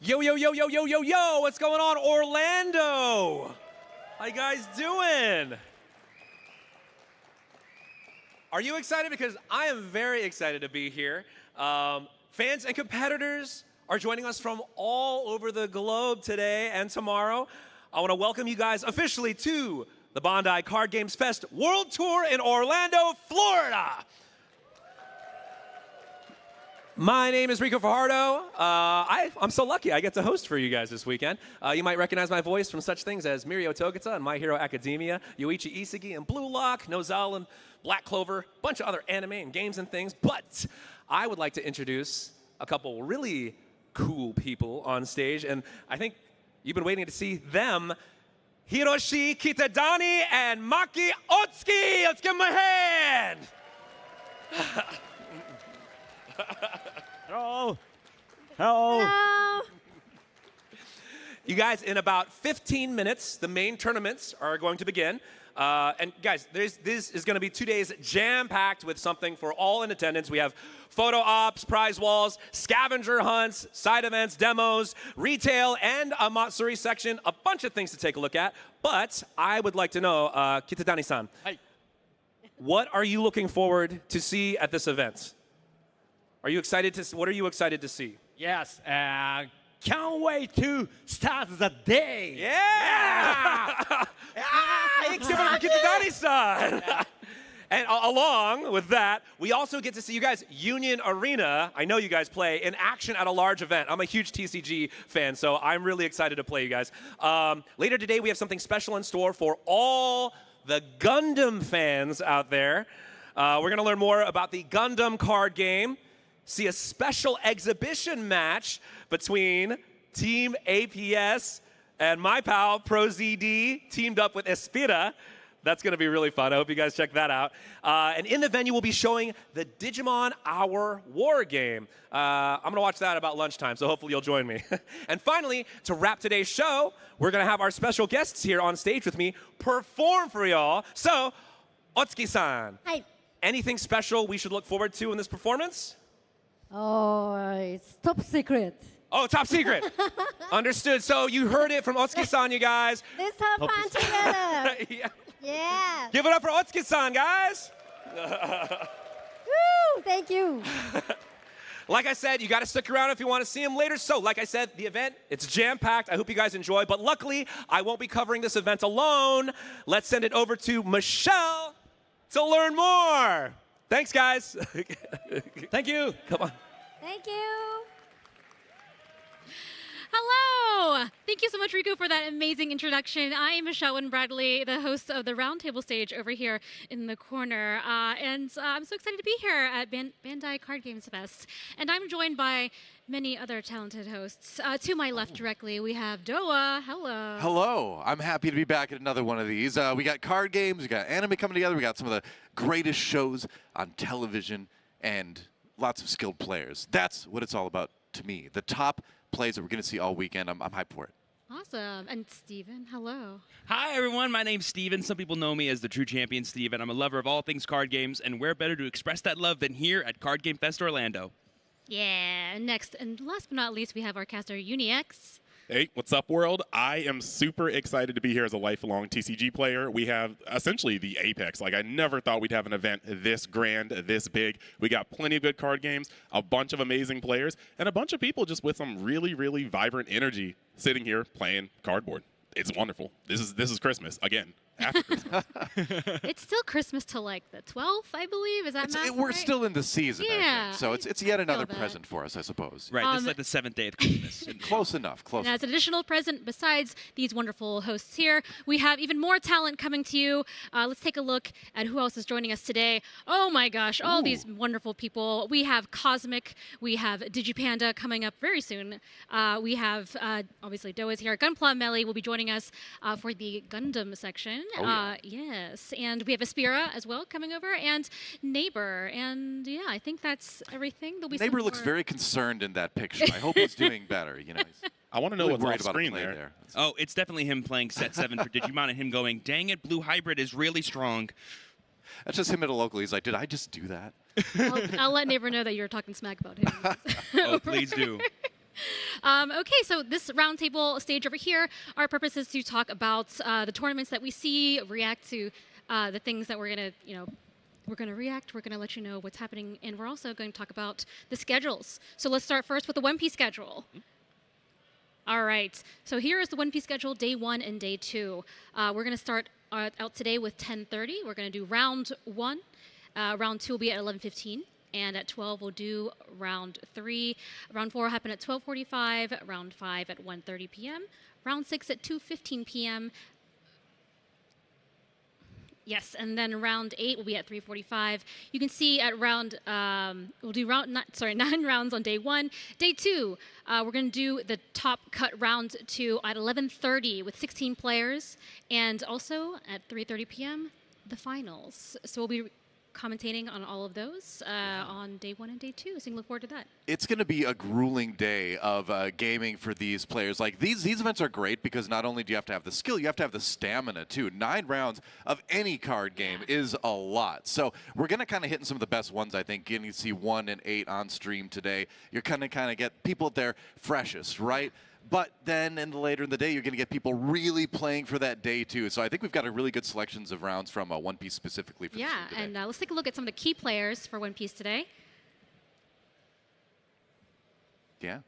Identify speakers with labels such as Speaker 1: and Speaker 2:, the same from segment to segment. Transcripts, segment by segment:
Speaker 1: Yo, yo, yo, yo, yo, yo, yo, what's going on, Orlando? How you guys doing? Are you excited? Because I am very excited to be here. Fans and competitors are joining us from all over the globe today and tomorrow. I want to welcome you guys officially to the Bandai Card Games Fest World Tour in Orlando, Florida. My name is Rico Fajardo. I'm so lucky I get to host for you guys this weekend. You might recognize my voice from such things as Mirio Togata and My Hero Academia, Yoichi Isagi and Blue Lock, Nozal and Black Clover, a bunch of other anime and games and things. But I would like to introduce a couple really cool people on stage, and I think you've been waiting to see them. Hiroshi Kitadani and Maki Otsuki. Let's give them a hand.
Speaker 2: Hello. Hello.
Speaker 3: Hello.
Speaker 1: You guys, in about 15 minutes, the main tournaments are going to begin. And guys, this is going to be 2 days jam-packed with something for all in attendance. We have photo ops, prize walls, scavenger hunts, side events, demos, retail, and a Matsuri section. A bunch of things to take a look at. But I would like to know, Kitadani-san, what are you looking forward to see at this event? Are you excited to? What are you excited to see?
Speaker 2: Yes. Can't wait to start the day.
Speaker 1: Yeah! Give it up for Kitadani-san! And along with that, we also get to see you guys Union Arena. I know you guys play in action at a large event. I'm a huge TCG fan, so I'm really excited to play you guys. Later today, we have something special in store for all the Gundam fans out there. We're going to learn more about the Gundam card game, see a special exhibition match between Team APS and my pal ProZD teamed up with Espira. That's going to be really fun. I hope you guys check that out. And in the venue, we'll be showing the Digimon Hour War game. I'm going to watch that about lunchtime, so hopefully you'll join me. And finally, to wrap today's show, we're going to have our special guests here on stage with me perform for y'all. So, Otsuki-san,
Speaker 3: Hi.
Speaker 1: anything special we should look forward to in this performance?
Speaker 3: Oh, it's top secret.
Speaker 1: Oh, top secret. Understood. So you heard it from Otsuki-san, you guys.
Speaker 3: Let's have fun together.
Speaker 1: Yeah.
Speaker 3: Yeah.
Speaker 1: Give it up for Otsuki-san, guys.
Speaker 3: Woo, thank you.
Speaker 1: Like I said, you got to stick around if you want to see him later. So, like I said, the event, it's jam-packed. I hope you guys enjoy. But luckily, I won't be covering this event alone. Let's send it over to Michelle to learn more. Thanks, guys.
Speaker 2: Thank you.
Speaker 1: Come on.
Speaker 3: Thank you.
Speaker 4: Hello! Thank you so much, Rico, for that amazing introduction. I am Michelle Bradley, the host of the Roundtable stage over here in the corner. And I'm so excited to be here at Bandai Card Games Fest. And I'm joined by many other talented hosts. To my left directly, we have Doa. Hello.
Speaker 5: Hello. I'm happy to be back at another one of these. We got card games, we got anime coming together, we got some of the greatest shows on television, and lots of skilled players. That's what it's all about to me. The top plays that we're going to see all weekend. I'm hyped for it.
Speaker 4: Awesome. And Steven, hello.
Speaker 6: Hi, everyone. My name's Steven. Some people know me as the True Champion Steven. I'm a lover of all things card games, and where better to express that love than here at Card Game Fest Orlando.
Speaker 4: Yeah. Next, and last but not least, we have our caster, UniX.
Speaker 7: Hey, what's up, world? I am super excited to be here as a lifelong TCG player. We have essentially the apex. Like, I never thought we'd have an event this grand, this big. We got plenty of good card games, a bunch of amazing players, and a bunch of people just with some really, really vibrant energy sitting here playing cardboard. It's wonderful. This is Christmas again. After Christmas.
Speaker 4: It's still Christmas till like the 12th, I believe. Is that math
Speaker 5: We're
Speaker 4: right?
Speaker 5: still in the season, I
Speaker 4: Yeah,
Speaker 5: think. So it's yet another
Speaker 4: that.
Speaker 5: present for us, I suppose.
Speaker 6: Right, this is like the 7th day of Christmas.
Speaker 5: Close enough, close
Speaker 4: And as an additional present, besides these wonderful hosts here, we have even more talent coming to you. Let's take a look at who else is joining us today. Oh my gosh, all these wonderful people. We have Cosmic, we have Digipanda coming up very soon. We have, obviously, Doa's here. Gunpla Melly will be joining us for the Gundam section. Yes, and we have Espira as well coming over, and Neighbor. And yeah, I think that's everything. There'll be
Speaker 5: Neighbor looks very concerned in that picture. I hope he's doing better. You know, he's
Speaker 7: I want to know
Speaker 5: really
Speaker 7: what's
Speaker 5: worried
Speaker 7: off
Speaker 5: about a
Speaker 7: screen
Speaker 5: play
Speaker 7: there.
Speaker 6: Oh, it's definitely him playing set 7 for Digimon and him going, dang it, Blue Hybrid is really strong.
Speaker 5: That's just him at a local. He's like, did I just do that?
Speaker 4: I'll let Neighbor know that you're talking smack about him.
Speaker 6: Oh, please do.
Speaker 4: Okay, so this roundtable stage over here, our purpose is to talk about the tournaments that we see, react to the things that we're gonna, we're gonna react. We're gonna let you know what's happening, and we're also going to talk about the schedules. So let's start first with the One Piece schedule. All right, so here is the One Piece schedule, day 1 and day 2. We're gonna start out today with 10:30. We're gonna do round 1. Round 2 will be at 11:15. And at 12, we'll do round 3. Round 4 will happen at 12:45. Round 5 at 1:30 p.m. Round 6 at 2:15 p.m. Yes, and then round 8 will be at 3:45. You can see at round, we'll do 9 rounds on day 1. Day 2, we're going to do the top cut round 2 at 11:30 with 16 players. And also at 3:30 p.m., the finals. So we'll be commentating on all of those on day 1 and day 2, so you can look forward to that.
Speaker 5: It's going to be a grueling day of gaming for these players. Like these events are great because not only do you have to have the skill, you have to have the stamina too. 9 rounds of any card game is a lot. So we're going to kind of hit in some of the best ones, I think. Getting to see 1 and 8 on stream today. You're going to kind of get people at their freshest, right? But then later in the day, you're going to get people really playing for that day, too. So I think we've got a really good selections of rounds from One Piece specifically for this
Speaker 4: Yeah,
Speaker 5: today.
Speaker 4: and let's take a look at some of the key players for One Piece today.
Speaker 5: Yeah.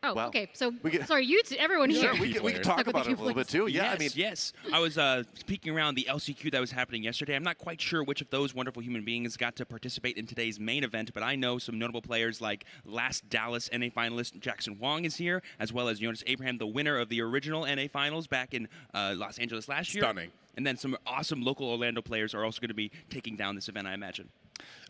Speaker 4: Oh,
Speaker 5: Well,
Speaker 4: okay. So,
Speaker 5: we get-
Speaker 4: sorry, you two, everyone
Speaker 5: Sure,
Speaker 4: here.
Speaker 5: we can talk
Speaker 4: Talk about
Speaker 5: about
Speaker 4: the
Speaker 5: it a little bit, too. Yeah,
Speaker 6: yes,
Speaker 5: I mean,
Speaker 6: yes. I was peeking around the LCQ that was happening yesterday. I'm not quite sure which of those wonderful human beings got to participate in today's main event, but I know some notable players like last Dallas NA finalist Jackson Wong is here, as well as Jonas Abraham, the winner of the original NA finals back in Los Angeles last year.
Speaker 7: Stunning.
Speaker 6: And then some awesome local Orlando players are also going to be taking down this event, I imagine.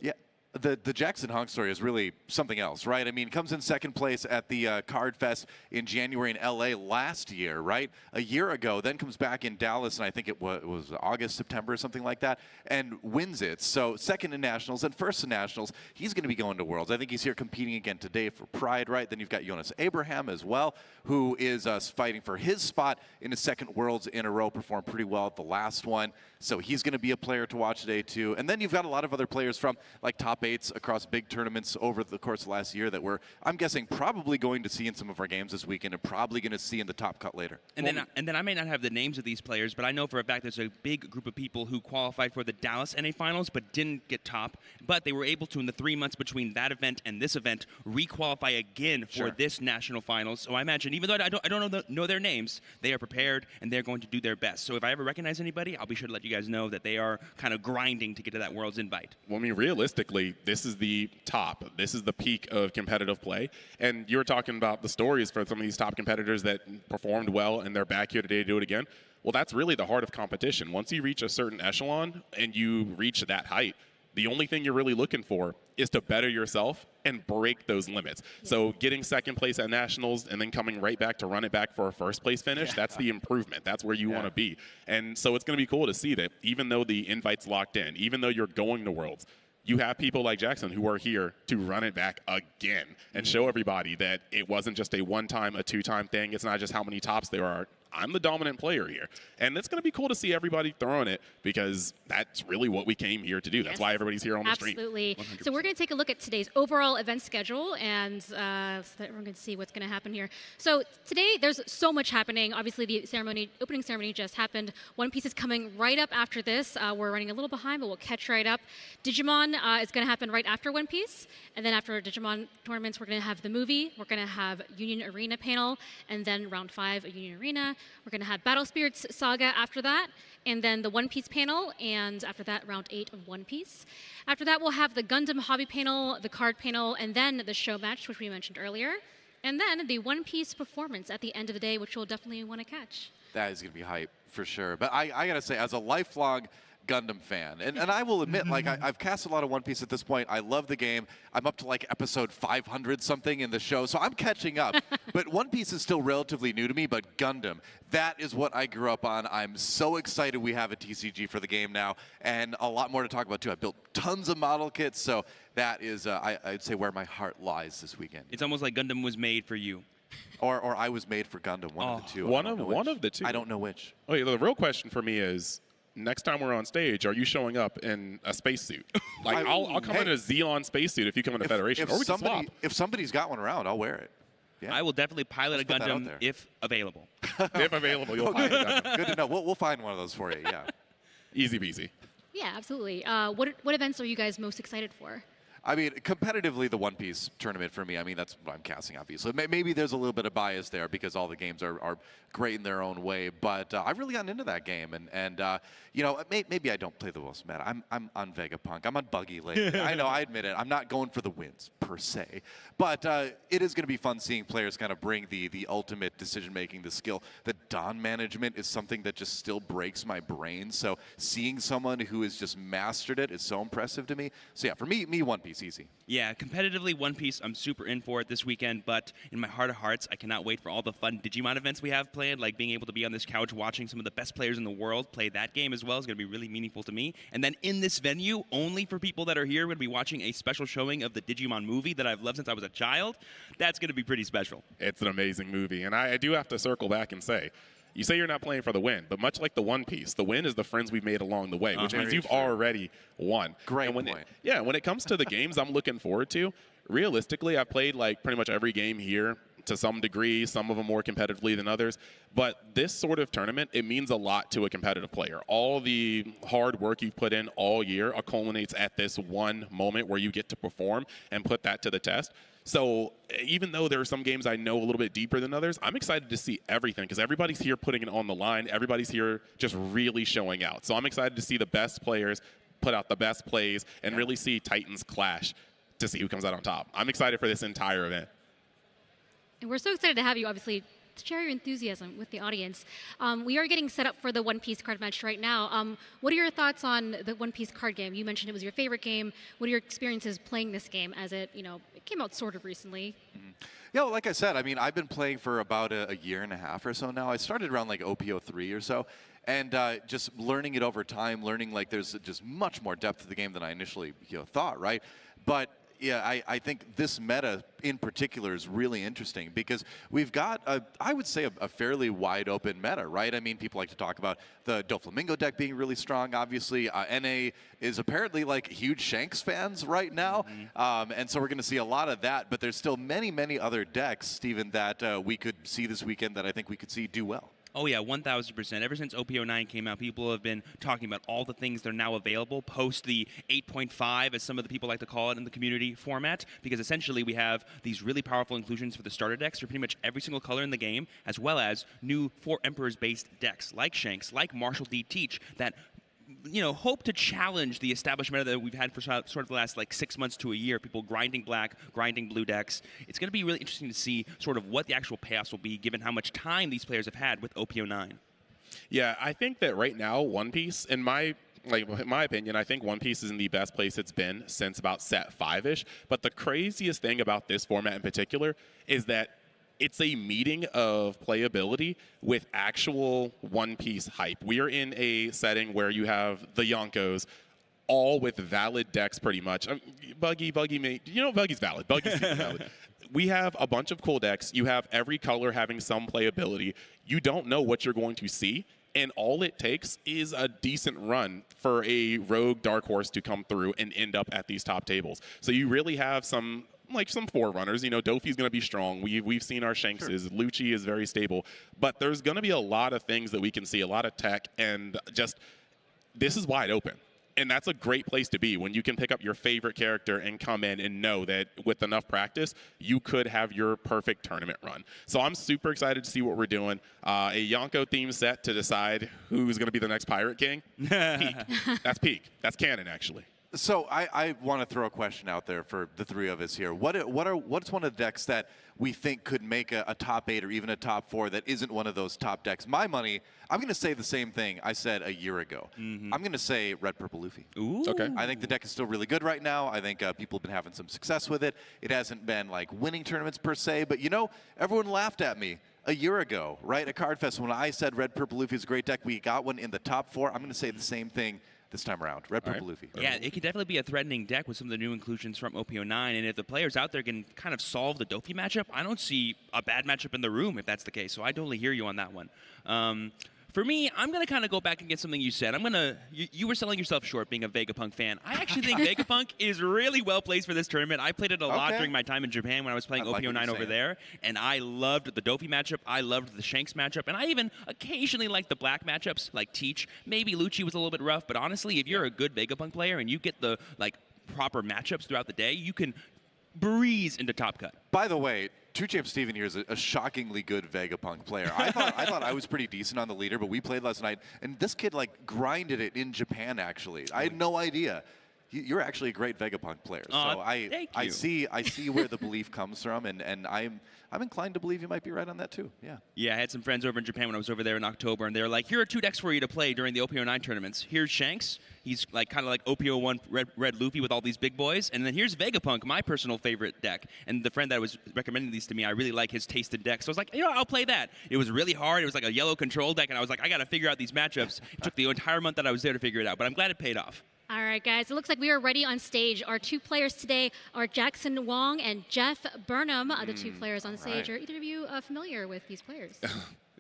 Speaker 5: yeah. The Jackson Honk story is really something else, right? I mean, comes in second place at the Card Fest in January in LA last year, right? A year ago, then comes back in Dallas, and I think it was August, September, or something like that, and wins it. So second in Nationals and first in Nationals. He's going to be going to Worlds. I think he's here competing again today for Pride, right? Then you've got Jonas Abraham as well, who is fighting for his spot in his second Worlds in a row, performed pretty well at the last one. So he's going to be a player to watch today, too. And then you've got a lot of other players from, like, top 8s across big tournaments over the course of last year that we're, I'm guessing, probably going to see in some of our games this weekend and probably going to see in the top cut later.
Speaker 6: And then I may not have the names of these players, but I know for a fact there's a big group of people who qualified for the Dallas NA finals but didn't get top. But they were able to, in the 3 months between that event and this event, re-qualify again for this national finals. So I imagine, even though I don't know their names, they are prepared and they're going to do their best. So if I ever recognize anybody, I'll be sure to let you guys know that they are kind of grinding to get to that World's invite.
Speaker 7: Well, I mean, realistically, this is the top. This is the peak of competitive play. And you were talking about the stories for some of these top competitors that performed well and they're back here today to do it again. Well, that's really the heart of competition. Once you reach a certain echelon and you reach that height, the only thing you're really looking for is to better yourself and break those limits. So getting second place at Nationals and then coming right back to run it back for a first place finish, that's the improvement. That's where you want to be. And so it's going to be cool to see that even though the invite's locked in, even though you're going to Worlds, you have people like Jackson who are here to run it back again and show everybody that it wasn't just a one-time, a two-time thing. It's not just how many tops there are. I'm the dominant player here. And it's going to be cool to see everybody throwing it because that's really what we came here to do. That's why everybody's here on the stream.
Speaker 4: Absolutely. So we're going to take a look at today's overall event schedule, and so that everyone can see what's going to happen here. So today, there's so much happening. Obviously, the opening ceremony just happened. One Piece is coming right up after this. We're running a little behind, but we'll catch right up. Digimon is going to happen right after One Piece. And then after Digimon tournaments, we're going to have the movie. We're going to have Union Arena panel, and then round 5 of Union Arena. We're going to have Battle Spirits Saga after that, and then the One Piece panel, and after that, round 8 of One Piece. After that, we'll have the Gundam hobby panel, the card panel, and then the show match, which we mentioned earlier, and then the One Piece performance at the end of the day, which you'll definitely want to catch.
Speaker 5: That is going to be hype for sure. But I got to say, as a lifelong Gundam fan, and I will admit, like, I've cast a lot of One Piece at this point. I love the game. I'm up to like episode 500 something in the show, so I'm catching up. But One Piece is still relatively new to me, but Gundam, that is what I grew up on. I'm so excited we have a TCG for the game now, and a lot more to talk about too. I built tons of model kits, so that is, I'd say, where my heart lies this weekend.
Speaker 6: It's almost like Gundam was made for you.
Speaker 5: Or I was made for Gundam, one of the two.
Speaker 7: One of the two.
Speaker 5: I don't know which.
Speaker 7: Okay, the real question for me is, next time we're on stage, are you showing up in a spacesuit? Like, I'll come in a Xeon spacesuit if you come in a Federation, or we can swap.
Speaker 5: If somebody's got one around, I'll wear it. Yeah.
Speaker 6: I will definitely pilot
Speaker 5: Let's
Speaker 6: a
Speaker 5: put that out
Speaker 6: Gundam
Speaker 5: there.
Speaker 6: if available.
Speaker 7: If available, you'll find it.
Speaker 5: Good to know. We'll find one of those for you. Yeah.
Speaker 7: Easy peasy.
Speaker 4: Yeah, absolutely. What events are you guys most excited for?
Speaker 5: I mean, competitively, the One Piece tournament for me, I mean, that's what I'm casting, obviously. Maybe there's a little bit of bias there because all the games are great in their own way, but I've really gotten into that game, and you know, maybe I don't play the most meta. I'm on Vegapunk. I'm on Buggy lately. I know, I admit it. I'm not going for the wins, per se, but it is going to be fun seeing players kind of bring the ultimate decision-making, the skill. The Dawn management is something that just still breaks my brain, so seeing someone who has just mastered it is so impressive to me. So yeah, for me One Piece, easy.
Speaker 6: Yeah, competitively, One Piece, I'm super in for it this weekend, but in my heart of hearts, I cannot wait for all the fun Digimon events we have planned, like being able to be on this couch watching some of the best players in the world play that game as well is going to be really meaningful to me. And then in this venue, only for people that are here, we're going to be watching a special showing of the Digimon movie that I've loved since I was a child. That's going to be pretty special.
Speaker 7: It's an amazing movie, and I do have to circle back and say, you say you're not playing for the win, but much like the One Piece, the win is the friends we've made along the way, which means you've already won.
Speaker 5: Great
Speaker 7: when
Speaker 5: point.
Speaker 7: when it comes to the games I'm looking forward to, realistically, I've played like pretty much every game here to some degree, some of them more competitively than others. But this sort of tournament, it means a lot to a competitive player. All the hard work you've put in all year culminates at this one moment where you get to perform and put that to the test. So even though there are some games I know a little bit deeper than others, I'm excited to see everything because everybody's here putting it on the line. Everybody's here just really showing out. So I'm excited to see the best players put out the best plays and really see Titans clash to see who comes out on top. I'm excited for this entire event.
Speaker 4: And we're so excited to have you, obviously, to share your enthusiasm with the audience. We are getting set up for the One Piece card match right now. What are your thoughts on the One Piece card game? You mentioned it was your favorite game. What are your experiences playing this game as it came out sort of recently?
Speaker 5: Yeah, well, like I said, I mean, I've been playing for about a year and a half or so now. I started around like OPO 3 or so, and just learning it over time, learning like there's just much more depth to the game than I initially thought, right? But yeah, I think this meta in particular is really interesting because we've got, I would say, a fairly wide open meta, right? I mean, people like to talk about the Doflamingo deck being really strong, obviously. NA is apparently like huge Shanks fans right now, and so we're going to see a lot of that, but there's still many, many other decks, Steven, that we could see this weekend that I think we could see do well.
Speaker 6: Oh yeah, 1,000%. Ever since OPO9 came out, people have been talking about all the things that are now available post the 8.5, as some of the people like to call it in the community format, because essentially we have these really powerful inclusions for the starter decks for pretty much every single color in the game, as well as new 4 Emperors-based decks like Shanks, like Marshall D. Teach, that hope to challenge the established meta that we've had for sort of the last like 6 months to a year. People grinding black, grinding blue decks. It's going to be really interesting to see sort of what the actual payoffs will be, given how much time these players have had with OPO9.
Speaker 7: Yeah, I think that right now, One Piece, in my opinion, I think One Piece is in the best place it's been since about set 5-ish. But the craziest thing about this format in particular is that it's a meeting of playability with actual One Piece hype. We are in a setting where you have the Yonkos, all with valid decks pretty much. Buggy, Buggy's valid. Buggy's super valid. We have a bunch of cool decks. You have every color having some playability. You don't know what you're going to see, and all it takes is a decent run for a rogue Dark Horse to come through and end up at these top tables. So you really have some forerunners. Dofi's going to be strong. We've seen our Shankses. Sure. Lucci is very stable. But there's going to be a lot of things that we can see, a lot of tech, and just this is wide open. And that's a great place to be when you can pick up your favorite character and come in and know that with enough practice, you could have your perfect tournament run. So I'm super excited to see what we're doing. A Yonko theme set to decide who's going to be the next Pirate King. Peak. That's peak. That's canon, actually.
Speaker 5: So I want to throw a question out there for the three of us here. What's one of the decks that we think could make a top 8 or even a top 4 that isn't one of those top decks? My money, I'm going to say the same thing I said a year ago. I'm going to say Red Purple Luffy.
Speaker 6: Ooh.
Speaker 7: Okay.
Speaker 5: I think the deck is still really good right now. I think people have been having some success with it. It hasn't been like winning tournaments per se, but everyone laughed at me a year ago, right? At Card Fest when I said Red Purple Luffy is a great deck. We got one in the top 4. I'm going to say the same thing this time around. Red Purple Luffy.
Speaker 6: Yeah, it could definitely be a threatening deck with some of the new inclusions from OPO9, and if the players out there can kind of solve the Dofi matchup, I don't see a bad matchup in the room if that's the case, so I totally hear you on that one. For me, I'm going to kind of go back and get something you said. You were selling yourself short being a Vegapunk fan. I actually think Vegapunk is really well placed for this tournament. I played it a lot during my time in Japan when I was playing OPO9 over there, and I loved the Dofi matchup. I loved the Shanks matchup, and I even occasionally liked the black matchups like Teach. Maybe Lucci was a little bit rough, but honestly, if you're a good Vegapunk player and you get the proper matchups throughout the day, you can breeze into top cut.
Speaker 5: By the way, True Champ Steven here is a shockingly good Vegapunk player. I thought I was pretty decent on the leader, but we played last night, and this kid grinded it in Japan. Actually, I had no idea. You're actually a great Vegapunk player. So I see where the belief comes from, and I'm inclined to believe you might be right on that too. Yeah.
Speaker 6: Yeah, I had some friends over in Japan when I was over there in October, and they were like, "Here are 2 decks for you to play during the OPO9 tournaments. Here's Shanks. He's kind of like OPO1 Red Luffy with all these big boys, and then here's Vegapunk, my personal favorite deck." And the friend that was recommending these to me, I really like his tasted deck, so I was like, I'll play that. It was really hard. It was like a yellow control deck, and I was like, I got to figure out these matchups. It took the entire month that I was there to figure it out, but I'm glad it paid off.
Speaker 4: All right, guys, it looks like we are ready on stage. Our 2 players today are Jackson Wong and Jeff Burnham, the 2 players on stage. Are either of you familiar with these players?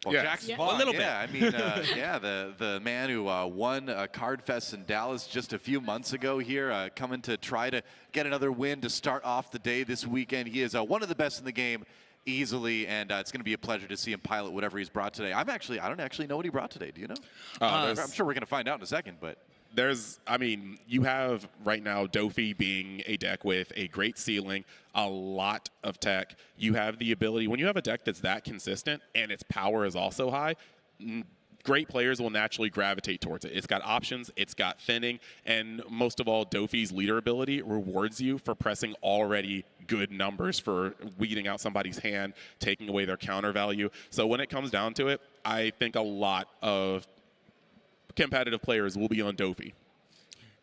Speaker 5: Well,
Speaker 7: Yeah.
Speaker 5: Jackson
Speaker 6: Yeah,
Speaker 5: Wong,
Speaker 6: a little bit.
Speaker 5: I mean, the man who won Card Fest in Dallas just a few months ago here, coming to try to get another win to start off the day this weekend. He is one of the best in the game easily, and it's going to be a pleasure to see him pilot whatever he's brought today. I don't actually know what he brought today. Do you know? I'm sure we're going to find out in a second, but.
Speaker 7: You have right now Dofi being a deck with a great ceiling, a lot of tech. You have the ability, when you have a deck that's that consistent and its power is also high, great players will naturally gravitate towards it. It's got options, it's got thinning, and most of all, Dofi's leader ability rewards you for pressing already good numbers, for weeding out somebody's hand, taking away their counter value. So when it comes down to it, I think a lot of competitive players will be on Dofi.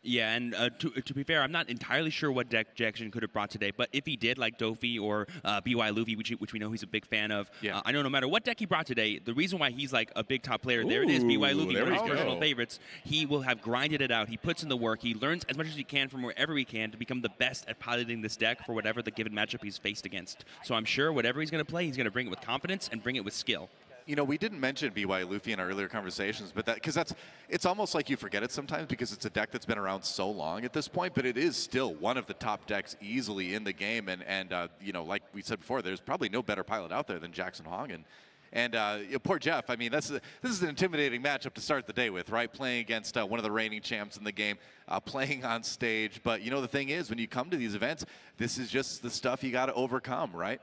Speaker 6: Yeah, and to be fair, I'm not entirely sure what deck Jackson could have brought today, but if he did, like Dofi or BY Luffy, which we know he's a big fan of, I know no matter what deck he brought today, the reason why he's like a big top player, there it is, BY Luffy, one of his personal favorites, he will have grinded it out. He puts in the work. He learns as much as he can from wherever he can to become the best at piloting this deck for whatever the given matchup he's faced against. So I'm sure whatever he's going to play, he's going to bring it with confidence and bring it with skill.
Speaker 5: We didn't mention BY Luffy in our earlier conversations, but it's almost like you forget it sometimes because it's a deck that's been around so long at this point, but it is still one of the top decks easily in the game, and like we said before, there's probably no better pilot out there than Jackson Hong, and poor Jeff. I mean, this is an intimidating matchup to start the day with, right? Playing against one of the reigning champs in the game, playing on stage, but the thing is, when you come to these events, this is just the stuff you got to overcome, right?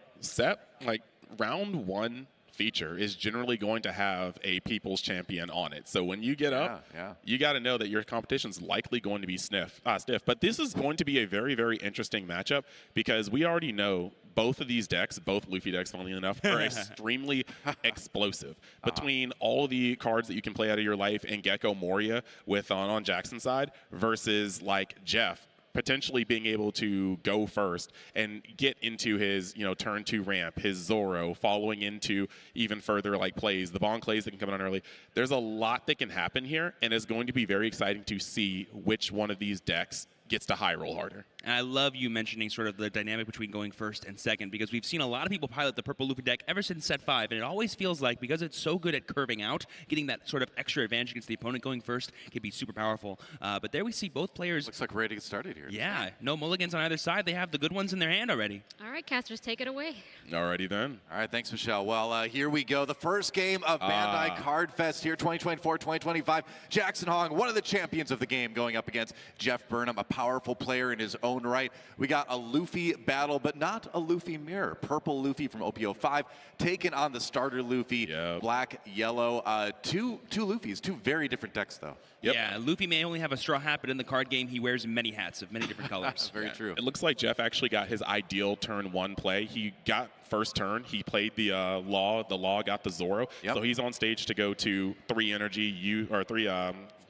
Speaker 7: Round 1 feature is generally going to have a people's champion on it. So when you get up, you got to know that your competition's likely going to be stiff. But this is going to be a very, very interesting matchup because we already know both of these decks, both Luffy decks, funnily enough, are extremely explosive. Between all the cards that you can play out of your life and Gecko Moria with on Jackson's side versus like Jeff, potentially being able to go first and get into his, turn 2 ramp, his Zoro, following into even further plays, the Bon Clays that can come on early. There's a lot that can happen here, and it's going to be very exciting to see which one of these decks gets to high roll harder.
Speaker 6: And I love you mentioning sort of the dynamic between going first and second, because we've seen a lot of people pilot the purple Luffy deck ever since set 5, and it always feels like, because it's so good at curving out, getting that sort of extra advantage against the opponent going first can be super powerful. But there we see both players.
Speaker 5: Looks like we're ready to get started here.
Speaker 6: Yeah, no mulligans on either side. They have the good ones in their hand already.
Speaker 4: All right, casters, take it away.
Speaker 7: Alrighty then.
Speaker 5: All right, thanks, Michelle. Well, here we go. The first game of Bandai Card Fest here, 2024-2025. Jackson Hong, one of the champions of the game, going up against Jeff Burnham, a powerful player in his own right. We got a Luffy battle, but not a Luffy mirror. Purple Luffy from OPO5 taking on the starter Luffy, black, yellow. Two Luffys, 2 very different decks, though.
Speaker 7: Yep.
Speaker 6: Yeah, Luffy may only have a straw hat, but in the card game, he wears many hats of many different colors.
Speaker 5: Very true.
Speaker 7: It looks like Jeff actually got his ideal turn 1 play. He got first turn. He played the Law. The Law got the Zoro. So he's on stage to go to 3 energy,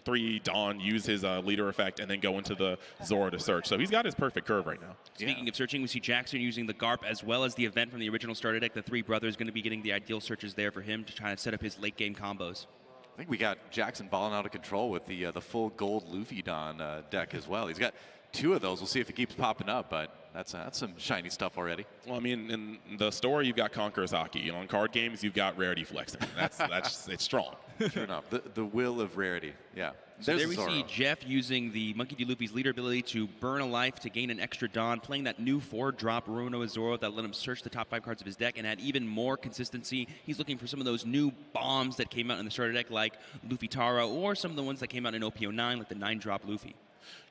Speaker 7: 3 Dawn, use his leader effect, and then go into the Zoro to search. So he's got his perfect curve right now.
Speaker 6: Speaking of searching, we see Jackson using the Garp as well as the event from the original starter deck. The 3 brothers going to be getting the ideal searches there for him to try to set up his late game combos.
Speaker 5: I think we got Jackson balling out of control with the full gold Luffy Dawn deck as well. He's got 2 of those. We'll see if it keeps popping up, but that's some shiny stuff already.
Speaker 7: Well, I mean, in the store, you've got Conqueror's Hockey. On card games, you've got Rarity Flexing. That's it's strong.
Speaker 5: True enough. The will of rarity. Yeah.
Speaker 6: So there we
Speaker 5: Zoro.
Speaker 6: see Jeff using the Monkey D. Luffy's leader ability to burn a life to gain an extra Dawn, playing that new 4-drop Runo Zoro that let him search the top 5 cards of his deck and add even more consistency. He's looking for some of those new bombs that came out in the starter deck, like Luffy Taro, or some of the ones that came out in OP09, like the 9-drop Luffy.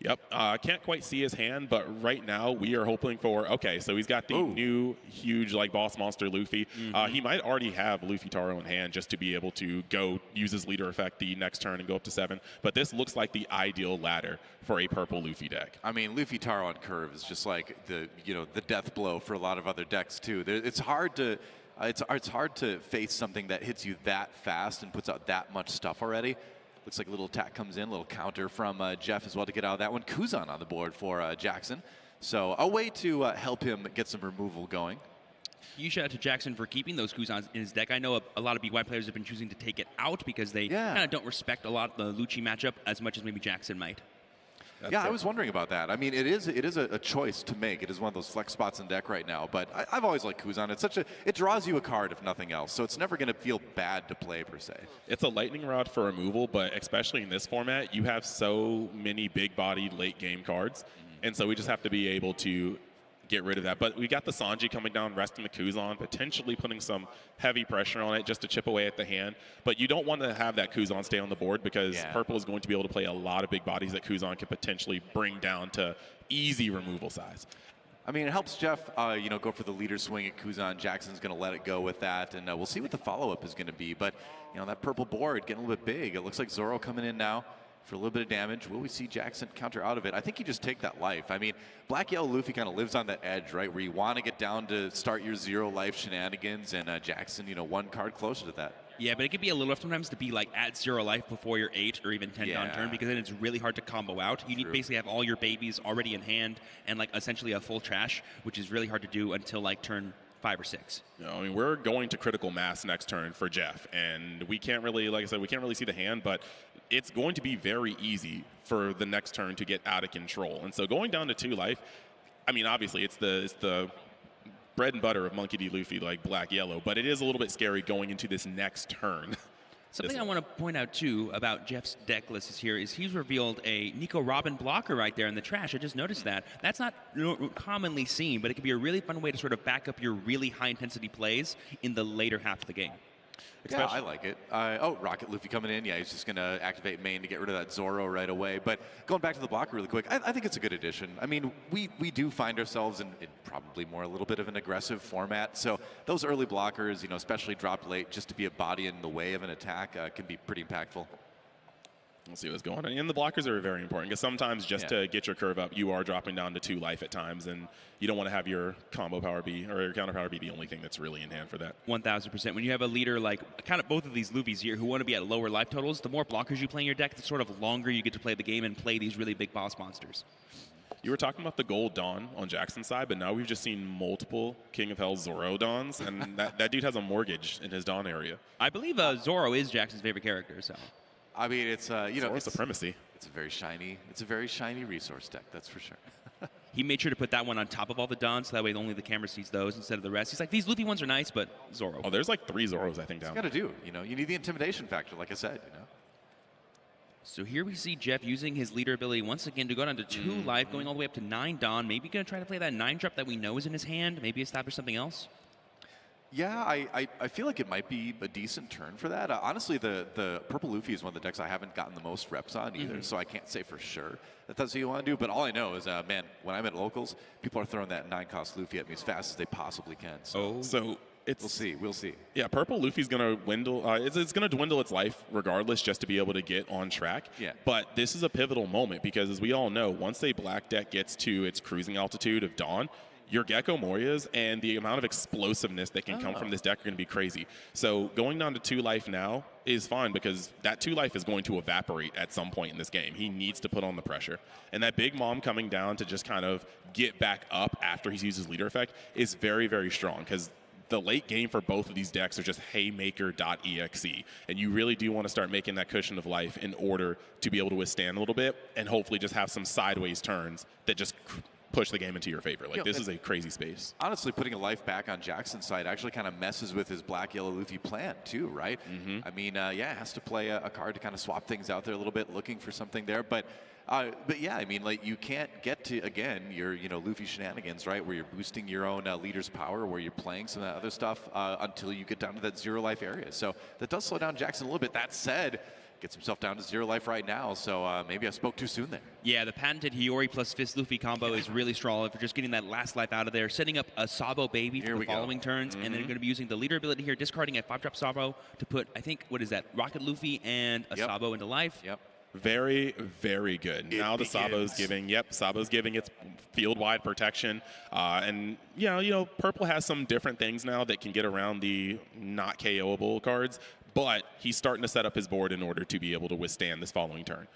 Speaker 7: Yep. Can't quite see his hand, but right now we are hoping for, okay, so he's got the new huge like boss monster Luffy. He might already have Luffy Taro in hand just to be able to go use his leader effect the next turn and go up to 7. But this looks like the ideal ladder for a purple Luffy deck.
Speaker 5: I mean, Luffy Taro on curve is just like the death blow for a lot of other decks too. It's hard to face something that hits you that fast and puts out that much stuff already. Looks like a little attack comes in, a little counter from Jeff as well to get out of that one. Kuzan on the board for Jackson. So a way to help him get some removal going.
Speaker 6: Huge shout out to Jackson for keeping those Kuzans in his deck. I know a lot of BY players have been choosing to take it out because they kind of don't respect a lot of the Lucci matchup as much as maybe Jackson might.
Speaker 5: I was wondering about that. I mean, it is a choice to make. It is one of those flex spots in deck right now. But I've always liked Kuzan. It draws you a card if nothing else. So it's never going to feel bad to play per se.
Speaker 7: It's a lightning rod for removal, but especially in this format, you have so many big-bodied late game cards, and so we just have to be able to get rid of that. But we got the Sanji coming down, resting the Kuzan, potentially putting some heavy pressure on it just to chip away at the hand. But you don't want to have that Kuzan stay on the board because purple is going to be able to play a lot of big bodies that Kuzan can potentially bring down to easy removal size.
Speaker 5: I mean, it helps Jeff, go for the leader swing at Kuzan. Jackson's going to let it go with that, and we'll see what the follow-up is going to be. But, that purple board getting a little bit big. It looks like Zoro coming in now for a little bit of damage. Will we see Jackson counter out of it? I think you just take that life. I mean, Black Yellow Luffy kind of lives on that edge, right, where you want to get down to start your 0 life shenanigans, and Jackson, 1 card closer to that.
Speaker 6: Yeah, but it could be a little rough sometimes to be like at 0 life before your 8 or even 10 down turn, because then it's really hard to combo out. You need to basically have all your babies already in hand and like essentially a full trash, which is really hard to do until like turn 5 or 6.
Speaker 7: I mean, we're going to critical mass next turn for Jeff, and we can't really, like I said, we can't really see the hand, but it's going to be very easy for the next turn to get out of control. And so going down to 2 life, I mean, obviously it's the bread and butter of Monkey D. Luffy, like black yellow, but it is a little bit scary going into this next turn.
Speaker 6: Something I want to point out, too, about Jeff's deck list here is he's revealed a Nico Robin blocker right there in the trash. I just noticed that. That's not commonly seen, but it could be a really fun way to sort of back up your really high-intensity plays in the later half of the game.
Speaker 5: Yeah, I like it. Rocket Luffy coming in. Yeah, he's just going to activate main to get rid of that Zoro right away. But going back to the blocker really quick, I think it's a good addition. I mean, we do find ourselves in probably more a little bit of an aggressive format. So those early blockers, especially dropped late, just to be a body in the way of an attack can be pretty impactful.
Speaker 7: We'll see what's going on. And the blockers are very important because sometimes just to get your curve up, you are dropping down to 2 life at times, and you don't want to have your combo power be or your counter power be the only thing that's really in hand for that.
Speaker 6: 1,000%. When you have a leader like kind of both of these Luffys here who want to be at lower life totals, the more blockers you play in your deck, the sort of longer you get to play the game and play these really big boss monsters.
Speaker 7: You were talking about the gold Dawn on Jackson's side, but now we've just seen multiple King of Hell Zoro Dawns, and that dude has a mortgage in his Dawn area.
Speaker 6: I believe Zoro is Jackson's favorite character, so.
Speaker 5: I mean, it's
Speaker 7: it's supremacy.
Speaker 5: It's a very shiny resource deck, that's for sure.
Speaker 6: He made sure to put that one on top of all the Dons, so that way only the camera sees those instead of the rest. He's like, these Luffy ones are nice, but Zoro.
Speaker 7: Oh, there's like 3 Zoros, I think, down there.
Speaker 5: You got to do. You need the intimidation factor, like I said.
Speaker 6: So here we see Jeff using his leader ability once again to go down to 2 life, going all the way up to 9 Dawn. Maybe going to try to play that 9-drop that we know is in his hand. Maybe establish something else.
Speaker 5: Yeah, I feel like it might be a decent turn for that. Honestly, the Purple Luffy is one of the decks I haven't gotten the most reps on either, so I can't say for sure that that's what you want to do. But all I know is, man, when I'm at locals, people are throwing that 9-cost Luffy at me as fast as they possibly can.
Speaker 7: So
Speaker 5: we'll see.
Speaker 7: Yeah, Purple Luffy's going to dwindle. It's going to dwindle its life regardless, just to be able to get on track.
Speaker 5: Yeah.
Speaker 7: But this is a pivotal moment because, as we all know, once a black deck gets to its cruising altitude of Dawn, your Gecko Morias and the amount of explosiveness that can come from this deck are going to be crazy. So going down to 2 life now is fine because that 2 life is going to evaporate at some point in this game. He needs to put on the pressure. And that Big Mom coming down to just kind of get back up after he's used his leader effect is very, very strong because the late game for both of these decks are just haymaker.exe, and you really do want to start making that cushion of life in order to be able to withstand a little bit and hopefully just have some sideways turns that just push the game into your favor. Like, this is a crazy space.
Speaker 5: Honestly, putting a life back on Jackson's side actually kind of messes with his black-yellow Luffy plan, too, right? I mean, yeah, has to play a card to kind of swap things out there a little bit, looking for something there. But yeah, I mean, like, you can't get to, again, your, Luffy shenanigans, right, where you're boosting your own leader's power, where you're playing some of that other stuff until you get down to that 0 life area. So that does slow down Jackson a little bit. That said, gets himself down to 0 life right now, so maybe I spoke too soon there.
Speaker 6: Yeah, the patented Hiyori plus Fist Luffy combo is really strong for just getting that last life out of there, setting up a Sabo baby for the following turns, and then going to be using the leader ability here, discarding a 5-drop Sabo to put, I think, what is that, Rocket Luffy and a Sabo into life.
Speaker 5: Yep.
Speaker 7: Very, very good. Now the Sabo's giving, Sabo's giving its field-wide protection. And, Purple has some different things now that can get around the not KOable cards, but he's starting to set up his board in order to be able to withstand this following turn.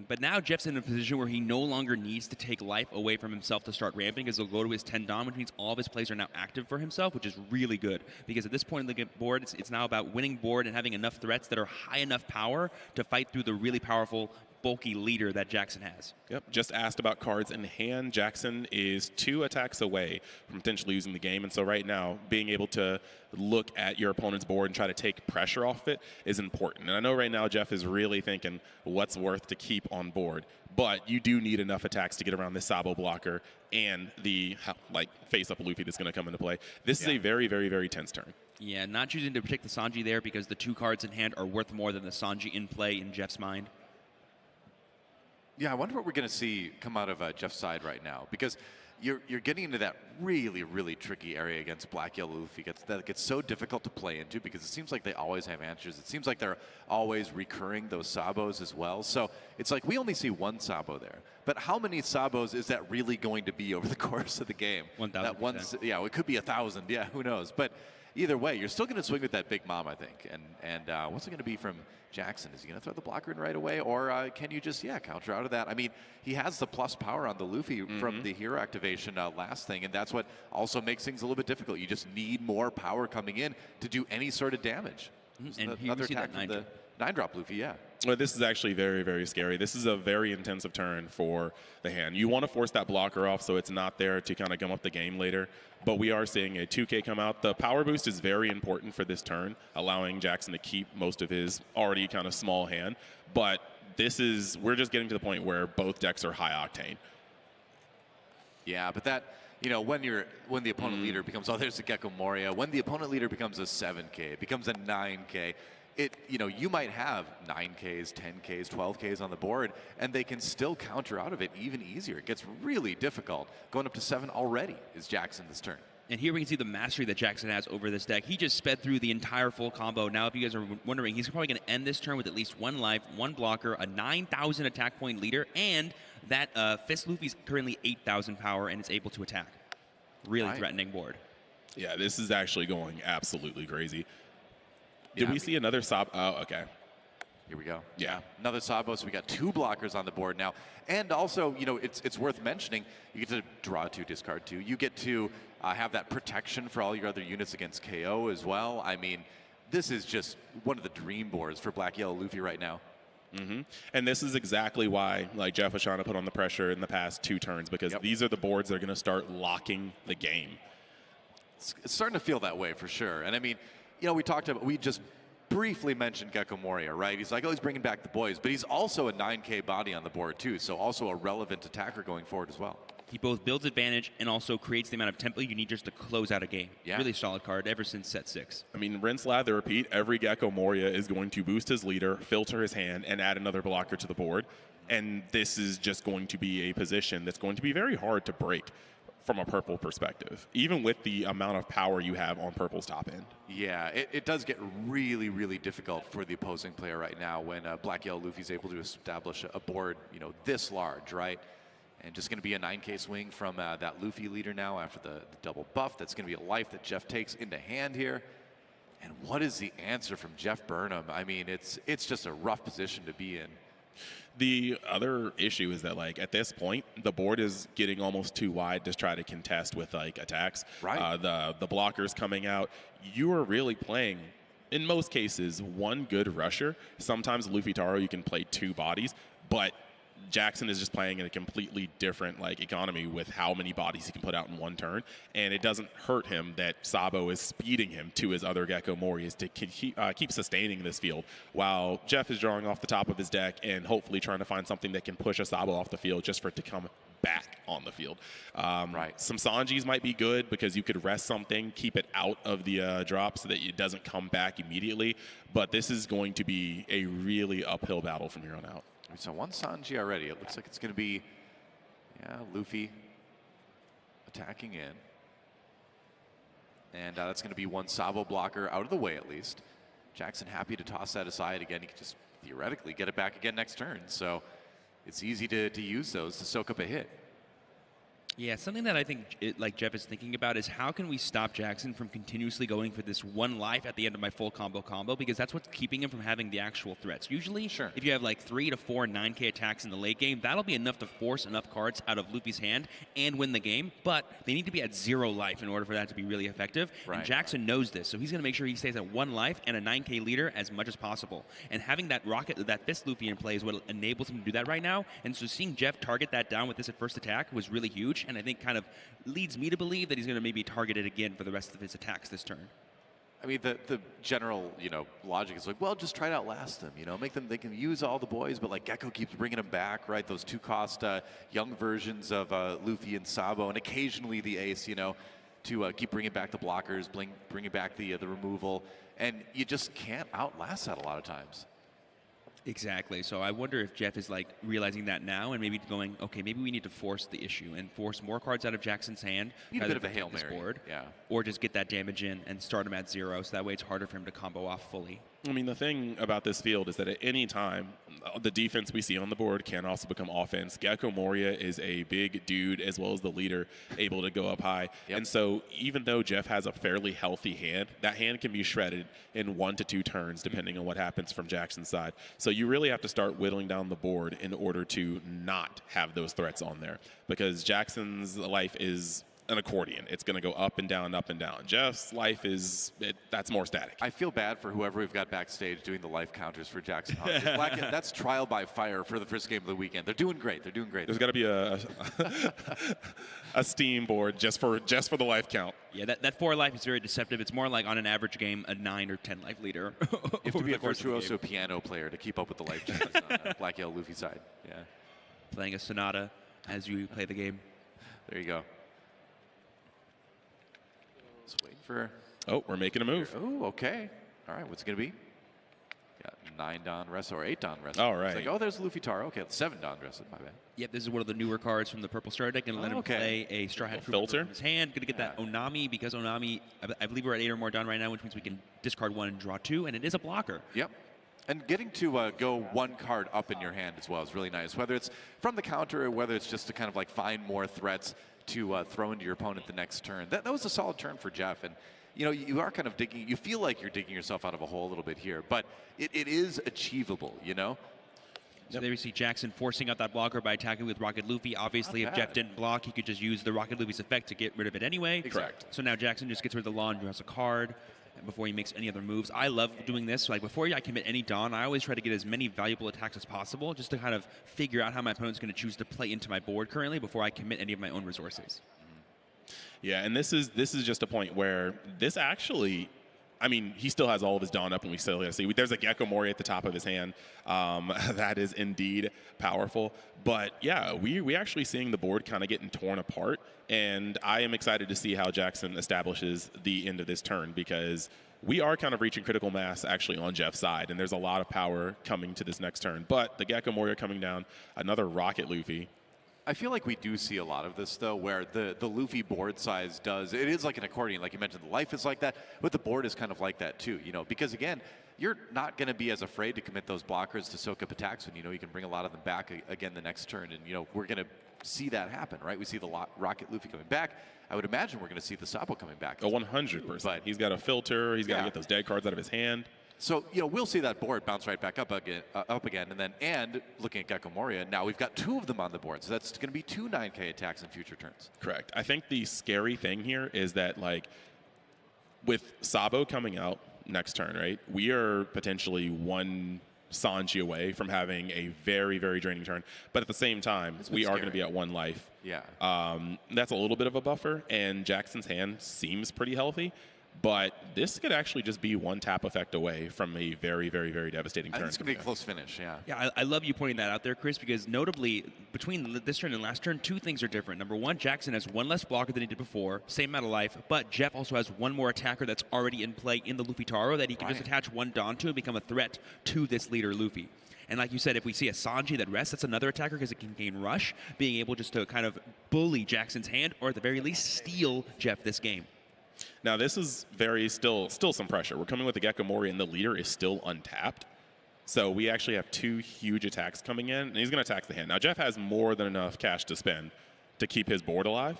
Speaker 6: But now Jeff's in a position where he no longer needs to take life away from himself to start ramping, as he'll go to his 10 Dom, which means all of his plays are now active for himself, which is really good. Because at this point in the board, it's now about winning board and having enough threats that are high enough power to fight through the really powerful, bulky leader that Jackson has.
Speaker 7: Yep, just asked about cards in hand. Jackson is 2 attacks away from potentially losing the game, and so right now, being able to look at your opponent's board and try to take pressure off it is important. And I know right now Jeff is really thinking what's worth to keep on board, but you do need enough attacks to get around this Sabo blocker and the face-up Luffy that's going to come into play. This is a very, very, very tense turn.
Speaker 6: Yeah, not choosing to protect the Sanji there because the 2 cards in hand are worth more than the Sanji in play in Jeff's mind.
Speaker 5: Yeah, I wonder what we're going to see come out of Jeff's side right now, because you're getting into that really, really tricky area against Black Yellow Luffy. That gets so difficult to play into because it seems like they always have answers. It seems like they're always recurring those Sabos as well. So it's like we only see 1 Sabo there. But how many Sabos is that really going to be over the course of the game?
Speaker 6: 1,000%.
Speaker 5: Yeah, it could be 1,000. Yeah, who knows? But either way, you're still going to swing with that Big Mom, I think. And what's it going to be from Jackson? Is he going to throw the blocker in right away? Or can you just, counter out of that? I mean, he has the plus power on the Luffy from the hero activation last thing, and that's what also makes things a little bit difficult. You just need more power coming in to do any sort of damage.
Speaker 6: And
Speaker 5: Another attack from the 9-drop Luffy,
Speaker 7: Well, this is actually very, very scary. This is a very intensive turn for the hand. You want to force that blocker off so it's not there to kind of gum up the game later. But we are seeing a 2K come out. The power boost is very important for this turn, allowing Jackson to keep most of his already kind of small hand. But we're just getting to the point where both decks are high octane.
Speaker 5: Yeah, but that, when the opponent leader becomes, there's the Gecko Moria. When the opponent leader becomes a 7K, it becomes a 9K. You might have 9Ks, 10Ks, 12Ks on the board, and they can still counter out of it even easier. It gets really difficult. Going up to 7 already is Jackson this turn.
Speaker 6: And here we can see the mastery that Jackson has over this deck. He just sped through the entire full combo. Now, if you guys are wondering, he's probably going to end this turn with at least 1 life, 1 blocker, a 9,000 attack point leader, and that Fist Luffy's currently 8,000 power and is able to attack. Really threatening board.
Speaker 7: Yeah, this is actually going absolutely crazy. Did we see another Sabo? Oh, okay.
Speaker 5: Here we go.
Speaker 7: Yeah.
Speaker 5: Another Sabo, so we got 2 blockers on the board now. And also, it's worth mentioning, you get to draw 2, discard 2. You get to have that protection for all your other units against KO as well. I mean, this is just one of the dream boards for Black Yellow Luffy right now.
Speaker 7: And this is exactly why Jeff was trying to put on the pressure in the past 2 turns, because these are the boards that are going to start locking the game.
Speaker 5: It's starting to feel that way for sure. And I mean, we just briefly mentioned Gecko Moria, right? He's like, he's bringing back the boys, but he's also a 9K body on the board too, so also a relevant attacker going forward as well.
Speaker 6: He both builds advantage and also creates the amount of tempo you need just to close out a game.
Speaker 5: Yeah.
Speaker 6: Really solid card ever since set 6.
Speaker 7: I mean, rinse, lather, repeat. Every Gecko Moria is going to boost his leader, filter his hand, and add another blocker to the board. And this is just going to be a position that's going to be very hard to break from a purple perspective, even with the amount of power you have on purple's top end.
Speaker 5: Yeah, it does get really, really difficult for the opposing player right now when Black Yellow Luffy's able to establish a board, this large, right? And just going to be a 9K swing from that Luffy leader now after the double buff. That's going to be a life that Jeff takes into hand here. And what is the answer from Jeff Burnham? I mean, it's just a rough position to be in.
Speaker 7: The other issue is that, like, at this point, the board is getting almost too wide to try to contest with, like, attacks.
Speaker 5: Right.
Speaker 7: The blockers coming out. You are really playing, in most cases, one good rusher. Sometimes Luffy Taro, you can play 2 bodies, but Jackson is just playing in a completely different like economy with how many bodies he can put out in one turn, and it doesn't hurt him that Sabo is speeding him to his other Gecko Morias to keep sustaining this field, while Jeff is drawing off the top of his deck and hopefully trying to find something that can push a Sabo off the field just for it to come back on the field.
Speaker 5: Right.
Speaker 7: Some Sanjis might be good because you could rest something, keep it out of the drop so that it doesn't come back immediately, but this is going to be a really uphill battle from here on out.
Speaker 5: So 1 Sanji already. It looks like it's going to be, Luffy attacking in. And that's going to be 1 Sabo blocker out of the way at least. Jackson happy to toss that aside again. He could just theoretically get it back again next turn. So it's easy to use those to soak up a hit.
Speaker 6: Yeah, something that I think like Jeff is thinking about is how can we stop Jackson from continuously going for this 1 life at the end of my full combo, because that's what's keeping him from having the actual threats. Usually,
Speaker 5: Sure.
Speaker 6: if you have like 3 to 4 9K attacks in the late game, that'll be enough to force enough cards out of Luffy's hand and win the game, but they need to be at 0 life in order for that to be really effective.
Speaker 5: Right.
Speaker 6: And Jackson knows this, so he's going to make sure he stays at 1 life and a 9K leader as much as possible. And having that Fist Luffy in play is what enables him to do that right now. And so seeing Jeff target that down with this at first attack was really huge, and I think kind of leads me to believe that he's going to maybe target it again for the rest of his attacks this turn.
Speaker 5: I mean, the general, logic is like, well, just try to outlast them, they can use all the boys, but like Gecko keeps bringing them back, right? Those 2-cost young versions of Luffy and Sabo, and occasionally the Ace, to keep bringing back the blockers, bringing back the removal, and you just can't outlast that a lot of times.
Speaker 6: Exactly. So I wonder if Jeff is like realizing that now and maybe going, okay, maybe we need to force the issue and force more cards out of Jackson's hand.
Speaker 5: Need a bit of a Hail Mary.
Speaker 6: Board,
Speaker 5: yeah.
Speaker 6: Or just get that damage in and start him at 0, so that way it's harder for him to combo off fully.
Speaker 7: I mean, the thing about this field is that at any time, the defense we see on the board can also become offense. Gecko Moria is a big dude as well as the leader, able to go up high.
Speaker 5: Yep.
Speaker 7: And so even though Jeff has a fairly healthy hand, that hand can be shredded in 1 to 2 turns depending on what happens from Jackson's side. So you really have to start whittling down the board in order to not have those threats on there, because Jackson's life is an accordion. It's going to go up and down, up and down. Jeff's life that's more static.
Speaker 5: I feel bad for whoever we've got backstage doing the life counters for Jackson. That's trial by fire for the first game of the weekend. They're doing great. They're doing great.
Speaker 7: There's got to be a Steam board just for the life count.
Speaker 6: Yeah, that 4 life is very deceptive. It's more like on an average game, a 9 or 10 life leader.
Speaker 5: You have to be a virtuoso piano player to keep up with the life jazz on Black Yellow Luffy side. Yeah.
Speaker 6: Playing a sonata as you play the game.
Speaker 5: There you go. Just waiting for.
Speaker 7: Oh, we're making a move.
Speaker 5: Oh, okay. All right, what's it going to be? Got 9 Don Resto or 8 Don Resto.
Speaker 7: All right.
Speaker 5: It's like, oh, there's Luffy Taro. Okay, 7 Don Resto. My bad.
Speaker 6: Yep, this is one of the newer cards from the Purple Star deck, and let him play a Straw Hat Trooper
Speaker 7: filter
Speaker 6: from his hand. Going to get that Onami, because Onami, I believe we're at 8 or more done right now, which means we can discard 1 and draw 2, and it is a blocker.
Speaker 5: Yep. And getting to go 1 card up in your hand as well is really nice. Whether it's from the counter or whether it's just to kind of like find more threats to throw into your opponent the next turn. That was a solid turn for Jeff. And you are kind of digging. You feel like you're digging yourself out of a hole a little bit here, but it is achievable.
Speaker 6: So there we see Jackson forcing out that blocker by attacking with Rocket Luffy. Obviously, if Jeff didn't block, he could just use the Rocket Luffy's effect to get rid of it anyway.
Speaker 7: Correct.
Speaker 6: So now Jackson just gets rid of the law and draws a card before he makes any other moves. I love doing this. Like before I commit any Dawn, I always try to get as many valuable attacks as possible just to kind of figure out how my opponent's going to choose to play into my board currently before I commit any of my own resources.
Speaker 7: Yeah, and this is just a point where this actually, I mean, he still has all of his Dawn up, and we still see there's a Gecko Mori at the top of his hand. That is indeed powerful. But yeah, we actually seeing the board kind of getting torn apart, and I am excited to see how Jackson establishes the end of this turn, because we are kind of reaching critical mass actually on Jeff's side, and there's a lot of power coming to this next turn. But the Gecko Mori are coming down, another Rocket Luffy.
Speaker 5: I feel like we do see a lot of this, though, where the Luffy board size it is like an accordion, like you mentioned, the life is like that, but the board is kind of like that, too, because, again, you're not going to be as afraid to commit those blockers to soak up attacks when, you can bring a lot of them back again the next turn, and, we're going to see that happen, right? We see the Rocket Luffy coming back. I would imagine we're going to see the Sabo coming back.
Speaker 7: Oh, 100%. He's got a filter. He's got to get those dead cards out of his hand.
Speaker 5: So, we'll see that board bounce right back up again, and looking at Gecko Moria, now we've got 2 of them on the board, so that's going to be 2 9K attacks in future turns.
Speaker 7: Correct. I think the scary thing here is that, like, with Sabo coming out next turn, right, we are potentially 1 Sanji away from having a very, very draining turn, but at the same time, we are going to be at 1 life.
Speaker 5: Yeah.
Speaker 7: That's a little bit of a buffer, and Jackson's hand seems pretty healthy. But this could actually just be 1 tap effect away from a very, very, very devastating turn.
Speaker 5: I think it's going to be a close finish, yeah.
Speaker 6: Yeah, I love you pointing that out there, Chris, because notably, between this turn and last turn, 2 things are different. Number 1, Jackson has 1 less blocker than he did before, same amount of life, but Jeff also has 1 more attacker that's already in play in the Luffy Taro that he can just attach 1 Dawn to and become a threat to this leader, Luffy. And like you said, if we see a Sanji that rests, that's another attacker because it can gain rush, being able just to kind of bully Jackson's hand, or at the very least, steal Jeff this game.
Speaker 7: Now, this is still some pressure. We're coming with the Gecko Mori, and the leader is still untapped. So we actually have 2 huge attacks coming in, and he's going to attack the hand. Now, Jeff has more than enough cash to spend to keep his board alive.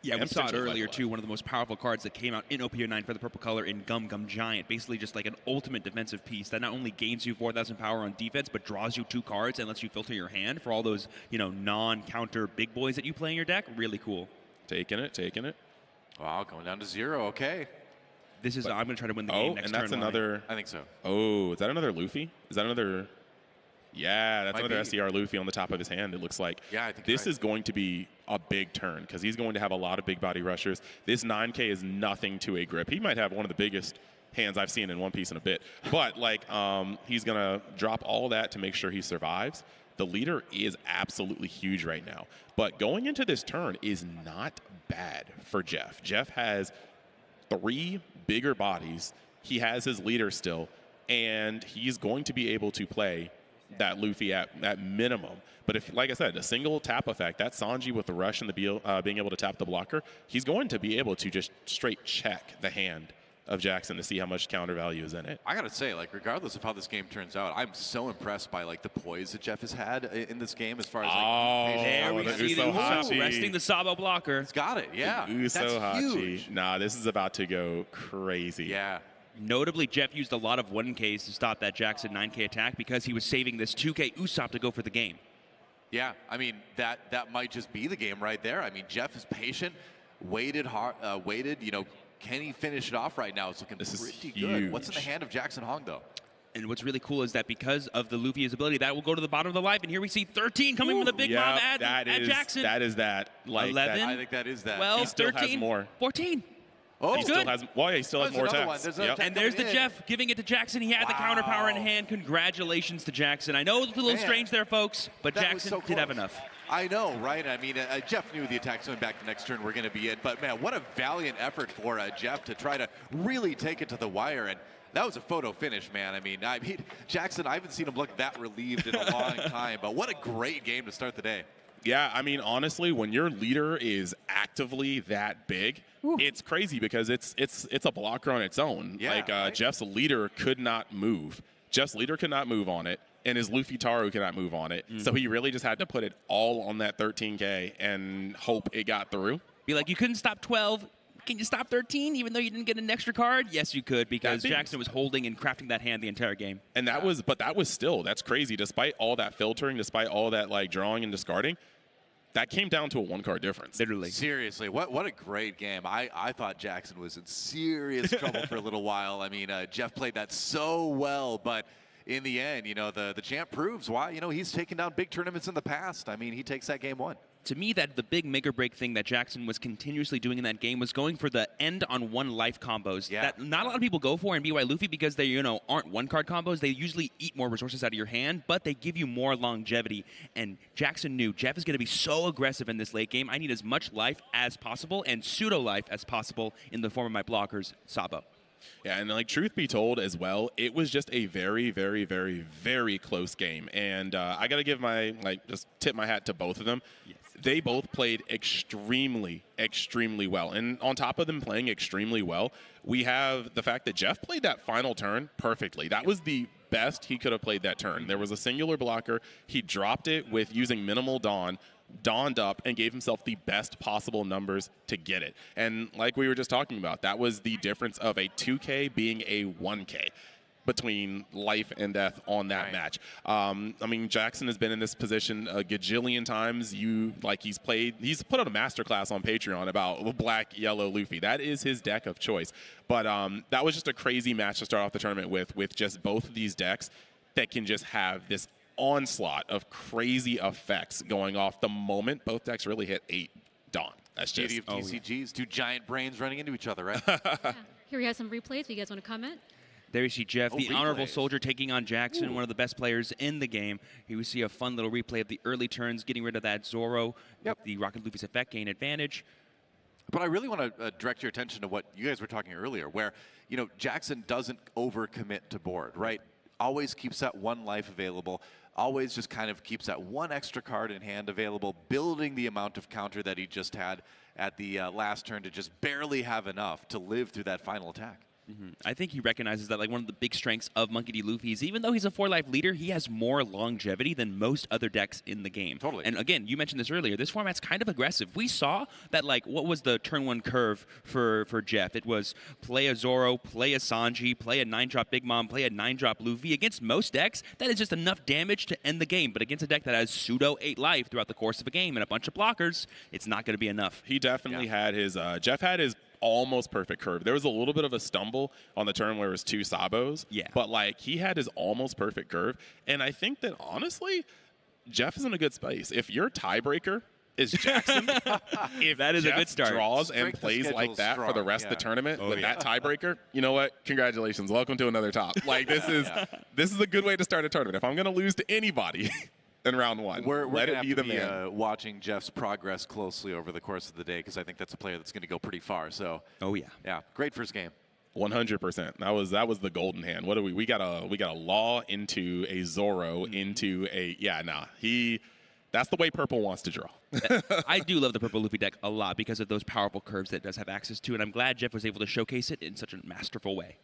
Speaker 6: Yeah, we saw it earlier, too. One of the most powerful cards that came out in OPO9 for the purple color in Gum Gum Giant. Basically just like an ultimate defensive piece that not only gains you 4,000 power on defense, but draws you 2 cards and lets you filter your hand for all those, non-counter big boys that you play in your deck. Really cool.
Speaker 7: Taking it.
Speaker 5: Wow, going down to 0, okay.
Speaker 6: This is, I'm going to try to win the game next turn.
Speaker 7: Oh, and that's another...
Speaker 5: I think so.
Speaker 7: Oh, is that another Luffy? Is that another... Yeah, that's another
Speaker 5: be.
Speaker 7: SCR Luffy on the top of his hand, it looks like.
Speaker 5: Yeah, I think
Speaker 7: this is going to be a big turn because he's going to have a lot of big body rushers. This 9K is nothing to a grip. He might have one of the biggest hands I've seen in One Piece in a bit. But, he's going to drop all that to make sure he survives. The leader is absolutely huge right now. But going into this turn is not bad for Jeff. Jeff has 3 bigger bodies. He has his leader still, and he's going to be able to play that Luffy at minimum. But if, like I said, a single tap effect, that Sanji with the rush and the being able to tap the blocker, he's going to be able to just straight check the hand of Jackson to see how much counter value is in it.
Speaker 5: I gotta say, regardless of how this game turns out, I'm so impressed by the poise that Jeff has had in this game as far as
Speaker 6: there we see the Usopp resting the Sabo blocker.
Speaker 5: He's got it, yeah.
Speaker 7: That's
Speaker 5: huge.
Speaker 7: Nah, this is about to go crazy.
Speaker 5: Yeah.
Speaker 6: Notably, Jeff used a lot of 1Ks to stop that Jackson 9K attack because he was saving this 2K Usopp to go for the game.
Speaker 5: Yeah, I mean, that might just be the game right there. I mean, Jeff is patient, waited hard, can he finish it off right now? It's looking pretty good. What's in the hand of Jackson Hong, though?
Speaker 6: And what's really cool is that because of the Luffy's ability, that will go to the bottom of the life. And here we see 13 coming from the big bomb at Jackson.
Speaker 7: That is that.
Speaker 6: 11.
Speaker 5: I think that is that.
Speaker 6: 12,
Speaker 7: he still
Speaker 6: 13,
Speaker 7: has more.
Speaker 6: 14.
Speaker 5: Oh,
Speaker 7: he still has more attacks.
Speaker 6: And there's the Jeff giving it to Jackson. He had the counter power in hand. Congratulations to Jackson. I know it's a little strange there, folks, but Jackson did have enough.
Speaker 5: I know, right? I mean, Jeff knew the attacks coming back the next turn were going to be it. But, man, what a valiant effort for Jeff to try to really take it to the wire. And that was a photo finish, man. I mean, Jackson, I haven't seen him look that relieved in a long time. But what a great game to start the day.
Speaker 7: Yeah, I mean, honestly, when your leader is actively that big, it's crazy because it's a blocker on its own.
Speaker 5: Yeah,
Speaker 7: Jeff's leader could not move. Jeff's leader could not move on it, and his Luffy Taro cannot move on it. So he really just had to put it all on that 13K and hope it got through.
Speaker 6: Be like, you couldn't stop 12. Can you stop 13 even though you didn't get an extra card? Yes, you could because Jackson was holding and crafting that hand the entire game.
Speaker 7: And that's crazy. Despite all that filtering, despite all that drawing and discarding, that came down to a 1-card difference.
Speaker 6: Literally.
Speaker 5: Seriously, what a great game. I thought Jackson was in serious trouble for a little while. I mean, Jeff played that so well, but in the end, the champ proves why, he's taken down big tournaments in the past. I mean, he takes that game 1.
Speaker 6: To me, that the big make or break thing that Jackson was continuously doing in that game was going for the end on 1 life combos that not a lot of people go for in BY Luffy because they, aren't 1-card combos. They usually eat more resources out of your hand, but they give you more longevity. And Jackson knew Jeff is going to be so aggressive in this late game. I need as much life as possible and pseudo life as possible in the form of my blockers, Sabo.
Speaker 7: Yeah, and truth be told as well, it was just a very, very, very, very close game. And I got to give just tip my hat to both of them. Yes. They both played extremely, extremely well. And on top of them playing extremely well, we have the fact that Jeff played that final turn perfectly. That was the best he could have played that turn. There was a singular blocker. He dropped it with using minimal Dawn, dawned up, and gave himself the best possible numbers to get it. And like we were just talking about, that was the difference of a 2K being a 1K. between life and death on that match. I mean, Jackson has been in this position a gajillion times. He's put out a masterclass on Patreon about black, yellow Luffy. That is his deck of choice. But that was just a crazy match to start off the tournament with just both of these decks that can just have this onslaught of crazy effects going off the moment both decks really hit 8 Dawn. That's just
Speaker 5: beauty of TCGs, two giant brains running into each other, right?
Speaker 4: Yeah. Here we have some replays. If you guys want to comment?
Speaker 6: There you see Jeff, the
Speaker 5: replays.
Speaker 6: Honorable Soldier, taking on Jackson, one of the best players in the game. Here we see a fun little replay of the early turns, getting rid of that Zoro.
Speaker 5: Yep.
Speaker 6: The Rocket Luffy's effect gain advantage.
Speaker 5: But I really want to direct your attention to what you guys were talking earlier, where, you know, Jackson doesn't overcommit to board, right? Always keeps that one life available, always just kind of keeps that one extra card in hand available, building the amount of counter that he just had at the last turn to just barely have enough to live through that final attack.
Speaker 6: I think he recognizes that like one of the big strengths of Monkey D. Luffy is even though he's a 4-life leader, he has more longevity than most other decks in the game.
Speaker 5: Totally.
Speaker 6: And again, you mentioned this earlier, this format's kind of aggressive. We saw that like, what was the turn 1 curve for Jeff? It was play a Zoro, play a Sanji, play a 9-drop Big Mom, play a 9-drop Luffy. Against most decks, that is just enough damage to end the game. But against a deck that has pseudo 8 life throughout the course of a game and a bunch of blockers, it's not going to be enough.
Speaker 7: He definitely had his, Jeff had his almost perfect curve. There was a little bit of a stumble on the turn where it was 2 Sabos.
Speaker 6: Yeah.
Speaker 7: But like he had his almost perfect curve. And I think that honestly, Jeff is in a good space. If your tiebreaker is Jackson, if
Speaker 6: that is
Speaker 7: Jeff
Speaker 6: a good start.
Speaker 7: draws
Speaker 5: Strength
Speaker 7: and
Speaker 5: of
Speaker 7: plays
Speaker 5: schedule
Speaker 7: like
Speaker 5: is
Speaker 7: that
Speaker 5: strong,
Speaker 7: for the rest of the tournament with that tiebreaker, you know what? Congratulations. Welcome to another top. Like this is a good way to start a tournament. If I'm going to lose to anybody in round 1,
Speaker 5: We're
Speaker 7: let
Speaker 5: going
Speaker 7: it
Speaker 5: to
Speaker 7: be
Speaker 5: have
Speaker 7: the
Speaker 5: to be
Speaker 7: man.
Speaker 5: watching Jeff's progress closely over the course of the day because I think that's a player that's going to go pretty far. So,
Speaker 6: Oh yeah.
Speaker 5: yeah, great first game.
Speaker 7: 100%. That was the golden hand. What do we got a Law into a Zoro into a that's the way purple wants to draw.
Speaker 6: I do love the purple Luffy deck a lot because of those powerful curves that it does have access to, and I'm glad Jeff was able to showcase it in such a masterful way.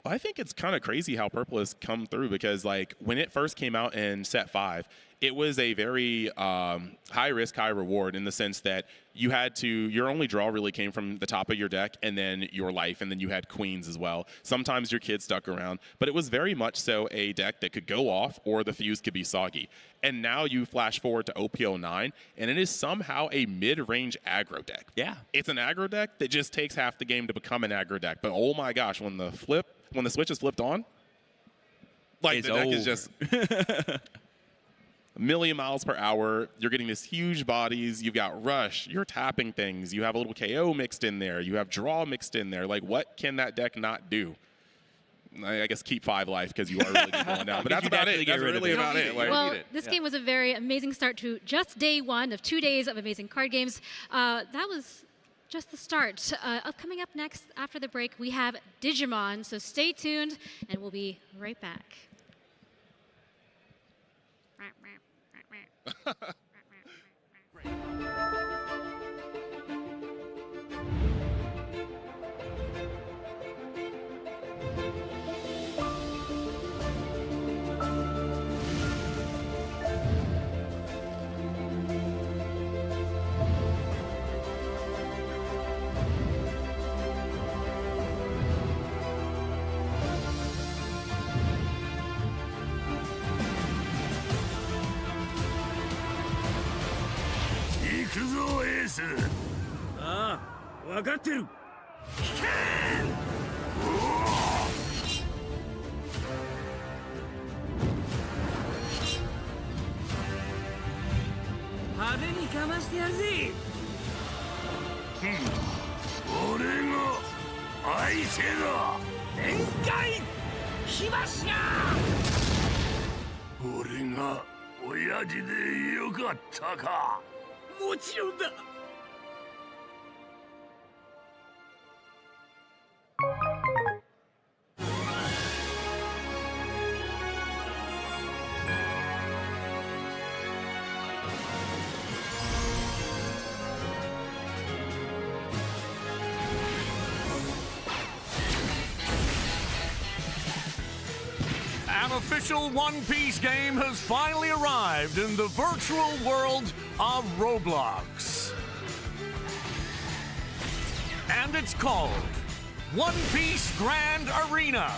Speaker 7: I think it's kind of crazy how purple has come through because like when it first came out in set 5, it was a very high risk, high reward in the sense that your only draw really came from the top of your deck and then your life, and then you had queens as well. Sometimes your kids stuck around, but it was very much so a deck that could go off or the fuse could be soggy. And now you flash forward to OP09, and it is somehow a mid-range aggro deck.
Speaker 6: Yeah.
Speaker 7: It's an aggro deck that just takes half the game to become an aggro deck. But oh my gosh, when the switch is flipped on, like
Speaker 6: It's
Speaker 7: the deck is
Speaker 6: over.
Speaker 7: just a million miles per hour. You're getting this huge bodies. You've got rush. You're tapping things. You have a little KO mixed in there. You have draw mixed in there. Like, what can that deck not do? I guess keep 5 life because you are really just going down. But that's
Speaker 6: You
Speaker 7: about
Speaker 6: definitely
Speaker 7: it.
Speaker 6: get
Speaker 7: That's
Speaker 6: rid of
Speaker 7: really
Speaker 6: it.
Speaker 7: about it. Like,
Speaker 4: Well,
Speaker 5: need it.
Speaker 4: this
Speaker 5: Yeah.
Speaker 4: game was a very amazing start to just day 1 of 2 days of amazing card games. That was just the start. Coming up next after the break, we have Digimon. So stay tuned, and we'll be right back.
Speaker 8: An official One Piece game has finally arrived in the virtual world of Roblox. And it's called One Piece Grand Arena.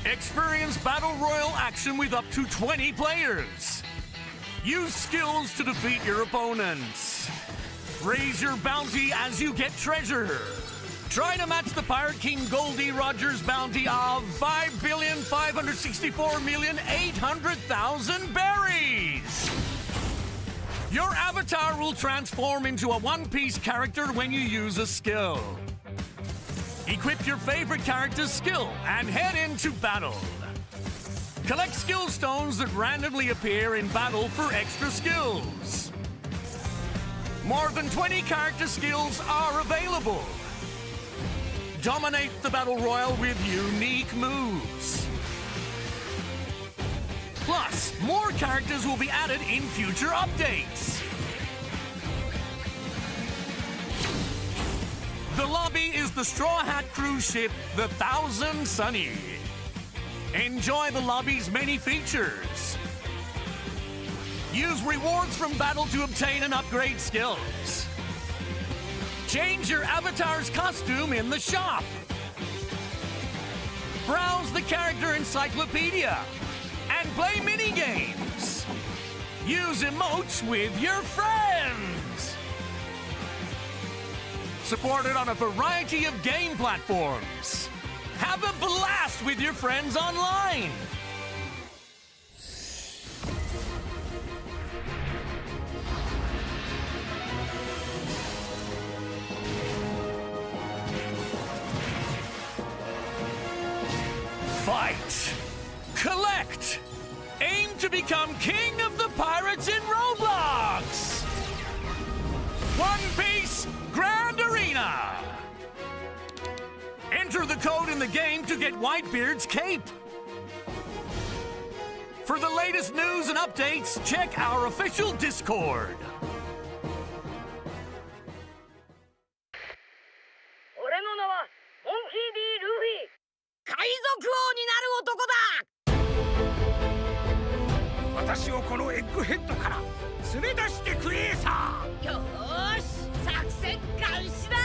Speaker 8: Experience Battle Royale action with up to 20 players. Use skills to defeat your opponents. Raise your bounty as you get treasure. Try to match the Pirate King Goldie Rogers bounty of 5,564,800,000 berries. Your avatar will transform into a one-piece character when you use a skill. Equip your favorite character's skill and head into battle. Collect skill stones that randomly appear in battle for extra skills. More than 20 character skills are available. Dominate the Battle Royale with unique moves. Plus, more characters will be added in future updates. The lobby is the Straw Hat cruise ship, the Thousand Sunny. Enjoy the lobby's many features. Use rewards from battle to obtain and upgrade skills. Change your avatar's costume in the shop. Browse the character encyclopedia and play mini-games. Use emotes with your friends. Supported on a variety of game platforms. Have a blast with your friends online. Fight. Collect. Aim to become king of the pirates in Roblox. One Piece Grand Arena. Enter the code in the game to get Whitebeard's cape. For the latest news and updates, check our official Discord.
Speaker 9: 俺の名はモンキー D. ルフィ海賊王になる男だ私をこのエッグヘッドから連れ出してくれさよーし作戦開始だ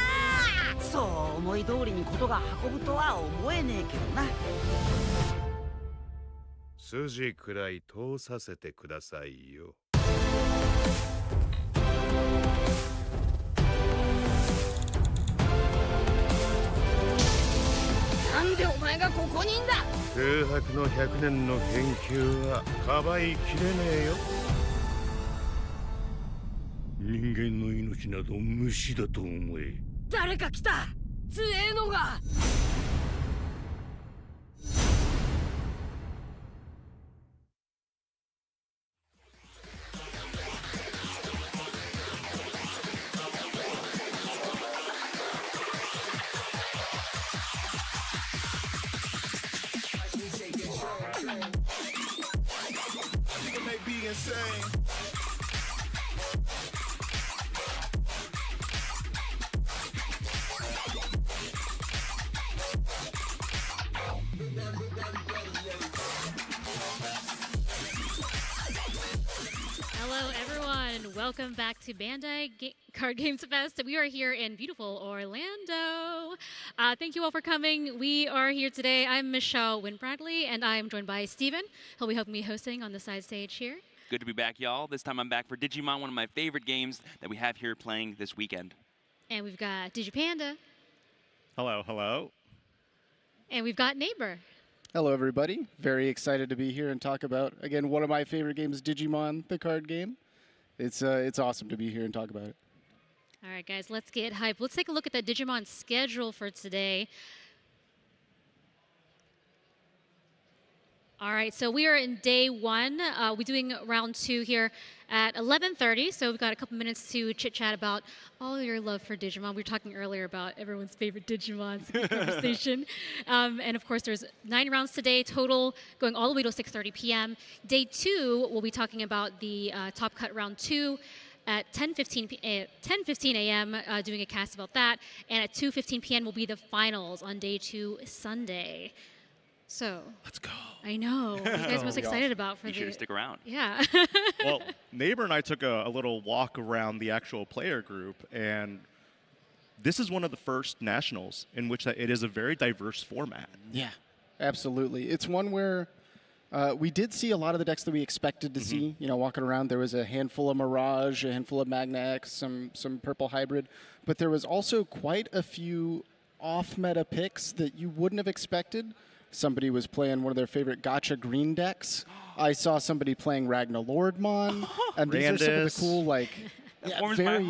Speaker 9: そう思い通りにことが運ぶとは思えねえけどな
Speaker 10: 筋くらい通させてくださいよ
Speaker 9: なんでお前がここにいんだ
Speaker 10: 空白の100年の研究はかばいきれねえよ人間の命など無視だと思え
Speaker 9: 誰か来た強えのが
Speaker 4: Hello, everyone. Welcome back to Bandai Card Games Fest. We are here in beautiful Orlando. Thank you all for coming. We are here today. I'm Michelle Wynne-Bradley, and I'm joined by Steven. He'll be helping me hosting on the side stage here.
Speaker 6: Good to be back, y'all. This time I'm back for Digimon, one of my favorite games that we have here playing this weekend.
Speaker 4: And we've got DigiPanda.
Speaker 11: Hello, hello.
Speaker 4: And we've got Neighbor.
Speaker 12: Hello, everybody. Very excited to be here and talk about, again, one of my favorite games, Digimon, the card game. It's awesome to be here and talk about it.
Speaker 4: All right, guys, let's get hyped. Let's take a look at the Digimon schedule for today. All right, so we are in day one. We're doing round two here at 11:30. So we've got a couple minutes to chit-chat about all your love for Digimon. We were talking earlier about everyone's favorite Digimon conversation. And of course, there's 9 rounds today total, going all the way to 6:30 p.m. Day two, we'll be talking about the Top Cut round 2 at 10:15 a.m. Doing a cast about that. And at 2:15 p.m. will be the finals on day 2 Sunday. So
Speaker 11: let's go.
Speaker 4: I know. What are you guys most excited about for
Speaker 6: Be sure to stick around.
Speaker 4: Yeah.
Speaker 11: Well, Neighbor and I took a little walk around the actual player group, and this is one of the first nationals in which it is a very diverse format.
Speaker 12: Yeah. absolutely. It's one where we did see a lot of the decks that we expected to see. You know, walking around, there was a handful of Mirage, a handful of Magna X, some purple hybrid, but there was also quite a few off-meta picks that you wouldn't have expected. Somebody was playing one of their favorite Gotcha green decks. I saw somebody playing Ragnar Lordmon, and these are some of the cool, like, very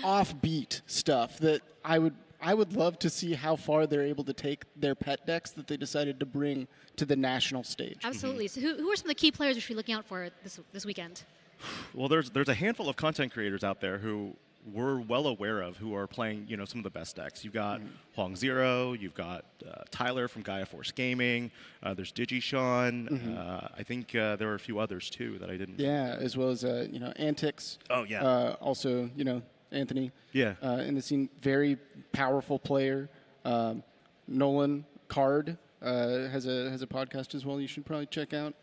Speaker 12: offbeat stuff that I would love to see how far they're able to take their pet decks that they decided to bring to the national stage.
Speaker 4: Absolutely. So who are some of the key players we should be looking out for this weekend?
Speaker 11: Well, there's a handful of content creators out there who we're well aware of who are playing, you know, some of the best decks. You've got Huang Zero, you've got Tyler from Gaia Force Gaming, there's Digimon, I think there are a few others too that I didn't.
Speaker 12: Yeah, as well as, you know, Antics.
Speaker 11: Oh, yeah.
Speaker 12: Also, you know, Anthony.
Speaker 11: Yeah.
Speaker 12: In the scene, very powerful player. Nolan Card has a podcast as well. You should probably check out.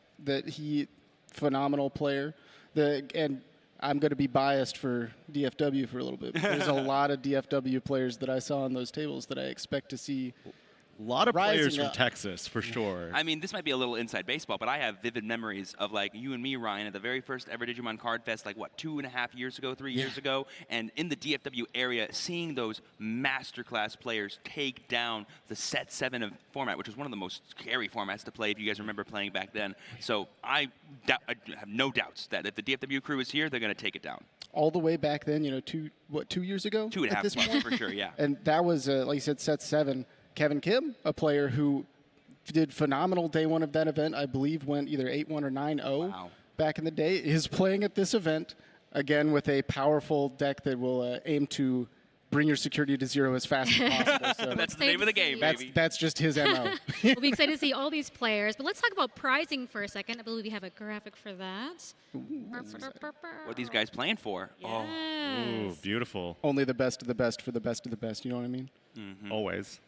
Speaker 12: Phenomenal player. And I'm going to be biased for DFW for a little bit. There's a lot of DFW players that I saw on those tables that I expect to see.
Speaker 11: A lot of players from
Speaker 12: up.
Speaker 11: Texas, for sure.
Speaker 6: I mean, this might be a little inside baseball, but I have vivid memories of, like, you and me, Ryan, at the very first ever Digimon Card Fest, like, what, 2.5 years ago, 3 years ago? And in the DFW area, seeing those masterclass players take down the Set 7 format, which was one of the most scary formats to play, if you guys remember playing back then. So I have no doubts that if the DFW crew is here, they're going to take it down.
Speaker 12: All the way back then, you know, 2 years ago?
Speaker 6: 2.5 months, for sure, yeah.
Speaker 12: And that was, like you said, Set 7. Kevin Kim, a player who did phenomenal day one of that event, I believe went either 8-1 or 9-0 back in the day, is playing at this event, again with a powerful deck that will aim to bring your security to 0 as fast as possible. So
Speaker 6: that's the name of the game, baby.
Speaker 12: That's just his MO.
Speaker 4: We'll be excited to see all these players, but let's talk about prizing for a second. I believe we have a graphic for that.
Speaker 6: What are these guys playing for?
Speaker 4: Yes.
Speaker 11: Ooh, beautiful.
Speaker 12: Only the best of the best for the best of the best, you know what I mean?
Speaker 11: Always.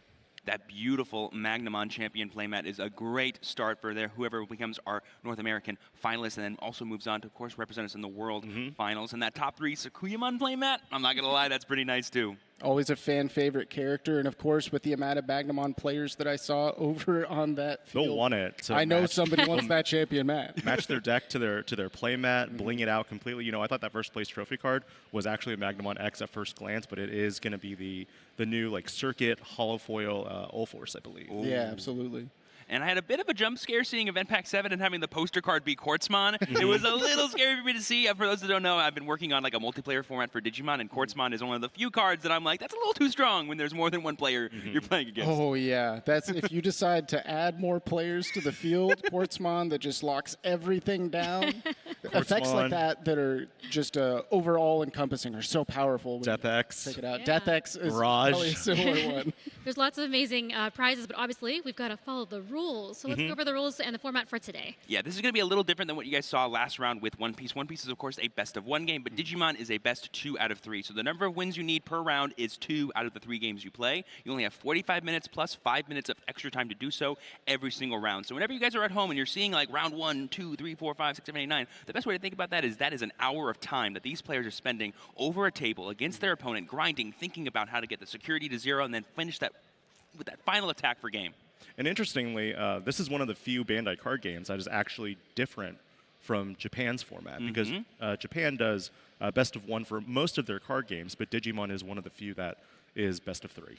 Speaker 6: That beautiful Magnamon champion playmat is a great start for whoever becomes our North American finalist, and then also moves on to, of course, represent us in the World Finals. And that top 3 Sakuyamon playmat, I'm not going to lie, that's pretty nice too.
Speaker 12: Always a fan favorite character, and of course, with the amount of Magnamon players that I saw over on that field,
Speaker 11: they'll want it.
Speaker 12: I know somebody wants that champion mat.
Speaker 11: Match their deck to their play mat, bling it out completely. You know, I thought that first place trophy card was actually a Magnamon X at first glance, but it is going to be the new like circuit holofoil Ulforce, I believe.
Speaker 6: Ooh.
Speaker 12: Yeah, absolutely.
Speaker 6: And I had a bit of a jump scare seeing Event Pack 7 and having the poster card be Quartzmon. It was a little scary for me to see. For those that don't know, I've been working on like a multiplayer format for Digimon, and Quartzmon is one of the few cards that I'm like, that's a little too strong when there's more than one player you're playing against.
Speaker 12: Oh, yeah. That's if you decide to add more players to the field, Quartzmon that just locks everything down. Effects like that are just overall encompassing are so powerful.
Speaker 11: Death X.
Speaker 12: Take it out.
Speaker 4: Yeah.
Speaker 12: Death X is
Speaker 11: Mirage.
Speaker 12: probably a similar one.
Speaker 4: There's lots of amazing prizes, but obviously we've got to follow the rules. So let's go over the rules and the format for today.
Speaker 6: Yeah, this is going to be a little different than what you guys saw last round with One Piece. One Piece is, of course, a best of 1 game, but Digimon is a best 2 out of 3. So the number of wins you need per round is 2 out of the 3 games you play. You only have 45 minutes plus 5 minutes of extra time to do so every single round. So whenever you guys are at home and you're seeing like round 1, 2, 3, 4, 5, 6, 7, 8, 9, the best way to think about that is an hour of time that these players are spending over a table against their opponent, grinding, thinking about how to get the security to 0, and then finish that with that final attack for game.
Speaker 11: And interestingly, this is one of the few Bandai card games that is actually different from Japan's format, because Japan does best of 1 for most of their card games, but Digimon is one of the few that is best of 3.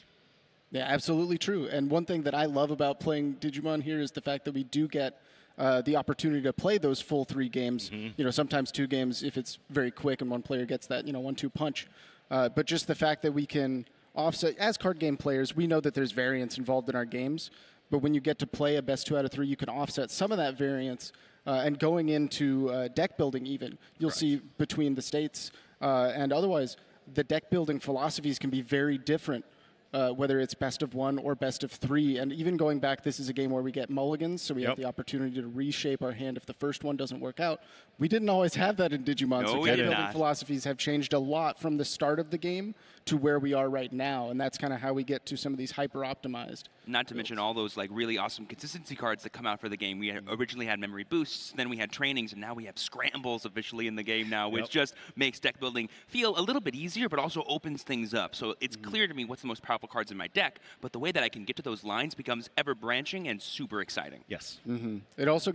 Speaker 12: Yeah, absolutely true. And one thing that I love about playing Digimon here is the fact that we do get the opportunity to play those full 3 games. You know, sometimes 2 games if it's very quick and one player gets that, 1-2 punch. But just the fact that we can offset, as card game players, we know that there's variance involved in our games. But when you get to play a best 2 out of 3, you can offset some of that variance. And going into deck building even, you'll see between the states and otherwise, the deck building philosophies can be very different, whether it's best of 1 or best of 3. And even going back, this is a game where we get mulligans, so we have the opportunity to reshape our hand if the first one doesn't work out. We didn't always have that in Digimon, so deck building philosophies have changed a lot from the start of the game to where we are right now, and that's kind of how we get to some of these hyper-optimized.
Speaker 6: Not to mention all those like really awesome consistency cards that come out for the game. We originally had memory boosts, then we had trainings, and now we have scrambles officially in the game now, which just makes deck building feel a little bit easier, but also opens things up. So it's clear to me what's the most powerful powerful cards in my deck, but the way that I can get to those lines becomes ever branching and super exciting.
Speaker 11: Yes.
Speaker 12: It also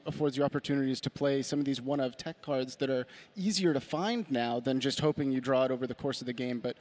Speaker 12: affords you opportunities to play some of these one-of tech cards that are easier to find now than just hoping you draw it over the course of the game, but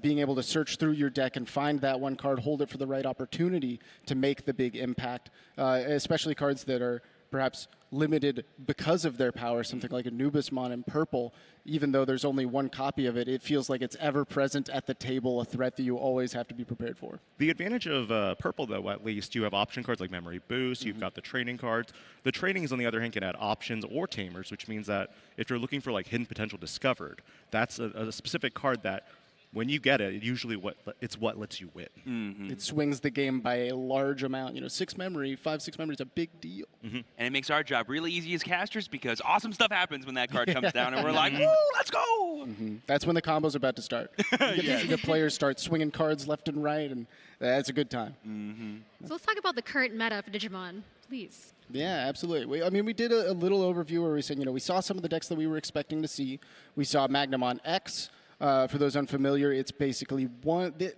Speaker 12: being able to search through your deck and find that one card, hold it for the right opportunity to make the big impact, especially cards that are perhaps limited because of their power, something like a Nubismon in purple. Even though there's only one copy of it, it feels like it's ever present at the table, a threat that you always have to be prepared for.
Speaker 11: The advantage of purple, though, at least, you have option cards like Memory Boost, you've got the training cards. The trainings, on the other hand, can add options or tamers, which means that if you're looking for like hidden potential discovered, that's a specific card that when you get it, usually it's what lets you win.
Speaker 12: It swings the game by a large amount. 6 memory, 5-6 memory is a big deal.
Speaker 6: And it makes our job really easy as casters because awesome stuff happens when that card comes down and we're like, woo, let's go!
Speaker 12: That's when the combo's about to start. You get to see the players start swinging cards left and right, and that's a good time.
Speaker 4: So let's talk about the current meta for Digimon, please.
Speaker 12: Yeah, absolutely. We did a little overview where we said, we saw some of the decks that we were expecting to see. We saw Magnamon X. For those unfamiliar, it's basically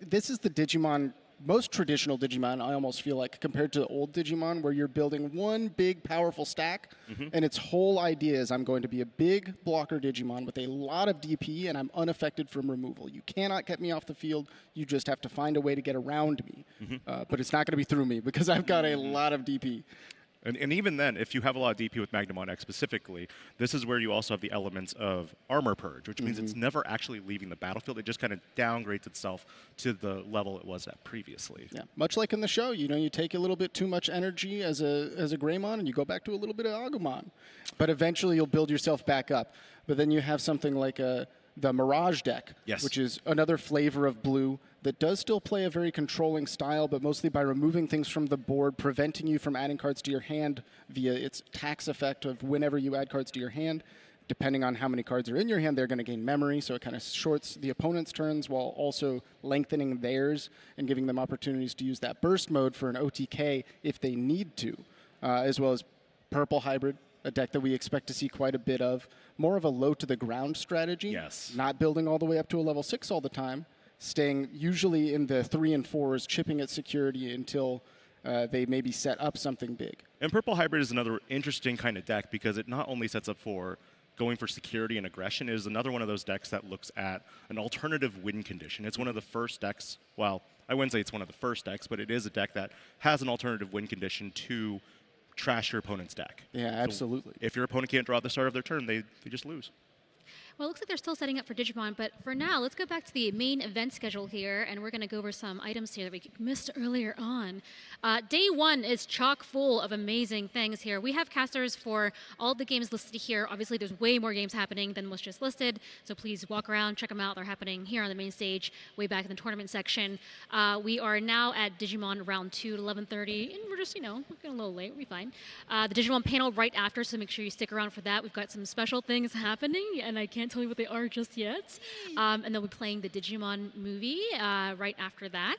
Speaker 12: this is the Digimon, most traditional Digimon, I almost feel like, compared to the old Digimon, where you're building one big, powerful stack, and its whole idea is I'm going to be a big blocker Digimon with a lot of DP, and I'm unaffected from removal. You cannot get me off the field. You just have to find a way to get around me. But it's not going to be through me, because I've got a lot of DP.
Speaker 11: And even then, if you have a lot of DP with Magnamon X specifically, this is where you also have the elements of Armor Purge, which means it's never actually leaving the battlefield. It just kind of downgrades itself to the level it was at previously.
Speaker 12: Yeah, much like in the show, you take a little bit too much energy as a Greymon, and you go back to a little bit of Agumon. But eventually you'll build yourself back up. But then you have something like the Mirage deck, which is another flavor of blue that does still play a very controlling style, but mostly by removing things from the board, preventing you from adding cards to your hand via its tax effect of whenever you add cards to your hand. Depending on how many cards are in your hand, they're going to gain memory, so it kind of shorts the opponent's turns while also lengthening theirs and giving them opportunities to use that burst mode for an OTK if they need to, as well as Purple Hybrid, a deck that we expect to see quite a bit of. More of a low-to-the-ground strategy.
Speaker 11: Yes.
Speaker 12: Not building all the way up to a level 6 all the time, staying usually in the 3 and 4s, chipping at security until they maybe set up something big.
Speaker 11: And Purple Hybrid is another interesting kind of deck because it not only sets up for going for security and aggression, it is another one of those decks that looks at an alternative win condition. It's one of the first decks, well, I wouldn't say it's one of the first decks, but it is a deck that has an alternative win condition to trash your opponent's deck.
Speaker 12: Yeah, absolutely.
Speaker 11: So if your opponent can't draw at the start of their turn, they just lose.
Speaker 4: Well, it looks like they're still setting up for Digimon, but for now, let's go back to the main event schedule here, and we're going to go over some items here that we missed earlier on. Day 1 is chock full of amazing things here. We have casters for all the games listed here. Obviously, there's way more games happening than what's just listed, so please walk around, check them out. They're happening here on the main stage, way back in the tournament section. We are now at Digimon round 2 at 11:30, and we're just, looking a little late. We'll be fine. The Digimon panel right after, so make sure you stick around for that. We've got some special things happening, and I can't tell you what they are just yet. And they'll be playing the Digimon movie right after that.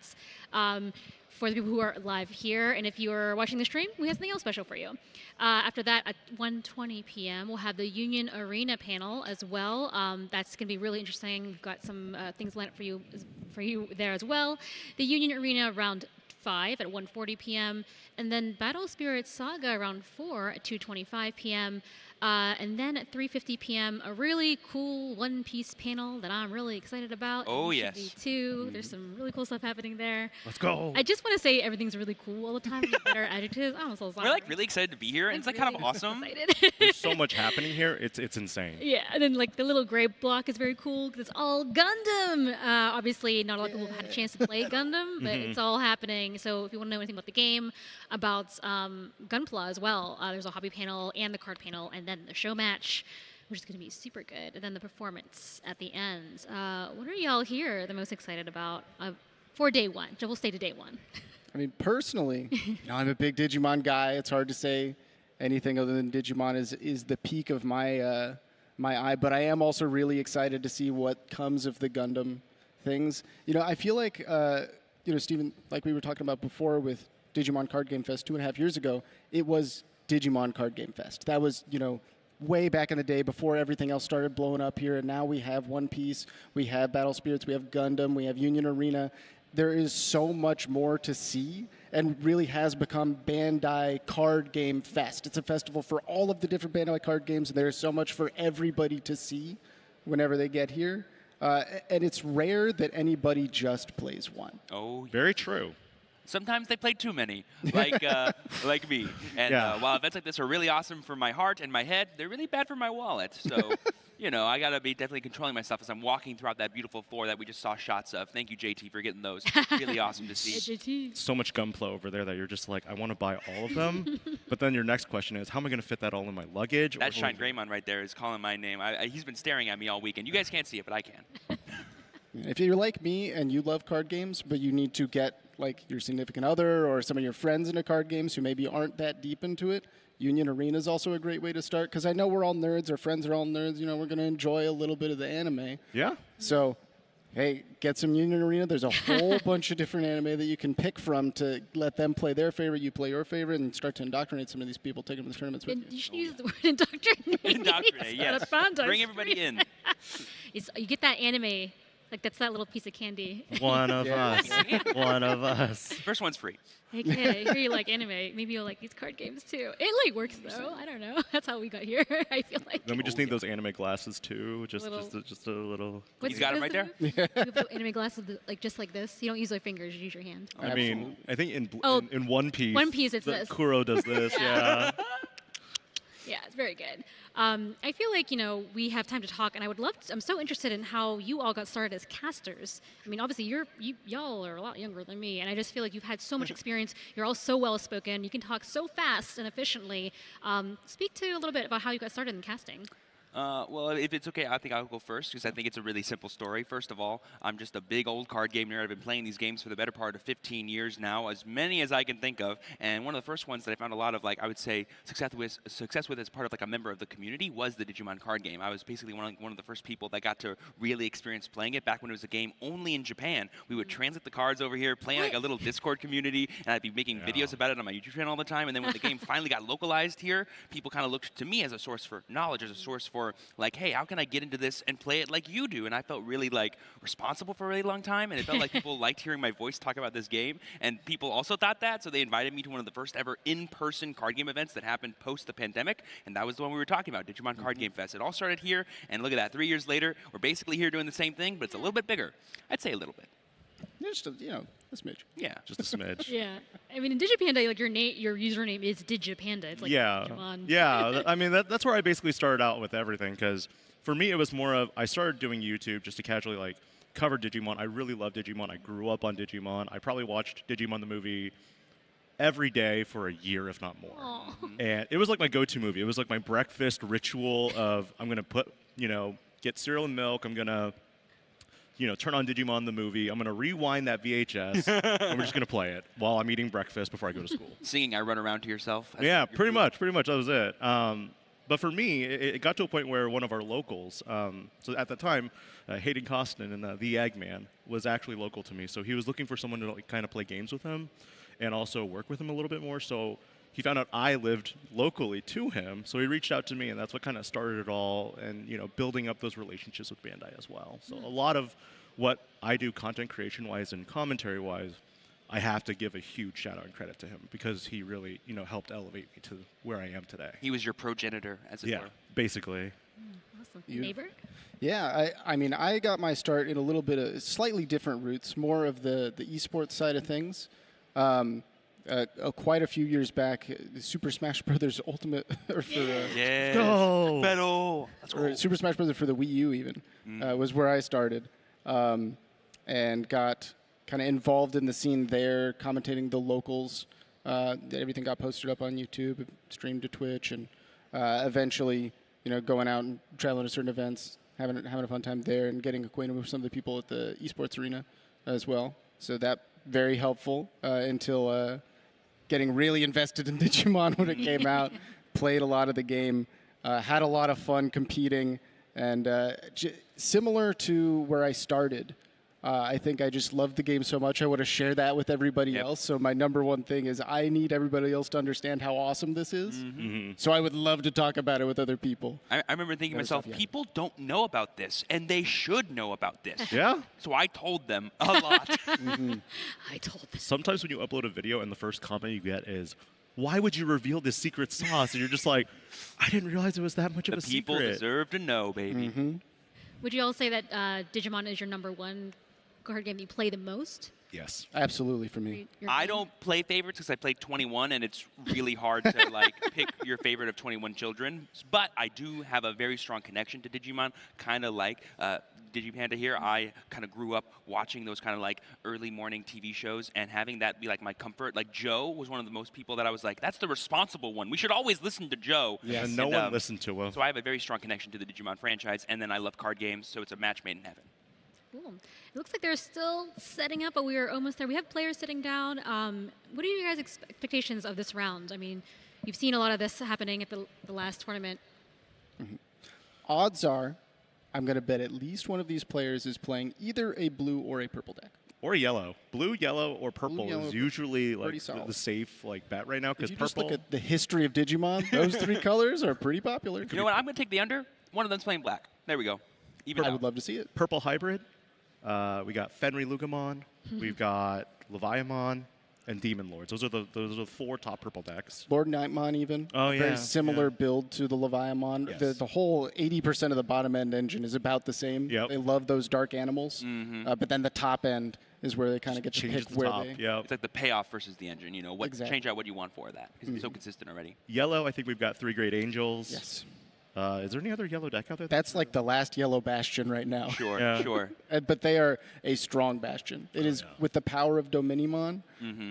Speaker 4: For the people who are live here, and if you're watching the stream, we have something else special for you. After that, at 1:20 p.m., we'll have the Union Arena panel as well. That's going to be really interesting. We've got some things lined up for you there as well. The Union Arena round 5 at 1:40 p.m., and then Battle Spirit Saga around 4 at 2:25 p.m., and then at 3:50 p.m., a really cool One Piece panel that I'm really excited about.
Speaker 6: Oh,
Speaker 4: and
Speaker 6: yes.
Speaker 4: Too. There's some really cool stuff happening there.
Speaker 11: Let's go.
Speaker 4: I just want to say everything's really cool all the time. Better adjectives. I'm so sorry.
Speaker 6: We're really excited to be here, and it's kind of awesome.
Speaker 11: There's so much happening here. It's insane.
Speaker 4: Yeah, and then the little gray block is very cool because it's all Gundam. Obviously, not a lot of people have had a chance to play Gundam, but it's all happening. So if you want to know anything about the game, about Gunpla as well, there's a hobby panel and the card panel, and then the show match, which is going to be super good, and then the performance at the end. What are y'all here the most excited about for day 1? So we'll stay to day 1.
Speaker 12: Personally, I'm a big Digimon guy. It's hard to say anything other than Digimon is the peak of my my eye, but I am also really excited to see what comes of the Gundam things. I feel like, Steven, like we were talking about before with Digimon Card Game Fest 2.5 years ago, it was Digimon Card Game Fest. That was, way back in the day before everything else started blowing up here, and now we have One Piece, we have Battle Spirits, we have Gundam, we have Union Arena. there is so much more to see and really has become Bandai Card Game Fest. It's a festival for all of the different Bandai card games, and there is so much for everybody to see whenever they get here. And it's rare that anybody just plays one.
Speaker 13: Oh,
Speaker 11: Very true.
Speaker 13: sometimes they play too many, like me. And while events like this are really awesome for my heart and my head, they're really bad for my wallet. So, you know, I gotta be definitely controlling myself as I'm walking throughout that beautiful floor that we just saw shots of. Thank you, JT, for getting those. Really awesome to see.
Speaker 11: So much gunpla over there that you're just like, I want to buy all of them. But then your next question is, how am I going to fit that all in my luggage?
Speaker 13: That Shine Greymon right there is calling my name. He's been staring at me all weekend. You guys can't see it, but I can.
Speaker 12: If you're like me and you love card games, but you need to get like your significant other or some of your friends into card games who maybe aren't that deep into it, Union Arena is also a great way to start, because I know we're all nerds, our friends are all nerds, you know, we're going to enjoy a little bit of the anime.
Speaker 11: Yeah.
Speaker 12: So, hey, get some Union Arena. There's a whole bunch of different anime that you can pick from to let them play their favorite, you play your favorite, and start to indoctrinate some of these people, take them to the tournaments with you.
Speaker 4: You should use the word indoctrinate.
Speaker 13: Indoctrinate, yes. Bring everybody in.
Speaker 4: You get that anime. Like, that's that little piece of candy.
Speaker 11: One of us. One of us.
Speaker 13: First one's free.
Speaker 4: Okay, I hear you like anime. Maybe you'll like these card games too. It like works though. I don't know. That's how we got here. I feel like.
Speaker 11: Then we just need those anime glasses too. Just a little.
Speaker 13: You got them right there.
Speaker 4: You have anime glasses like just like this. You don't use your fingers. You use your hand.
Speaker 11: I mean, I think in One Piece.
Speaker 4: One Piece, it's this.
Speaker 11: Kuro does this. Yeah.
Speaker 4: Yeah, it's very good. I feel like, you know, we have time to talk, and I would love to, I'm so interested in how you all got started as casters. I mean, obviously, y'all are a lot younger than me, and I just feel like you've had so much experience. You're all so well-spoken. You can talk so fast and efficiently. Speak to a little bit about how you got started in casting.
Speaker 13: Well, if it's okay, I think I'll go first, because I think it's a really simple story. First of all, I'm just a big old card game nerd. I've been playing these games for the better part of 15 years now, as many as I can think of. And one of the first ones that I found a lot of, like, I would say, success with as part of like a member of the community was the Digimon card game. I was basically one of the first people that got to really experience playing it back when it was a game only in Japan. We would transit the cards over here, play in like a little Discord community, and I'd be making videos about it on my YouTube channel all the time. And then when the game finally got localized here, people kind of looked to me as a source for knowledge, as a source for like, hey, how can I get into this and play it like you do? And I felt really like responsible for a really long time, and it felt like people liked hearing my voice talk about this game, and people also thought that, so they invited me to one of the first ever in-person card game events that happened post the pandemic, and that was the one we were talking about, Digimon Card Game Fest. It all started here, and look at that, 3 years later, we're basically here doing the same thing, but it's a little bit bigger. I'd say a little bit.
Speaker 12: Just a smidge.
Speaker 13: Yeah.
Speaker 11: Just a smidge.
Speaker 4: Yeah. I mean, in Digipanda, like your username is Digipanda. It's like Digimon.
Speaker 11: Yeah. I mean, that's where I basically started out with everything, because for me, it was more of, I started doing YouTube just to casually like cover Digimon. I really love Digimon. I grew up on Digimon. I probably watched Digimon the movie every day for a year, if not more.
Speaker 4: Aww.
Speaker 11: And it was like my go-to movie. It was like my breakfast ritual of, I'm going to get cereal and milk. I'm going to, turn on Digimon the movie. I'm going to rewind that VHS, and we're just going to play it while I'm eating breakfast before I go to school.
Speaker 13: Singing I Run Around to Yourself?
Speaker 11: Yeah, pretty much. That was it. But for me, it got to a point where one of our locals, so at the time, Hayden Costin and the Eggman was actually local to me. So he was looking for someone to kind of play games with him and also work with him a little bit more. So he found out I lived locally to him. So he reached out to me, and that's what kind of started it all, and building up those relationships with Bandai as well. So a lot of what I do content creation-wise and commentary-wise, I have to give a huge shout out and credit to him, because he really, helped elevate me to where I am today.
Speaker 13: He was your progenitor, as it were.
Speaker 11: Yeah, basically.
Speaker 4: Awesome. Neighbor?
Speaker 12: Yeah, I mean, I got my start in a little bit of slightly different routes, more of the esports side of things. Quite a few years back, Super Smash Brothers Ultimate, or for Super Smash Brothers for the Wii U even, was where I started, and got kind of involved in the scene there, commentating the locals. Everything got posted up on YouTube, streamed to Twitch, and eventually, going out and traveling to certain events, having a fun time there, and getting acquainted with some of the people at the esports arena as well. So that very helpful until getting really invested in Digimon when it came out. Played a lot of the game, had a lot of fun competing, and similar to where I started. I think I just love the game so much. I want to share that with everybody else. So my number one thing is I need everybody else to understand how awesome this is. So I would love to talk about it with other people.
Speaker 13: I remember thinking to myself, people don't know about this, and they should know about this.
Speaker 11: Yeah.
Speaker 13: So I told them a lot.
Speaker 4: I told them.
Speaker 11: Sometimes when you upload a video and the first comment you get is, why would you reveal this secret sauce? And you're just like, I didn't realize it was that much of a secret.
Speaker 13: People deserve to know, baby.
Speaker 4: Would you all say that Digimon is your number one card game that you play the most?
Speaker 11: Yes.
Speaker 12: Absolutely for me.
Speaker 13: I don't play favorites because I played 21, and it's really hard to like pick your favorite of 21 children. But I do have a very strong connection to Digimon, kind of like Digipanda here. I kind of grew up watching those kind of like early morning TV shows and having that be like my comfort. Like Joe was one of the most people that I was like, that's the responsible one. We should always listen to Joe.
Speaker 11: Yes. And no one listened to him.
Speaker 13: So I have a very strong connection to the Digimon franchise, and then I love card games, so it's a match made in heaven.
Speaker 4: Cool. It looks like they're still setting up, but we are almost there. We have players sitting down. What are your guys' expectations of this round? I mean, you've seen a lot of this happening at the last tournament.
Speaker 12: Odds are, I'm going to bet at least one of these players is playing either a blue or a purple deck.
Speaker 11: Or a yellow. Blue, yellow, or purple
Speaker 12: Blue, yellow,
Speaker 11: is usually
Speaker 12: pretty
Speaker 11: like
Speaker 12: solid.
Speaker 11: the safe bet right now because
Speaker 12: If you
Speaker 11: purple.
Speaker 12: just look at the history of Digimon, those three colors are pretty popular.
Speaker 13: You know what? I'm going to take the under. One of them's playing black. There we go. Even
Speaker 12: I
Speaker 13: out.
Speaker 12: would love to see it.
Speaker 11: Purple hybrid. We got Fenry Lugamon. We've got Leviamon and Demon Lords. Those are the 4 top purple decks.
Speaker 12: Lord Nightmon even.
Speaker 11: Oh,
Speaker 12: Very
Speaker 11: yeah,
Speaker 12: similar build to the Leviamon.
Speaker 11: Yes.
Speaker 12: The whole 80% of the bottom end engine is about the same.
Speaker 11: Yep.
Speaker 12: They love those dark animals. But then the top end is where they kind of get to
Speaker 11: Changes
Speaker 12: pick
Speaker 11: the
Speaker 12: where
Speaker 11: top.
Speaker 12: they...
Speaker 11: Yep.
Speaker 13: It's like the payoff versus the engine. You know, what
Speaker 12: Exactly.
Speaker 13: change out what you want for that because it's so consistent already.
Speaker 11: Yellow, I think we've got 3 Great Angels.
Speaker 12: Yes.
Speaker 11: Is there any other yellow deck out there?
Speaker 12: That's like the last yellow bastion right now.
Speaker 13: Sure,
Speaker 11: Yeah.
Speaker 13: sure.
Speaker 12: But they are a strong bastion. It is with the power of Dominimon,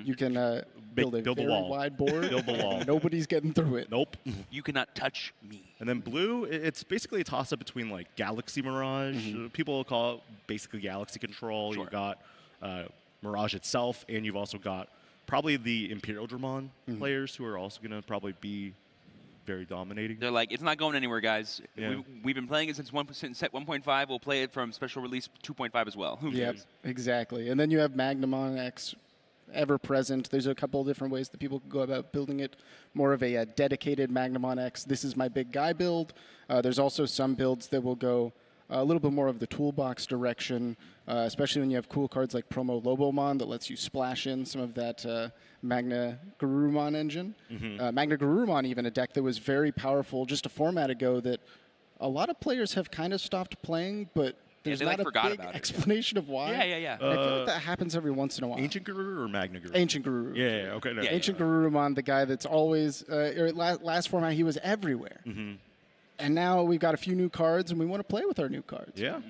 Speaker 12: you can build a
Speaker 11: build the
Speaker 12: very
Speaker 11: wall.
Speaker 12: wide board.
Speaker 11: Build the wall.
Speaker 12: Nobody's getting through it.
Speaker 11: Nope.
Speaker 13: You cannot touch me.
Speaker 11: And then blue, it's basically a toss-up between like Galaxy Mirage. People call it basically Galaxy Control.
Speaker 13: Sure.
Speaker 11: You've got Mirage itself, and you've also got probably the Imperial Dramon players who are also going to probably be very dominating.
Speaker 13: They're like, it's not going anywhere, guys.
Speaker 11: Yeah.
Speaker 13: We've been playing it since set 1.5. We'll play it from special release 2.5 as well. Who
Speaker 12: Yep,
Speaker 13: cares?
Speaker 12: exactly. And then you have Magnamon X, ever present. There's a couple of different ways that people can go about building it. More of a dedicated Magnamon X. This is my big guy build. There's also some builds that will go a little bit more of the toolbox direction, especially when you have cool cards like Promo Lobomon that lets you splash in some of that Magna Garurumon engine. Magna Garurumon, even a deck that was very powerful just a format ago that a lot of players have kind of stopped playing, but there's
Speaker 13: they,
Speaker 12: not
Speaker 13: like,
Speaker 12: a
Speaker 13: forgot
Speaker 12: big
Speaker 13: about it.
Speaker 12: explanation of why.
Speaker 13: Yeah.
Speaker 12: I feel like that happens every once in a while.
Speaker 11: Ancient Guru or Magna Guru?
Speaker 12: Ancient Guru.
Speaker 11: Yeah, okay. No.
Speaker 12: Ancient Garurumon, the guy that's always, last format, he was everywhere. And now we've got a few new cards, and we want to play with our new cards.
Speaker 11: Yeah.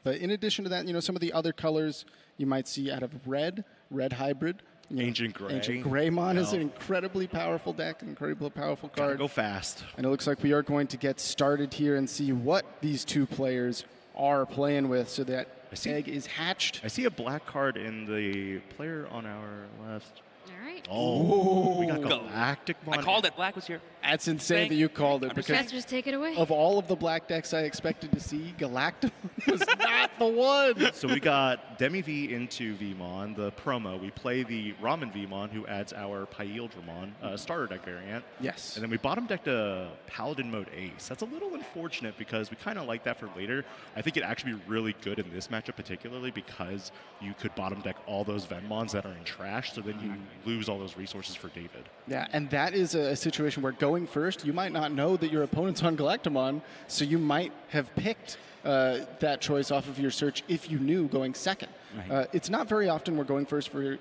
Speaker 12: But in addition to that, some of the other colors you might see out of red hybrid.
Speaker 11: Ancient Gray.
Speaker 12: Ancient Greymon is an incredibly powerful deck, incredibly powerful
Speaker 11: Gotta
Speaker 12: card.
Speaker 11: go fast.
Speaker 12: And it looks like we are going to get started here and see what these two players are playing with so that egg is hatched.
Speaker 11: I see a black card in the player on our left.
Speaker 4: All right.
Speaker 11: Oh, we got Galactic Mon.
Speaker 13: I called it. Black was here.
Speaker 12: That's insane that you called it
Speaker 13: I'm just
Speaker 12: because
Speaker 4: Guys, just take it away.
Speaker 12: of all of the black decks I expected to see, Galactic was not the one.
Speaker 11: So we got Demi V into Vmon, the promo. We play the Ramen Vmon, who adds our Pail Dramon starter deck variant.
Speaker 12: Yes.
Speaker 11: And then we bottom decked a Paladin mode Ace. That's a little unfortunate because we kind of like that for later. I think it'd actually be really good in this matchup, particularly because you could bottom deck all those Venmons that are in trash, so then you lose all those resources for David.
Speaker 12: Yeah, and that is a situation where going first, you might not know that your opponent's on Galactamon, so you might have picked that choice off of your search if you knew going second.
Speaker 13: Right.
Speaker 12: It's not very often where going first for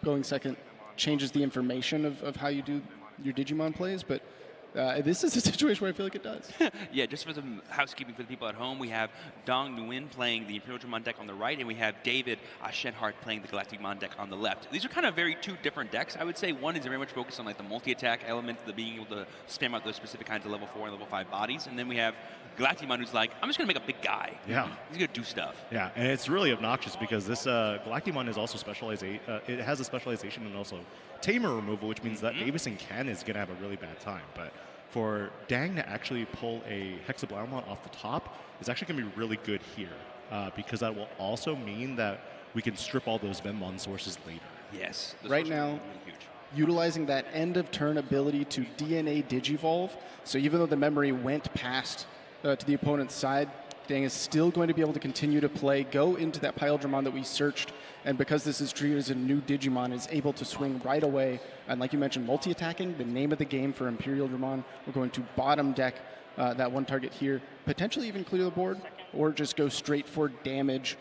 Speaker 12: going second changes the information of how you do your Digimon plays, but this is a situation where I feel like it does.
Speaker 13: Yeah, just for some housekeeping for the people at home, we have Dong Nguyen playing the Imperial Dramon deck on the right, and we have David Shenhart playing the Galactic Mon deck on the left. These are kind of very two different decks. I would say one is very much focused on like the multi-attack element, the being able to spam out those specific kinds of level 4 and level 5 bodies, and then we have Galactimon who's like, I'm just going to make a big guy.
Speaker 11: Yeah.
Speaker 13: He's going to do stuff.
Speaker 11: Yeah, and it's really obnoxious because this Galactimon is also it has a specialization and also Tamer removal, which means that Avis and Ken is going to have a really bad time. But for Dang to actually pull a Hexablaumon off the top is actually going to be really good here. because that will also mean that we can strip all those Venmon sources later.
Speaker 13: Yes.
Speaker 12: Right now, utilizing that end of turn ability to DNA Digivolve, so even though the memory went past to the opponent's side, Dang is still going to be able to continue to play, go into that Pile-Dramon that we searched, and because this is treated as a new Digimon, is able to swing right away. And like you mentioned, multi-attacking, the name of the game for Imperial Dramon. We're going to bottom deck that one target here, potentially even clear the board, or just go straight for damage.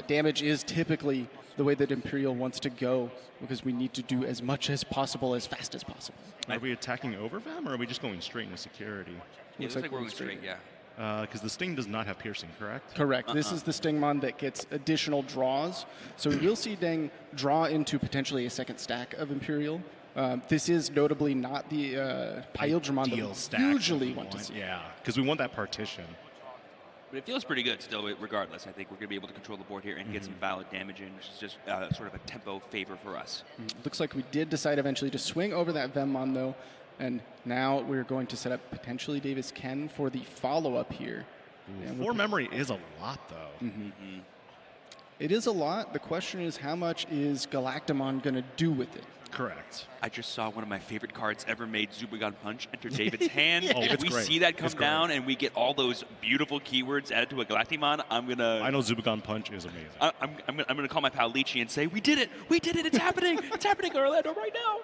Speaker 12: Damage is typically the way that Imperial wants to go, because we need to do as much as possible as fast as possible.
Speaker 11: Are we attacking over Vam, or are we just going straight into security?
Speaker 13: Yeah, looks like we're going straight, yeah.
Speaker 11: Because the Sting does not have piercing, correct?
Speaker 12: Correct. This is the Stingmon that gets additional draws. So we will see Dang draw into potentially a second stack of Imperial. This is notably not the Pile-Dramon that we usually want to see.
Speaker 11: Yeah, because we want that partition.
Speaker 13: But it feels pretty good still, regardless. I think we're going to be able to control the board here and get some valid damage in, which is just sort of a tempo favor for us.
Speaker 12: Looks like we did decide eventually to swing over that Venmon, though. And now we're going to set up potentially Davis Ken for the follow-up here.
Speaker 11: Four memory is a lot, though.
Speaker 12: It is a lot. The question is, how much is Galactamon going to do with it?
Speaker 11: Correct.
Speaker 13: I just saw one of my favorite cards ever made, Zubagon Punch, enter David's hand.
Speaker 11: Oh,
Speaker 13: if we
Speaker 11: great.
Speaker 13: see that come down and we get all those beautiful keywords added to a Galactamon, I'm gonna.
Speaker 11: I know Zubagon Punch is amazing.
Speaker 13: I'm gonna call my pal Lychee and say, "We did it! We did it! It's happening! It's happening, Orlando, right now!"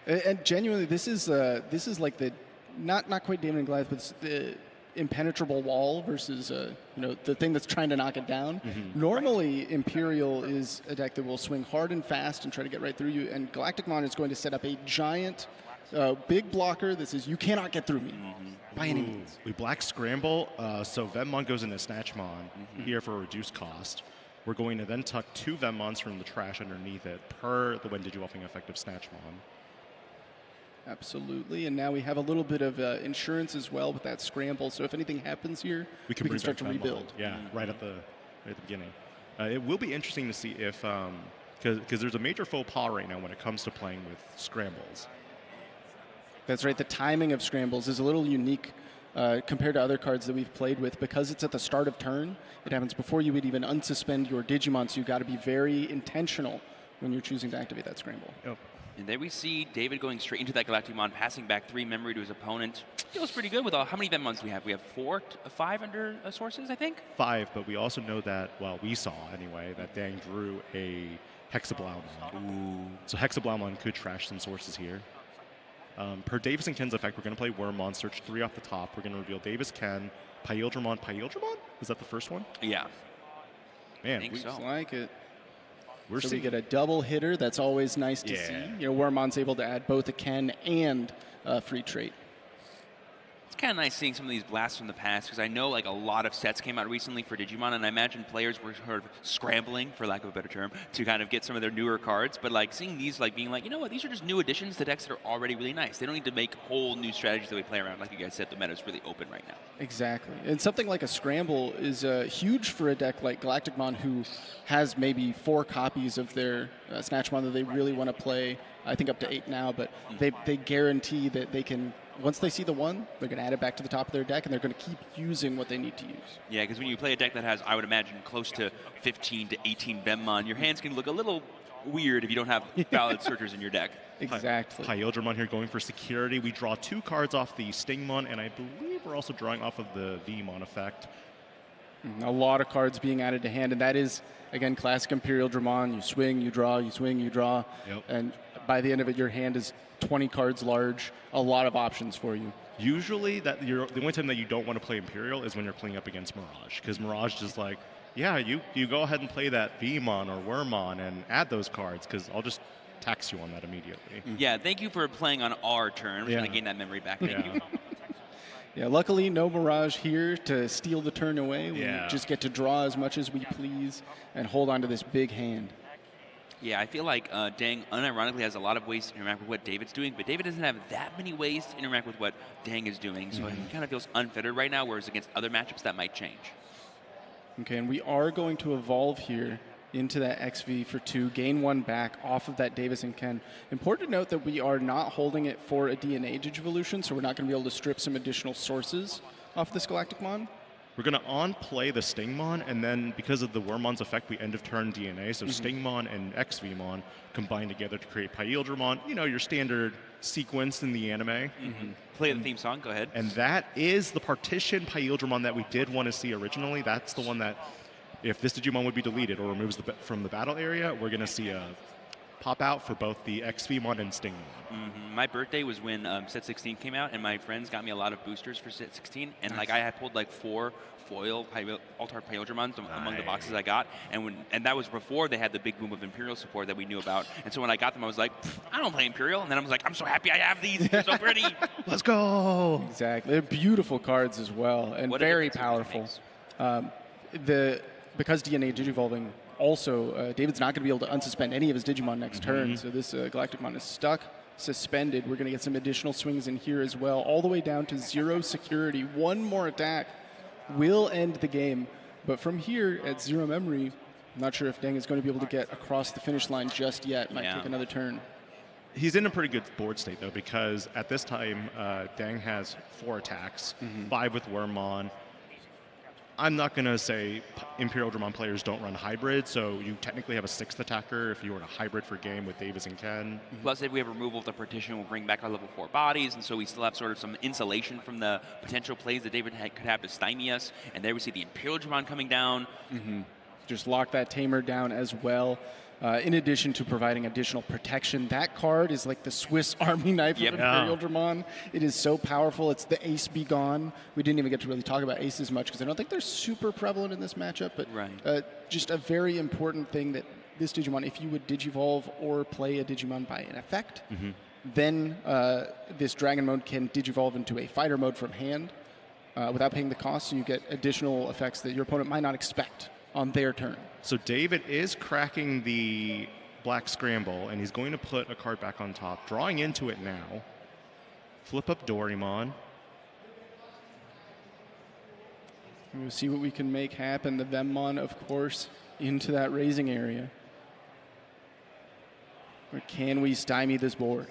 Speaker 12: And genuinely, this is like the not quite David and Goliath, but it's the impenetrable wall versus the thing that's trying to knock it down. Normally, Imperial is a deck that will swing hard and fast and try to get right through you, and Galacticmon is going to set up a giant, big blocker that says you cannot get through me by any means.
Speaker 11: We black scramble, so Venmon goes into Snatchmon here for a reduced cost. We're going to then tuck 2 Venmons from the trash underneath it per the when Digivolving effect of Snatchmon.
Speaker 12: Absolutely, and now we have a little bit of insurance as well with that scramble. So if anything happens here, we can start to rebuild.
Speaker 11: Yeah, right at the beginning. It will be interesting to see if, because there's a major faux pas right now when it comes to playing with scrambles.
Speaker 12: That's right. The timing of scrambles is a little unique compared to other cards that we've played with, because it's at the start of turn. It happens before you would even unsuspend your Digimon, so you've got to be very intentional when you're choosing to activate that scramble.
Speaker 11: Yep.
Speaker 13: And there we see David going straight into that Galacticmon, passing back 3 memory to his opponent. Feels pretty good with all. How many Venmons do we have? We have 5 under sources, I think?
Speaker 11: 5, but we also know that, well, we saw anyway, that Dang drew a Hexablaumon.
Speaker 13: Ooh.
Speaker 11: So Hexablaumon could trash some sources here. Per Davis and Ken's effect, we're going to play Wormmon, search 3 off the top. We're going to reveal Davis Ken, Pile-Dramon. Pile-Dramon? Is that the first one?
Speaker 13: Yeah.
Speaker 11: Man,
Speaker 13: I think so.
Speaker 12: Like it.
Speaker 11: So
Speaker 12: we get a double hitter. That's always nice to see. Wormmon's able to add both a Ken and a free trait.
Speaker 13: It's kind of nice seeing some of these blasts from the past, because I know like a lot of sets came out recently for Digimon, and I imagine players were sort of scrambling, for lack of a better term, to kind of get some of their newer cards. But like seeing these, like being like, you know what, these are just new additions to decks that are already really nice. They don't need to make whole new strategies that we play around. Like you guys said, the meta is really open right now.
Speaker 12: Exactly. And something like a scramble is huge for a deck like Galacticmon, who has maybe 4 copies of their Snatchmon that they really want to play. I think up to 8 now, but they guarantee that they can. Once they see the one, they're going to add it back to the top of their deck, and they're going to keep using what they need to use.
Speaker 13: Yeah, because when you play a deck that has, I would imagine, close to 15 to 18 Venmon, your hands can look a little weird if you don't have valid searchers in your deck.
Speaker 12: Exactly.
Speaker 11: Pile-Dramon here going for security. We draw 2 cards off the Stingmon, and I believe we're also drawing off of the Vmon effect.
Speaker 12: A lot of cards being added to hand, and that is, again, classic Imperial Dramon. You swing, you draw, you swing, you draw.
Speaker 11: Yep.
Speaker 12: And by the end of it, your hand is 20 cards large, a lot of options for you.
Speaker 11: Usually, the only time that you don't want to play Imperial is when you're playing up against Mirage, because Mirage is like, yeah, you go ahead and play that Vmon or Wormmon and add those cards, because I'll just tax you on that immediately.
Speaker 13: Yeah, thank you for playing on our turn. We're going to gain that memory back. Thank you.
Speaker 12: Yeah, luckily no Mirage here to steal the turn away. We
Speaker 11: Yeah.
Speaker 12: just get to draw as much as we please and hold on to this big hand.
Speaker 13: Yeah, I feel like Dang unironically has a lot of ways to interact with what David's doing, but David doesn't have that many ways to interact with what Dang is doing, so he kind of feels unfettered right now, whereas against other matchups that might change.
Speaker 12: Okay, and we are going to evolve here into that XV for 2, gain 1 back off of that Davis and Ken. Important to note that we are not holding it for a DNA Digivolution, so we're not going to be able to strip some additional sources off this Galacticmon.
Speaker 11: we're going to on-play the Stingmon, and then because of the Wormmon's effect, we end-of-turn DNA. So Stingmon and XVmon combine together to create Paildramon, you know, your standard sequence in the anime.
Speaker 13: Play the theme song, go ahead.
Speaker 11: And that is the partition Paildramon that we did want to see originally. That's the one that, if this Digimon would be deleted or removes from the battle area, we're going to see a pop out for both the XVmon and Stingmon.
Speaker 13: My birthday was when Set 16 came out, and my friends got me a lot of boosters for Set 16, and like I had pulled like 4 foil Altar Paildramons among the boxes I got, and that was before they had the big boom of Imperial support that we knew about. And so when I got them, I was like, I don't play Imperial, and then I was like, I'm so happy I have these. They're so pretty.
Speaker 11: Let's go.
Speaker 12: Exactly. They're beautiful cards as well, and very powerful. Because DNA Digivolving, also, David's not going to be able to unsuspend any of his Digimon next turn, so this Galacticmon is stuck, suspended. We're going to get some additional swings in here as well, all the way down to 0 security. One more attack will end the game, but from here at 0 memory, I'm not sure if Deng is going to be able to get across the finish line just yet. Might take another turn.
Speaker 11: He's in a pretty good board state, though, because at this time, Deng has 4 attacks, 5 with Wormmon. I'm not going to say Imperial Dramon players don't run hybrid, so you technically have a 6th attacker if you were to hybrid for game with Davis and Ken.
Speaker 13: Plus, if we have removal of the partition, we'll bring back our level 4 bodies, and so we still have sort of some insulation from the potential plays that David could have to stymie us. And there we see the Imperial Dramon coming down.
Speaker 12: Just lock that Tamer down as well. In addition to providing additional protection, that card is like the Swiss Army knife of Imperial Dramon. It is so powerful. It's the Ace Be Gone. We didn't even get to really talk about aces much because I don't think they're super prevalent in this matchup, but just a very important thing that this Digimon, if you would Digivolve or play a Digimon by an effect, then this Dragon mode can Digivolve into a fighter mode from hand without paying the cost, so you get additional effects that your opponent might not expect on their turn.
Speaker 11: So David is cracking the Black Scramble, and he's going to put a card back on top, drawing into it now. Flip up Doraemon.
Speaker 12: We'll see what we can make happen. The Vemmon, of course, into that raising area. Or can we stymie this board?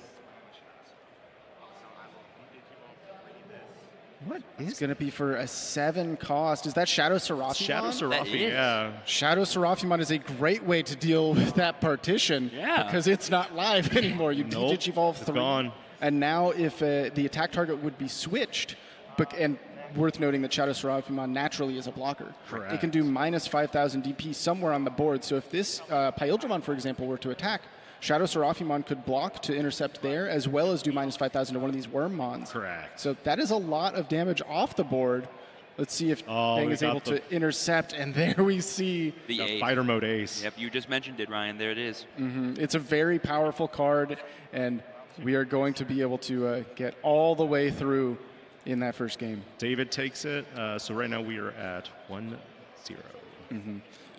Speaker 11: What
Speaker 12: it's going to be for a 7 cost. Is that Shadow Seraphimon?
Speaker 11: Shadow Seraphimon, yeah.
Speaker 12: Shadow Seraphimon is a great way to deal with that partition. Because it's not live anymore. You Digivolve 3.
Speaker 11: Gone.
Speaker 12: And now if the attack target would be switched, and worth noting that Shadow Seraphimon naturally is a blocker.
Speaker 11: Correct.
Speaker 12: It can do minus 5,000 DP somewhere on the board. So if this Paildramon, for example, were to attack, Shadow Seraphimon could block to intercept there, as well as do minus 5,000 to one of these Wormmons.
Speaker 11: Correct.
Speaker 12: So that is a lot of damage off the board. Let's see if Deng is able to intercept, and there we see
Speaker 13: the
Speaker 11: fighter mode ace.
Speaker 13: Yep, you just mentioned it, Ryan. There it is.
Speaker 12: It's a very powerful card, and we are going to be able to get all the way through in that first game.
Speaker 11: David takes it. So right now we are at 1-0.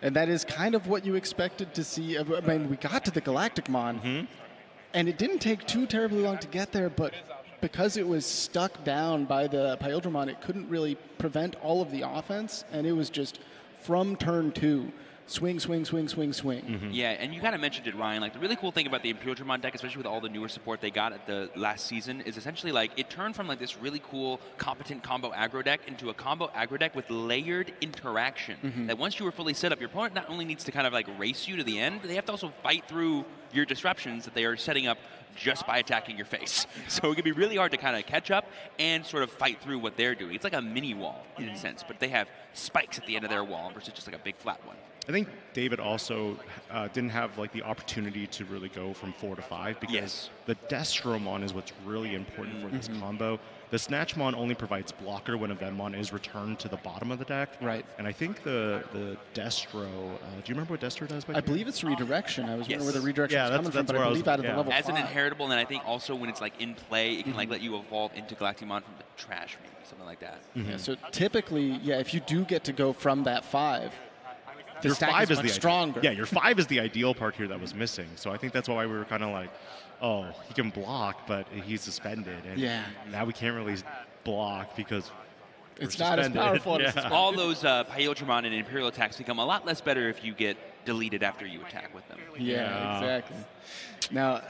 Speaker 12: And that is kind of what you expected to see. I mean, we got to the Galacticmon, and it didn't take too terribly long to get there, but because it was stuck down by the Paildramon, it couldn't really prevent all of the offense, and it was just from turn 2. Swing, swing, swing, swing, swing.
Speaker 13: Yeah, and you kind of mentioned it, Ryan. Like, the really cool thing about the Imperial Dramon deck, especially with all the newer support they got at the last season, is essentially like it turned from like this really cool, competent combo aggro deck into a combo aggro deck with layered interaction. That once you were fully set up, your opponent not only needs to kind of like race you to the end, but they have to also fight through your disruptions that they are setting up just by attacking your face. So it can be really hard to kind of catch up and sort of fight through what they're doing. It's like a mini wall in a sense, but they have spikes at the end of their wall versus just like a big flat one.
Speaker 11: I think David also didn't have like the opportunity to really go from 4 to 5 because the Destromon is what's really important for this combo. The Snatchmon only provides blocker when a Vemmon is returned to the bottom of the deck.
Speaker 12: Right.
Speaker 11: And I think the Destro, do you remember what Destro does?
Speaker 12: I believe it's redirection. I was wondering where the redirection was coming from, but I believe out of the level 5.
Speaker 13: As an inheritable, and then I think also when it's like in play, it can like let you evolve into Galacticmon from the trash, maybe, something like that.
Speaker 12: Yeah, so typically, if you do get to go from that 5, the
Speaker 11: your
Speaker 12: stack
Speaker 11: 5
Speaker 12: is
Speaker 11: the
Speaker 12: much stronger.
Speaker 11: Yeah, your 5 is the ideal part here that was missing. So I think that's why we were kind of like, oh, he can block, but he's suspended. And now we can't really block because
Speaker 12: it's not as powerful.
Speaker 13: All those Paildramon and Imperial attacks become a lot less better if you get deleted after you attack with them.
Speaker 12: Yeah, exactly. Now,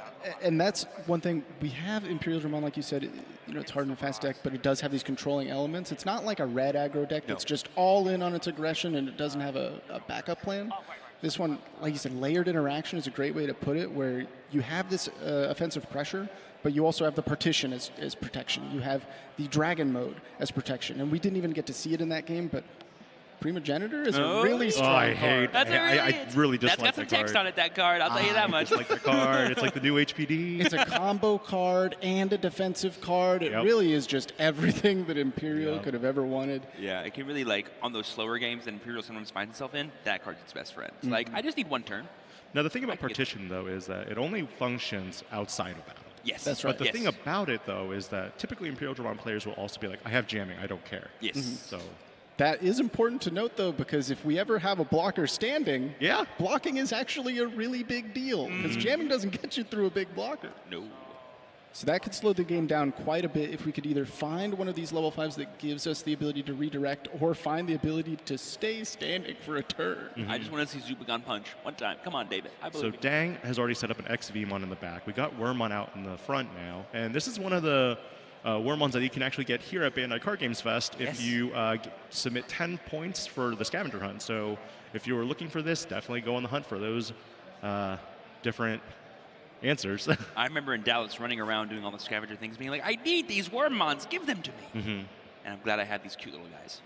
Speaker 12: And that's one thing. We have Imperial Dramon, like you said, it's hard in a fast deck, but it does have these controlling elements. It's not like a red aggro deck that's just all in on its aggression and it doesn't have a backup plan. This one, like you said, layered interaction is a great way to put it, where you have this offensive pressure, but you also have the partition as protection. You have the dragon mode as protection. And we didn't even get to see it in that game, but Primogenitor is a really strong
Speaker 11: I
Speaker 12: card.
Speaker 11: hate. I really dislike
Speaker 13: That's got some
Speaker 11: the card.
Speaker 13: text on it, that card. I'll tell you that much.
Speaker 11: It's like the card. It's like the new HPD.
Speaker 12: It's a combo card and a defensive card. It really is just everything that Imperial could have ever wanted.
Speaker 13: Yeah, it can really, like, on those slower games that Imperial sometimes finds itself in, that card's its best friend. It's like, I just need one turn.
Speaker 11: Now, the thing about partition, though, is that it only functions outside of battle.
Speaker 13: Yes.
Speaker 12: That's right.
Speaker 11: But the thing about it, though, is that typically Imperial Dramon players will also be like, I have jamming, I don't care.
Speaker 13: Yes.
Speaker 11: So
Speaker 12: that is important to note, though, because if we ever have a blocker standing, blocking is actually a really big deal, because jamming doesn't get you through a big blocker.
Speaker 13: No.
Speaker 12: So that could slow the game down quite a bit if we could either find one of these level 5s that gives us the ability to redirect or find the ability to stay standing for a turn.
Speaker 13: I just want to see Zubagon punch one time. Come on, David. I
Speaker 11: So
Speaker 13: believe you.
Speaker 11: Dang has already set up an XVmon in the back. We got Wormmon out in the front now, and this is one of the Wormmons that you can actually get here at Bandai Card Games Fest if you submit 10 points for the Scavenger hunt. So if you were looking for this, definitely go on the hunt for those different answers.
Speaker 13: I remember in Dallas running around doing all the scavenger things, being like, I need these Wormmons, give them to me. And I'm glad I had these cute little guys.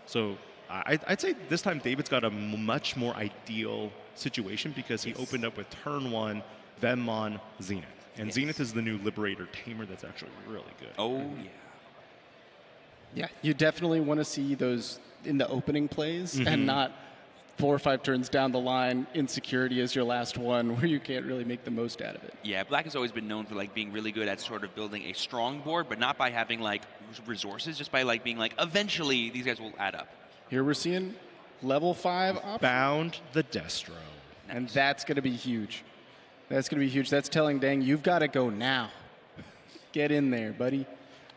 Speaker 11: So I'd say this time David's got a much more ideal situation because he opened up with turn 1, Venmon, Zenith. And Zenith is the new Liberator Tamer that's actually really good.
Speaker 13: Oh, yeah.
Speaker 12: Yeah, you definitely want to see those in the opening plays and not 4 or 5 turns down the line, insecurity is your last one, where you can't really make the most out of it.
Speaker 13: Yeah, Black has always been known for like being really good at sort of building a strong board, but not by having like resources, just by like being like, eventually these guys will add up.
Speaker 12: Here we're seeing level 5 option.
Speaker 11: Bound the Destro.
Speaker 13: Nice.
Speaker 12: And that's going to be huge. That's going to be huge. That's telling Dang, you've got to go now. Get in there, buddy.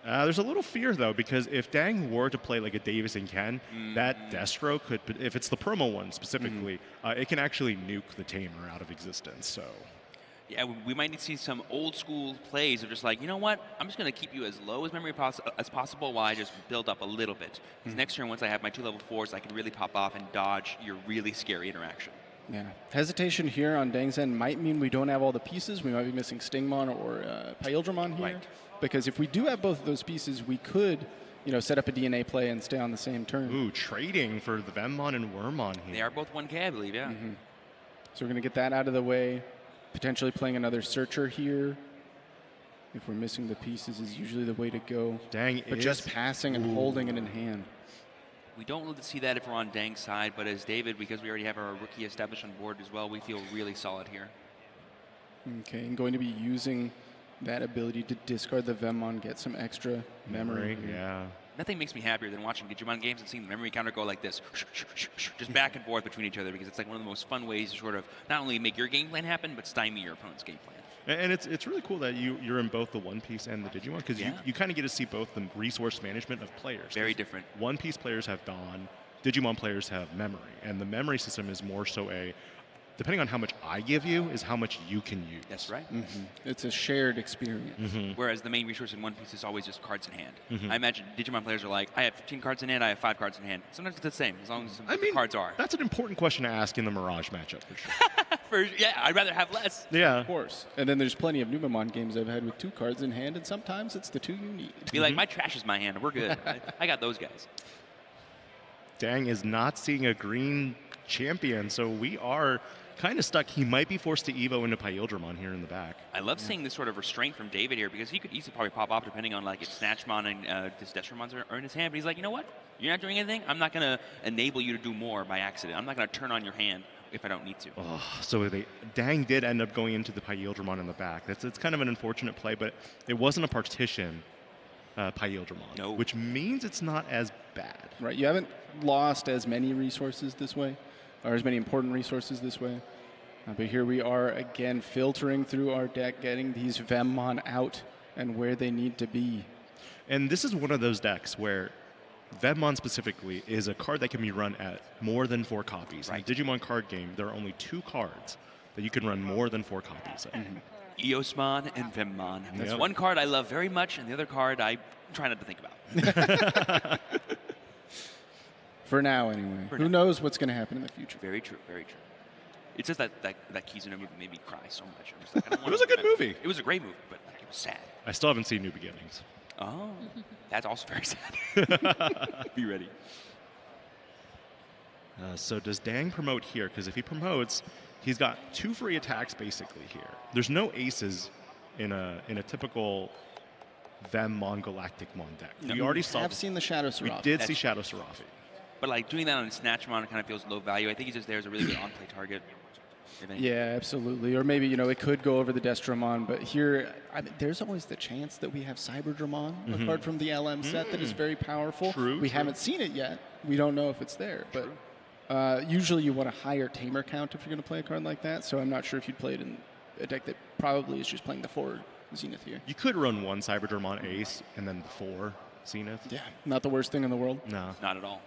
Speaker 11: There's a little fear, though, because if Dang were to play like a Davis and Ken, that Destro could, if it's the promo one specifically, it can actually nuke the Tamer out of existence. So,
Speaker 13: yeah, we might need to see some old school plays of just like, you know what, I'm just going to keep you as low as memory as possible while I just build up a little bit. Because next turn, once I have my 2 level 4s, I can really pop off and dodge your really scary interaction.
Speaker 12: Yeah. Hesitation here on Dang's end might mean we don't have all the pieces. We might be missing Stingmon or Paildramon here.
Speaker 13: Right.
Speaker 12: Because if we do have both of those pieces, we could, set up a DNA play and stay on the same turn.
Speaker 11: Ooh, trading for the Venmon and Wormmon here.
Speaker 13: They are both 1K, I believe, yeah.
Speaker 12: So we're going to get that out of the way. Potentially playing another Searcher here. If we're missing the pieces is usually the way to go.
Speaker 11: Dang,
Speaker 12: but just passing and holding it in hand.
Speaker 13: We don't really see that if we're on Dang's side, but as David, because we already have our rookie established on board as well, we feel really solid here.
Speaker 12: Okay, and going to be using that ability to discard the Venmon, get some extra memory.
Speaker 11: Yeah.
Speaker 13: Nothing makes me happier than watching Digimon games and seeing the memory counter go like this, just back and forth between each other, because it's like one of the most fun ways to sort of not only make your game plan happen, but stymie your opponent's game plan.
Speaker 11: And it's really cool that you're in both the One Piece and the Digimon, because you kind of get to see both the resource management of players.
Speaker 13: Very different.
Speaker 11: One Piece players have Dawn, Digimon players have memory, and the memory system is more so depending on how much I give you, is how much you can use.
Speaker 13: That's right.
Speaker 12: It's a shared experience.
Speaker 13: Whereas the main resource in One Piece is always just cards in hand. I imagine Digimon players are like, I have 15 cards in hand, I have 5 cards in hand. Sometimes it's the same, as long as the cards are.
Speaker 11: That's an important question to ask in the Mirage matchup, for sure.
Speaker 13: Yeah, I'd rather have less.
Speaker 11: Yeah.
Speaker 12: Of course. And then there's plenty of Numemon games I've had with 2 cards in hand, and sometimes it's the 2 you need.
Speaker 13: Be like, my trash is my hand, we're good. I got those guys.
Speaker 11: Dang is not seeing a green champion, so we are kind of stuck. He might be forced to Evo into Paildramon here in the back.
Speaker 13: I love seeing this sort of restraint from David here, because he could easily probably pop off depending on like if Snatchmon and this Destromons are in his hand. But he's like, you know what? You're not doing anything. I'm not going to enable you to do more by accident. I'm not going to turn on your hand if I don't need to.
Speaker 11: Oh, so Dang did end up going into the Paildramon in the back. It's kind of an unfortunate play, but it wasn't a partition Paildramon, which means it's not as bad.
Speaker 12: Right. You haven't lost as many resources this way, or as many important resources this way. But here we are again filtering through our deck, getting these Venmon out and where they need to be.
Speaker 11: And this is one of those decks where Venmon specifically is a card that can be run at more than 4 copies. Right. In the Digimon card game, there are only 2 cards that you can run more than 4 copies of.
Speaker 13: Eosmon and Vemmon. That's one card I love very much, and the other card I try not to think about.
Speaker 12: For now, anyway. Who knows what's going to happen in the future?
Speaker 13: Very true, very true. It's just that Kizuna movie made me cry so much. I'm just like, I don't
Speaker 11: It was a good movie.
Speaker 13: It was a great movie, but like, it was sad.
Speaker 11: I still haven't seen New Beginnings.
Speaker 13: Oh, that's also very sad. Be ready.
Speaker 11: So does Dang promote here? Because if he promotes, he's got 2 free attacks basically here. There's no aces in a typical Vemmon Galacticmon deck.
Speaker 13: No.
Speaker 11: We already saw.
Speaker 12: I've seen the Shadow Seraphi.
Speaker 11: We did see Shadow Seraphi.
Speaker 13: But like doing that on Snatchmon kind of feels low value. I think he's just there as a really good on-play target.
Speaker 12: Yeah, absolutely. Or maybe, it could go over the Destromon, but here, there's always the chance that we have Cyberdramon, a card from the LM set that is very powerful. We haven't seen it yet. We don't know if it's there, but usually you want a higher tamer count if you're going to play a card like that, so I'm not sure if you'd play it in a deck that probably is just playing the forward Zenith here.
Speaker 11: You could run 1 Cyberdramon Ace and then 4 Zenith.
Speaker 12: Yeah, not the worst thing in the world.
Speaker 11: No.
Speaker 13: Not at all.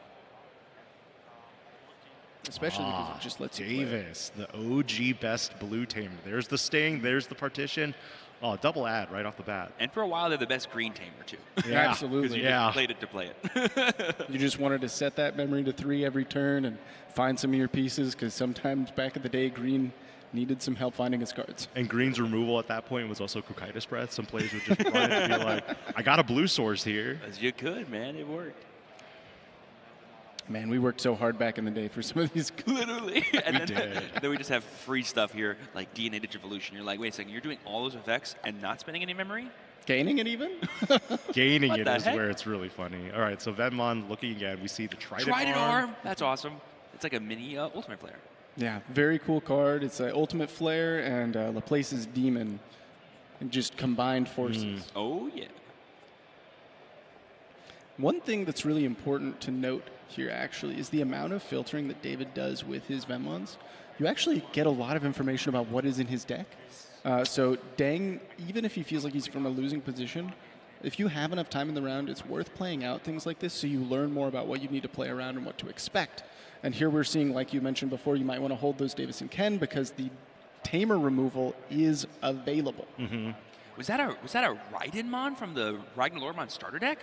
Speaker 12: Especially because it just lets you play.
Speaker 11: Davis, the OG best blue tamer. There's the Sting, there's the Partition. Oh, double add right off the bat.
Speaker 13: And for a while, they're the best green tamer, too.
Speaker 12: Yeah, absolutely.
Speaker 13: Because you just played it to play it.
Speaker 12: You just wanted to set that memory to 3 every turn and find some of your pieces, because sometimes back in the day, green needed some help finding its cards.
Speaker 11: And green's removal at that point was also Kokaitis Breath. Some players would just try to be like, I got a blue source here.
Speaker 13: As you could, man. It worked.
Speaker 12: Man, we worked so hard back in the day for some of these.
Speaker 13: Literally. And
Speaker 11: We
Speaker 13: then,
Speaker 11: did.
Speaker 13: then we just have free stuff here, like DNA Digivolution. You're like, wait a second, you're doing all those effects and not spending any memory?
Speaker 12: Gaining it even?
Speaker 11: Gaining
Speaker 13: What
Speaker 11: it
Speaker 13: the
Speaker 11: is
Speaker 13: heck?
Speaker 11: where it's really funny. All right, so Vemmon looking again. We see the Trident
Speaker 13: Arm. That's awesome. It's like a mini Ultimate Flare.
Speaker 12: Yeah, very cool card. It's an Ultimate Flare and Laplace's Demon, and just combined forces.
Speaker 13: Oh, yeah.
Speaker 12: One thing that's really important to note here, actually, is the amount of filtering that David does with his Vemmons. You actually get a lot of information about what is in his deck. So Dang, even if he feels like he's from a losing position, if you have enough time in the round, it's worth playing out things like this so you learn more about what you need to play around and what to expect. And here we're seeing, like you mentioned before, you might want to hold those Davis and Ken because the Tamer removal is available.
Speaker 13: Was that a Raidenmon from the Ragnar Lordmon starter deck?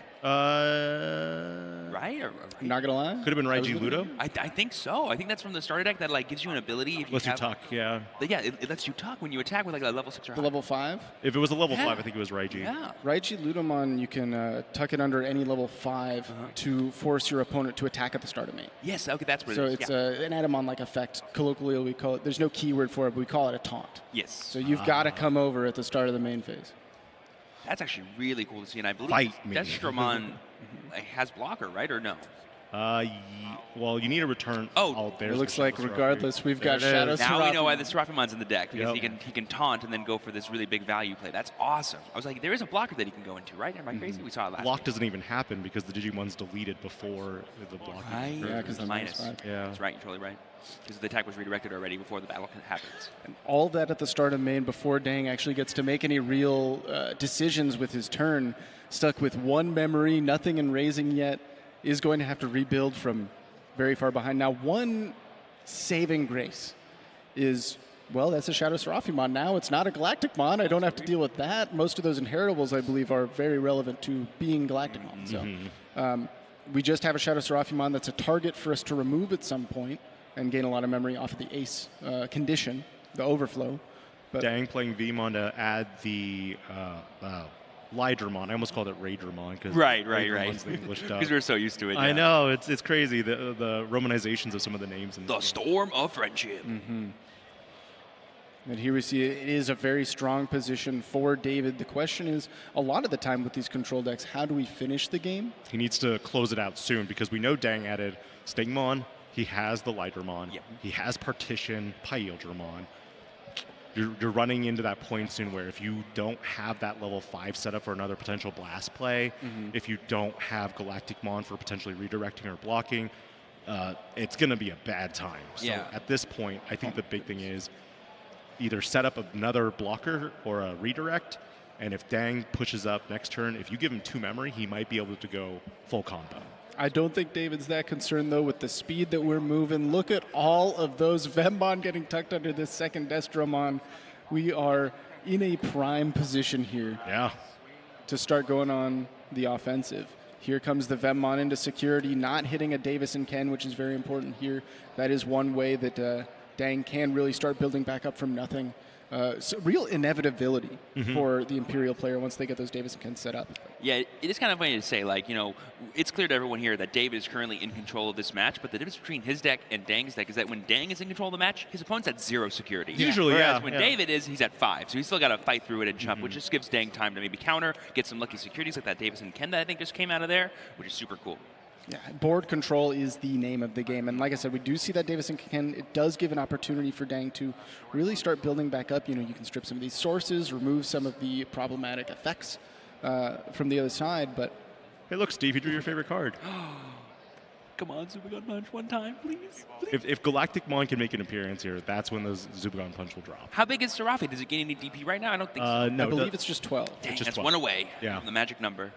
Speaker 13: Right?
Speaker 12: I'm not gonna lie.
Speaker 11: Could have been Raiji Ludo.
Speaker 13: I think so. I think that's from the starter deck that like gives you an ability. If
Speaker 11: Lets you
Speaker 13: have,
Speaker 11: tuck, yeah.
Speaker 13: Yeah, it lets you tuck when you attack with like a level 6 or
Speaker 12: The
Speaker 13: higher.
Speaker 12: level 5?
Speaker 11: If it was a level
Speaker 13: Yeah.
Speaker 11: 5, I think it was Raiji.
Speaker 13: Yeah.
Speaker 12: Raiji Ludomon, you can tuck it under any level 5 to force your opponent to attack at the start of main.
Speaker 13: Yes, okay, that's what
Speaker 12: So
Speaker 13: it is.
Speaker 12: it's
Speaker 13: Yeah.
Speaker 12: an Adamon-like effect. Colloquially, we call it, there's no keyword for it, but we call it a taunt.
Speaker 13: Yes.
Speaker 12: So you've got to come over at the start of the main phase.
Speaker 13: That's actually really cool to see, and I believe
Speaker 11: Fight me.
Speaker 13: Destromon has blocker, right, or no?
Speaker 11: Well, you need a return.
Speaker 13: Oh,
Speaker 11: there's
Speaker 12: It looks
Speaker 11: the
Speaker 12: like
Speaker 11: Shadow Seraphi.
Speaker 12: regardless, we've got
Speaker 11: There it
Speaker 12: Shadow
Speaker 11: is.
Speaker 13: Now we know why
Speaker 12: Seraphi.
Speaker 13: the Seraphimon's in the deck, because
Speaker 11: Yep.
Speaker 13: he can taunt and then go for this really big value play. That's awesome. I was like, there is a blocker that he can go into, right? Am I crazy? We saw it last
Speaker 11: Block
Speaker 13: game.
Speaker 11: doesn't even happen because the Digimon's deleted before the block.
Speaker 13: Right.
Speaker 12: Yeah, 'cause
Speaker 13: it's
Speaker 12: the
Speaker 13: minus.
Speaker 12: -5.
Speaker 11: Yeah.
Speaker 13: That's right. You're totally right. Because the attack was redirected already before the battle happens.
Speaker 12: And all that at the start of main before Dang actually gets to make any real decisions with his turn. Stuck with 1 memory, nothing in raising yet, is going to have to rebuild from very far behind. Now, 1 saving grace is, well, that's a Shadow Seraphimon. Now it's not a Galacticmon. I don't have to deal with that. Most of those inheritables, I believe, are very relevant to being Galacticmon. So we just have a Shadow Seraphimon that's a target for us to remove at some point and gain a lot of memory off of the Ace condition, the overflow. But
Speaker 11: Dang playing Vmon to add the Lydramon. I almost called it Raydramon because
Speaker 13: Right.
Speaker 11: Raydramon's the English dub.
Speaker 13: Because we're so used to it.
Speaker 11: I
Speaker 13: yeah.
Speaker 11: know it's crazy the romanizations of some of the names. In
Speaker 13: The Storm of Friendship.
Speaker 12: And here we see it is a very strong position for David. The question is, a lot of the time with these control decks, how do we finish the game?
Speaker 11: He needs to close it out soon because we know Dang added Stingmon. He has the Lydramon.
Speaker 13: Yep.
Speaker 11: He has Partition, Pyildramon. You're running into that point soon where if you don't have that level 5 set up for another potential blast play, if you don't have Galacticmon for potentially redirecting or blocking, it's going to be a bad time. So
Speaker 13: Yeah.
Speaker 11: at this point, I think the big thing is either set up another blocker or a redirect, and if Dang pushes up next turn, if you give him 2 memory, he might be able to go full combo.
Speaker 12: I don't think David's that concerned, though, with the speed that we're moving. Look at all of those Vemmon getting tucked under this second Destromon. We are in a prime position here.
Speaker 11: Yeah.
Speaker 12: To start going on the offensive. Here comes the Vemmon into security, not hitting a Davis and Ken, which is very important here. That is one way that Dang can really start building back up from nothing. So real inevitability for the Imperial player once they get those Davis and Ken set up.
Speaker 13: Yeah, it is kind of funny to say, like, it's clear to everyone here that David is currently in control of this match, but the difference between his deck and Dang's deck is that when Dang is in control of the match, his opponent's at 0 security.
Speaker 11: Usually,
Speaker 13: Whereas when David is, he's at 5, so he's still got to fight through it and jump, which just gives Dang time to maybe counter, get some lucky securities like that Davis and Ken that I think just came out of there, which is super cool.
Speaker 12: Yeah, board control is the name of the game. And like I said, we do see that Davis and Ken. It does give an opportunity for Dang to really start building back up. You can strip some of these sources, remove some of the problematic effects from the other side. But
Speaker 11: hey, look, Steve, you drew your favorite card.
Speaker 13: Come on, Zubagon Punch one time, please.
Speaker 11: If Galacticmon can make an appearance here, that's when those Zubagon Punch will drop.
Speaker 13: How big is Serafi? Does it gain any DP right now? I don't think so.
Speaker 11: No,
Speaker 12: I believe it's just 12.
Speaker 13: Dang,
Speaker 11: just
Speaker 13: that's
Speaker 11: 12.
Speaker 13: one away
Speaker 11: Yeah.
Speaker 13: from the magic number.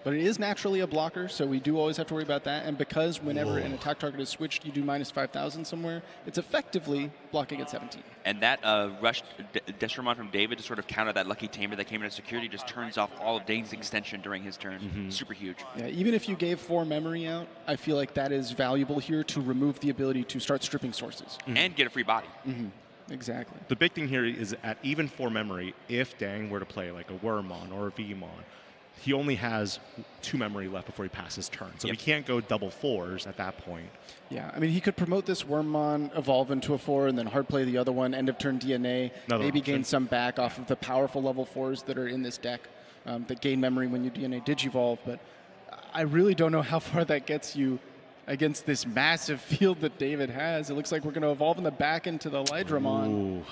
Speaker 12: But it is naturally a blocker, so we do always have to worry about that. And because whenever an attack target is switched, you do minus 5,000 somewhere, it's effectively blocking at 17.
Speaker 13: And that rushed Destromon from David to sort of counter that lucky tamer that came into security just turns off all of Dane's extension during his turn. Super huge.
Speaker 12: Yeah, even if you gave 4 memory out, I feel like that is valuable here to remove the ability to start stripping sources.
Speaker 13: And get a free body.
Speaker 12: Exactly.
Speaker 11: The big thing here is at even 4 memory, if Dang were to play like a Wormmon or a Vmon, he only has 2 memory left before he passes turn. So he can't go double 4s at that point.
Speaker 12: Yeah, I mean, he could promote this Wormmon, evolve into a 4, and then hard play the other one, end of turn DNA, maybe gain some back off of the powerful level 4s that are in this deck that gain memory when you DNA Digivolve. But I really don't know how far that gets you against this massive field that David has. It looks like we're going to evolve in the back into the Lydramon.
Speaker 11: Ooh.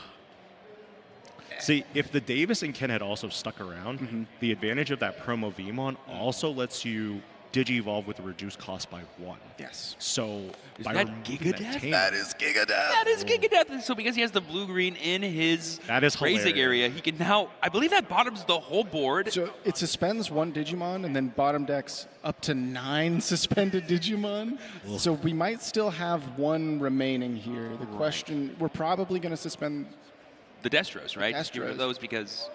Speaker 11: See, if the Davis and Ken had also stuck around, the advantage of that promo Vmon also lets you Digivolve with a reduced cost by 1.
Speaker 12: Yes.
Speaker 11: So
Speaker 13: Is
Speaker 11: by
Speaker 13: that
Speaker 11: removing
Speaker 13: Gigadeath?
Speaker 11: tamer-
Speaker 5: That is Gigadeath.
Speaker 13: That is Gigadeath. So because he has the blue-green in his
Speaker 11: That is
Speaker 13: raising
Speaker 11: hilarious.
Speaker 13: area, he can now, I believe that bottoms the whole board.
Speaker 12: So it suspends 1 Digimon and then bottom decks up to 9 suspended Digimon. So we might still have 1 remaining here. The question, we're probably going to suspend
Speaker 13: The Destros, right? Just get rid of those because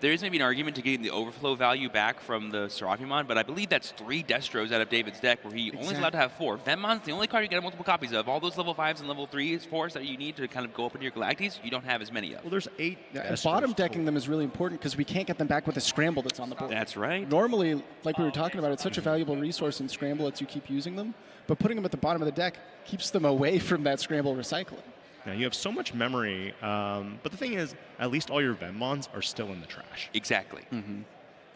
Speaker 13: there is maybe an argument to getting the overflow value back from the Serafimon, but I believe that's 3 Destros out of David's deck where he only is allowed to have 4. Vemmon's the only card you get multiple copies of. All those level 5s and level 3s, 4s that you need to kind of go up into your Galactes, you don't have as many of.
Speaker 11: Well, there's 8.
Speaker 12: and bottom decking them is really important because we can't get them back with a scramble that's on the board.
Speaker 13: That's right.
Speaker 12: Normally, like we were talking about, it's such a valuable resource in scramble lets you keep using them, but putting them at the bottom of the deck keeps them away from that scramble recycling.
Speaker 11: Now, you have so much memory, but the thing is, at least all your Vemmons are still in the trash.
Speaker 13: Exactly.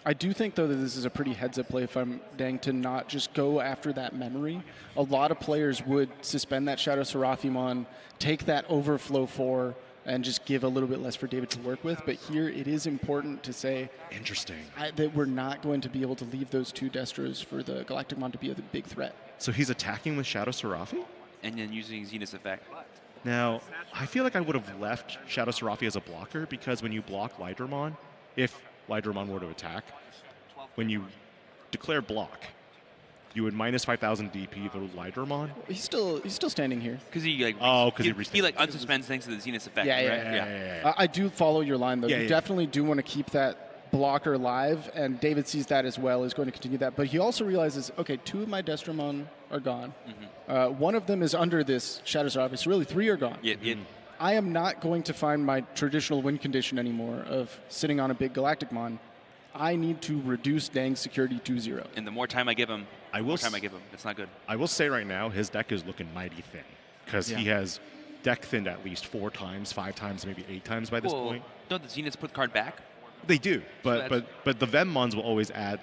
Speaker 12: I do think, though, that this is a pretty heads-up play if I'm Dang to not just go after that memory. A lot of players would suspend that Shadow Serafimon, take that overflow 4, and just give a little bit less for David to work with. But here it is important to say
Speaker 11: Interesting.
Speaker 12: That we're not going to be able to leave those 2 Destros for the Galacticmon to be a big threat.
Speaker 11: So he's attacking with Shadow Seraphi?
Speaker 13: And then using Zenith's effect.
Speaker 11: Now, I feel like I would have left Shadow Seraphi as a blocker because when you block Lydramon, if Lydramon were to attack, when you declare block, you would minus 5,000 DP the Lydramon.
Speaker 12: He's still standing here.
Speaker 13: Because he like he like unsuspends thanks to the Zenith's effect.
Speaker 12: Yeah. I do follow your line though. You definitely do want to keep that blocker live, and David sees that as well. Is going to continue that, but he also realizes, okay, 2 of my Destromon are gone. One of them is under this Shadow Seraphi, so really 3 are gone. I am not going to find my traditional win condition anymore of sitting on a big Galacticmon. I need to reduce Dang's security to 0.
Speaker 13: And the more time I give him, it's not good.
Speaker 11: I will say right now, his deck is looking mighty thin because he has deck thinned at least 4 times, 5 times, maybe 8 times by this point.
Speaker 13: Don't the Zeniths put the card back?
Speaker 11: They do, but the Vemmons will always add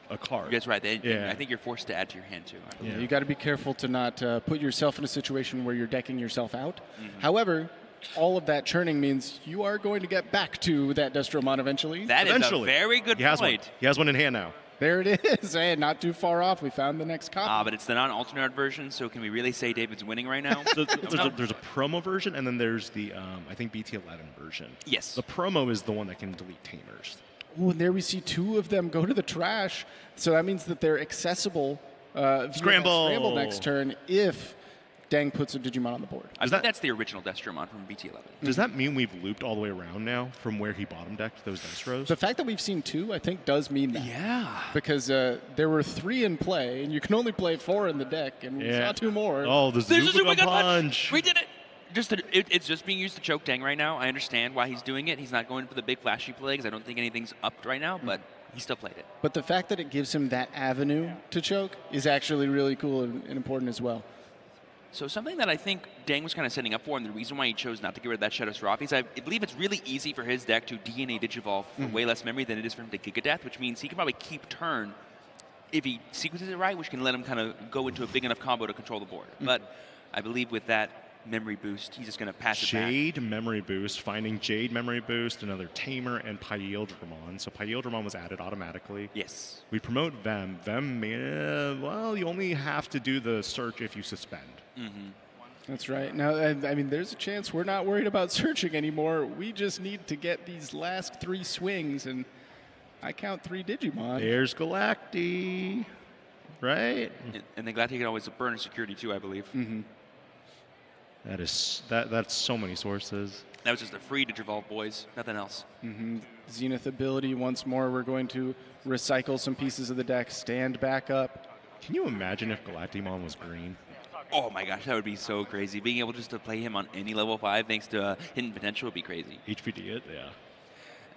Speaker 11: a card.
Speaker 13: That's right. I think you're forced to add to your hand too.
Speaker 12: Yeah, you got to be careful to not put yourself in a situation where you're decking yourself out. However, all of that churning means you are going to get back to that Destromon eventually.
Speaker 13: That is a very good point.
Speaker 11: He has one in hand now.
Speaker 12: There it is. Hey, not too far off. We found the next copy.
Speaker 13: But it's the non-alternate version, so can we really say David's winning right now?
Speaker 11: So there's a promo version, and then there's the, I think, BT11 version.
Speaker 13: Yes.
Speaker 11: The promo is the one that can delete tamers.
Speaker 12: Oh, and there we see 2 of them go to the trash. So that means that they're accessible via
Speaker 11: Scramble
Speaker 12: scramble next turn if Dang puts a Digimon on the board.
Speaker 13: I think that's the original Destromon from BT11.
Speaker 11: Does that mean we've looped all the way around now from where he bottom decked those Destros?
Speaker 12: The fact that we've seen 2, I think, does mean that.
Speaker 13: Yeah.
Speaker 12: Because there were 3 in play, and you can only play 4 in the deck, and we saw 2 more.
Speaker 11: Oh, the Zubaga punch.
Speaker 13: We did it. It's just being used to choke Dang right now. I understand why he's doing it. He's not going for the big flashy play because I don't think anything's up right now, but he still played it.
Speaker 12: But the fact that it gives him that avenue to choke is actually really cool and important as well.
Speaker 13: So something that I think Dang was kind of setting up for, and the reason why he chose not to get rid of that Shadow Seraph is I believe it's really easy for his deck to DNA Digivolve for way less memory than it is for him to Giga Death, which means he can probably keep turn if he sequences it right, which can let him kind of go into a big enough combo to control the board. But I believe with that memory boost, he's just going to pass it back.
Speaker 11: Jade memory boost, finding Jade memory boost, another Tamer, and Pyildramon. So Pyildramon was added automatically.
Speaker 13: Yes.
Speaker 11: We promote Vem. Vem, well, you only have to do the search if you suspend.
Speaker 12: That's right. Now, I mean, there's a chance we're not worried about searching anymore. We just need to get these last 3 swings, and I count 3 Digimon.
Speaker 11: There's Galacti, right?
Speaker 13: And the Galacti can always burn security too, I believe.
Speaker 11: That's so many sources.
Speaker 13: That was just a free Digivolve, boys. Nothing else.
Speaker 12: Zenith ability once more. We're going to recycle some pieces of the deck, stand back up.
Speaker 11: Can you imagine if Galactimon was green?
Speaker 13: Oh my gosh, that would be so crazy. Being able just to play him on any level 5 thanks to hidden potential would be crazy.
Speaker 11: HPD it, yeah.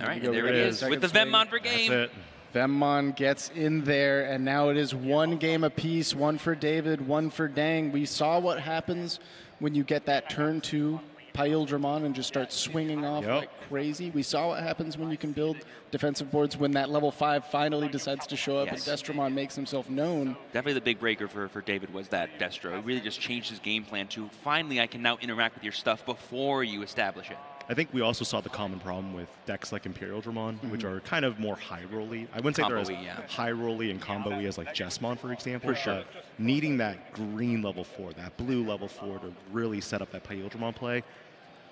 Speaker 13: All right, and there it is with the Vemmon for game.
Speaker 11: That's it.
Speaker 12: Vemmon gets in there, and now it is 1 game apiece, 1 for David, 1 for Dang. We saw what happens when you get that turn 2 Pyildramon and just start swinging off like crazy. We saw what happens when you can build defensive boards when that level 5 finally decides to show up and Destromon makes himself known.
Speaker 13: Definitely the big breaker for David was that Destro. It really just changed his game plan to finally I can now interact with your stuff before you establish it.
Speaker 11: I think we also saw the common problem with decks like Imperial Dramon, which are kind of more high rolly. I wouldn't say they're as high rolly and combo-y as like Jessmon, for example.
Speaker 13: For sure.
Speaker 11: But needing that green level 4, that blue level 4 to really set up that Pyildramon play,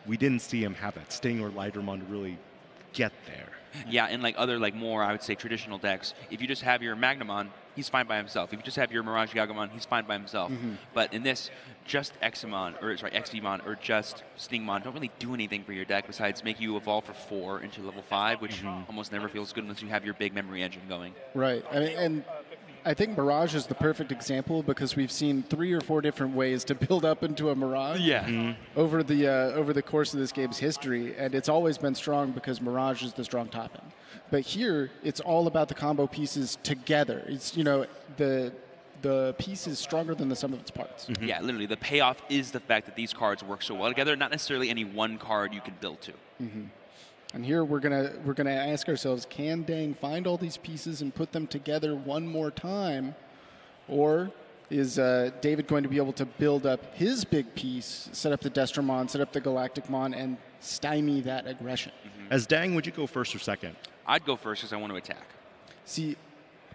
Speaker 11: we didn't see him have that Sting or Lydramon to really get there.
Speaker 13: Yeah, and like other more, I would say, traditional decks, if you just have your Magnamon, he's fine by himself. If you just have your Mirage Gagamon, he's fine by himself. But in this, just XVmon or just Stingmon don't really do anything for your deck besides make you evolve for 4 into level 5, which almost never feels good unless you have your big memory engine going.
Speaker 12: Right. I mean, and I think Mirage is the perfect example because we've seen 3 or 4 different ways to build up into a Mirage over the course of this game's history, and it's always been strong because Mirage is the strong top end. But here, it's all about the combo pieces together. It's, you know, the piece is stronger than the sum of its parts.
Speaker 13: Yeah, literally, the payoff is the fact that these cards work so well together, not necessarily any one card you can build to.
Speaker 12: And here we're gonna ask ourselves, can Dang find all these pieces and put them together one more time? Or is David going to be able to build up his big piece, set up the Destromon, set up the Galacticmon, and stymie that aggression?
Speaker 11: As Dang, would you go first or second?
Speaker 13: I'd go first because I want to attack.
Speaker 12: See,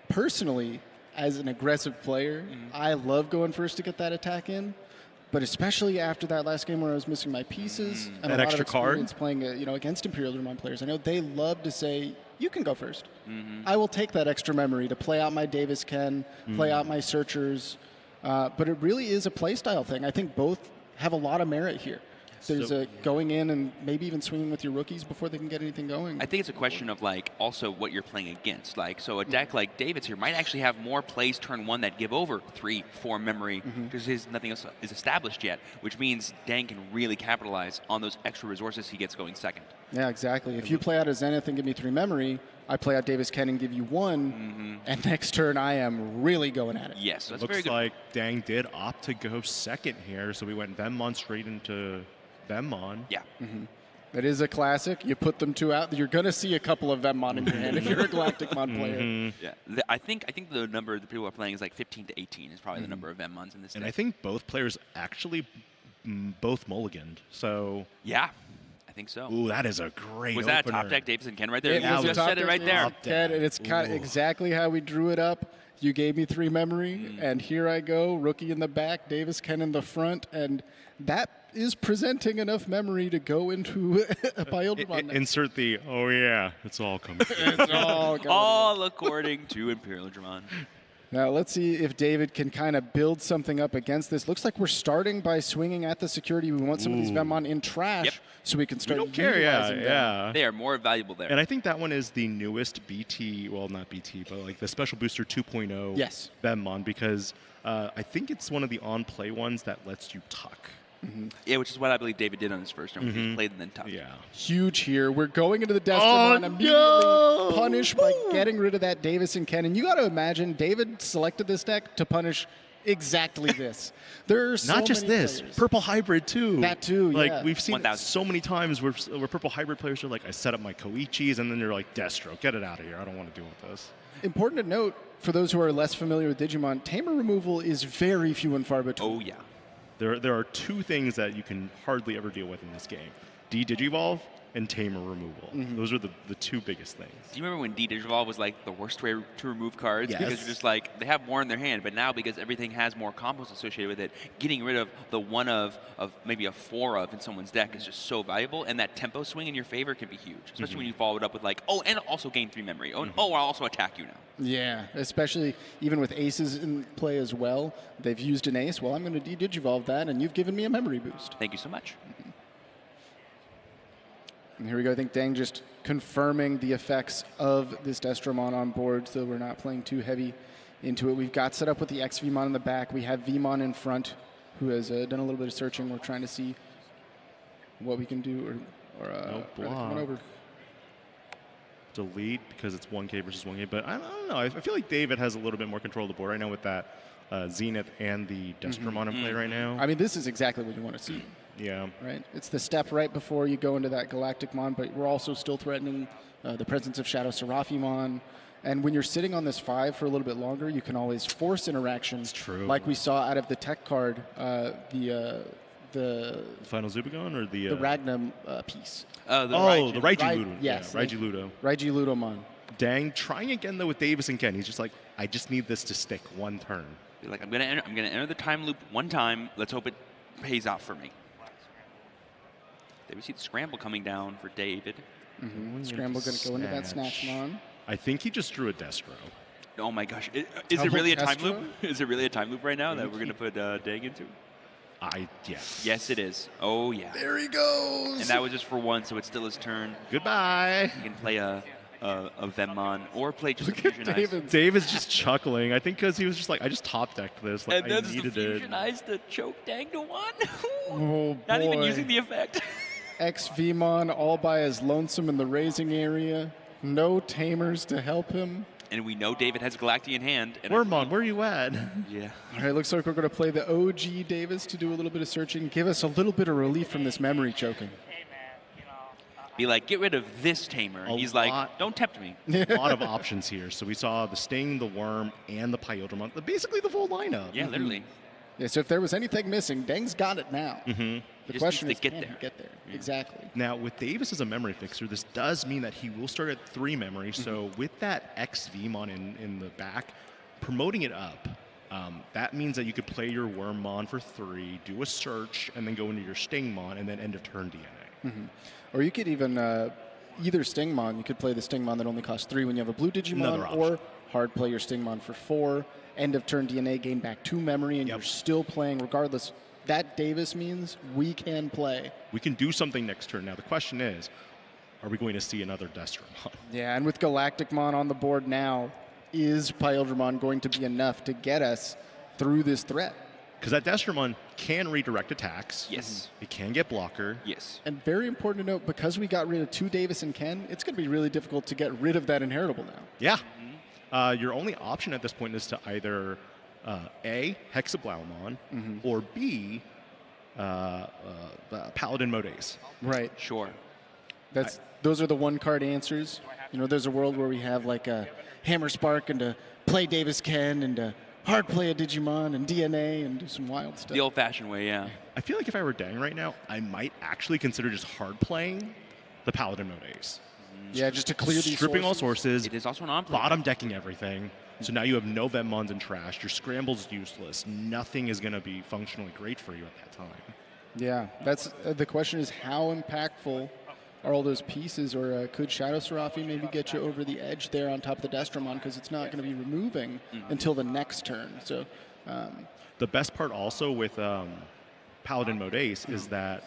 Speaker 12: personally, as an aggressive player, I love going first to get that attack in. But especially after that last game where I was missing my pieces and
Speaker 11: that
Speaker 12: a lot
Speaker 11: extra
Speaker 12: of experience playing, against Imperial Dramon players, I know they love to say, "You can go first. I will take that extra memory to play out my Davis Ken, play out my Searchers." But it really is a playstyle thing. I think both have a lot of merit here. There's going in and maybe even swinging with your rookies before they can get anything going.
Speaker 13: I think it's a question of also what you're playing against. So a deck like David's here might actually have more plays turn 1 that give over 3, 4 memory because nothing else is established yet, which means Dang can really capitalize on those extra resources he gets going second.
Speaker 12: Yeah, exactly. If you play out a Zenith and give me 3 memory, I play out Davis Ken and give you 1, and next turn I am really going at it.
Speaker 13: Yes, that's
Speaker 11: Looks
Speaker 13: very good.
Speaker 11: like Dang did opt to go second here, so we went Vemmon straight into Vemmon.
Speaker 13: Yeah.
Speaker 12: It is a classic. You put them 2 out. You're going to see a couple of Vemmon in your hand if you're a Galacticmon player.
Speaker 13: Yeah, I think the number that people are playing is 15 to 18 is probably the number of Vemmons in this deck.
Speaker 11: And I think both players actually both mulliganed. So
Speaker 13: yeah, I think so.
Speaker 11: Ooh, that is a great
Speaker 13: Was
Speaker 11: opener.
Speaker 13: that a top deck Davis and Ken right there?
Speaker 12: It
Speaker 13: You
Speaker 12: was a
Speaker 13: just
Speaker 12: top
Speaker 13: said it
Speaker 12: deck
Speaker 13: right there.
Speaker 12: Ken, and it's kind of exactly how we drew it up. You gave me 3 memory, and here I go, rookie in the back, Davis Ken in the front, and that is presenting enough memory to go into a Pyildramon.
Speaker 11: Insert the, oh yeah, it's all coming.
Speaker 12: It's all coming.
Speaker 13: All according to Imperial Dramon.
Speaker 12: Now let's see if David can kind of build something up against this. Looks like we're starting by swinging at the security. We want some of these Vemmon in trash so we can start utilizing them.
Speaker 13: They are more valuable there.
Speaker 11: And I think that one is the newest BT, well, not BT, but like the Special Booster 2.0
Speaker 12: yes.
Speaker 11: Vemmon, because I think it's one of the on-play ones that lets you tuck.
Speaker 13: Yeah, which is what I believe David did on his first round. He played and then tucked.
Speaker 11: Yeah.
Speaker 12: Huge here. We're going into the Destromon immediately punished by getting rid of that Davis and Ken. And you got to imagine David selected this deck to punish exactly this. There's
Speaker 11: not just this,
Speaker 12: players.
Speaker 11: Purple Hybrid too.
Speaker 12: That too,
Speaker 11: like we've seen it so many times where Purple Hybrid players are like, I set up my Koichis, and then they're like, Destro, get it out of here. I don't want to deal with this.
Speaker 12: Important to note, for those who are less familiar with Digimon, Tamer removal is very few and far between.
Speaker 13: Oh, yeah.
Speaker 11: There are two things that you can hardly ever deal with in this game. D-Digivolve and Tamer removal. Those are the two biggest things.
Speaker 13: Do you remember when D-Digivolve was like the worst way to remove cards?
Speaker 11: Yes.
Speaker 13: Because you're just like, they have more in their hand, but now because everything has more combos associated with it, getting rid of the one of maybe a 4 of in someone's deck is just so valuable, and that tempo swing in your favor can be huge, especially when you follow it up with like, oh, and also gain 3 memory. Oh, I'll also attack you now.
Speaker 12: Yeah, especially even with aces in play as well. They've used an ace. Well, I'm going to D-Digivolve that, and you've given me a memory boost.
Speaker 13: Thank you so much.
Speaker 12: And here we go. I think Dang just confirming the effects of this Destromon on board, so we're not playing too heavy into it. We've got set up with the X-Vmon in the back. We have Vmon in front, who has done a little bit of searching. We're trying to see what we can do, or
Speaker 11: no block.
Speaker 12: Coming over.
Speaker 11: Delete because it's 1K versus 1K, but I don't know. I feel like David has a little bit more control of the board right now with that Zenith and the Destromon in play right now.
Speaker 12: I mean, this is exactly what you want to see.
Speaker 11: Yeah.
Speaker 12: Right? It's the step right before you go into that Galacticmon, but we're also still threatening the presence of Shadow Seraphimon. And when you're sitting on this 5 for a little bit longer, you can always force interactions.
Speaker 11: True.
Speaker 12: Like we saw out of the tech card, the
Speaker 11: Final Zubagon or the
Speaker 12: Ragnam piece.
Speaker 11: The Raiji Ludo.
Speaker 12: Yes.
Speaker 11: Yeah, Raiji Ludo.
Speaker 12: Raiji Ludomon.
Speaker 11: Dang, trying again though with Davis and Ken. He's just like, I just need this to stick one turn.
Speaker 13: You're like, I'm gonna enter the time loop one time. Let's hope it pays out for me. There we see the scramble coming down for David.
Speaker 12: Scramble going to go into that Snatchmon.
Speaker 11: I think he just drew a Destro.
Speaker 13: Oh my gosh. Is it really a time loop? Is it really a time loop right now that we're going to put Dang into?
Speaker 11: Yes.
Speaker 13: Yes, it is. Oh, yeah.
Speaker 12: There he goes.
Speaker 13: And that was just for one, so it's still his turn.
Speaker 11: Goodbye.
Speaker 13: He can play a Vemmon or play just a Fusion Ice.
Speaker 11: David's just chuckling. I think because he was just like, I just top decked this. Like,
Speaker 13: And then
Speaker 11: I
Speaker 13: the
Speaker 11: needed
Speaker 13: Fusion
Speaker 11: it.
Speaker 13: Ice to choke Dang to 1.
Speaker 12: Oh,
Speaker 13: Not even
Speaker 12: boy.
Speaker 13: using the effect.
Speaker 12: X-Vmon all by his lonesome in the raising area. No tamers to help him.
Speaker 13: And we know David has Galacti in hand. And
Speaker 11: Wormmon, where are you at?
Speaker 13: Yeah.
Speaker 12: All right, looks like we're going to play the OG Davis to do a little bit of searching. Give us a little bit of relief from this memory choking.
Speaker 13: Be like, get rid of this tamer. He's like, don't tempt me.
Speaker 11: A lot of options here. So we saw the Sting, the Worm, and the Pyodramon. Basically the full lineup.
Speaker 13: Yeah, literally.
Speaker 12: Yeah, so if there was anything missing, Dang's got it now. The question is,
Speaker 13: get
Speaker 12: can
Speaker 13: there.
Speaker 12: he get there? Exactly.
Speaker 11: Now, with Davis as a memory fixer, this does mean that he will start at 3 memory. So with that X-Vmon in the back, promoting it up, that means that you could play your Wormmon for 3, do a search, and then go into your Stingmon, and then end of turn DNA.
Speaker 12: Or you could even, either Stingmon, you could play the Stingmon that only costs 3 when you have a blue Digimon, or hard play your Stingmon for 4, end of turn DNA, gain back 2 memory, and you're still playing regardless. That Davis means we can play.
Speaker 11: We can do something next turn. Now, the question is, are we going to see another Destromon?
Speaker 12: Yeah, and with Galacticmon on the board now, is Pyodramon going to be enough to get us through this threat?
Speaker 11: Because that Destromon can redirect attacks.
Speaker 13: Yes.
Speaker 11: It can get blocker.
Speaker 13: Yes.
Speaker 12: And very important to note, because we got rid of 2 Davis and Ken, it's going to be really difficult to get rid of that inheritable now.
Speaker 11: Yeah. Your only option at this point is to either A, Hexablaumon, or B, Paladin Mode Ace.
Speaker 12: Right.
Speaker 13: Sure.
Speaker 12: Those are the one-card answers. You know, there's a world where we have like a Hammer Spark and to play Davis Ken and to hard play a Digimon and DNA and do some wild stuff.
Speaker 13: The old-fashioned way, yeah.
Speaker 11: I feel like if I were Dang right now, I might actually consider just hard playing the Paladin Mode Ace.
Speaker 12: Yeah, just to clear these
Speaker 11: stripping all sources.
Speaker 13: It is also an on-play.
Speaker 11: Bottom decking everything. So now you have no Vemmons and trash. Your scramble's useless. Nothing is going to be functionally great for you at that time.
Speaker 12: Yeah, that's the question is how impactful are all those pieces, or could Shadow Serafi maybe get you over the edge there on top of the Destromon, because it's not going to be removing until the next turn. So
Speaker 11: the best part also with Paladin Mode Ace is that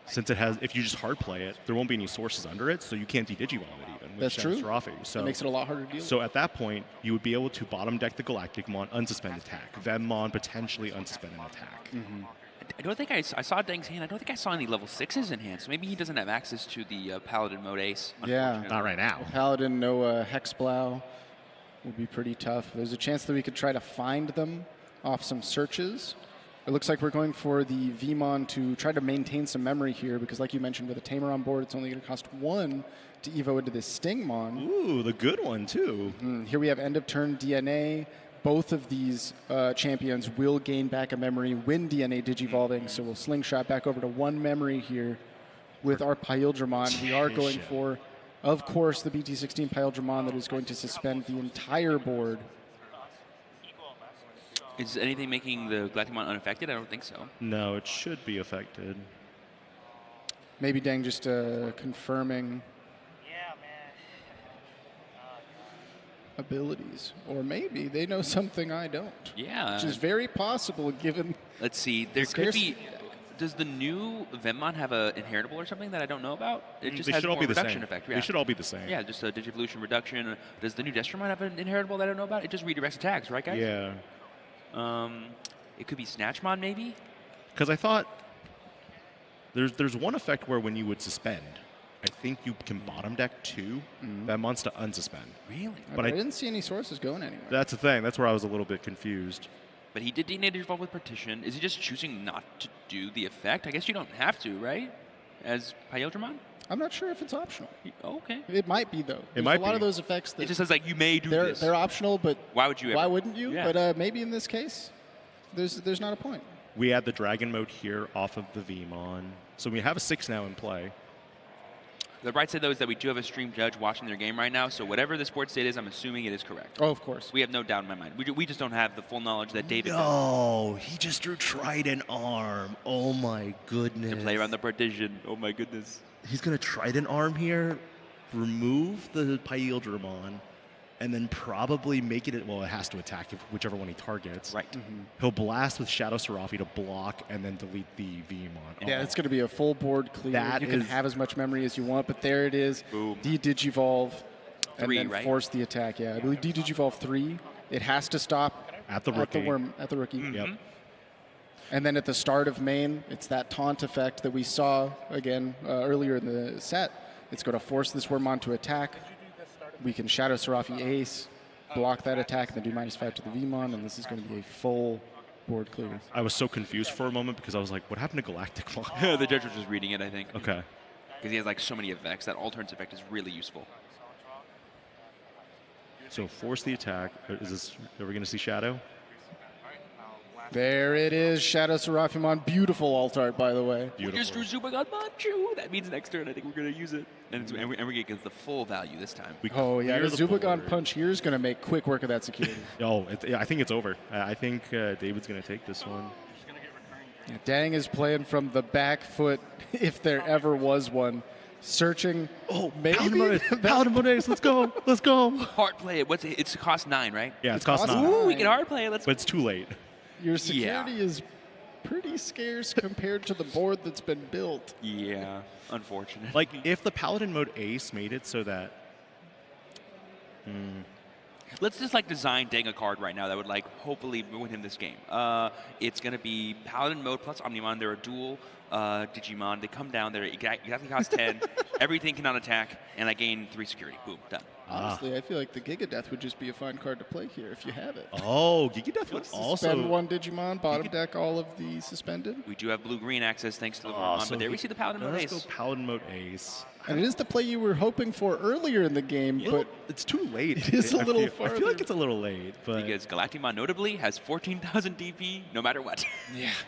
Speaker 11: since it has, if you just hard play it, there won't be any sources under it, so you can't de-Digivolve it even. With
Speaker 12: That's
Speaker 11: Shadow
Speaker 12: true.
Speaker 11: Serafi. So
Speaker 12: that makes it a lot harder to deal with.
Speaker 11: So at that point, you would be able to bottom deck the Galacticmon, unsuspend attack. Venmon potentially unsuspend an attack.
Speaker 13: I don't think I saw Deng's hand. I don't think I saw any level 6s in hand, so maybe he doesn't have access to the Paladin Mode Ace.
Speaker 12: Yeah.
Speaker 11: Not right now.
Speaker 12: Paladin, no Hexblow would be pretty tough. There's a chance that we could try to find them off some searches. It looks like we're going for the Vmon to try to maintain some memory here, because like you mentioned, with a Tamer on board, it's only going to cost 1 to evo into this Stingmon.
Speaker 11: Ooh, the good one too.
Speaker 12: Here we have end of turn DNA. Both of these champions will gain back a memory when DNA digivolving, so we'll slingshot back over to 1 memory here with our Pyldramon. We are going for, of course, the BT16 Pyldramon that is going to suspend the entire board.
Speaker 13: Is anything making the Galacticmon unaffected? I don't think so.
Speaker 11: No, it should be affected.
Speaker 12: Maybe Deng just confirming abilities. Or maybe they know something I don't.
Speaker 13: Yeah.
Speaker 12: Which is very possible given...
Speaker 13: Let's see. There could be... Does the new Venmon have an inheritable or something that I don't know about? It just
Speaker 11: They
Speaker 13: has
Speaker 11: should all
Speaker 13: more
Speaker 11: be the
Speaker 13: reduction
Speaker 11: same.
Speaker 13: effect. Yeah.
Speaker 11: They should all be the same.
Speaker 13: Yeah, just a Digivolution reduction. Does the new Destromon have an inheritable that I don't know about? It just redirects attacks, right, guys?
Speaker 11: Yeah.
Speaker 13: It could be Snatchmon, maybe?
Speaker 11: Because I thought there's one effect where when you would suspend, I think you can bottom deck 2 Venmons to unsuspend.
Speaker 13: Really?
Speaker 12: But I didn't see any sources going anywhere.
Speaker 11: That's the thing. That's where I was a little bit confused.
Speaker 13: But he did DNA Digivolve with Partition. Is he just choosing not to do the effect? I guess you don't have to, right? As Pyldramon?
Speaker 12: I'm not sure if it's optional.
Speaker 13: Oh, okay.
Speaker 12: It might be, though. There's
Speaker 11: might
Speaker 12: a lot
Speaker 11: be.
Speaker 12: of those effects that...
Speaker 13: It just says, like, you may do this.
Speaker 12: They're optional, but...
Speaker 13: Why would you ever?
Speaker 12: Why wouldn't you?
Speaker 13: Yeah.
Speaker 12: But maybe in this case, there's not a point.
Speaker 11: We add the Dragon mode here off of the Vmon. So we have a 6 now in play.
Speaker 13: The bright side, though, is that we do have a stream judge watching their game right now, so whatever the sports state is, I'm assuming it is correct.
Speaker 12: Oh, of course.
Speaker 13: We have no doubt in my mind. We just don't have the full knowledge that David does.
Speaker 11: No, he just drew Trident Arm. Oh my goodness.
Speaker 13: To play around the partition. Oh my goodness.
Speaker 11: He's going to Trident Arm here, remove the Pyldramon, and then probably make it, well, it has to attack whichever one he targets.
Speaker 13: Right.
Speaker 11: He'll blast with Shadow Serafi to block and then delete the Vmon.
Speaker 12: Yeah, it's going to be a full board clear.
Speaker 11: That
Speaker 12: you can
Speaker 11: is-
Speaker 12: have as much memory as you want, but there it is.
Speaker 13: Boom.
Speaker 12: De-Digivolve. And
Speaker 13: 3,
Speaker 12: then
Speaker 13: right?
Speaker 12: force the attack. Yeah, I believe De-Digivolve 3. It has to stop
Speaker 11: At the rookie.
Speaker 12: at the rookie.
Speaker 11: Yep.
Speaker 12: And then at the start of main, it's that taunt effect that we saw again earlier in the set. It's going to force this Wormmon to attack. We can Shadow Serafi Ace, block that attack, and then do -5 to the Vmon, and this is going to be a full board clear.
Speaker 11: I was so confused for a moment because I was like, what happened to Galacticmon?
Speaker 13: The judge was just reading it, I think.
Speaker 11: Okay.
Speaker 13: Because he has like so many effects. That all turns effect is really useful.
Speaker 11: So force the attack. Are we going to see Shadow?
Speaker 12: There it is, Shadow Serafimon. Beautiful alt art, by the way.
Speaker 13: We just drew Zubagon Manchu. That means next turn I think we're going to use it. And we're going to get the full value this time.
Speaker 12: Oh, yeah,
Speaker 11: clear
Speaker 12: the
Speaker 11: the
Speaker 12: Zubagon
Speaker 11: board.
Speaker 12: punch here is going to make quick work of that security.
Speaker 11: Oh, I think it's over. I think David's going to take this one.
Speaker 12: Yeah, Dang is playing from the back foot, if there ever was one. Searching. Oh, maybe.
Speaker 11: Paladin Mode Ace, let's go. Let's go.
Speaker 13: Hard play it. It's cost 9, right?
Speaker 11: Yeah, it's cost 9.
Speaker 13: Ooh, we can hard play it. Let's
Speaker 11: But it's too late.
Speaker 12: Your security is pretty scarce compared to the board that's been built.
Speaker 13: Yeah, unfortunate.
Speaker 11: Like, if the Paladin Mode Ace made it so that...
Speaker 13: Let's just like design Dang a card right now that would like hopefully win him this game. It's going to be Paladin mode plus Omnimon. They're a dual Digimon. They come down. They're exactly cost 10. Everything cannot attack, and I gain 3 security. Boom, done.
Speaker 12: Honestly, I feel like the Giga Death would just be a fine card to play here if you have it.
Speaker 11: Oh, Gigadeath would
Speaker 12: Suspend
Speaker 11: also...
Speaker 12: one Digimon, bottom deck all of the suspended.
Speaker 13: We do have blue-green access thanks to the Wormmon, but there we see the Paladin mode
Speaker 11: Let's
Speaker 13: Ace.
Speaker 11: go Paladin Mode Ace.
Speaker 12: And it is the play you were hoping for earlier in the game, but
Speaker 11: It's too late.
Speaker 12: It is a little
Speaker 11: I
Speaker 12: farther.
Speaker 11: feel like it's a little late, but...
Speaker 13: Because Galacticmon notably has 14,000 DP no matter what.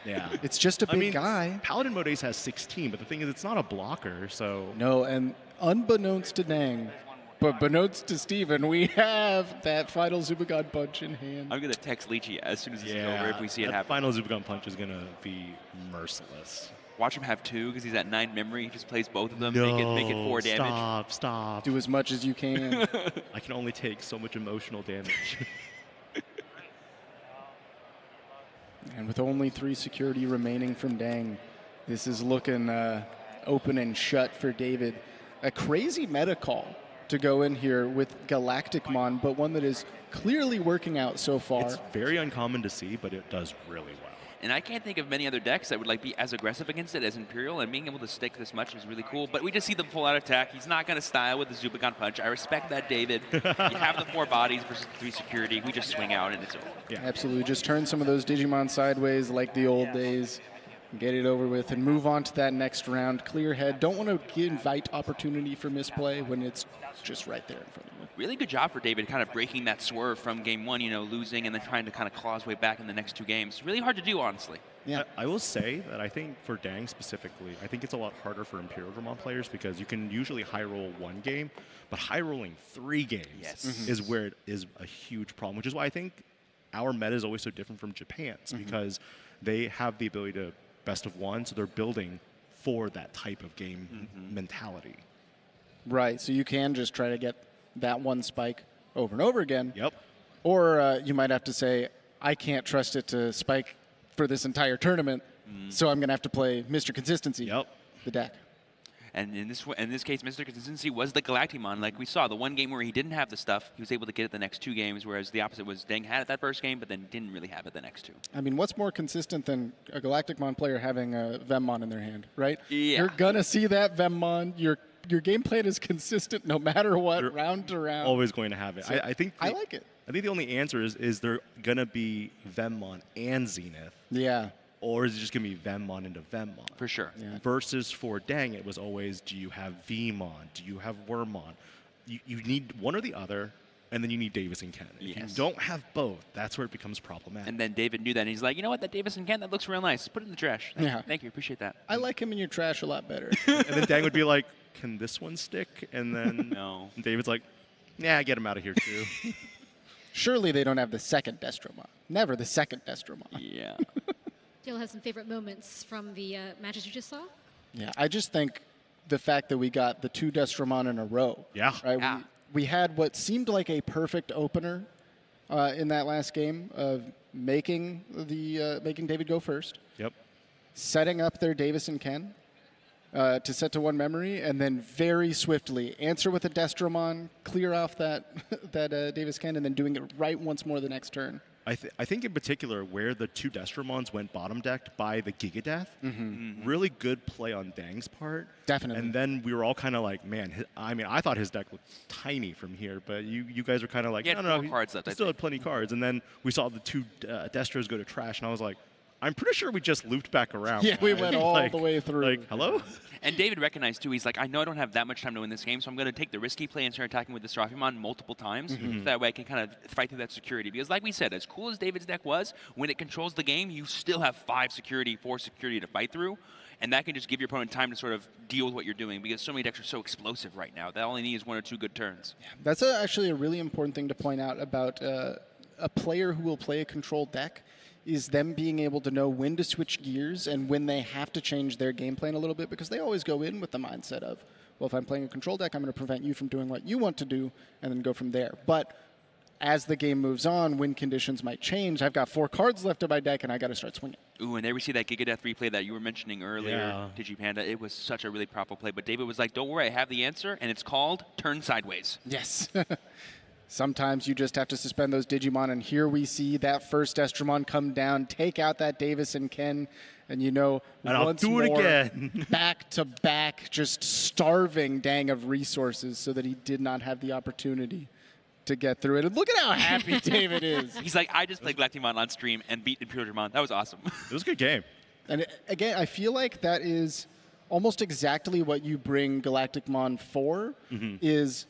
Speaker 11: Yeah.
Speaker 12: it's just a big guy.
Speaker 11: Paladin Mode Ace has 16, but the thing is, it's not a blocker, so...
Speaker 12: No, and unbeknownst to Dang, but beknownst to Steven, we have that final Zubagon punch in hand.
Speaker 13: I'm going to text Lychee as soon as this is
Speaker 11: Yeah,
Speaker 13: over if we see it
Speaker 11: that
Speaker 13: happen.
Speaker 11: final Zubagon punch is going to be merciless.
Speaker 13: Watch him have 2 because he's at 9 memory. He just plays both of them,
Speaker 11: No,
Speaker 13: make it 4 damage.
Speaker 11: Stop.
Speaker 12: Do as much as you can.
Speaker 11: I can only take so much emotional damage.
Speaker 12: And with only 3 security remaining from Dang, this is looking open and shut for David. A crazy meta call to go in here with Galacticmon, but one that is clearly working out so far.
Speaker 11: It's very uncommon to see, but it does really well.
Speaker 13: And I can't think of many other decks that would like be as aggressive against it as Imperial, and being able to stick this much is really cool. But we just see the full-out attack. He's not going to style with the Zubagon Punch. I respect that, David. You have the 4 bodies versus 3 security. We just swing out and it's over.
Speaker 12: Yeah, absolutely. Just turn some of those Digimon sideways like the old days. Get it over with and move on to that next round. Clear head. Don't want to invite opportunity for misplay when it's just right there in front of you.
Speaker 13: Really good job for David kind of breaking that swerve from game 1, you know, losing and then trying to kind of claw his way back in the next 2 games. Really hard to do, honestly.
Speaker 12: Yeah.
Speaker 11: I will say that I think for Dang specifically, I think it's a lot harder for Imperial Dramon players because you can usually high roll 1 game, but high rolling 3 games is where it is a huge problem, which is why I think our meta is always so different from Japan's because they have the ability to best of 1, so they're building for that type of game mentality.
Speaker 12: Right, so you can just try to get that 1 spike over and over again.
Speaker 11: Yep.
Speaker 12: Or you might have to say, I can't trust it to spike for this entire tournament, so I'm going to have to play Mr. Consistency, the deck.
Speaker 13: And in this case, Mr. Consistency was the Galactimon. Like we saw, the 1 game where he didn't have the stuff, he was able to get it the next 2 games, whereas the opposite was Dang had it that first game, but then didn't really have it the next 2.
Speaker 12: I mean, what's more consistent than a Galacticmon player having a Vemmon in their hand, right?
Speaker 13: Yeah.
Speaker 12: You're going to see that Vemmon. Your game plan is consistent no matter what, round to round.
Speaker 11: Always going to have it.
Speaker 12: So
Speaker 11: I think
Speaker 12: I like it.
Speaker 11: I think the only answer is there going to be Vemmon and Zenith?
Speaker 12: Yeah.
Speaker 11: Or is it just going to be Vemmon into Vemmon?
Speaker 13: For sure.
Speaker 12: Yeah.
Speaker 11: Versus for Dang, it was always, do you have Vmon? Do you have Wormmon? You need one or the other, and then you need Davis and Ken. If you don't have both, that's where it becomes problematic.
Speaker 13: And then David knew that, and he's like, you know what, that Davis and Ken, that looks real nice. Put it in the trash. Thank you, appreciate that.
Speaker 12: I like him in your trash a lot better.
Speaker 11: And then Dang would be like, can this one stick? And then
Speaker 13: No.
Speaker 11: David's like, nah, get him out of here too.
Speaker 12: Surely they don't have the second Destromon. Never the second Destromon.
Speaker 13: Yeah.
Speaker 4: You'll have some favorite moments from the matches you just saw?
Speaker 12: Yeah, I just think the fact that we got the 2 Destromon in a row.
Speaker 11: Yeah.
Speaker 12: Right?
Speaker 13: Yeah.
Speaker 12: We had what seemed like a perfect opener in that last game of making David go first.
Speaker 11: Yep.
Speaker 12: Setting up their Davis and Ken to set to 1 memory, and then very swiftly answer with a Destromon, clear off that Davis Ken, and then doing it right once more the next turn.
Speaker 11: I think in particular where the 2 Destromons went bottom decked by the Gigadeath, really good play on Dang's part.
Speaker 12: Definitely.
Speaker 11: And then we were all kind of like, man, I thought his deck looked tiny from here, but you guys were kind of like,
Speaker 13: He had
Speaker 11: no,
Speaker 13: 4 cards left,
Speaker 11: he
Speaker 13: I
Speaker 11: still
Speaker 13: think.
Speaker 11: had plenty of cards. And then we saw the 2 Destros go to trash, and I was like, I'm pretty sure we just looped back around.
Speaker 12: Yeah, we
Speaker 11: guys.
Speaker 12: went all
Speaker 11: Like-
Speaker 12: the way through.
Speaker 11: Like, hello?
Speaker 13: And David recognized, too, he's like, I know I don't have that much time to win this game, so I'm going to take the risky play and start attacking with the Seraphimon multiple times. So that way I can kind of fight through that security. Because like we said, as cool as David's deck was, when it controls the game, you still have 5 security, 4 security to fight through. And that can just give your opponent time to sort of deal with what you're doing, because so many decks are so explosive right now that all they need is 1 or 2 good turns.
Speaker 12: That's actually a really important thing to point out about a player who will play a controlled deck is them being able to know when to switch gears and when they have to change their game plan a little bit, because they always go in with the mindset of, well, if I'm playing a control deck, I'm going to prevent you from doing what you want to do and then go from there. But as the game moves on, win conditions might change. I've got 4 cards left in my deck, and I got to start swinging.
Speaker 13: Ooh, and there we see that Gigadeath replay that you were mentioning earlier, Digipanda. It was such a really powerful play. But David was like, don't worry, I have the answer, and it's called Turn Sideways.
Speaker 12: Yes. Sometimes you just have to suspend those Digimon, and here we see that first Destromon come down, take out that Davis and Ken, and
Speaker 11: And
Speaker 12: once
Speaker 11: I'll do it
Speaker 12: more,
Speaker 11: again.
Speaker 12: back to back, just starving Dang of resources so that he did not have the opportunity to get through it. And look at how happy David is.
Speaker 13: He's like, I just played Galactimon on stream and beat Imperial Dramon. That was awesome.
Speaker 11: It was a good game.
Speaker 12: And again, I feel like that is almost exactly what you bring Galacticmon for, is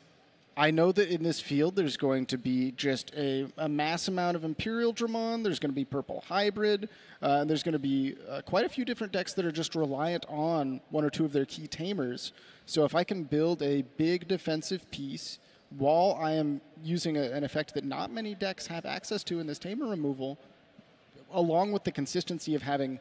Speaker 12: I know that in this field there's going to be just a mass amount of Imperial Dramon, there's going to be Purple Hybrid, and there's going to be quite a few different decks that are just reliant on 1 or 2 of their key tamers. So if I can build a big defensive piece while I am using an effect that not many decks have access to in this tamer removal, along with the consistency of having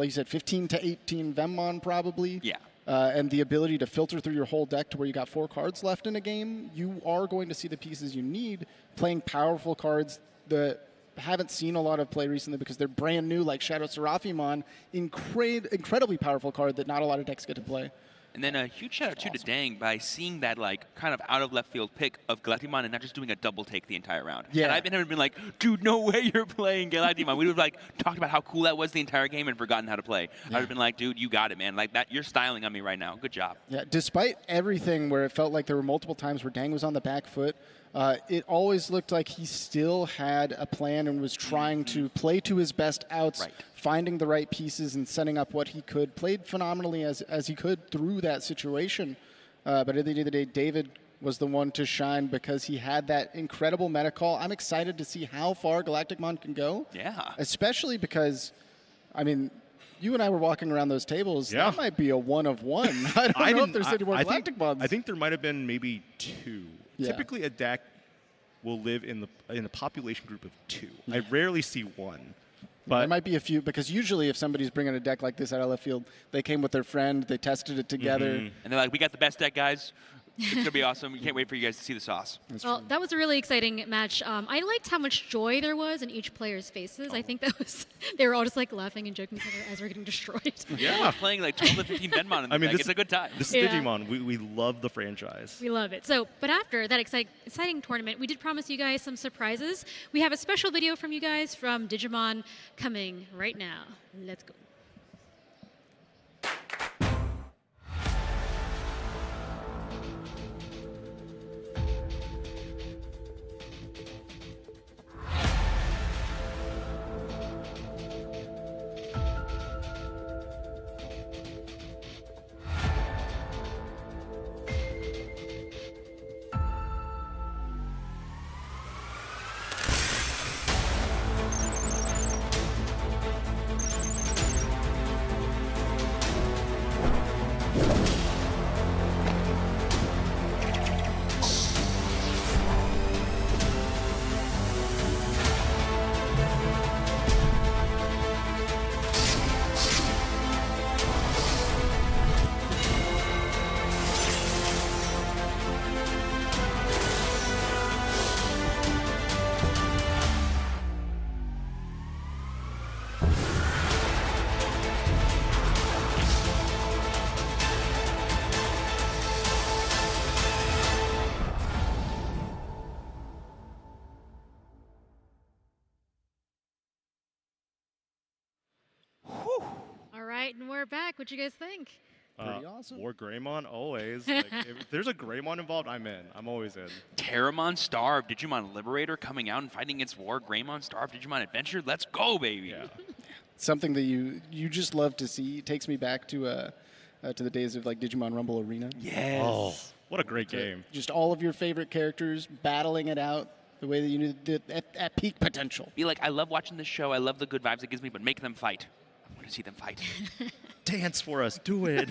Speaker 12: like you said, 15 to 18 Venmon probably.
Speaker 13: Yeah.
Speaker 12: And the ability to filter through your whole deck to where you got 4 cards left in a game, you are going to see the pieces you need playing powerful cards that haven't seen a lot of play recently because they're brand new, like Shadow Seraphimon, incredibly powerful card that not a lot of decks get to play.
Speaker 13: And then a huge shout out to Dang by seeing that like kind of out of left field pick of Galactimon and not just doing a double take the entire round.
Speaker 12: Yeah.
Speaker 13: And I've been like, dude, no way you're playing Galactimon. We would have like talked about how cool that was the entire game and forgotten how to play. Yeah. I would have been like, dude, you got it, man. Like that, you're styling on me right now. Good job.
Speaker 12: Yeah, despite everything where it felt like there were multiple times where Dang was on the back foot, it always looked like he still had a plan and was trying to play to his best outs, finding the right pieces and setting up what he could. Played phenomenally as he could through that situation. But at the end of the day, David was the one to shine because he had that incredible meta call. I'm excited to see how far Galacticmon can go.
Speaker 13: Yeah.
Speaker 12: Especially because, I mean, you and I were walking around those tables.
Speaker 11: Yeah.
Speaker 12: That might be a 1 of 1. I don't know if there's any more Galacticmons.
Speaker 11: I think there might have been maybe 2.
Speaker 12: Yeah.
Speaker 11: Typically, a deck will live in a population group of 2. I rarely see 1. But
Speaker 12: there might be a few, because usually if somebody's bringing a deck like this out of left field, they came with their friend, they tested it together.
Speaker 13: And they're like, we got the best deck, guys. It's going to be awesome. We can't wait for you guys to see the sauce.
Speaker 4: Well, that was a really exciting match. I liked how much joy there was in each player's faces. I think that was, they were all just like laughing and joking together as we're getting destroyed.
Speaker 13: Yeah, we're playing like 12 to 15 Venmon in the deck. It's a good time.
Speaker 11: This is Digimon. We love the franchise.
Speaker 4: We love it. So, but after that exciting tournament, we did promise you guys some surprises. We have a special video from you guys from Digimon coming right now. Let's go. And we're back. What'd you guys think?
Speaker 12: Pretty awesome.
Speaker 11: More Greymon, always. Like, if there's a Greymon involved, I'm in. I'm always in.
Speaker 13: Terramon Star of Digimon Liberator coming out and fighting against War. Greymon Star of Digimon Adventure. Let's go, baby.
Speaker 11: Yeah.
Speaker 12: Something that you just love to see. It takes me back to the days of like Digimon Rumble Arena.
Speaker 13: Yes.
Speaker 11: Oh, what a great game.
Speaker 12: Just all of your favorite characters battling it out the way that you did at peak potential.
Speaker 13: Be like, I love watching this show. I love the good vibes it gives me, but make them fight. I want to see them fight.
Speaker 11: Dance for us. Do it.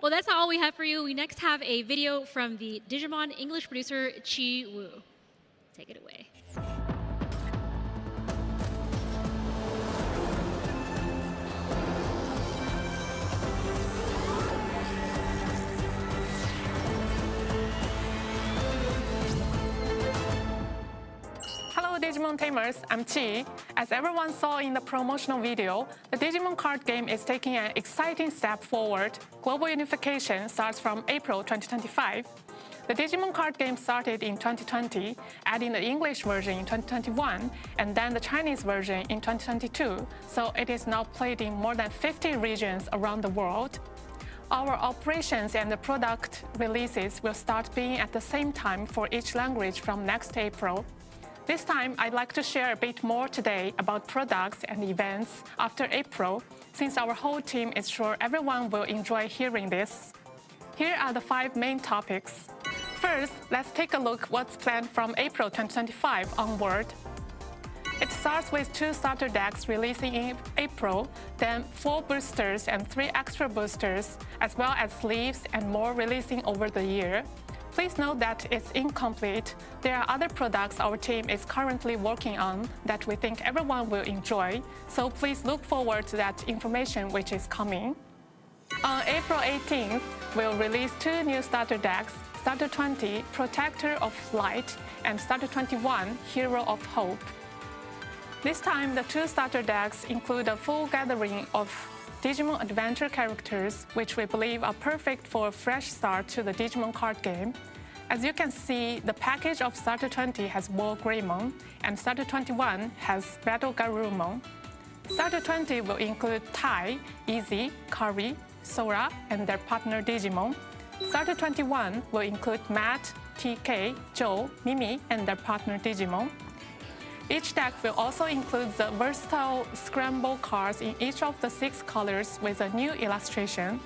Speaker 4: Well, that's not all we have for you. We next have a video from the Digimon English producer, Chi Wu. Take it away.
Speaker 14: Hello Digimon Tamers, I'm Chi. As everyone saw in the promotional video, the Digimon card game is taking an exciting step forward. Global unification starts from April 2025. The Digimon card game started in 2020, adding the English version in 2021, and then the Chinese version in 2022, so it is now played in more than 50 regions around the world. Our operations and the product releases will start being at the same time for each language from next April. This time, I'd like to share a bit more today about products and events after April, since our whole team is sure everyone will enjoy hearing this. Here are the 5 main topics. First, let's take a look what's planned from April 2025 onward. It starts with 2 starter decks releasing in April, then 4 boosters and 3 extra boosters, as well as sleeves and more releasing over the year. Please note that it's incomplete. There are other products our team is currently working on that we think everyone will enjoy, so please look forward to that information which is coming. On April 18th, we'll release 2 new starter decks, Starter 20, Protector of Light, and Starter 21, Hero of Hope. This time, the 2 starter decks include a full gathering of Digimon Adventure characters, which we believe are perfect for a fresh start to the Digimon card game. As you can see, the package of Starter 20 has War Greymon, and Starter 21 has Battle Garurumon. Starter 20 will include Tai, Izzy, Kari, Sora, and their partner Digimon. Starter 21 will include Matt, TK, Joe, Mimi, and their partner Digimon. Each deck will also include the versatile scramble cards in each of the 6 colors with a new illustration.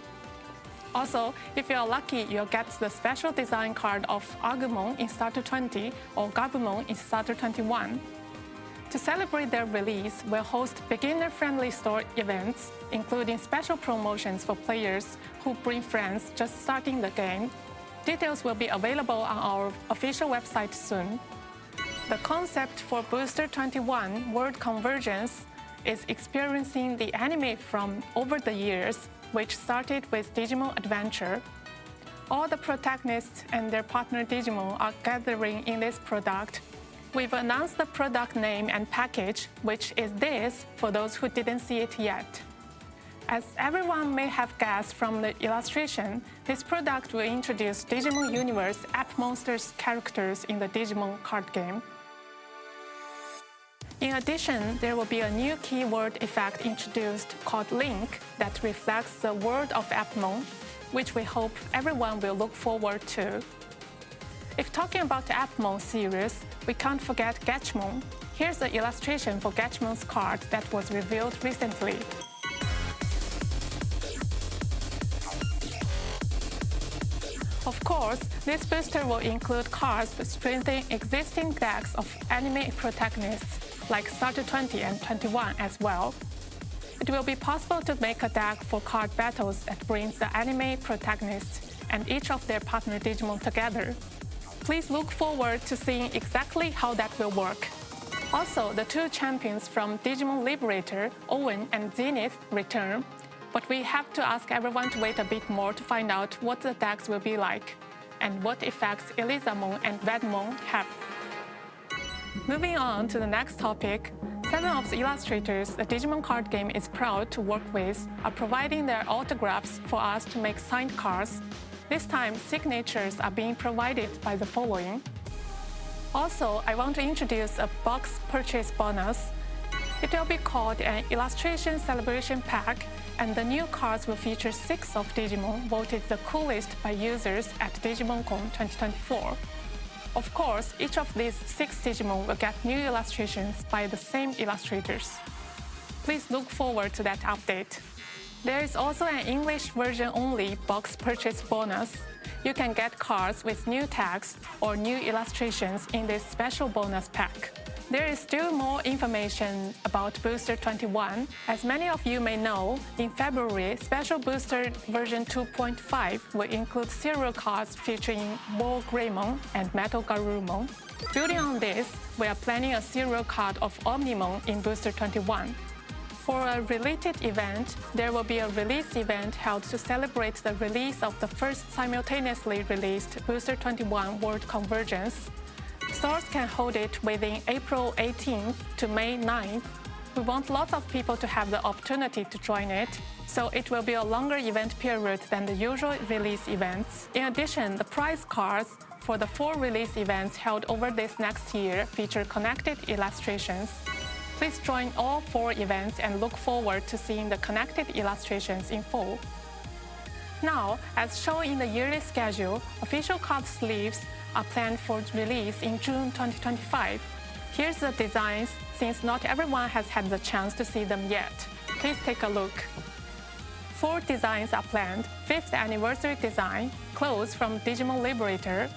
Speaker 14: Also, if you are lucky, you'll get the special design card of Agumon in Starter 20 or Gabumon in Starter 21. To celebrate their release, we'll host beginner-friendly store events, including special promotions for players who bring friends just starting the game. Details will be available on our official website soon. The concept for Booster 21 World Convergence is experiencing the anime from over the years, which started with Digimon Adventure. All the protagonists and their partner Digimon are gathering in this product. We've announced the product name and package, which is this for those who didn't see it yet. As everyone may have guessed from the illustration, this product will introduce Digimon Universe App Monsters characters in the Digimon card game. In addition, there will be a new keyword effect introduced called Link that reflects the world of Appmon, which we hope everyone will look forward to. If talking about the Appmon series, we can't forget Gatchmon. Here's the illustration for Gatchmon's card that was revealed recently. Of course, this booster will include cards to strengthen existing decks of anime protagonists, like Starter 20 and 21 as well. It will be possible to make a deck for card battles that brings the anime protagonists and each of their partner Digimon together. Please look forward to seeing exactly how that will work. Also, the 2 champions from Digimon Liberator, Owen and Zenith, return, but we have to ask everyone to wait a bit more to find out what the decks will be like and what effects Elizamon and Vedmon have. Moving on to the next topic, 7 of the illustrators the Digimon card game is proud to work with are providing their autographs for us to make signed cards. This time, signatures are being provided by the following. Also, I want to introduce a box purchase bonus. It will be called an Illustration Celebration Pack, and the new cards will feature 6 of Digimon voted the coolest by users at DigimonCon 2024. Of course, each of these 6 Digimon will get new illustrations by the same illustrators. Please look forward to that update. There is also an English version only box purchase bonus. You can get cards with new text or new illustrations in this special bonus pack. There is still more information about Booster 21. As many of you may know, in February, Special Booster version 2.5 will include serial cards featuring War Greymon and Metal Garurumon. Building on this, we are planning a serial card of Omnimon in Booster 21. For a related event, there will be a release event held to celebrate the release of the first simultaneously released Booster 21 World Convergence. Stores can hold it within April 18th to May 9th. We want lots of people to have the opportunity to join it, so it will be a longer event period than the usual release events. In addition, the prize cards for the 4 release events held over this next year feature connected illustrations. Please join all 4 events and look forward to seeing the connected illustrations in full. Now, as shown in the yearly schedule, official card sleeves are planned for release in June 2025. Here's the designs, since not everyone has had the chance to see them yet. Please take a look. 4 designs are planned: 5th anniversary design, clothes from Digimon Liberator,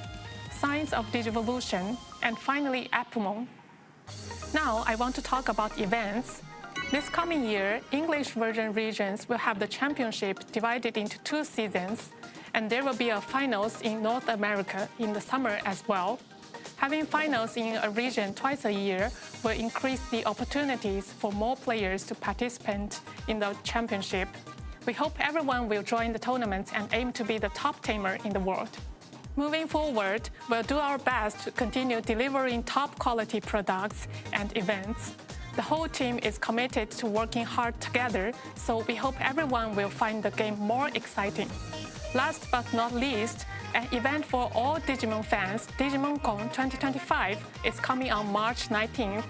Speaker 14: signs of Digivolution, and finally Appmon. Now I want to talk about events. This coming year, English version regions will have the championship divided into 2 seasons, and there will be a finals in North America in the summer as well. Having finals in a region twice a year will increase the opportunities for more players to participate in the championship. We hope everyone will join the tournament and aim to be the top tamer in the world. Moving forward, we'll do our best to continue delivering top quality products and events. The whole team is committed to working hard together, so we hope everyone will find the game more exciting. Last but not least, an event for all Digimon fans, DigimonCon 2025, is coming on March 19th.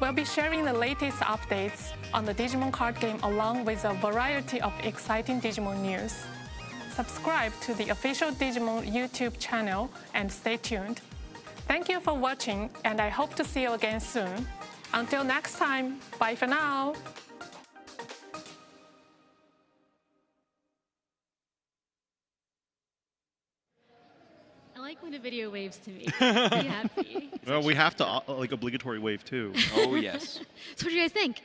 Speaker 14: We'll be sharing the latest updates on the Digimon card game along with a variety of exciting Digimon news. Subscribe to the official Digimon YouTube channel and stay tuned. Thank you for watching, and I hope to see you again soon. Until next time, bye for now.
Speaker 4: I like when a video waves to me. I'm pretty happy.
Speaker 11: Well, we have to like obligatory wave too.
Speaker 13: Oh yes.
Speaker 4: So what do you guys think?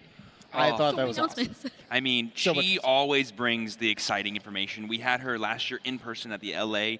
Speaker 12: I thought that was awesome.
Speaker 13: I mean, she always brings the exciting information. We had her last year in person at the LA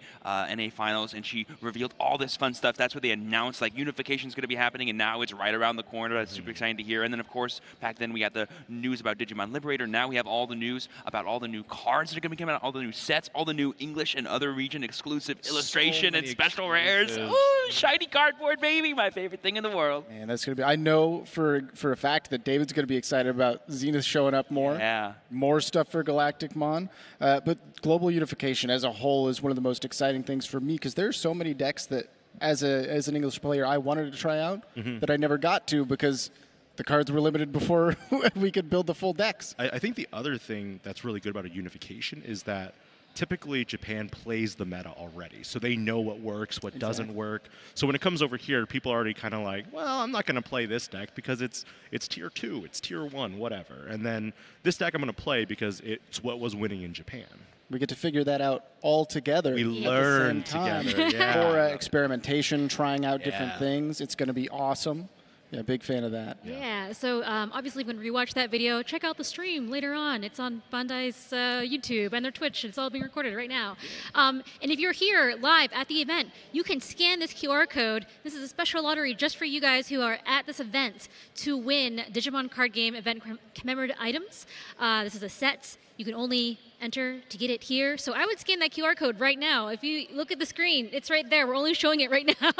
Speaker 13: NA Finals, and she revealed all this fun stuff. That's where they announced like unification is going to be happening, and now it's right around the corner. That's super exciting to hear. And then, of course, back then we got the news about Digimon Liberator. Now we have all the news about all the new cards that are going to be coming out, all the new sets, all the new English and other region exclusive illustration and special rares. Ooh, shiny cardboard, baby, my favorite thing in the world.
Speaker 12: Man, that's gonna be. I know for a fact that David's gonna be excited about Zenith showing up more.
Speaker 13: Yeah.
Speaker 12: More stuff for Galacticmon. But global unification as a whole is one of the most exciting things for me because there's so many decks that, as an English player, I wanted to try out that I never got to because the cards were limited before we could build the full decks.
Speaker 11: I think the other thing that's really good about a unification is that typically Japan plays the meta already, so they know what works, what doesn't work. So when it comes over here, people are already kind of like, well, I'm not going to play this deck because it's tier 2, it's tier 1, whatever. And then this deck I'm going to play because it's what was winning in Japan.
Speaker 12: We get to figure that out all together.
Speaker 11: We learn together,
Speaker 12: For experimentation, trying out different things. It's going to be awesome. Yeah, big fan of that.
Speaker 4: Yeah, so obviously when we rewatch that video, check out the stream later on. It's on Bandai's YouTube and their Twitch. It's all being recorded right now. And if you're here live at the event, you can scan this QR code. This is a special lottery just for you guys who are at this event to win Digimon card game event commemorative items. This is a set. You can only enter to get it here. So I would scan that QR code right now. If you look at the screen, it's right there. We're only showing it right now.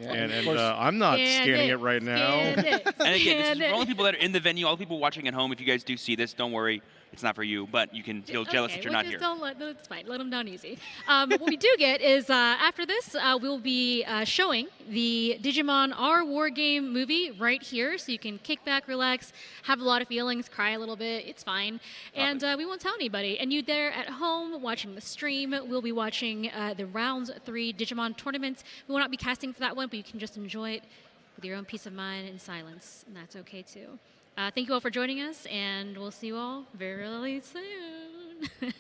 Speaker 11: And I'm not scanning it right now.
Speaker 13: And again, this is for all the people that are in the venue, all the people watching at home. If you guys do see this, don't worry. It's not for you, but you can feel jealous that you're not here.
Speaker 4: It's fine. Let them down easy. What we do get is after this, we'll be showing the Digimon Our War Game movie right here, so you can kick back, relax, have a lot of feelings, cry a little bit. It's fine, and we won't tell anybody. And you there at home watching the stream, we'll be watching the Round 3 Digimon tournament. We will not be casting for that one, but you can just enjoy it with your own peace of mind in silence, and that's okay too. Thank you all for joining us, and we'll see you all very soon.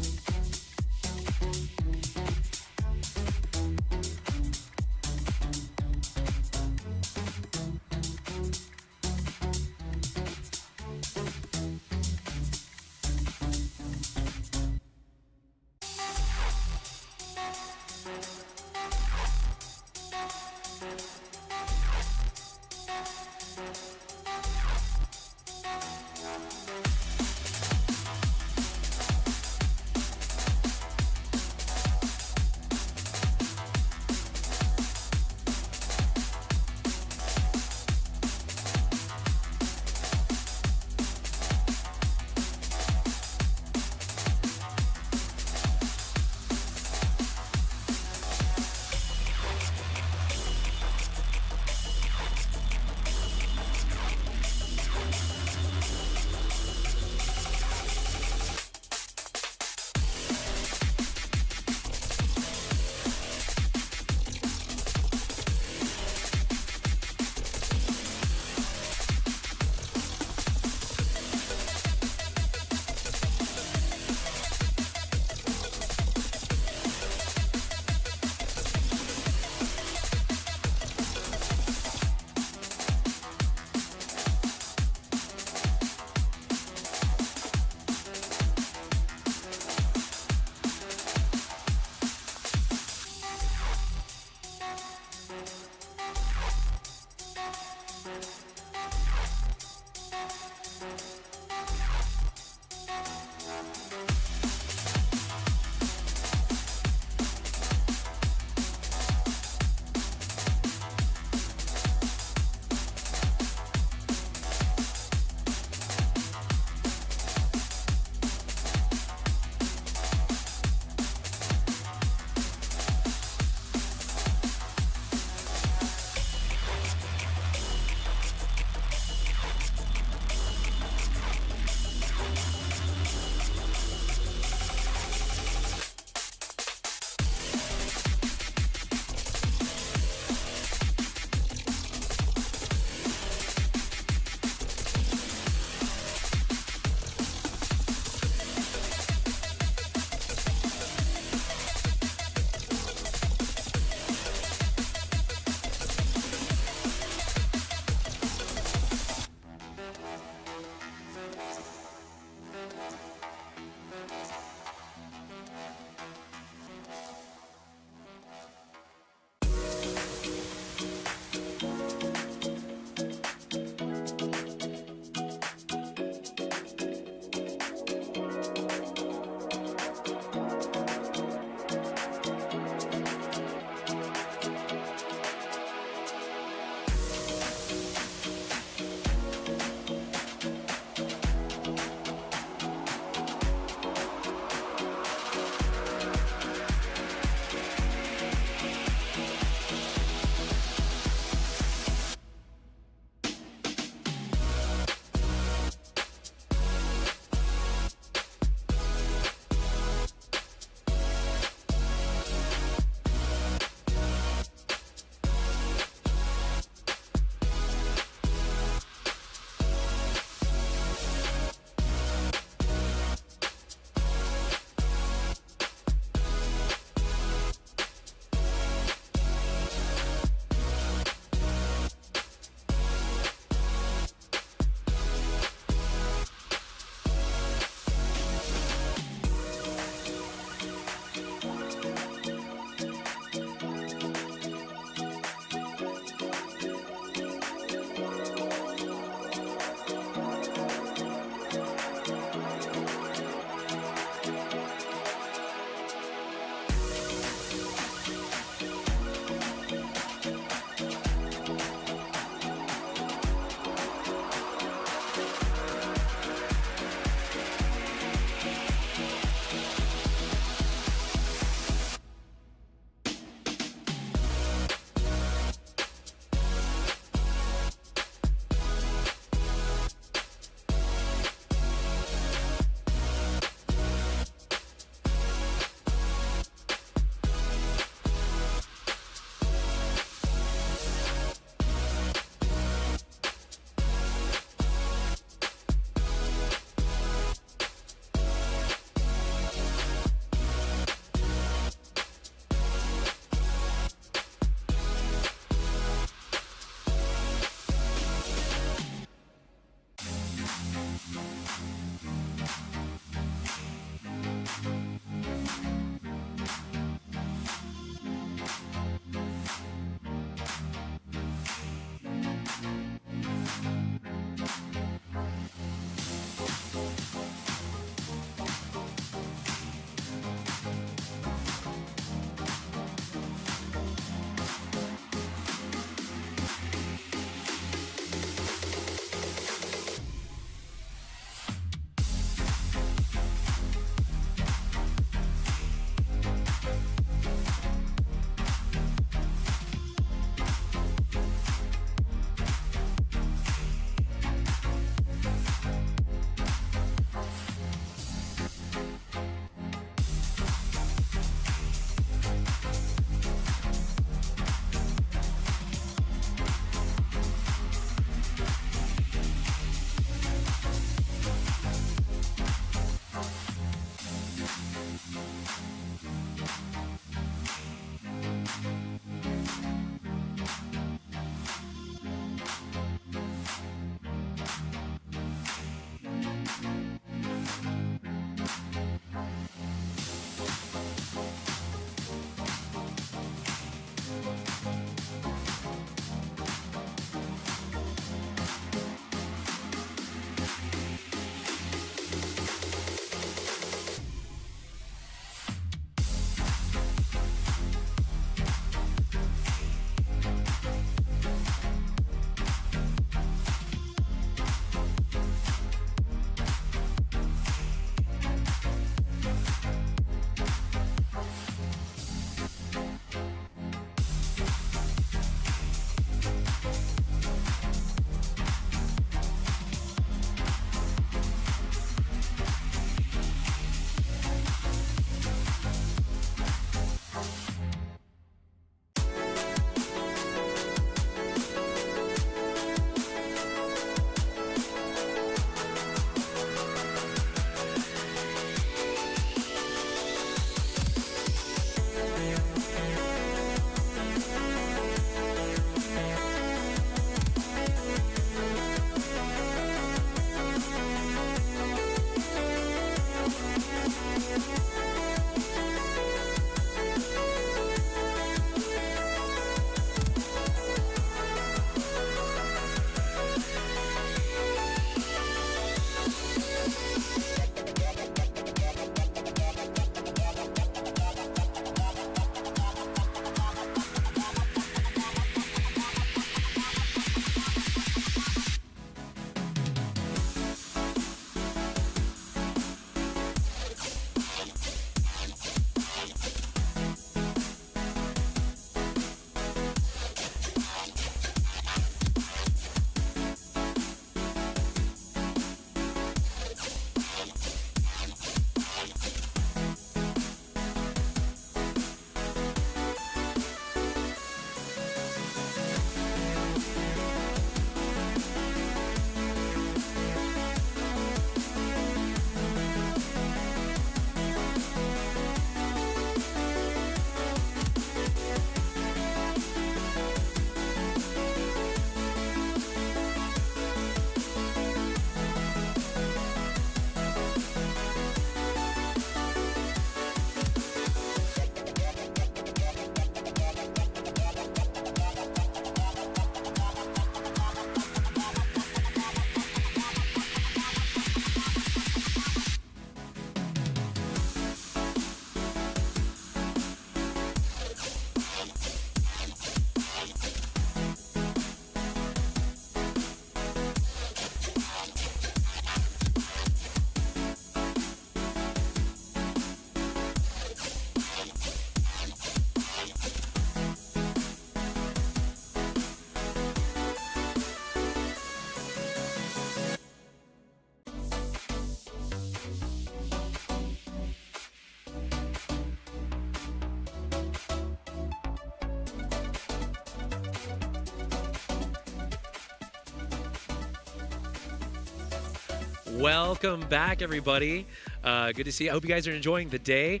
Speaker 1: Welcome back, everybody. Good to see you. I hope you guys are enjoying the day.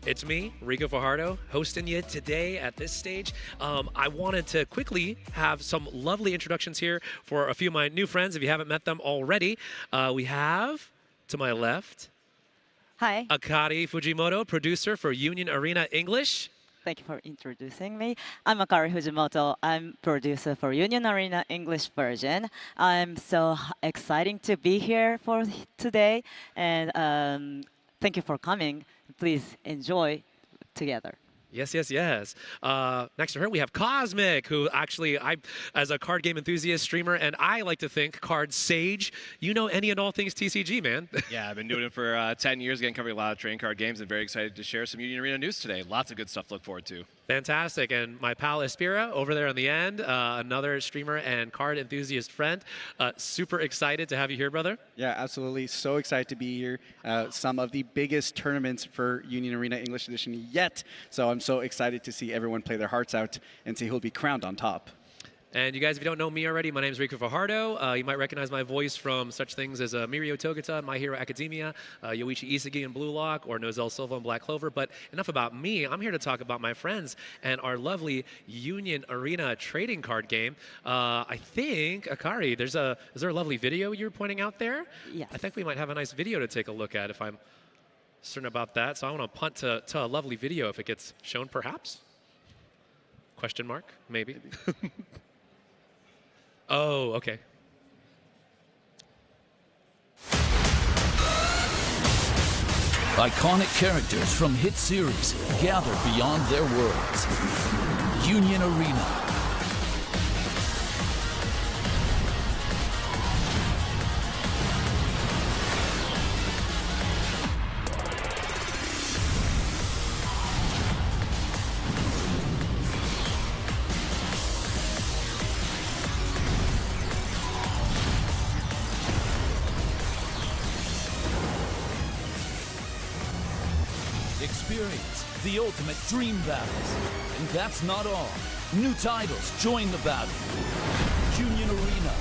Speaker 1: It's me, Rico Fajardo, hosting you today at this stage. I wanted to quickly have some lovely introductions here for a few of my new friends, if you haven't met them already. We have, to my left,
Speaker 15: Hi.
Speaker 1: Akari Fujimoto, producer for Union Arena English.
Speaker 15: Thank you for introducing me. I'm Akari Fujimoto. I'm producer for Union Arena English version. I'm so excited to be here for today, and thank you for coming. Please enjoy together.
Speaker 1: Yes, yes, yes. Next to her, we have Cosmic, who actually, as a card game enthusiast, streamer, and I like to think card sage, you know any and all things TCG, man.
Speaker 16: Yeah, I've been doing it for 10 years, again, covering a lot of trading card games, and very excited to share some Union Arena news today. Lots of good stuff to look forward to.
Speaker 1: Fantastic. And my pal Espira over there on the end, another streamer and card enthusiast friend. Super excited to have you here, brother.
Speaker 17: Yeah, absolutely. So excited to be here. Some of the biggest tournaments for Union Arena English Edition yet. So I'm so excited to see everyone play their hearts out and see who'll be crowned on top.
Speaker 1: And you guys, if you don't know me already, my name is Rico Fajardo. You might recognize my voice from such things as Mirio Togata in My Hero Academia, Yoichi Isagi in Blue Lock, or Nozel Silva in Black Clover. But enough about me. I'm here to talk about my friends and our lovely Union Arena trading card game. I think, Akari, is there a lovely video you were pointing out there?
Speaker 15: Yes.
Speaker 1: I think we might have a nice video to take a look at if I'm certain about that. So I want to punt to a lovely video if it gets shown, perhaps? Question mark? Maybe. Oh, okay.
Speaker 8: Iconic characters from hit series gather beyond their worlds. Union Arena. Experience the ultimate dream battles. And that's not all. New titles join the battle. Union Arena.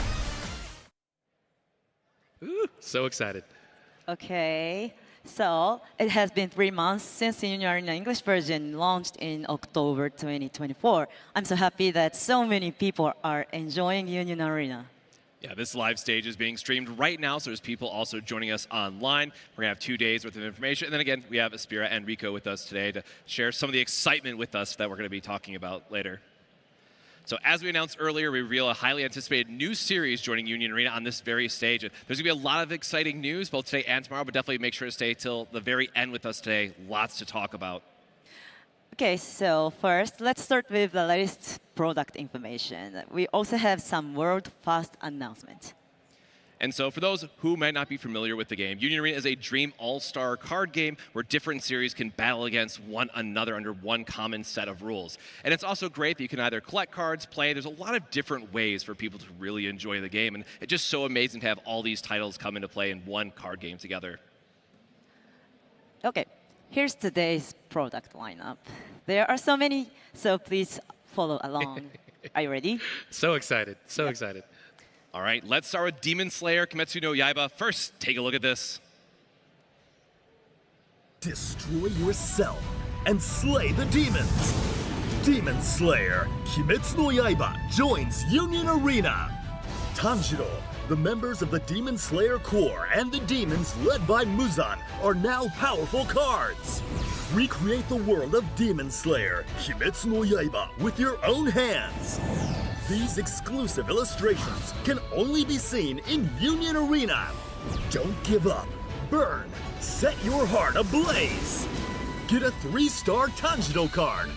Speaker 1: Ooh, so excited.
Speaker 15: Okay. So it has been 3 months since the Union Arena English version launched in October 2024. I'm so happy that so many people are enjoying Union Arena.
Speaker 16: Yeah, this live stage is being streamed right now, so there's people also joining us online. We're going to have 2 days worth of information. And then again, we have Espira and Rico with us today to share some of the excitement with us that we're going to be talking about later. So as we announced earlier, we reveal a highly anticipated new series joining Union Arena on this very stage. And there's going to be a lot of exciting news both today and tomorrow, but definitely make sure to stay till the very end with us today. Lots to talk about.
Speaker 15: Okay, so first, let's start with the latest product information. We also have some world-first announcement.
Speaker 16: And so for those who might not be familiar with the game, Union Arena is a Dream All-Star card game where different series can battle against one another under one common set of rules. And it's also great that you can either collect cards, play. There's a lot of different ways for people to really enjoy the game. And it's just so amazing to have all these titles come into play in one card game together.
Speaker 15: Okay, here's today's product lineup. There are so many, so please follow along. Are you ready?
Speaker 1: So excited, so excited.
Speaker 16: All right, let's start with Demon Slayer Kimetsu no Yaiba. First, take a look at this.
Speaker 18: Destroy yourself and slay the demons. Demon Slayer Kimetsu no Yaiba joins Union Arena. Tanjiro, the members of the Demon Slayer Corps and the demons led by Muzan are now powerful cards. Recreate the world of Demon Slayer Kimetsu no Yaiba with your own hands. These exclusive illustrations can only be seen in Union Arena. Don't give up. Burn. Set your heart ablaze. Get a 3-star Tanjiro card.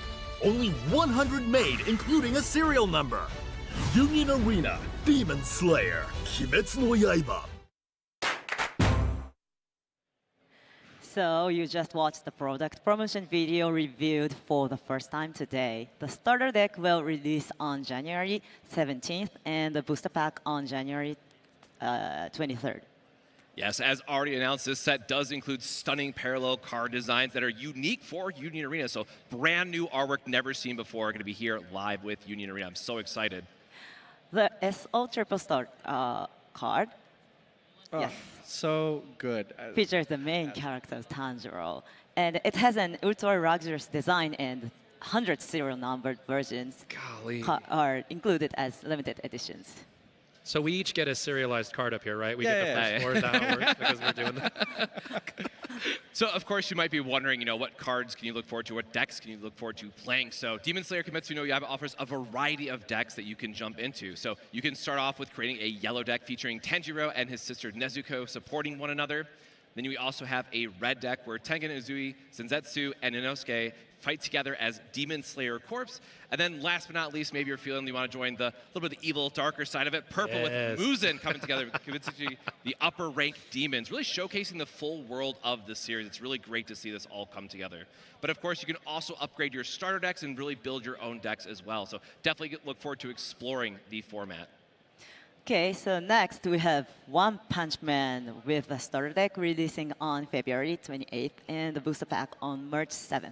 Speaker 18: Only 100 made, including a serial number. Union Arena Demon Slayer Kimetsu no Yaiba.
Speaker 15: So you just watched the product promotion video reviewed for the first time today. The starter deck will release on January 17th and the booster pack on January 23rd.
Speaker 16: Yes, as already announced, this set does include stunning parallel card designs that are unique for Union Arena. So brand new artwork never seen before. Going to be here live with Union Arena. I'm so excited.
Speaker 15: The SO Triple Star card Yes.
Speaker 17: So good.
Speaker 15: Features the main character, Tanjiro. And it has an ultra-luxurious design and 100 serial numbered versions are included as limited editions.
Speaker 19: So we each get a serialized card up here, right? We
Speaker 15: Yeah,
Speaker 19: get the first floor. Is that how it works? Because we're doing that.
Speaker 16: So, of course, you might be wondering, what cards can you look forward to? What decks can you look forward to playing? So, Demon Slayer Kimetsu no Yaiba offers a variety of decks that you can jump into. So, you can start off with creating a yellow deck featuring Tanjiro and his sister Nezuko supporting one another. Then we also have a red deck where Tengen Uzui, Senzetsu, and Inosuke fight together as Demon Slayer Corps. And then last but not least, maybe you're feeling you want to join the little bit of the evil, darker side of it. Purple with Muzan coming together with Kimetsuchi, the upper rank demons, really showcasing the full world of the series. It's really great to see this all come together. But of course, you can also upgrade your starter decks and really build your own decks as well. So definitely look forward to exploring the format.
Speaker 15: Okay, so next we have One Punch Man with the starter deck releasing on February 28th and the booster pack on March 7th.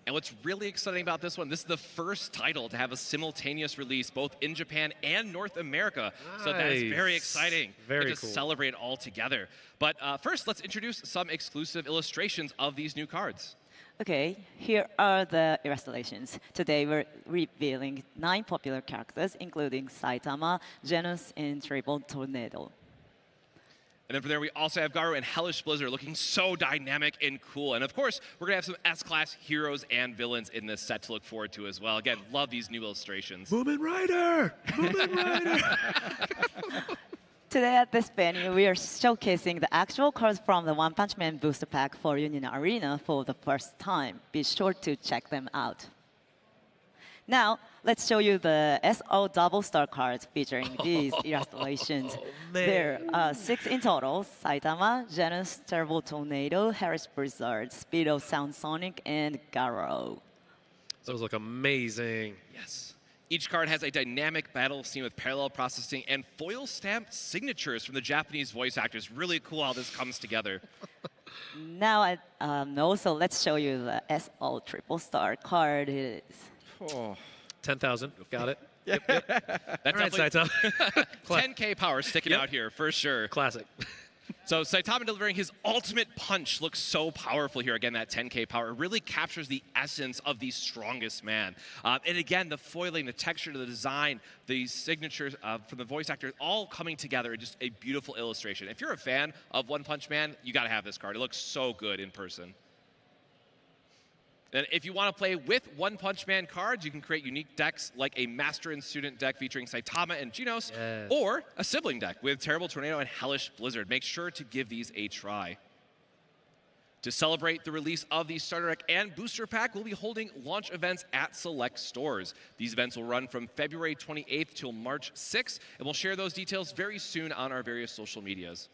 Speaker 16: And what's really exciting about this one, this is the first title to have a simultaneous release both in Japan and North America. So that is very exciting.
Speaker 19: Very
Speaker 16: Get to celebrate it all together. But first, let's introduce some exclusive illustrations of these new cards.
Speaker 15: Okay, here are the illustrations. Today we're revealing 9 popular characters, including Saitama, Genos, and Triple Tornado.
Speaker 16: And then from there, we also have Garou and Hellish Blizzard looking so dynamic and cool. And of course, we're going to have some S-Class heroes and villains in this set to look forward to as well. Again, love these new illustrations.
Speaker 19: Moomin Rider! Moomin Rider!
Speaker 15: Today at this venue, we are showcasing the actual cards from the One Punch Man booster pack for Union Arena for the first time. Be sure to check them out. Now, let's show you the SO double star cards featuring these illustrations. There are 6 in total: Saitama, Genos, Terrible Tornado, Harris Blizzard, Speedo Sound Sonic, and Garou.
Speaker 19: Those look amazing.
Speaker 16: Yes. Each card has a dynamic battle scene with parallel processing and foil stamped signatures from the Japanese voice actors. Really cool how this comes together.
Speaker 15: Now, also, let's show you the SO triple star card. It is
Speaker 19: 10,000. Got it.
Speaker 16: That's
Speaker 19: All right,
Speaker 16: definitely
Speaker 19: Saitama.
Speaker 16: 10K power sticking out here for sure.
Speaker 19: Classic.
Speaker 16: So Saitama delivering his ultimate punch looks so powerful here. Again, that 10K power really captures the essence of the strongest man. And again, the foiling, the texture, the design, the signatures from the voice actor, all coming together. Just a beautiful illustration. If you're a fan of One Punch Man, you got to have this card. It looks so good in person. And if you want to play with One Punch Man cards, you can create unique decks like a Master and Student deck featuring Saitama and Genos, or a sibling deck with Terrible Tornado and Hellish Blizzard. Make sure to give these a try. To celebrate the release of the starter deck and booster pack, we'll be holding launch events at select stores. These events will run from February 28th till March 6th, and we'll share those details very soon on our various social medias.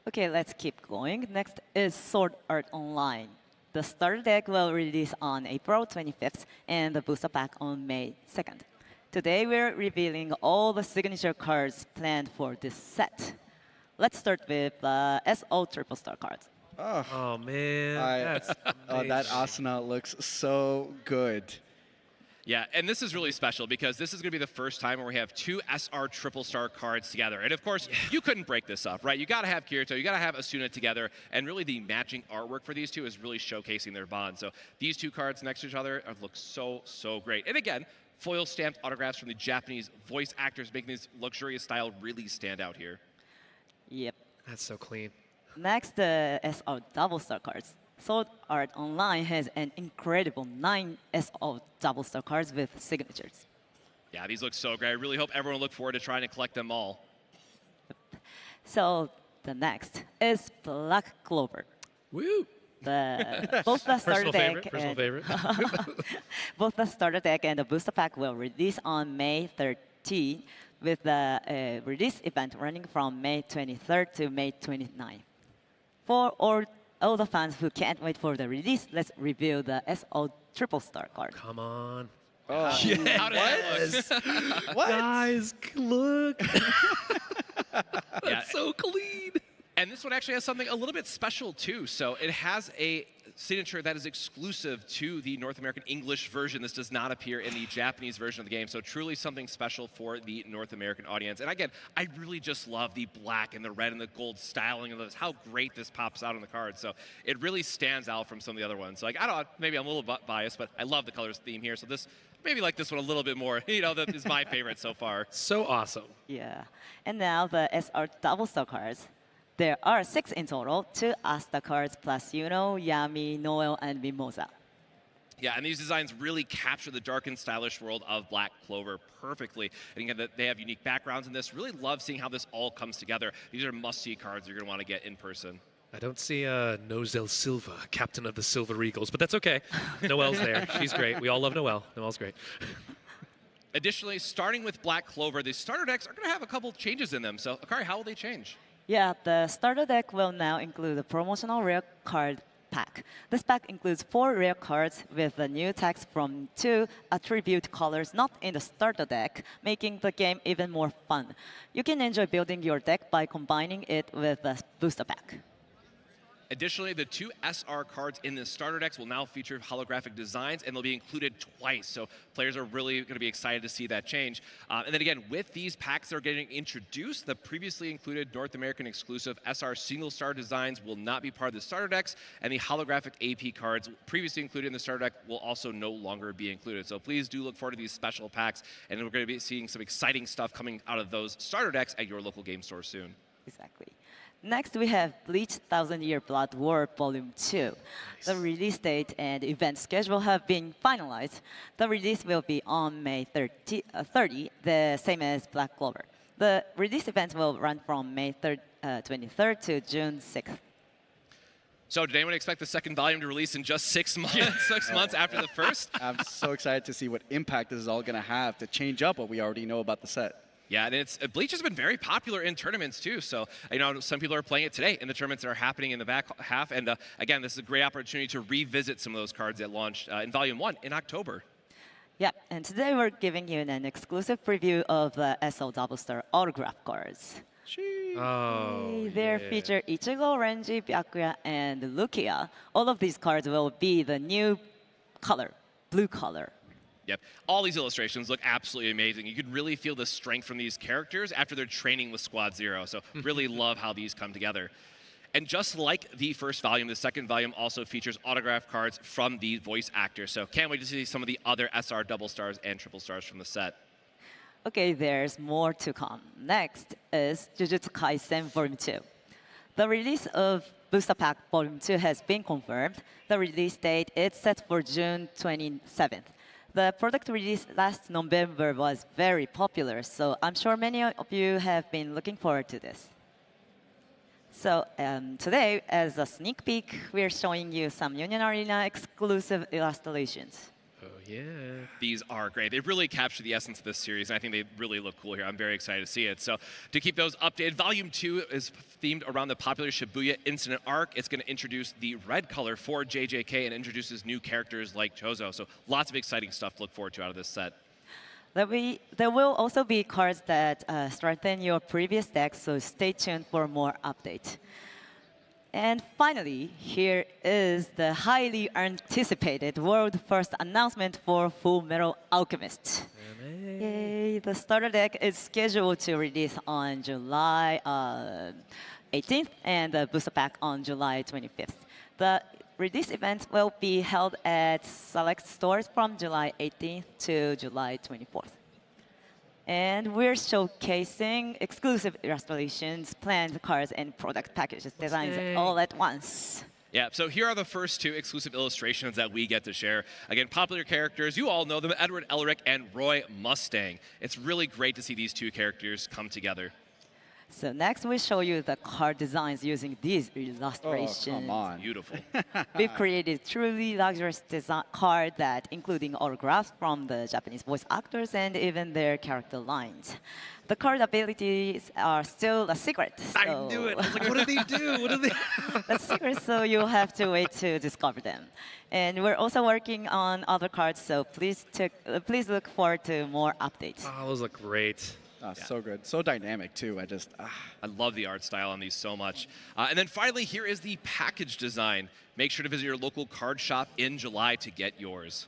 Speaker 15: Okay, let's keep going. Next is Sword Art Online. The starter deck will release on April 25th and the booster pack on May 2nd. Today we're revealing all the signature cards planned for this set. Let's start with SO triple star cards.
Speaker 19: Oh man,
Speaker 17: that Asuna looks so good.
Speaker 16: Yeah, and this is really special because this is going to be the first time where we have 2 SR triple star cards together. And of course, you couldn't break this up, right? You got to have Kirito, you got to have Asuna together, and really the matching artwork for these two is really showcasing their bond. So these 2 cards next to each other look so, so great. And again, foil stamped autographs from the Japanese voice actors making this luxurious style really stand out here.
Speaker 15: Yep.
Speaker 19: That's so clean.
Speaker 15: Next, the SR double star cards. Sword Art Online has an incredible 9 SO double star cards with signatures.
Speaker 16: Yeah, these look so great. I really hope everyone will look forward to trying to collect them all.
Speaker 15: So the next is Black Clover.
Speaker 19: Woo!
Speaker 15: Both the starter deck
Speaker 19: personal favorite.
Speaker 15: both the starter deck and the booster pack will release on May 13, with the release event running from May 23rd to May 29th. For all the fans who can't wait for the release, let's reveal the SO triple star card.
Speaker 19: Come on.
Speaker 16: Oh,
Speaker 19: yes.
Speaker 16: How did that look?
Speaker 19: What? Guys, look.
Speaker 16: That's
Speaker 19: so clean.
Speaker 16: And this one actually has something a little bit special too. So it has a signature that is exclusive to the North American English version. This does not appear in the Japanese version of the game, so truly something special for the North American audience. And again, I really just love the black and the red and the gold styling of this, how great this pops out on the card. So it really stands out from some of the other ones. Like, I don't know, maybe I'm a little biased, but I love the colors theme here. So this, maybe like this one a little bit more. You know, that is my favorite so far.
Speaker 19: So awesome.
Speaker 15: Yeah. And now the SR double star cards. There are 6 in total, 2 Asta cards plus Yuno, Yami, Noel, and Mimosa.
Speaker 16: Yeah, and these designs really capture the dark and stylish world of Black Clover perfectly. And again, they have unique backgrounds in this. Really love seeing how this all comes together. These are must-see cards you're going to want to get in person.
Speaker 19: I don't see Nozel Silva, captain of the Silver Eagles, but that's okay. Noelle's there. She's great. We all love Noelle. Noelle's great.
Speaker 16: Additionally, starting with Black Clover, the starter decks are going to have a couple changes in them. So, Akari, how will they change?
Speaker 15: Yeah, the starter deck will now include a promotional rare card pack. This pack includes 4 rare cards with the new text from 2 attribute colors not in the starter deck, making the game even more fun. You can enjoy building your deck by combining it with the booster pack.
Speaker 16: Additionally, the 2 SR cards in the starter decks will now feature holographic designs, and they'll be included twice. So players are really going to be excited to see that change. And then again, with these packs that are getting introduced, the previously included North American exclusive SR single star designs will not be part of the starter decks, and the holographic AP cards previously included in the starter deck will also no longer be included. So please do look forward to these special packs, and we're going to be seeing some exciting stuff coming out of those starter decks at your local game store soon.
Speaker 15: Exactly. Next, we have Bleach 1000 Year Blood War Volume 2. Nice. The release date and event schedule have been finalized. The release will be on May 30, the same as Black Clover. The release event will run from May 23rd to June 6th.
Speaker 16: So did anyone expect the second volume to release in just 6 months, 6 months after the first?
Speaker 17: I'm so excited to see what impact this is all going to have to change up what we already know about the set.
Speaker 16: Yeah, and Bleach has been very popular in tournaments too. So, you know, some people are playing it today in the tournaments that are happening in the back half. And again, this is a great opportunity to revisit some of those cards that launched in Volume 1 in October.
Speaker 15: Yeah, and today we're giving you an exclusive preview of the SL Double Star autograph cards.
Speaker 19: Oh,
Speaker 15: They feature Ichigo, Renji, Byakuya, and Lukia. All of these cards will be the new color, blue color.
Speaker 16: Yep. All these illustrations look absolutely amazing. You can really feel the strength from these characters after they're training with Squad Zero. So really love how these come together. And just like the first volume, the second volume also features autograph cards from the voice actors. So can't wait to see some of the other SR double stars and triple stars from the set.
Speaker 15: Okay, there's more to come. Next is Jujutsu Kaisen Volume 2. The release of Booster Pack Volume 2 has been confirmed. The release date is set for June 27th. The product release last November was very popular, so I'm sure many of you have been looking forward to this. So today, as a sneak peek, we're showing you some Union Arena exclusive illustrations.
Speaker 19: Oh, yeah.
Speaker 16: These are great. They really capture the essence of this series, and I think they really look cool here. I'm very excited to see it. So to keep those updated, Volume 2 is themed around the popular Shibuya incident arc. It's going to introduce the red color for JJK and introduces new characters like Chozo. So lots of exciting stuff to look forward to out of this set.
Speaker 15: There will also be cards that strengthen your previous deck, so stay tuned for more updates. And finally, here is the highly anticipated world-first announcement for Full Metal Alchemist. Yay! The starter deck is scheduled to release on July 18th and the booster pack on July 25th. The release event will be held at select stores from July 18th to July 24th. And we're showcasing exclusive illustrations, planned cards, and product packages designs all at once.
Speaker 16: Yeah, so here are the first 2 exclusive illustrations that we get to share. Again, popular characters, you all know them, Edward Elric and Roy Mustang. It's really great to see these 2 characters come together.
Speaker 15: So next we show you the card designs using these illustrations.
Speaker 17: Oh, come on.
Speaker 16: Beautiful.
Speaker 15: We've created truly luxurious design card that including autographs from the Japanese voice actors and even their character lines. The card abilities are still a secret. So
Speaker 19: I knew it. I was like, what do they do? What do they?
Speaker 15: That's secret, so you'll have to wait to discover them. And we're also working on other cards, so please look forward to more updates.
Speaker 19: Oh, those look great.
Speaker 17: So good. So dynamic, too.
Speaker 16: I love the art style on these so much. And then finally, here is the package design. Make sure to visit your local card shop in July to get yours.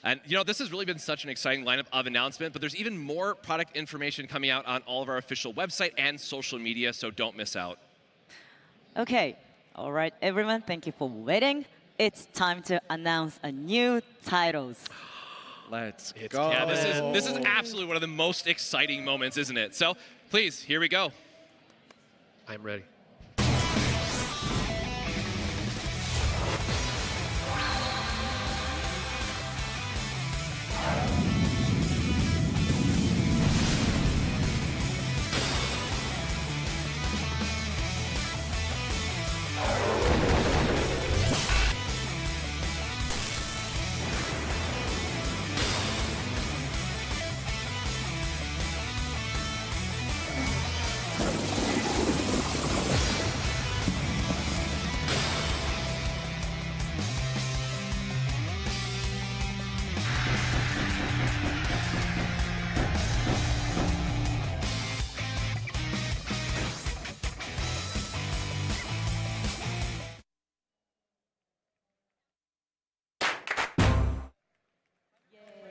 Speaker 16: And, this has really been such an exciting lineup of announcement, but there's even more product information coming out on all of our official website and social media, so don't miss out.
Speaker 15: Okay. All right, everyone. Thank you for waiting. It's time to announce a new titles.
Speaker 17: Let's
Speaker 16: go. Yeah, this is absolutely one of the most exciting moments, isn't it? So please, here we go.
Speaker 19: I'm ready.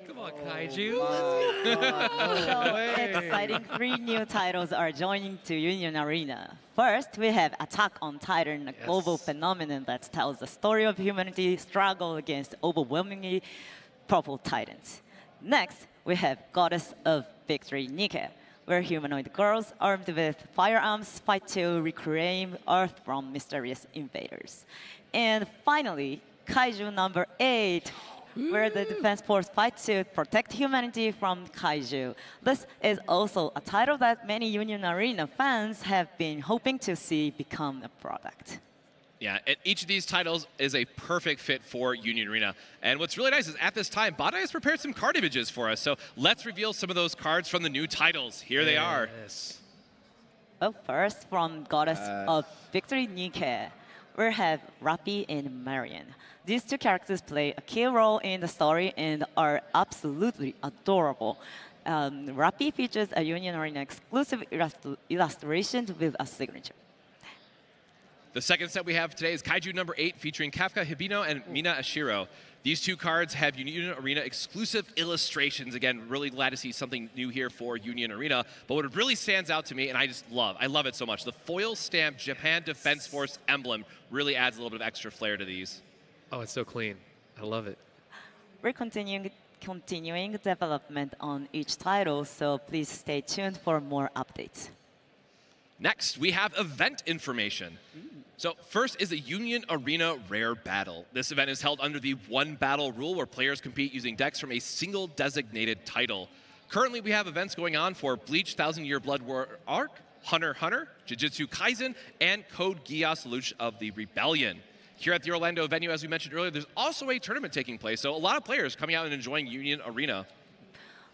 Speaker 19: Come on, Kaiju.
Speaker 15: So exciting 3 new titles are joining to Union Arena. First, we have Attack on Titan, a global phenomenon that tells the story of humanity's struggle against overwhelmingly powerful titans. Next, we have Goddess of Victory, Nike, where humanoid girls armed with firearms fight to reclaim Earth from mysterious invaders. And finally, Kaiju number 8, where the Defense Force fights to protect humanity from kaiju. This is also a title that many Union Arena fans have been hoping to see become a product.
Speaker 16: Yeah, and each of these titles is a perfect fit for Union Arena. And what's really nice is at this time, Bandai has prepared some card images for us. So let's reveal some of those cards from the new titles. Here they are.
Speaker 15: Well, first, from Goddess of Victory, Nike, we have Rappi and Marion. These 2 characters play a key role in the story and are absolutely adorable. Rappi features a Union Arena exclusive illustration with a signature.
Speaker 16: The second set we have today is Kaiju number 8, featuring Kafka Hibino and Mina Ashiro. These 2 cards have Union Arena exclusive illustrations. Again, really glad to see something new here for Union Arena. But what really stands out to me, and I love it so much, the foil stamped Japan Defense Force emblem really adds a little bit of extra flair to these.
Speaker 19: Oh, it's so clean. I love it.
Speaker 15: We're continuing development on each title, so please stay tuned for more updates.
Speaker 16: Next, we have event information. So first is the Union Arena Rare Battle. This event is held under the 1 battle rule where players compete using decks from a single designated title. Currently, we have events going on for Bleach 1000-Year Blood War Arc, Hunter x Hunter, Jujutsu Kaisen, and Code Geass Luch of the Rebellion. Here at the Orlando venue, as we mentioned earlier, there's also a tournament taking place, so a lot of players coming out and enjoying Union Arena.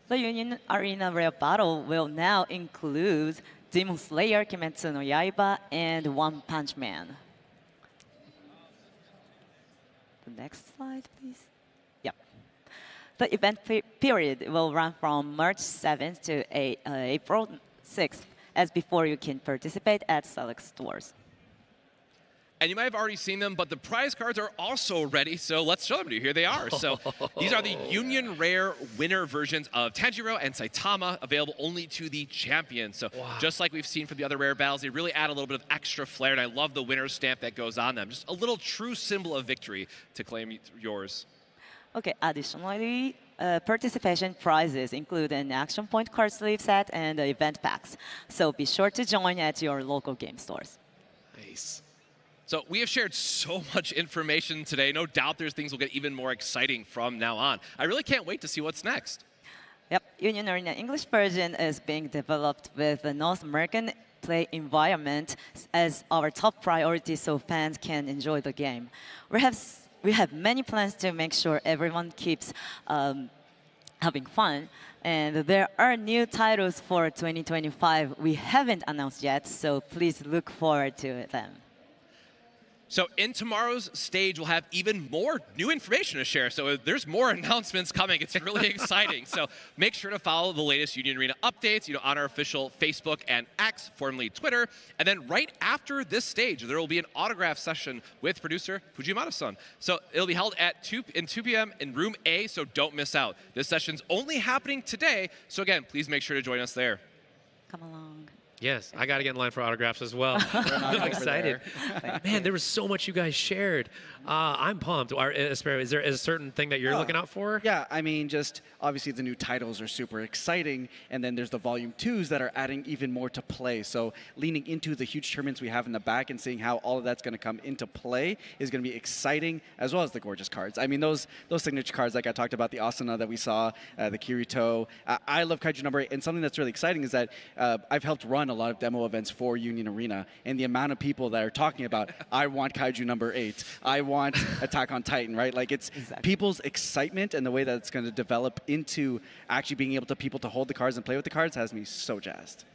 Speaker 15: The Union Arena Rare Battle will now include Demon Slayer, Kimetsu no Yaiba, and One Punch Man. The next slide, please. Yep. The event period will run from March 7th to April 6th. As before, you can participate at select stores.
Speaker 16: And you might have already seen them, but the prize cards are also ready, so let's show them to you. Here they are. So these are the Union Rare winner versions of Tanjiro and Saitama, available only to the champions. So just like we've seen for the other rare battles, they really add a little bit of extra flair, and I love the winner's stamp that goes on them. Just a little true symbol of victory to claim yours.
Speaker 15: Okay, additionally, participation prizes include an action point card sleeve set and event packs. So be sure to join at your local game stores.
Speaker 16: Nice. So we have shared so much information today. No doubt there's things will get even more exciting from now on. I really can't wait to see what's next.
Speaker 15: Yep, Union Arena English version is being developed with a North American play environment as our top priority so fans can enjoy the game. We have many plans to make sure everyone keeps having fun. And there are new titles for 2025 we haven't announced yet, so please look forward to them.
Speaker 16: So in tomorrow's stage, we'll have even more new information to share. So there's more announcements coming. It's really exciting. So make sure to follow the latest Union Arena updates, on our official Facebook and X, formerly Twitter. And then right after this stage, there will be an autograph session with producer Fujimata-san. So it'll be held at 2 p.m. in room A, so don't miss out. This session's only happening today. So again, please make sure to join us there.
Speaker 15: Come along.
Speaker 19: Yes, I got to get in line for autographs as well. I'm excited. Man, there was so much you guys shared. I'm pumped. Is there a certain thing that you're looking out for?
Speaker 17: Yeah, I mean, just obviously the new titles are super exciting, and then there's the Volume 2s that are adding even more to play. So leaning into the huge tournaments we have in the back and seeing how all of that's going to come into play is going to be exciting, as well as the gorgeous cards. I mean, those signature cards, like I talked about, the Asuna that we saw, the Kirito. I love Kaiju number 8, and something that's really exciting is that I've helped run a lot of demo events for Union Arena, and the amount of people that are talking about, I want Kaiju number 8, I want Attack on Titan, right? Like, it's people's excitement and the way that it's going to develop into actually being able to people to hold the cards and play with the cards has me so jazzed.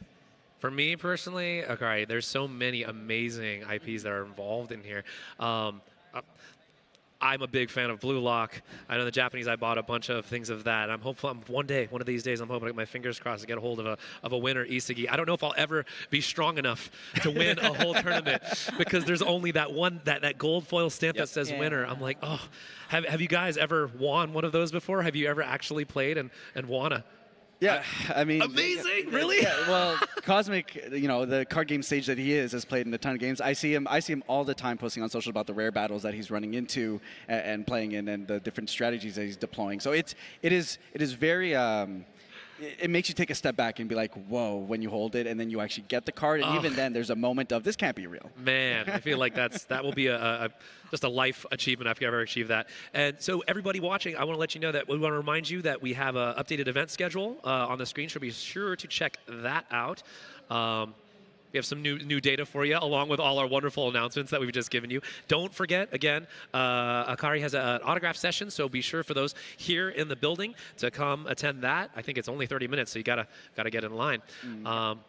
Speaker 19: For me personally, okay, there's so many amazing IPs that are involved in here. I'm a big fan of Blue Lock. I know the Japanese, I bought a bunch of things of that. I'm hopeful one of these days, I'm hoping to get my fingers crossed to get a hold of a winner, Isagi. I don't know if I'll ever be strong enough to win a whole tournament because there's only that one, that gold foil stamp that says winner. I'm like, oh, have you guys ever won one of those before? Have you ever actually played and won a?
Speaker 17: Yeah, I mean...
Speaker 19: Amazing, really?
Speaker 17: Yeah, well, Cosmic, the card game stage that he has played in a ton of games. I see him all the time posting on social about the rare battles that he's running into and playing in and the different strategies that he's deploying. So it is very... it makes you take a step back and be like, whoa, when you hold it and then you actually get the card. And even then, there's a moment of, this can't be real.
Speaker 19: Man, I feel like that will be just a life achievement if you ever achieve that. And so everybody watching, I want to let you know that we want to remind you that we have an updated event schedule on the screen, so be sure to check that out. We have some new data for you, along with all our wonderful announcements that we've just given you. Don't forget, again, Akari has an autograph session, so be sure for those here in the building to come attend that. I think it's only 30 minutes, so you gotta get in line.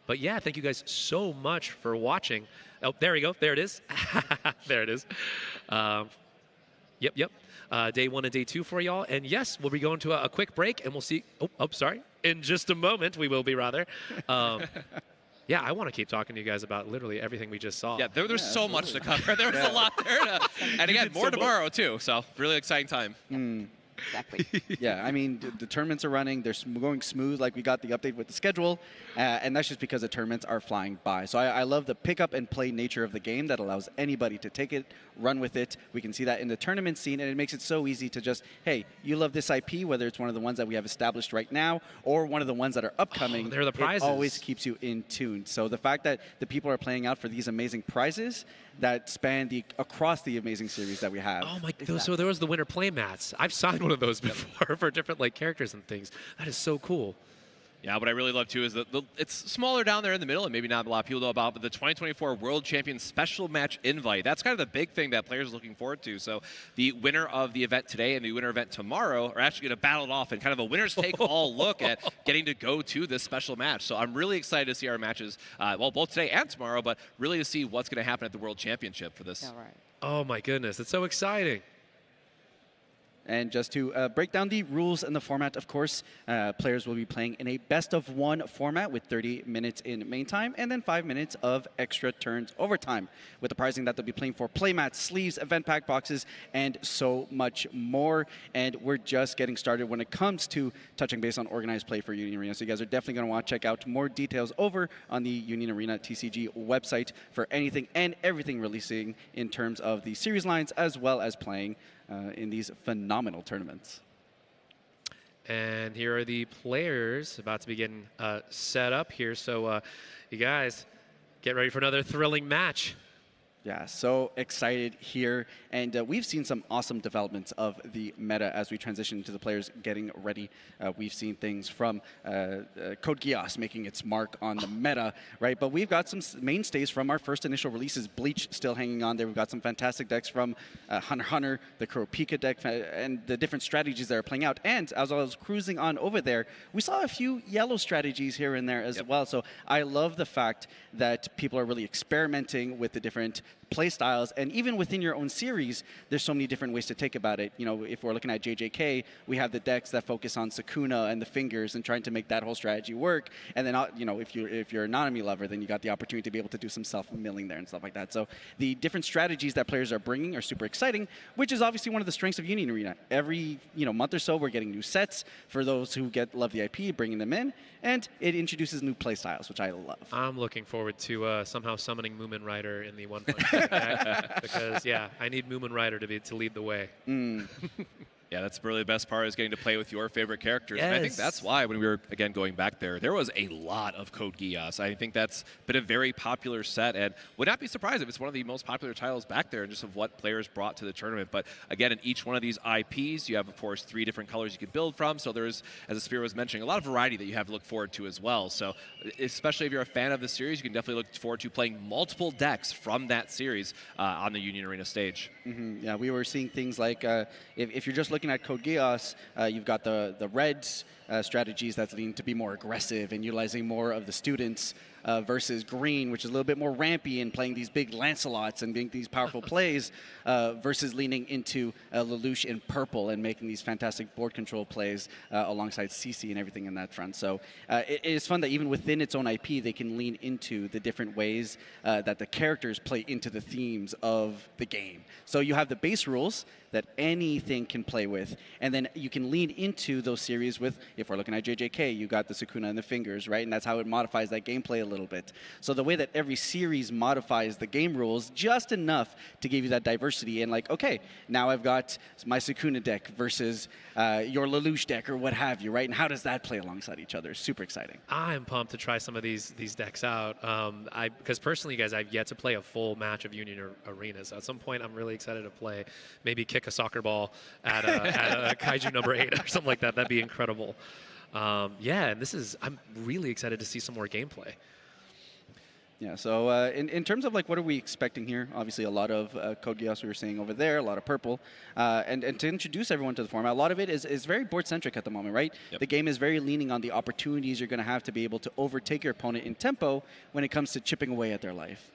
Speaker 19: But yeah, thank you guys so much for watching. Oh, there we go. There it is. There it is. Yep. Day 1 and day 2 for y'all. And yes, we'll be going to a quick break, and we'll see. Oh, sorry. In just a moment, we will be rather. Yeah, I want to keep talking to you guys about literally everything we just saw.
Speaker 16: Yeah, there's so much to cover. There's a lot there. And again, more tomorrow, too. So, really exciting time.
Speaker 15: Exactly.
Speaker 17: Yeah, I mean, the tournaments are running. They're going smooth, like we got the update with the schedule. And that's just because the tournaments are flying by. So I love the pick up and play nature of the game that allows anybody to take it, run with it. We can see that in the tournament scene, and it makes it so easy to just, hey, you love this IP, whether it's one of the ones that we have established right now or one of the ones that are upcoming.
Speaker 19: They're the prizes.
Speaker 17: It always keeps you in tune. So the fact that the people are playing out for these amazing prizes that span across the amazing series that we have.
Speaker 19: Oh my! So there was the winter play mats. I've signed one of those before for different characters and things. That is so cool.
Speaker 16: Yeah, what I really love too is that it's smaller down there in the middle, and maybe not a lot of people know about, but the 2024 World Champions Special Match Invite. That's kind of the big thing that players are looking forward to. So the winner of the event today and the winner event tomorrow are actually going to battle it off in kind of a winner's take-all look at getting to go to this special match. So I'm really excited to see our matches, both today and tomorrow, but really to see what's going to happen at the World Championship for this.
Speaker 15: Yeah, right.
Speaker 19: Oh my goodness, it's so exciting.
Speaker 17: And just to break down the rules and the format, of course, players will be playing in a best-of-1 format with 30 minutes in main time and then 5 minutes of extra turns overtime, with the prizing that they'll be playing for playmats, sleeves, event pack boxes, and so much more. And we're just getting started when it comes to touching base on organized play for Union Arena. So you guys are definitely going to want to check out more details over on the Union Arena TCG website for anything and everything releasing in terms of the series lines as well as playing in these phenomenal tournaments.
Speaker 19: And here are the players about to be getting set up here. So you guys, get ready for another thrilling match.
Speaker 17: Yeah, so excited here. And we've seen some awesome developments of the meta as we transition to the players getting ready. We've seen things from Code Geass making its mark on the meta, right? But we've got some mainstays from our first initial releases. Bleach still hanging on there. We've got some fantastic decks from Hunter x Hunter, the Kuropika deck, and the different strategies that are playing out. And as I was cruising on over there, we saw a few yellow strategies here and there as well. So I love the fact that people are really experimenting with the different play styles. And even within your own series, there's so many different ways to take about it. You know, if we're looking at JJK, we have the decks that focus on Sukuna and the fingers and trying to make that whole strategy work. And then, you know, if you're an anime lover, then you got the opportunity to be able to do some self-milling there and stuff like that. So the different strategies that players are bringing are super exciting, which is obviously one of the strengths of Union Arena. Every month or so, we're getting new sets for those who love the IP, bringing them in, and it introduces new play styles, which I love.
Speaker 19: I'm looking forward to somehow summoning Moomin Rider in the One Punch Man deck because I need Moomin Rider to lead the way.
Speaker 16: Yeah, that's really the best part is getting to play with your favorite characters. And I think that's why when we were, again, going back there was a lot of Code Geass. I think that's been a very popular set and would not be surprised if it's one of the most popular titles back there just of what players brought to the tournament. But again, in each one of these IPs, you have, of course, 3 different colors you can build from. So there's, as Aspira was mentioning, a lot of variety that you have to look forward to as well. So especially if you're a fan of the series, you can definitely look forward to playing multiple decks from that series on the Union Arena stage.
Speaker 17: Yeah, we were seeing things like if you're just looking at Code Geass, you've got the Reds strategies that's leading to be more aggressive and utilizing more of the students versus Green, which is a little bit more rampy and playing these big Lancelots and being these powerful plays versus leaning into Lelouch in purple and making these fantastic board control plays alongside CC and everything in that front. So it is fun that even within its own IP, they can lean into the different ways that the characters play into the themes of the game. So you have the base rules that anything can play with, and then you can lean into those series with, if we're looking at JJK, you got the Sukuna and the fingers, right? And that's how it modifies that gameplay a little bit. So the way that every series modifies the game rules just enough to give you that diversity and like, okay, now I've got my Sukuna deck versus your Lelouch deck or what have you, right? And how does that play alongside each other? Super exciting.
Speaker 19: I'm pumped to try some of these decks out. Because personally, guys, I've yet to play a full match of Union Arena. So at some point, I'm really excited to play. Maybe kick a soccer ball at a Kaiju number 8 or something like that. That'd be incredible. Yeah, and I'm really excited to see some more gameplay.
Speaker 17: Yeah, so in terms of like what are we expecting here, obviously a lot of Code Geass we were seeing over there, a lot of purple. And to introduce everyone to the format, a lot of it is very board-centric at the moment, right?
Speaker 16: Yep.
Speaker 17: The game is very leaning on the opportunities you're going to have to be able to overtake your opponent in tempo when it comes to chipping away at their life.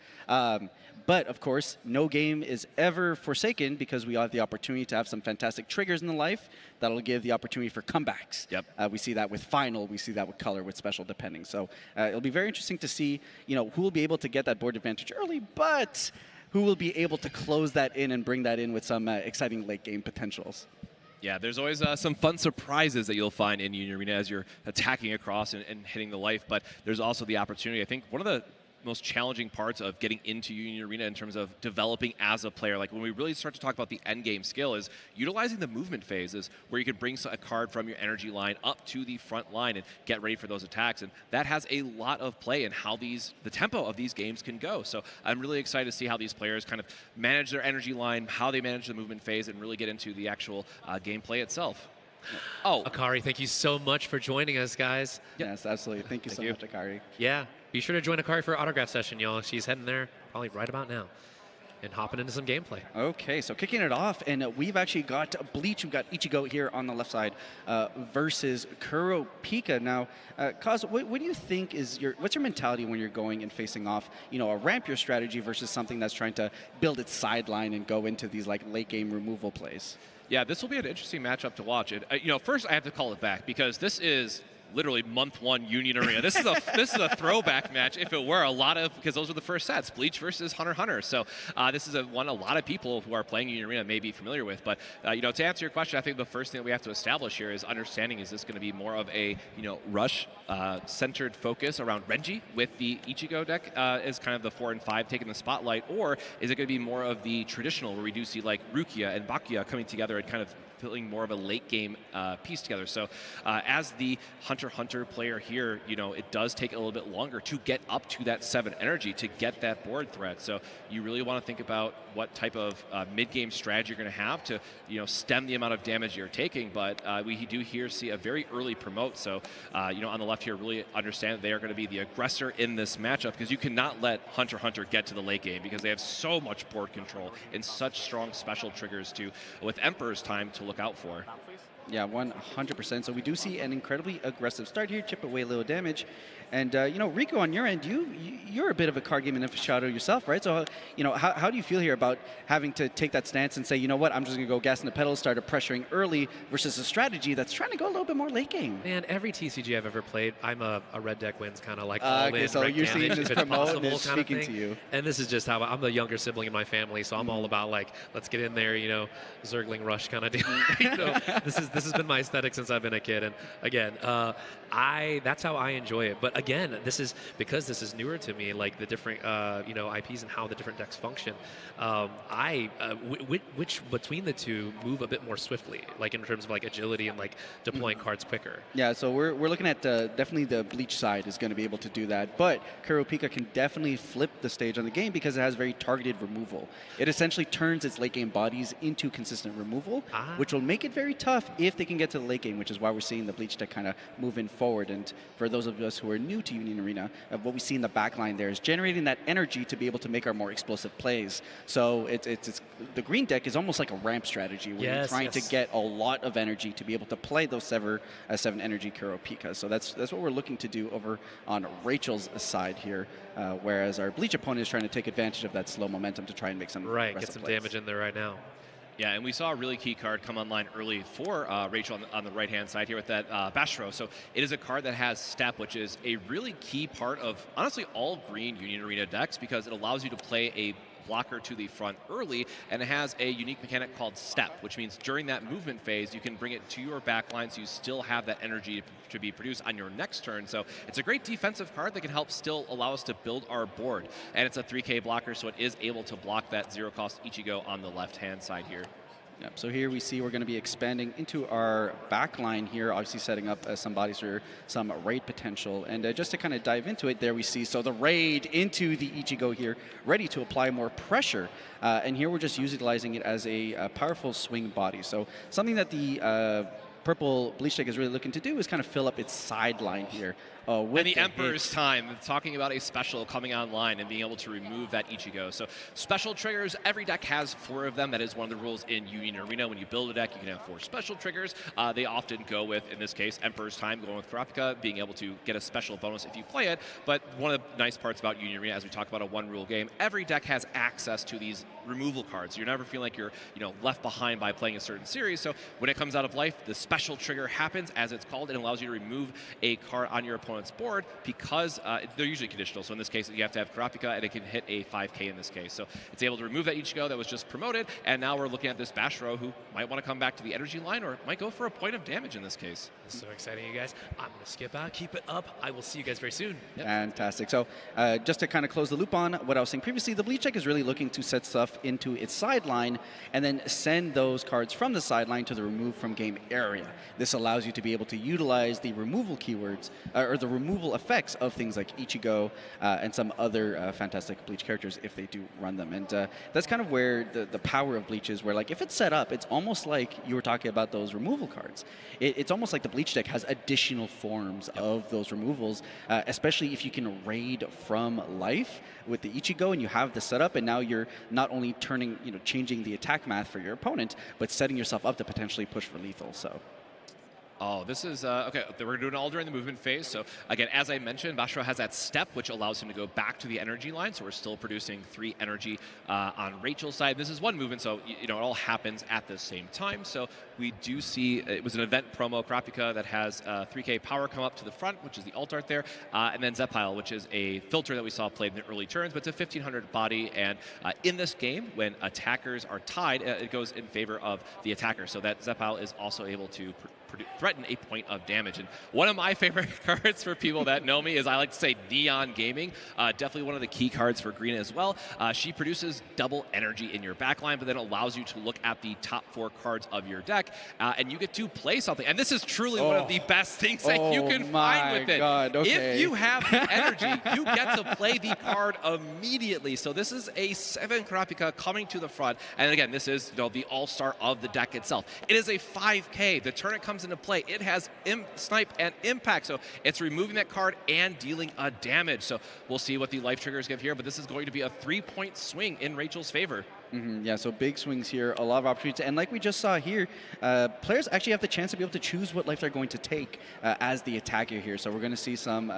Speaker 17: But, of course, no game is ever forsaken because we have the opportunity to have some fantastic triggers in the life that'll give the opportunity for comebacks.
Speaker 16: Yep.
Speaker 17: We see that with Final, we see that with Color, with Special, depending. So it'll be very interesting to see, who will be able to get that board advantage early, but who will be able to close that in and bring that in with some exciting late game potentials.
Speaker 16: Yeah, there's always some fun surprises that you'll find in Union Arena as you're attacking across and hitting the life, but there's also the opportunity. I think one of the most challenging parts of getting into Union Arena in terms of developing as a player, like when we really start to talk about the end game skill, is utilizing the movement phases where you can bring a card from your energy line up to the front line and get ready for those attacks. And that has a lot of play in how the tempo of these games can go. So I'm really excited to see how these players kind of manage their energy line, how they manage the movement phase, and really get into the actual gameplay itself.
Speaker 19: Oh, Akari, thank you so much for joining us, guys.
Speaker 17: Yes, absolutely. Thank you so much, Akari.
Speaker 19: Yeah, be sure to join Akari for an autograph session, y'all. She's heading there probably right about now and hopping into some gameplay.
Speaker 17: Okay, so kicking it off, and we've actually got Bleach. We've got Ichigo here on the left side versus Kuropika. Now, Kaz, what do you think is what's your mentality when you're going and facing off, a rampier strategy versus something that's trying to build its sideline and go into these like late game removal plays?
Speaker 16: Yeah, this will be an interesting matchup to watch. First I have to call it back because this is literally month 1 Union Arena. This is a throwback match. If it were because those were the first sets, Bleach versus Hunter x Hunter. So this is one a lot of people who are playing Union Arena may be familiar with. But to answer your question, I think the first thing that we have to establish here is understanding: is this going to be more of a rush centered focus around Renji with the Ichigo deck as kind of the 4 and 5 taking the spotlight, or is it going to be more of the traditional where we do see like Rukia and Bakuya coming together and kind of feeling more of a late game piece together? So as the Hunter x Hunter player here, it does take a little bit longer to get up to that 7 energy to get that board threat. So you really want to think about what type of mid-game strategy you're going to have to stem the amount of damage you're taking. But we do here see a very early promote. So on the left here, really understand that they are going to be the aggressor in this matchup because you cannot let Hunter x Hunter get to the late game because they have so much board control and such strong special triggers with Emperor's Time to look out for.
Speaker 17: Yeah, 100%. So we do see an incredibly aggressive start here, chip away a little damage. And, you know, Rico, on your end, you're a bit of a card game aficionado yourself, right? So, you know, how do you feel here about having to take that stance and say, you know what, I'm just going to go gas in the pedals, start pressuring early versus a strategy that's trying to go a little bit more late game?
Speaker 19: Man, every TCG I've ever played, I'm a red deck wins kind of like all in,
Speaker 17: so
Speaker 19: wreck
Speaker 17: you're
Speaker 19: damage,
Speaker 17: seeing
Speaker 19: if
Speaker 17: this
Speaker 19: it's
Speaker 17: promote
Speaker 19: possible
Speaker 17: and it's
Speaker 19: kind of
Speaker 17: speaking
Speaker 19: thing.
Speaker 17: to you.
Speaker 19: And this is just how I'm the younger sibling in my family, so I'm all about like, let's get in there, you know, Zergling Rush kind of deal. You know, this has been my aesthetic since I've been a kid. And again, that's how I enjoy it. But again, because this is newer to me, like the different you know, IPs and how the different decks function. Which between the two move a bit more swiftly, like in terms of like agility and like deploying cards quicker.
Speaker 17: Yeah, so we're looking at definitely the Bleach side is going to be able to do that, but Kurapika can definitely flip the stage on the game because it has very targeted removal. It essentially turns its late game bodies into consistent removal, which will make it very tough if they can get to the late game, which is why we're seeing the Bleach deck kind of moving forward. And for those of us who are new to Union Arena, what we see in the back line there is generating that energy to be able to make our more explosive plays. So it's the green deck is almost like a ramp strategy where you're trying to get a lot of energy to be able to play those 7 energy Kurapika. So that's what we're looking to do over on Rachel's side here, whereas our Bleach opponent is trying to take advantage of that slow momentum to try and make some
Speaker 19: get some damage in there right now.
Speaker 16: Yeah, and we saw a really key card come online early for Rachel on the right-hand side here with that Bastro. So it is a card that has Step, which is a really key part of, honestly, all green Union Arena decks because it allows you to play a blocker to the front early, and it has a unique mechanic called Step, which means during that movement phase, you can bring it to your back line so you still have that energy to be produced on your next turn. So it's a great defensive card that can help still allow us to build our board. And it's a 3K blocker, so it is able to block that zero-cost Ichigo on the left-hand side here.
Speaker 17: Yep, so here we see we're going to be expanding into our back line here, obviously setting up some bodies for some raid potential. And just to kind of dive into it, there we see, so the raid into the Ichigo here, ready to apply more pressure. And here we're just utilizing it as a powerful swing body. So something that the purple Bleach deck is really looking to do is kind of fill up its sideline here.
Speaker 16: With the Emperor's Time, talking about a special coming online and being able to remove that Ichigo. So special triggers, every deck has 4 of them. That is one of the rules in Union Arena. When you build a deck, you can have 4 special triggers. They often go with, in this case, Emperor's Time, going with Kurapika, being able to get a special bonus if you play it. But one of the nice parts about Union Arena, as we talk about a one-rule game, every deck has access to these removal cards. You're never feeling like you're left behind by playing a certain series. So when it comes out of life, the special trigger happens, as it's called, and allows you to remove a card on your opponent's board because they're usually conditional. So in this case, you have to have Kurapika, and it can hit a 5K in this case. So it's able to remove that Ichigo that was just promoted, and now we're looking at this Bashro who might want to come back to the energy line or might go for a point of damage in this case.
Speaker 19: This is so exciting, you guys. I'm going to skip out. Keep it up. I will see you guys very soon.
Speaker 17: Yep. Fantastic. So just to kind of close the loop on what I was saying previously, the Bleach deck is really looking to set stuff into its sideline and then send those cards from the sideline to the remove from game area. This allows you to be able to utilize the removal keywords or the removal effects of things like Ichigo and some other fantastic Bleach characters if they do run them. And that's kind of where the power of Bleach is, where like if it's set up, it's almost like you were talking about those removal cards. It's almost like the Bleach deck has additional forms of those removals, especially if you can raid from life with the Ichigo and you have the setup, and now you're not only turning, changing the attack math for your opponent, but setting yourself up to potentially push for lethal. So.
Speaker 16: Oh, this is, okay, we're doing it all during the movement phase. So again, as I mentioned, Bashro has that step, which allows him to go back to the energy line. So we're still producing 3 energy on Rachel's side. This is one movement, so it all happens at the same time. So we do see, it was an event promo, Kurapika, that has 3K power come up to the front, which is the alt art there, and then Zepile, which is a filter that we saw played in the early turns, but it's a 1500 body, and in this game, when attackers are tied, it goes in favor of the attacker. So that Zepile is also able to threaten a point of damage. And one of my favorite cards for people that know me is, I like to say, Neon Gaming. Definitely one of the key cards for Green as well. She produces double energy in your backline, but then allows you to look at the top 4 cards of your deck, and you get to play something. And this is truly one of the best things that you can find with it.
Speaker 17: God, okay.
Speaker 16: If you have the energy, you get to play the card immediately. So this is a 7 Kurapika coming to the front. And again, this is the all-star of the deck itself. It is a 5K. The turn it comes into play, it has snipe and impact, so it's removing that card and dealing a damage. So we'll see what the life triggers give here, but this is going to be a 3-point swing in Rachel's favor.
Speaker 17: Yeah, so big swings here, a lot of opportunities. And like we just saw here, players actually have the chance to be able to choose what life they're going to take as the attacker here. So we're going to see some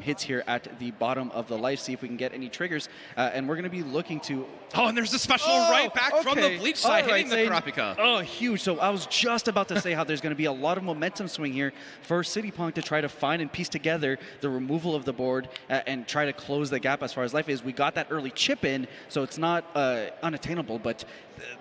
Speaker 17: hits here at the bottom of the life, see if we can get any triggers. And we're going to be looking to...
Speaker 16: Oh, and there's a special right back from the Bleach side, hitting the Kurapika.
Speaker 17: Oh, huge. So I was just about to say how there's going to be a lot of momentum swing here for City Punk to try to find and piece together the removal of the board and try to close the gap as far as life is. We got that early chip in, so it's not unattainable, but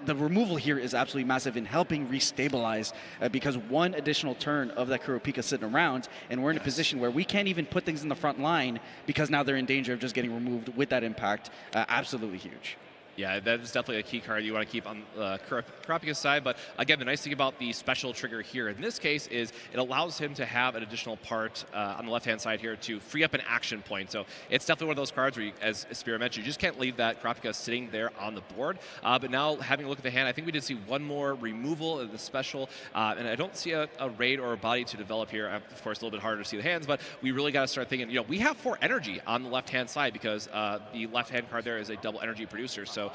Speaker 17: the removal here is absolutely massive in helping restabilize because one additional turn of that Kurapika sitting around, and we're in a position where we can't even put things in the front line because now they're in danger of just getting removed with that impact. Absolutely huge.
Speaker 16: Yeah, that is definitely a key card you want to keep on Kurapika's side. But again, the nice thing about the special trigger here in this case is it allows him to have an additional part on the left-hand side here to free up an action point. So it's definitely one of those cards where, you, as Spira mentioned, you just can't leave that Kurapika sitting there on the board. But now, having a look at the hand, I think we did see one more removal of the special. And I don't see a raid or a body to develop here. Of course, a little bit harder to see the hands, but we really got to start thinking, we have 4 energy on the left-hand side because the left-hand card there is a double energy producer. So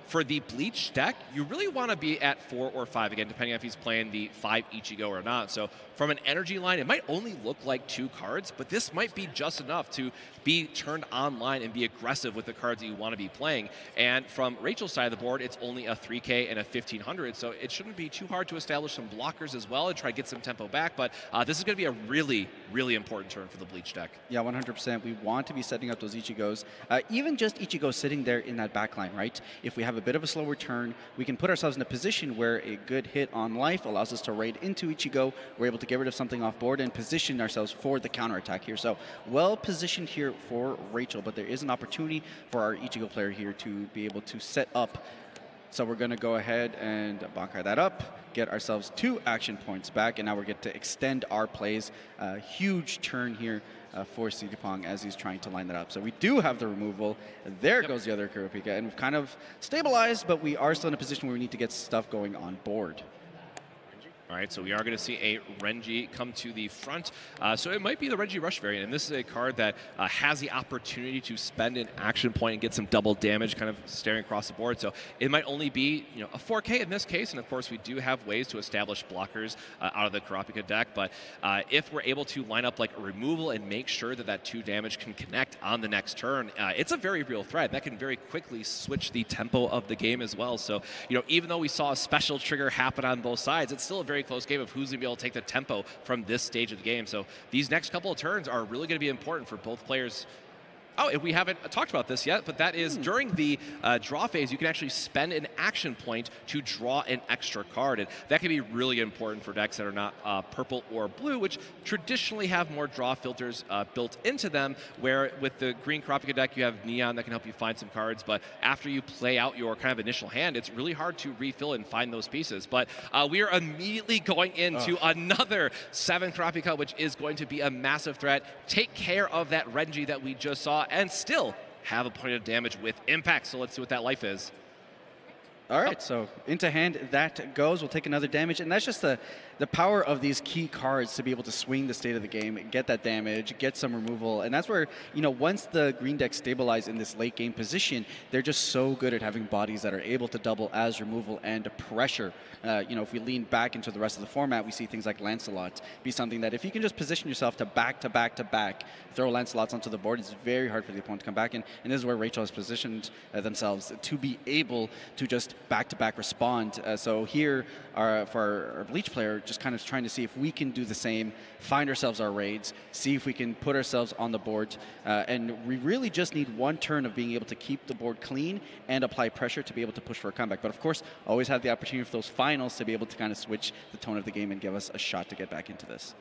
Speaker 16: for the Bleach deck, you really want to be at 4 or 5, again, depending on if he's playing the 5 Ichigo or not. So from an energy line, it might only look like 2 cards, but this might be just enough to be turned online and be aggressive with the cards that you want to be playing. And from Rachel's side of the board, it's only a 3K and a 1500, so it shouldn't be too hard to establish some blockers as well and try to get some tempo back. But this is going to be a really, really important turn for the Bleach deck.
Speaker 17: Yeah, 100%. We want to be setting up those Ichigos. Even just Ichigo sitting there in that backline, right? If we have a bit of a slower turn, we can put ourselves in a position where a good hit on life allows us to raid into Ichigo. We're able to get rid of something off board and position ourselves for the counterattack here. So well positioned here for Rachel, but there is an opportunity for our Ichigo player here to be able to set up. So we're going to go ahead and Bankai that up, get ourselves 2 action points back, and now we're going to extend our plays. Huge turn here for City Pong as he's trying to line that up. So we do have the removal. There goes the other Kurapika, and we've kind of stabilized, but we are still in a position where we need to get stuff going on board.
Speaker 16: All right, so we are going to see a Renji come to the front. So it might be the Renji Rush variant, and this is a card that has the opportunity to spend an action point and get some double damage kind of staring across the board. So it might only be a 4K in this case, and of course we do have ways to establish blockers out of the Kurapika deck, but if we're able to line up like a removal and make sure that that 2 damage can connect on the next turn, it's a very real threat. That can very quickly switch the tempo of the game as well. So, even though we saw a special trigger happen on both sides, it's still a very close game of who's going to be able to take the tempo from this stage of the game. So these next couple of turns are really going to be important for both players. Oh, and we haven't talked about this yet, but that is during the draw phase, you can actually spend an action point to draw an extra card. And that can be really important for decks that are not purple or blue, which traditionally have more draw filters built into them, where with the green Kurapika deck, you have Neon that can help you find some cards. But after you play out your kind of initial hand, it's really hard to refill and find those pieces. But we are immediately going into another 7 Kurapika, which is going to be a massive threat. Take care of that Renji that we just saw, and still have a point of damage with impact. So let's see what that life is.
Speaker 17: All right, so into hand that goes. We'll take another damage, and that's just the power of these key cards to be able to swing the state of the game, get that damage, get some removal, and that's where, once the green deck stabilize in this late game position, they're just so good at having bodies that are able to double as removal and pressure. If we lean back into the rest of the format, we see things like Lancelot be something that if you can just position yourself to back to back to back, throw Lancelots onto the board, it's very hard for the opponent to come back in, and this is where Rachel has positioned themselves to be able to just back-to-back respond. So here, for our Bleach player, just kind of trying to see if we can do the same, find ourselves our raids, see if we can put ourselves on the board, and we really just need one turn of being able to keep the board clean and apply pressure to be able to push for a comeback. But of course, always have the opportunity for those finals to be able to kind of switch the tone of the game and give us a shot to get back into this.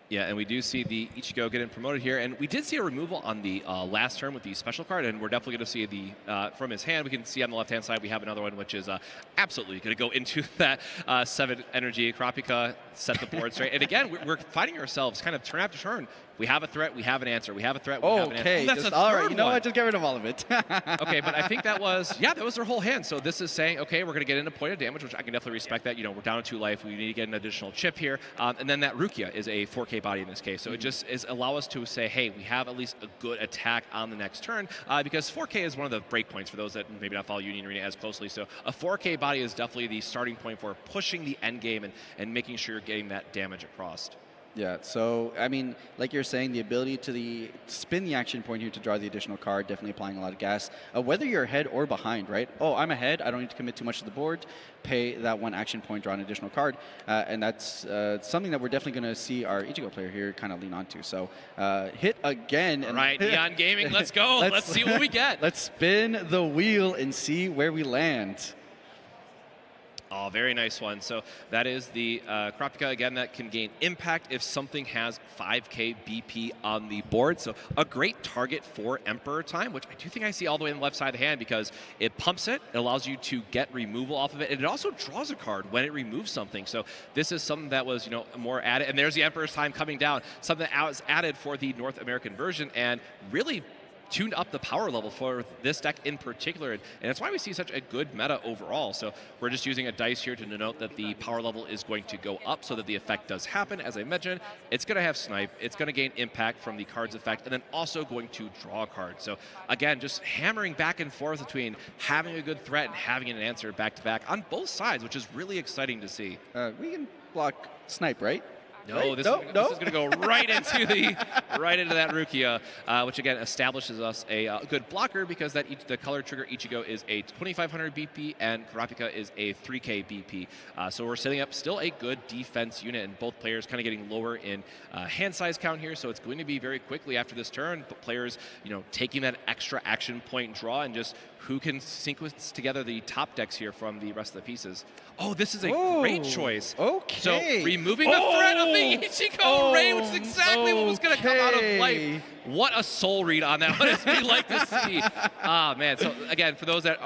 Speaker 16: Yeah, and we do see the Ichigo getting promoted here, and we did see a removal on the last turn with the special card, and we're definitely going to see the from his hand. We can see on the left-hand side we have another one, which is absolutely going to go into that 7 energy. Kurapika set the board straight, and again, we're finding ourselves kind of turn after turn. We have a threat, we have an answer. We have a threat, we have an answer.
Speaker 17: Okay,
Speaker 16: That's
Speaker 17: all right. You know what? Just get rid of all of it.
Speaker 16: Okay, but I think that was their whole hand. So this is saying, okay, we're going to get into point of damage, which I can definitely respect that. We're down to 2 life. We need to get an additional chip here. And then that Rukia is a 4K body in this case. So it just is allow us to say, hey, we have at least a good attack on the next turn, because 4K is one of the breakpoints for those that maybe not follow Union Arena as closely. So a 4K body is definitely the starting point for pushing the end game and making sure you're getting that damage across.
Speaker 17: Yeah, so, I mean, like you're saying, the ability to spin the action point here to draw the additional card, definitely applying a lot of gas. Whether you're ahead or behind, right? Oh, I'm ahead, I don't need to commit too much to the board, pay that one action point, draw an additional card, and that's something that we're definitely going to see our Ichigo player here kind of lean onto. So, hit again.
Speaker 16: All right, Neon Gaming, let's go. Let's see what we get.
Speaker 17: Let's spin the wheel and see where we land.
Speaker 16: Oh, very nice one. So that is the Kurapika, again, that can gain impact if something has 5k BP on the board. So a great target for Emperor Time, which I do think I see all the way on the left side of the hand because it pumps it, it allows you to get removal off of it, and it also draws a card when it removes something. So this is something that was, more added. And there's the Emperor's Time coming down, something that was added for the North American version and really tuned up the power level for this deck in particular, and that's why we see such a good meta overall. So we're just using a dice here to denote that the power level is going to go up so that the effect does happen. As I mentioned, it's going to have snipe, it's going to gain impact from the card's effect, and then also going to draw a card. So again, just hammering back and forth between having a good threat and having an answer back to back on both sides, which is really exciting to see.
Speaker 17: We can block snipe, right?
Speaker 16: No,
Speaker 17: right?
Speaker 16: this is going to go right into that Rukia, which again establishes us a good blocker because the color trigger Ichigo is a 2500 BP and Kurapika is a 3k BP. So we're setting up still a good defense unit, and both players kind of getting lower in hand size count here. So it's going to be very quickly after this turn, but players taking that extra action point draw and just who can sequence together the top decks here from the rest of the pieces. Oh, this is a great choice.
Speaker 17: Okay.
Speaker 16: So removing the threat of the Ichigo Raid, which is exactly what was going to come out of life. What a soul read on that one, as we like to see. Ah, man. So again, for those that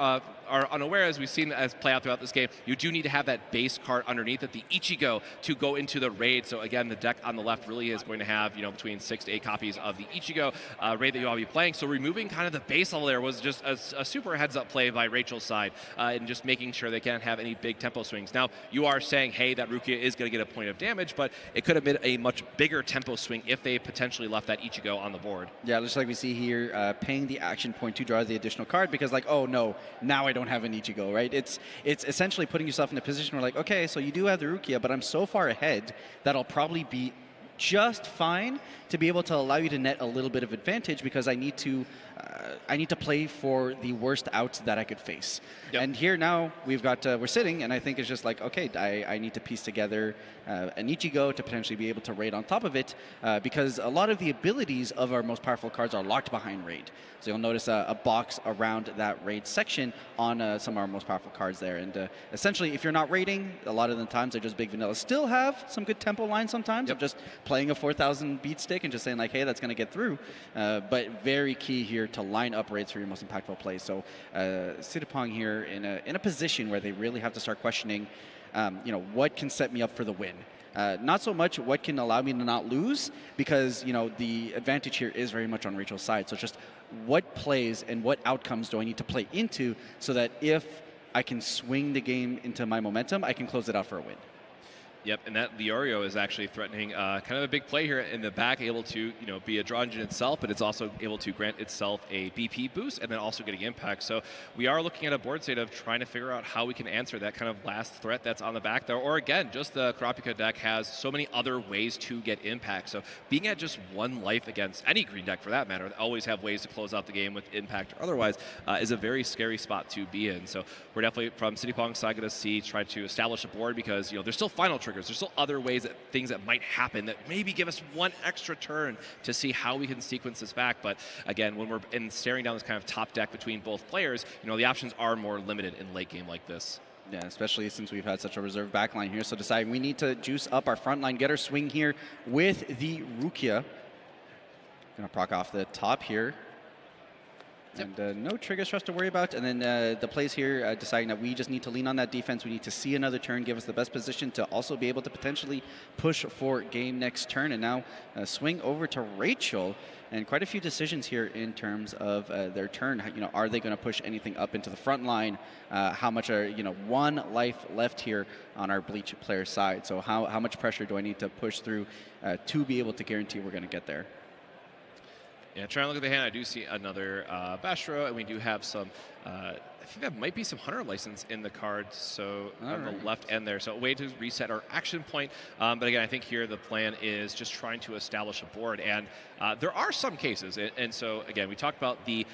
Speaker 16: are unaware, as we've seen as play out throughout this game, you do need to have that base card underneath it, the Ichigo, to go into the raid. So again, the deck on the left really is going to have between 6 to 8 copies of the Ichigo raid that you'll all be playing. So removing kind of the base level there was just a super heads-up play by Rachel's side, and just making sure they can't have any big tempo swings. Now, you are saying, hey, that Rukia is going to get a point of damage, but it could have been a much bigger tempo swing if they potentially left that Ichigo on the board.
Speaker 17: Yeah, just like we see here, paying the action point to draw the additional card because, like, oh no, now I don't have an Ichigo, right? It's essentially putting yourself in a position where, like, okay, so you do have the Rukia, but I'm so far ahead that I'll probably be just fine to be able to allow you to net a little bit of advantage because I need to play for the worst outs that I could face. Yep. And here now we've got we're sitting, and I think it's just like, okay, I need to piece together an Ichigo to potentially be able to raid on top of it because a lot of the abilities of our most powerful cards are locked behind raid. So you'll notice a box around that raid section on some of our most powerful cards there. And essentially, if you're not raiding, a lot of the times they're just big vanilla. Still have some good tempo lines sometimes of just playing a 4,000 beat stick and just saying like, hey, that's going to get through. But very key here to line up raids for your most impactful plays. So Sitapong here in a position where they really have to start questioning, what can set me up for the win. Not so much what can allow me to not lose, because the advantage here is very much on Rachel's side. So it's just what plays and what outcomes do I need to play into so that if I can swing the game into my momentum, I can close it out for a win.
Speaker 16: Yep, and that Leorio is actually threatening kind of a big play here in the back, able to be a draw engine itself, but it's also able to grant itself a BP boost and then also getting impact. So we are looking at a board state of trying to figure out how we can answer that kind of last threat that's on the back there. Or again, just the Kurapika deck has so many other ways to get impact. So being at just one life against any green deck for that matter, always have ways to close out the game with impact or otherwise, is a very scary spot to be in. So we're definitely from Sitapong's side going to see try to establish a board because there's still final triggers. There's still other ways things that might happen that maybe give us one extra turn to see how we can sequence this back. But again, when we're staring down this kind of top deck between both players, the options are more limited in late game like this.
Speaker 17: Yeah, especially since we've had such a reserve backline here. So deciding we need to juice up our front line, get our swing here with the Rukia. Gonna proc off the top here. And no triggers for us to worry about. And then the plays here deciding that we just need to lean on that defense. We need to see another turn, give us the best position to also be able to potentially push for game next turn. And now swing over to Rachel. And quite a few decisions here in terms of their turn. Are they going to push anything up into the front line? How much are, 1 life left here on our Bleach player side? So how much pressure do I need to push through to be able to guarantee we're going to get there?
Speaker 16: Yeah, trying to look at the hand, I do see another Bastro, and we do have some, I think that might be some Hunter license in the card, so on the left end there. So a way to reset our action point. But again, I think here the plan is just trying to establish a board, and there are some cases, and so again, we talked about the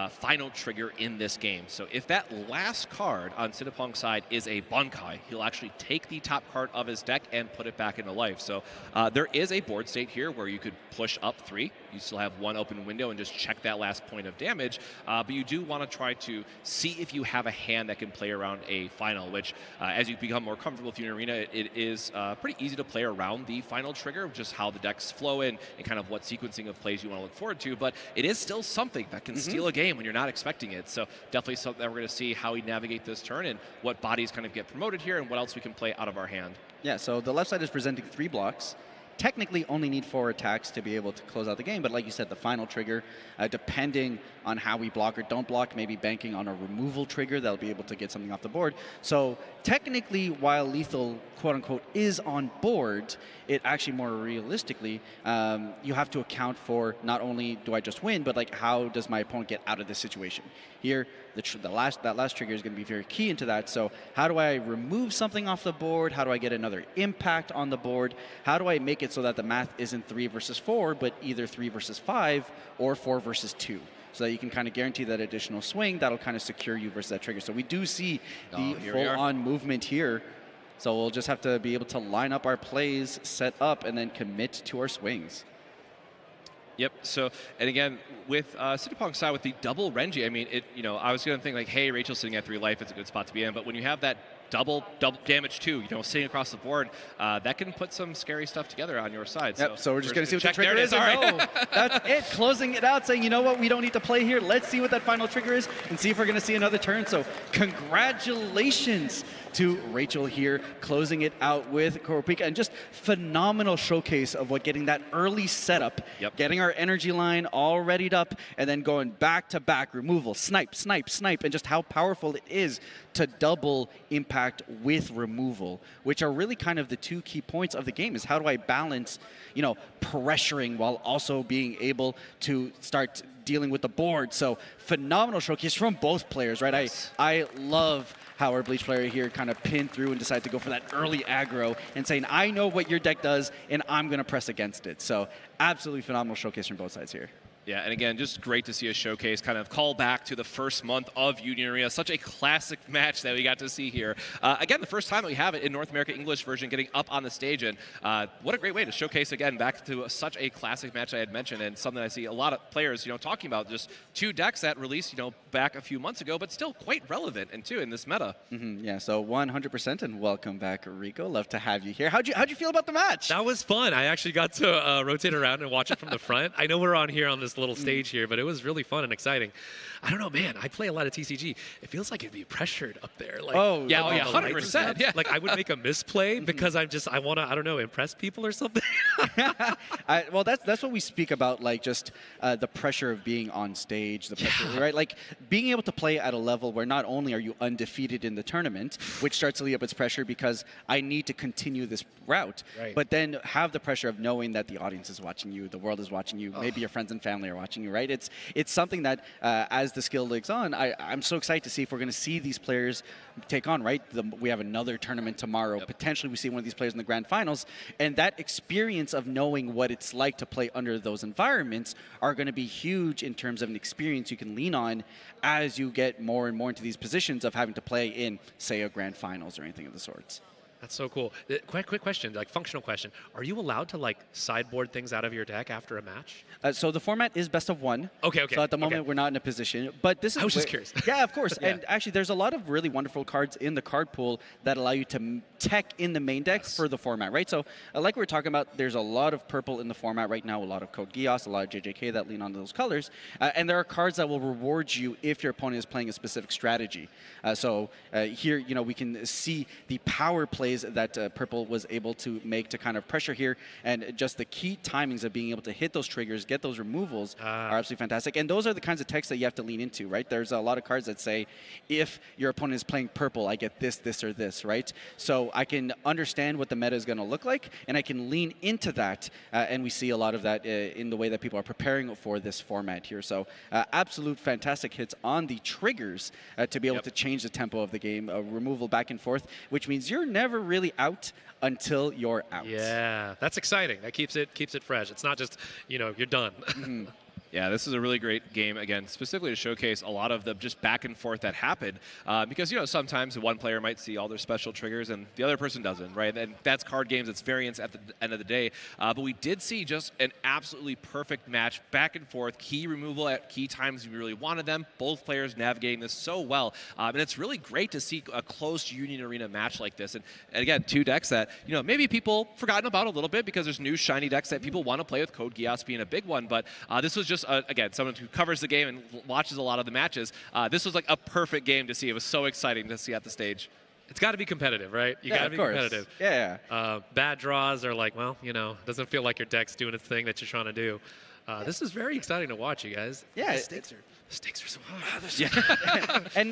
Speaker 16: final trigger in this game. So if that last card on Sinapong's side is a Bankai, he'll actually take the top card of his deck and put it back into life. So there is a board state here where you could push up 3. You still have 1 open window and just check that last point of damage. But you do want to try to see if you have a hand that can play around a final, which as you become more comfortable with Union Arena, it is pretty easy to play around the final trigger, just how the decks flow in and kind of what sequencing of plays you want to look forward to. But it is still something that can steal a game when you're not expecting it. So definitely something that we're going to see how we navigate this turn and what bodies kind of get promoted here and what else we can play out of our hand.
Speaker 17: Yeah, so the left side is presenting 3 blocks. Technically only need 4 attacks to be able to close out the game, but like you said, the final trigger, depending on how we block or don't block, maybe banking on a removal trigger that'll be able to get something off the board. So technically, while lethal, quote unquote, is on board, it actually more realistically, you have to account for not only do I just win, but like how does my opponent get out of this situation? Here, that last trigger is going to be very key into that. So how do I remove something off the board? How do I get another impact on the board? How do I make it so that the math isn't 3 versus 4, but either 3 versus 5 or 4 versus 2? So that you can kind of guarantee that additional swing that'll kind of secure you versus that trigger. So we do see the full-on movement here. So we'll just have to be able to line up our plays, set up, and then commit to our swings.
Speaker 16: Yep. So, and again, with Sinapong's side with the double Renji, I mean, I was going to think like, hey, Rachel's sitting at 3 life, it's a good spot to be in. But when you have that double damage too, sitting across the board, that can put some scary stuff together on your side.
Speaker 17: Yep, so we're just going to see what the
Speaker 16: trigger
Speaker 17: trigger is. No, that's it. Closing it out, saying, you know what, we don't need to play here. Let's see what that final trigger is and see if we're going to see another turn. So congratulations to Rachel here, closing it out with Kurapika, and just phenomenal showcase of what getting that early setup, getting our energy line all readied up, and then going back to back, removal, snipe, snipe, snipe, and just how powerful it is to double impact with removal, which are really kind of the 2 key points of the game. Is how do I balance, pressuring while also being able to start dealing with the board. So phenomenal showcase from both players, right? Yes. I love how our Bleach player here kind of pinned through and decided to go for that early aggro and saying, I know what your deck does and I'm going to press against it. So absolutely phenomenal showcase from both sides here.
Speaker 16: Yeah, and again, just great to see a showcase kind of call back to the first month of Union Arena. Such a classic match that we got to see here. Again, the first time that we have it in North America English version getting up on the stage. And what a great way to showcase, again, back to such a classic match I had mentioned and something I see a lot of players, talking about. Just 2 decks that released, back a few months ago, but still quite relevant and too in this meta.
Speaker 17: Yeah, so 100%, and welcome back, Rico. Love to have you here. How'd you feel about the match?
Speaker 19: That was fun. I actually got to rotate around and watch it from the front. I know we're on here on this little stage here, but it was really fun and exciting. I don't know, man. I play a lot of TCG. It feels like it'd be pressured up there. Like,
Speaker 16: yeah, 100%. Yeah.
Speaker 19: Like I would make a misplay because I want to, I don't know, impress people or something.
Speaker 17: Well, that's what we speak about, like just the pressure of being on stage, the pressure, right? Like being able to play at a level where not only are you undefeated in the tournament, which starts to lead up its pressure because I need to continue this route, but then have the pressure of knowing that the audience is watching you, the world is watching you, maybe your friends and family are watching you, right? It's something that as the skill leagues on, I'm so excited to see if we're going to see these players take on, right? We have another tournament tomorrow. Potentially we see one of these players in the grand finals, and that experience of knowing what it's like to play under those environments are going to be huge in terms of an experience you can lean on as you get more and more into these positions of having to play in, say, a grand finals or anything of the sorts.
Speaker 19: That's so cool. Quick question, like functional question. Are you allowed to like sideboard things out of your deck after a match?
Speaker 17: So the format is best of one.
Speaker 19: Okay.
Speaker 17: So at the moment we're not in a position, but this is.
Speaker 19: I was just curious.
Speaker 17: Yeah, of course.
Speaker 19: Yeah.
Speaker 17: And actually, there's a lot of really wonderful cards in the card pool that allow you to tech in the main deck for the format, right? So like we were talking about, there's a lot of purple in the format right now, a lot of Code Geass, a lot of JJK that lean on those colors, and there are cards that will reward you if your opponent is playing a specific strategy. So here, we can see the power plays that purple was able to make to kind of pressure here, and just the key timings of being able to hit those triggers, get those removals are absolutely fantastic. And those are the kinds of techs that you have to lean into, right? There's a lot of cards that say, if your opponent is playing purple, I get this, this, or this, right? So I can understand what the meta is going to look like, and I can lean into that, and we see a lot of that in the way that people are preparing for this format here. So absolute fantastic hits on the triggers to be able to change the tempo of the game, removal back and forth, which means you're never really out until you're out.
Speaker 19: Yeah, that's exciting. That keeps it fresh. It's not just, you're done.
Speaker 16: Yeah, this is a really great game, again, specifically to showcase a lot of the just back and forth that happened. Because, sometimes one player might see all their special triggers and the other person doesn't, right? And that's card games, it's variance at the end of the day. But we did see just an absolutely perfect match, back and forth, key removal at key times we really wanted them. Both players navigating this so well. And it's really great to see a close Union Arena match like this. And again, two decks that, maybe people forgotten about a little bit because there's new shiny decks that people want to play with, Code Geass being a big one. But this was just, again, someone who covers the game and watches a lot of the matches. This was like a perfect game to see. It was so exciting to see at the stage.
Speaker 19: It's got to be competitive, right? You got to be competitive.
Speaker 17: Yeah.
Speaker 19: Bad draws are like, doesn't feel like your deck's doing its thing that you're trying to do. This is very exciting to watch, you guys.
Speaker 17: Yeah,
Speaker 19: the stakes are so high.
Speaker 17: and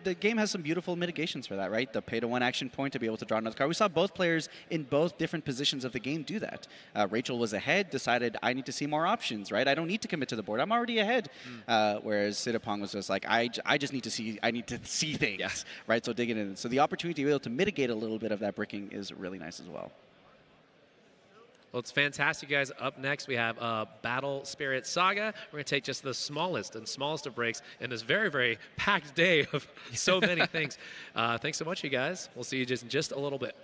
Speaker 17: the game has some beautiful mitigations for that, right? The pay-to-1 action point to be able to draw another card. We saw both players in both different positions of the game do that. Rachel was ahead, decided, I need to see more options, right? I don't need to commit to the board. I'm already ahead. Whereas Sidapong was just like, I just need to see things, right? So digging in. So the opportunity to be able to mitigate a little bit of that bricking is really nice as well.
Speaker 19: Well, it's fantastic, guys. Up next, we have Battle Spirit Saga. We're going to take just the smallest of breaks in this very, very packed day of so many things. Thanks so much, you guys. We'll see you in just a little bit.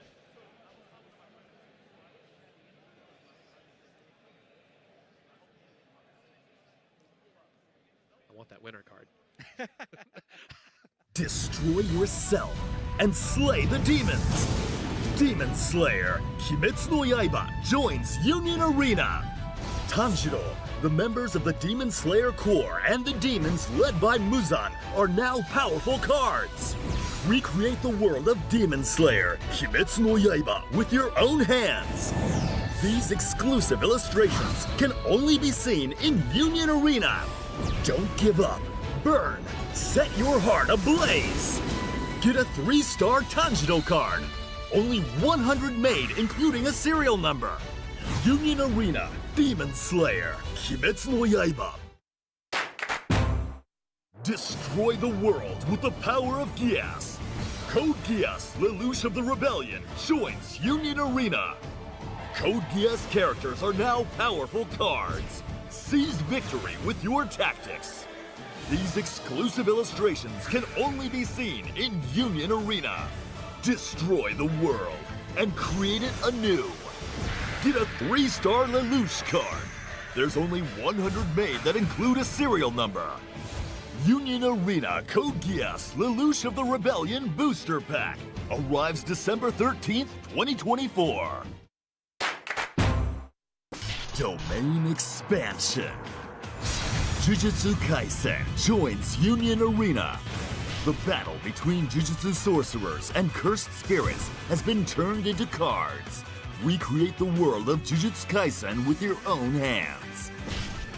Speaker 19: I want that winner card.
Speaker 18: Destroy yourself and slay the demons. Demon Slayer, Kimetsu no Yaiba joins Union Arena. Tanjiro, the members of the Demon Slayer Corps and the demons led by Muzan are now powerful cards. Recreate the world of Demon Slayer, Kimetsu no Yaiba with your own hands. These exclusive illustrations can only be seen in Union Arena. Don't give up. Burn. Set your heart ablaze. Get a 3-star Tanjiro card. Only 100 made, including a serial number. Union Arena, Demon Slayer, Kimetsu no Yaiba. Destroy the world with the power of Geass. Code Geass, Lelouch of the Rebellion, joins Union Arena. Code Geass characters are now powerful cards. Seize victory with your tactics. These exclusive illustrations can only be seen in Union Arena. Destroy the world and create it anew. Get a 3-star Lelouch card. There's only 100 made that include a serial number. Union Arena Code Geass Lelouch of the Rebellion Booster Pack arrives December 13th, 2024. Domain Expansion. Jujutsu Kaisen joins Union Arena. The battle between Jujutsu sorcerers and cursed spirits has been turned into cards. Recreate the world of Jujutsu Kaisen with your own hands.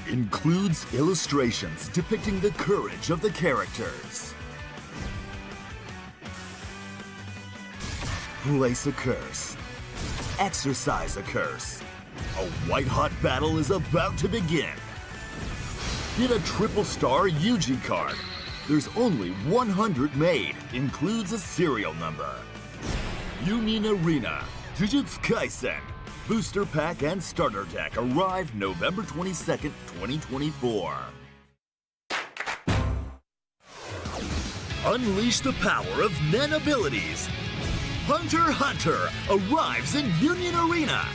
Speaker 18: Includes illustrations depicting the courage of the characters. Place a curse. Exercise a curse. A white-hot battle is about to begin. Get a 3-star Yuji card. There's only 100 made, includes a serial number. Union Arena, Jujutsu Kaisen, Booster Pack and Starter Deck arrive November 22nd, 2024. Unleash the power of Nen abilities. Hunter x Hunter arrives in Union Arena.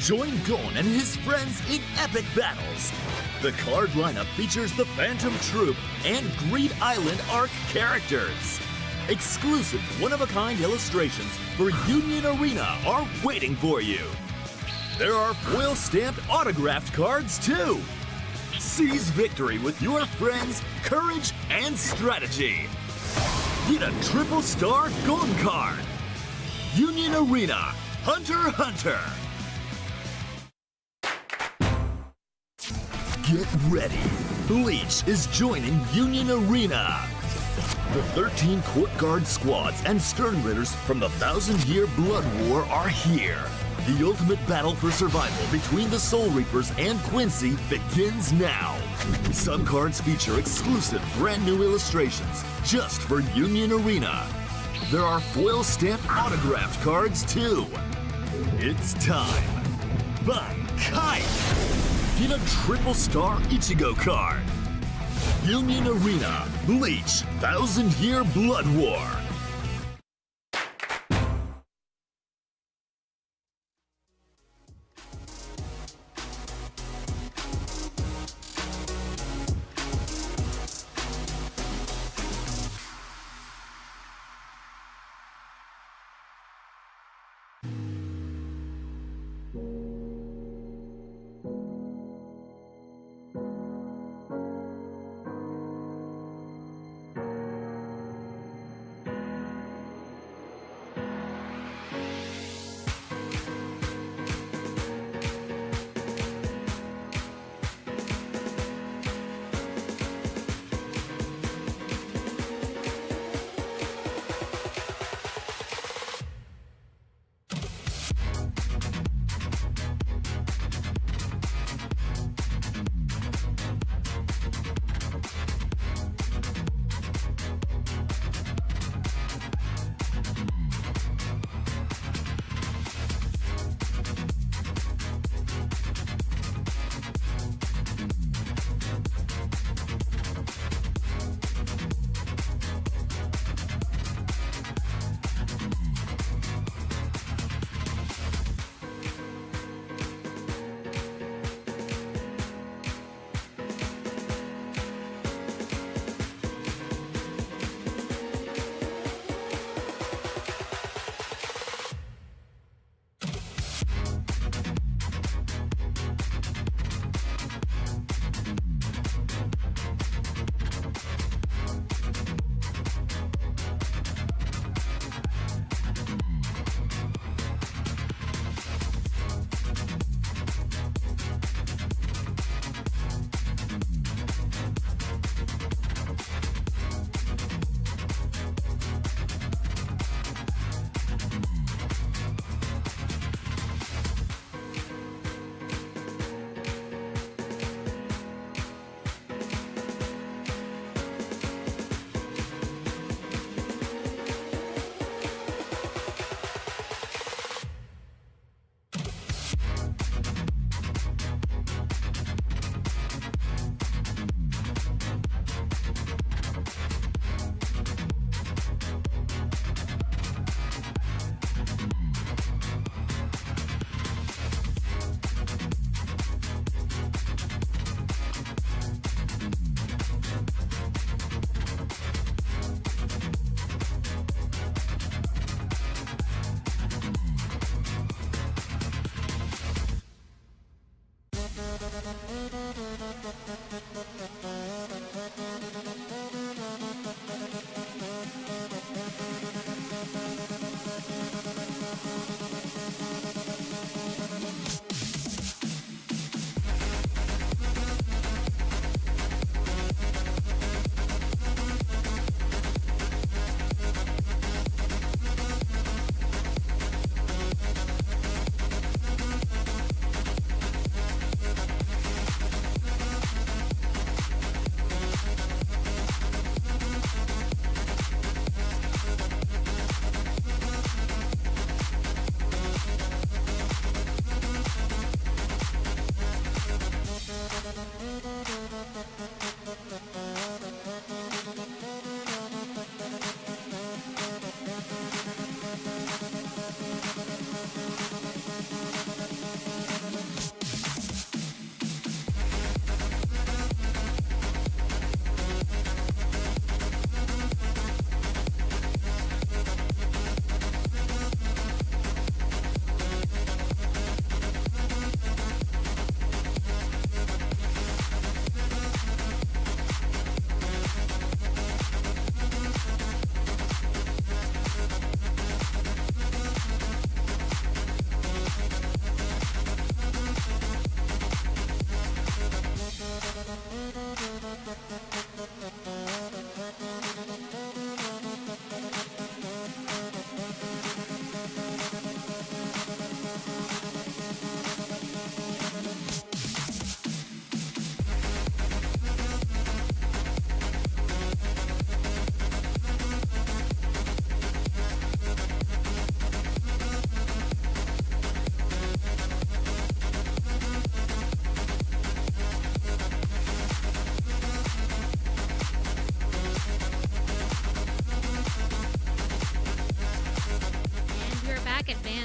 Speaker 18: Join Gon and his friends in epic battles. The card lineup features the Phantom Troop and Greed Island Arc characters. Exclusive one-of-a-kind illustrations for Union Arena are waiting for you. There are foil-stamped autographed cards too. Seize victory with your friends' courage and strategy. Get a triple star Gon card. Union Arena, Hunter x Hunter. Get ready. Bleach is joining Union Arena. The 13 Court Guard squads and Stern Ritters from the 1,000-Year Blood War are here. The ultimate battle for survival between the Soul Reapers and Quincy begins now. Some cards feature exclusive brand new illustrations just for Union Arena. There are foil-stamped autographed cards too. It's time. Bankai! Get a triple star Ichigo card. Union Arena, Bleach, 1,000-Year Blood War.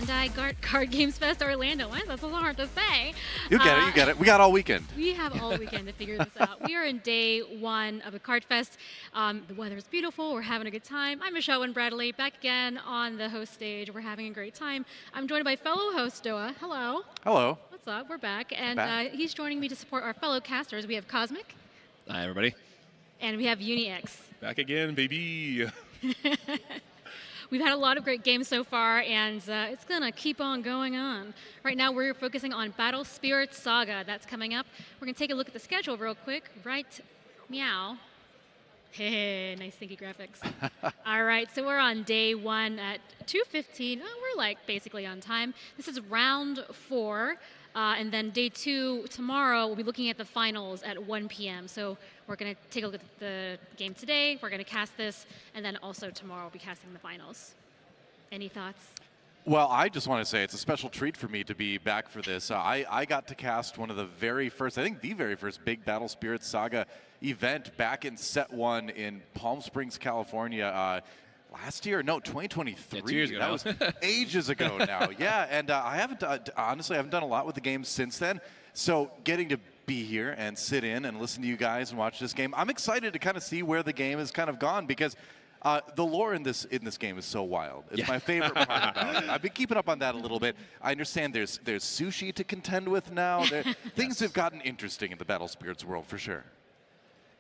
Speaker 4: Bandai Card Games Fest Orlando. Why is that so hard to say?
Speaker 5: You get it. We got all weekend.
Speaker 4: We have all weekend to figure this out. We are in day 1 of the Card Fest. The weather's beautiful. We're having a good time. I'm Michelle and Bradley, back again on the host stage. We're having a great time. I'm joined by fellow host Doa. Hello.
Speaker 5: Hello.
Speaker 4: What's up? We're back. And he's joining me to support our fellow casters. We have Cosmic.
Speaker 16: Hi, everybody.
Speaker 4: And we have UniX.
Speaker 7: Back again, baby.
Speaker 4: We've had a lot of great games so far, and it's going to keep on going on. Right now, we're focusing on Battle Spirit Saga. That's coming up. We're going to take a look at the schedule real quick. Right, meow. Hey, nice thinky graphics. All right, so we're on day 1 at 2:15. Oh, we're like basically on time. This is round 4. And then day 2 tomorrow, we'll be looking at the finals at 1 p.m. So we're going to take a look at the game today. We're going to cast this, and then also tomorrow we'll be casting the finals. Any thoughts?
Speaker 5: Well, I just want to say it's a special treat for me to be back for this. I got to cast one of the very first, I think the very first big Battle Spirit Saga event back in Set 1 in Palm Springs, California. Last year? No, 2023.
Speaker 16: Yeah, 2 years ago.
Speaker 5: That was ages ago now. Yeah, and I haven't, honestly, I haven't done a lot with the game since then. So getting to be here and sit in and listen to you guys and watch this game, I'm excited to kind of see where the game has kind of gone because the lore in this game is so wild. It's my favorite part about it. I've been keeping up on that a little bit. I understand there's sushi to contend with now. Things have gotten interesting in the Battle Spirits world for sure.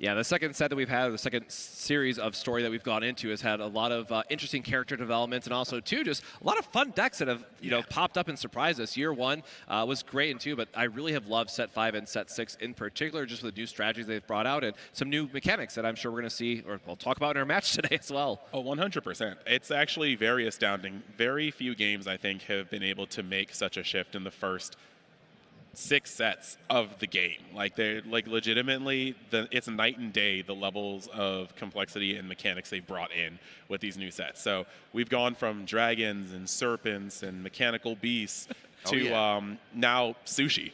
Speaker 16: Yeah, the second set that we've had, the second series of story that we've gone into has had a lot of interesting character developments and also, too, just a lot of fun decks that have, popped up and surprised us. Year 1 was great, and 2, but I really have loved Set 5 and Set 6 in particular, just with the new strategies they've brought out and some new mechanics that I'm sure we're going to see, or we'll talk about in our match today as well.
Speaker 7: Oh, 100%. It's actually very astounding. Very few games, I think, have been able to make such a shift in the first 6 sets of the game. Like they're legitimately, it's night and day the levels of complexity and mechanics they've brought in with these new sets. So we've gone from dragons and serpents and mechanical beasts to now sushi,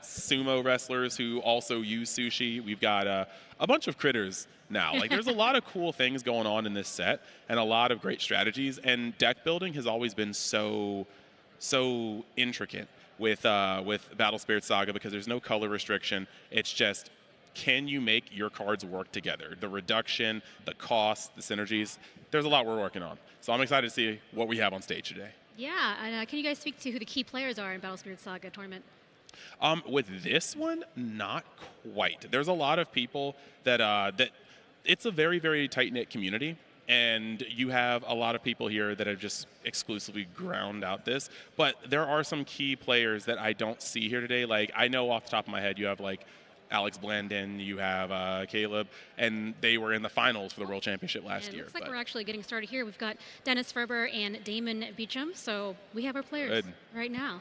Speaker 7: sumo wrestlers who also use sushi. We've got a bunch of critters now. Like there's a lot of cool things going on in this set and a lot of great strategies. And deck building has always been so intricate with Battle Spirit Saga because there's no color restriction. It's just, can you make your cards work together? The reduction, the cost, the synergies. There's a lot we're working on. So I'm excited to see what we have on stage today.
Speaker 4: Yeah, and can you guys speak to who the key players are in Battle Spirit Saga tournament?
Speaker 7: With this one, not quite. There's a lot of people that it's a very, very tight-knit community. And you have a lot of people here that have just exclusively ground out this. But there are some key players that I don't see here today. Like, I know off the top of my head, you have, like, Alex Blandon, you have Caleb, and they were in the finals for the World Championship last year.
Speaker 4: Looks like we're actually getting started here. We've got Dennis Ferber and Damon Beecham. So we have our players right now.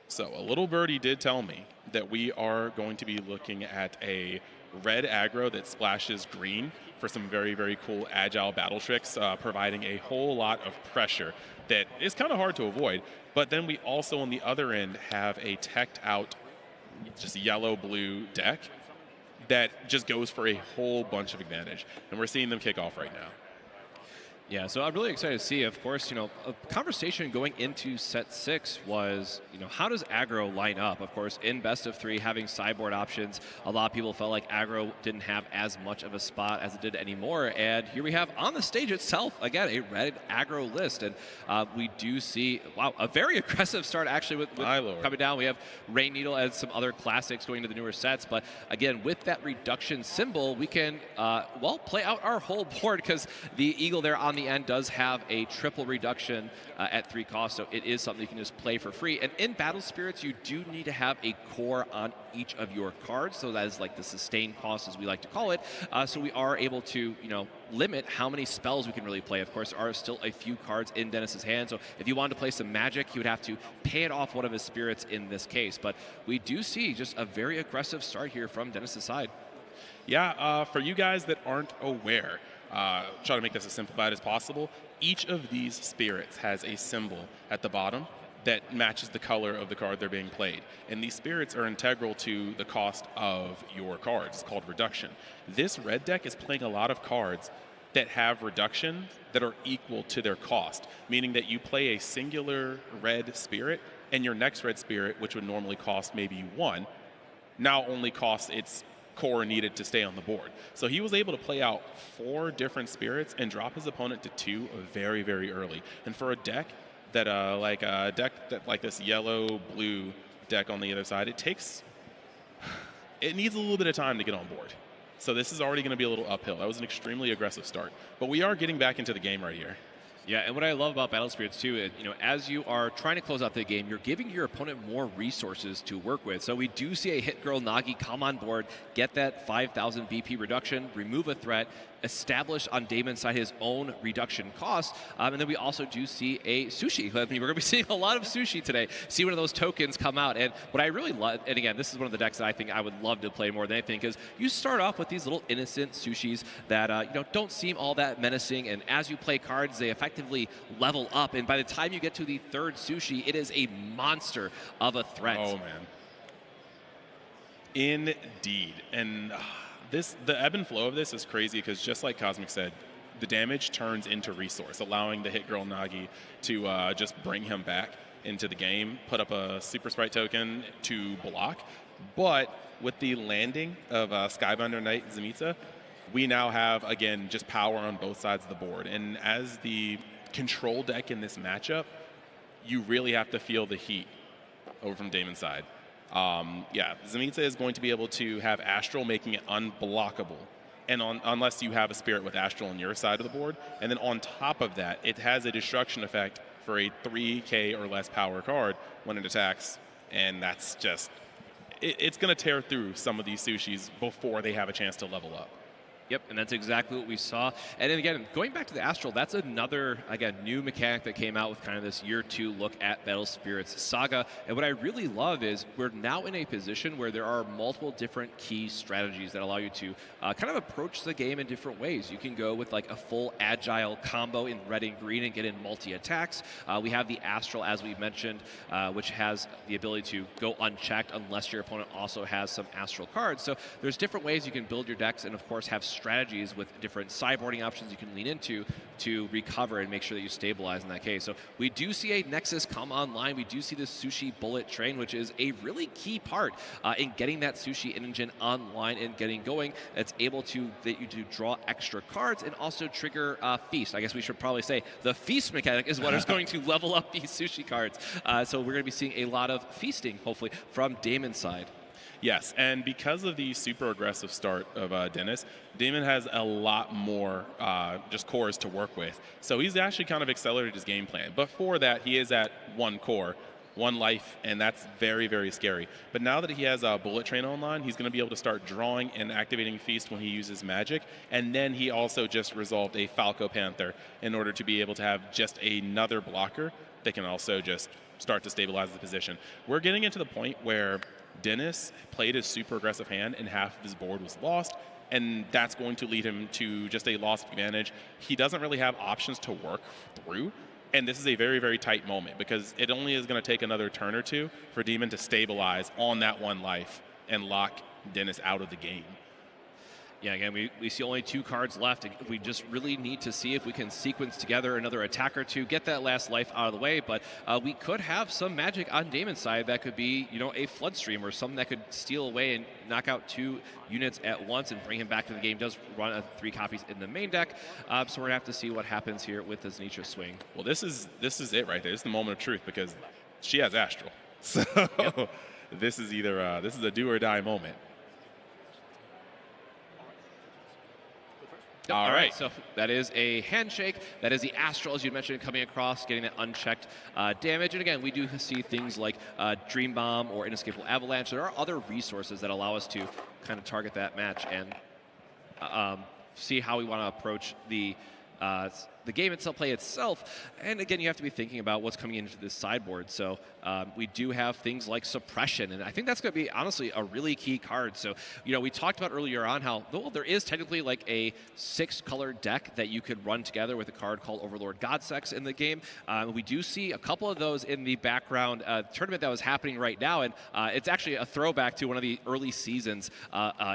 Speaker 7: So a little birdie did tell me that we are going to be looking at a red aggro that splashes green for some very, very cool agile battle tricks, providing a whole lot of pressure that is kind of hard to avoid. But then we also, on the other end, have a teched out, just yellow-blue deck that just goes for a whole bunch of advantage. And we're seeing them kick off right now.
Speaker 16: Yeah, so I'm really excited to see, of course, a conversation going into Set 6 was, how does aggro line up? Of course, in best of 3, having sideboard options, a lot of people felt like aggro didn't have as much of a spot as it did anymore. And here we have on the stage itself, again, a red aggro list. And we do see, wow, a very aggressive start actually with coming down. We have Rain Needle and some other classics going to the newer sets. But again, with that reduction symbol, we can, play out our whole board because the Eagle there on the end does have a triple reduction at 3 costs, so it is something you can just play for free. And in Battle Spirits, you do need to have a core on each of your cards, so that is like the sustain cost, as we like to call it. So we are able to, limit how many spells we can really play. Of course, there are still a few cards in Dennis's hand, so if you wanted to play some magic, you would have to pay it off one of his spirits in this case. But we do see just a very aggressive start here from Dennis's side.
Speaker 7: Yeah, for you guys that aren't aware, try to make this as simplified as possible. Each of these spirits has a symbol at the bottom that matches the color of the card they're being played. And these spirits are integral to the cost of your cards. It's called reduction. This red deck is playing a lot of cards that have reduction that are equal to their cost, meaning that you play a singular red spirit, and your next red spirit, which would normally cost maybe 1, now only costs its core needed to stay on the board. So he was able to play out 4 different spirits and drop his opponent to 2 very, very early. And for a deck that like this yellow-blue deck on the other side, it needs a little bit of time to get on board. So this is already going to be a little uphill. That was an extremely aggressive start. But we are getting back into the game right here.
Speaker 16: Yeah, and what I love about Battle Spirits too is, as you are trying to close out the game, you're giving your opponent more resources to work with. So we do see a Hit Girl Nagi come on board, get that 5,000 BP reduction, remove a threat, establish on Damon's side his own reduction cost, and then we also do see a sushi. I mean, we're going to be seeing a lot of sushi today. See one of those tokens come out, and what I really love, and again, this is one of the decks that I think I would love to play more than anything, because you start off with these little innocent sushis that don't seem all that menacing, and as you play cards, they effectively level up, and by the time you get to the 3rd sushi, it is a monster of a threat.
Speaker 7: Oh man, indeed, and. The ebb and flow of this is crazy because just like Cosmic said, the damage turns into resource, allowing the Hit Girl Nagi to just bring him back into the game, put up a Super Sprite token to block. But with the landing of Scavenger Knight Zenitsu, we now have, again, just power on both sides of the board. And as the control deck in this matchup, you really have to feel the heat over from Damon's side. Yeah, Zenitsu is going to be able to have Astral, making it unblockable, and unless you have a spirit with Astral on your side of the board. And then on top of that, it has a destruction effect for a 3k or less power card when it attacks, and that's just, it's going to tear through some of these sushis before they have a chance to level up.
Speaker 16: Yep, and that's exactly what we saw. And then again, going back to the Astral, that's another, again, new mechanic that came out with kind of this year 2 look at Battle Spirits Saga. And what I really love is we're now in a position where there are multiple different key strategies that allow you to kind of approach the game in different ways. You can go with like a full agile combo in red and green and get in multi-attacks. We have the Astral, as we mentioned, which has the ability to go unchecked unless your opponent also has some Astral cards. So there's different ways you can build your decks and, of course, have strategies with different sideboarding options you can lean into to recover and make sure that you stabilize in that case. So we do see a Nexus come online. We do see the Sushi Bullet Train, which is a really key part in getting that Sushi engine online and getting going. It's able to get you to draw extra cards and also trigger Feast. I guess we should probably say the Feast mechanic is what is going to level up these Sushi cards. So we're going to be seeing a lot of feasting, hopefully, from Damon's side.
Speaker 7: Yes, and because of the super aggressive start of Dennis, Damon has a lot more just cores to work with. So he's actually kind of accelerated his game plan. But for that, he is at 1 core, 1 life, and that's very, very scary. But now that he has a Bullet Train online, he's going to be able to start drawing and activating Feast when he uses Magic. And then he also just resolved a Falco Panther in order to be able to have just another blocker that can also just start to stabilize the position. We're getting into the point where Dennis played his super aggressive hand and half of his board was lost, and that's going to lead him to just a loss of advantage. He doesn't really have options to work through, and this is a very, very tight moment because it only is going to take another turn or 2 for Demon to stabilize on that 1 life and lock Dennis out of the game.
Speaker 16: Yeah, again, we see only 2 cards left. We just really need to see if we can sequence together another attack or 2, get that last life out of the way. But we could have some magic on Damon's side that could be, a Floodstream or something that could steal away and knock out 2 units at once and bring him back to the game. Does run 3 copies in the main deck, so we're gonna have to see what happens here with the Zenitsu swing.
Speaker 7: Well, this is it right there. This is the moment of truth because she has Astral. So yep. This is either this is a do or die moment.
Speaker 16: All right, so that is a handshake. That is the Astral, as you mentioned, coming across, getting that unchecked damage. And again, we do see things like Dream Bomb or Inescapable Avalanche. There are other resources that allow us to kind of target that match and see how we want to approach the the game itself, play itself. And again, you have to be thinking about what's coming into this sideboard. So we do have things like Suppression, and I think that's going to be honestly a really key card. So, you know, we talked about earlier on how, well, there is technically like a 6-color deck that you could run together with a card called Overlord Godsex in the game. We do see a couple of those in the background tournament that was happening right now, and it's actually a throwback to one of the early seasons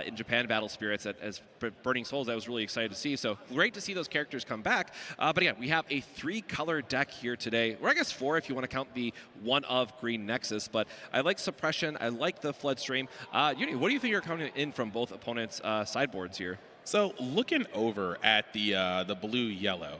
Speaker 16: in Japan Battle Spirits as Burning Souls. I was really excited to see. So great to see those characters come back. But again, we have a 3-color deck here today, or I guess 4 if you want to count the one of Green Nexus. But I like Suppression. I like the Floodstream. Uni, what do you think are coming in from both opponents' sideboards here?
Speaker 7: So looking over at the blue-yellow,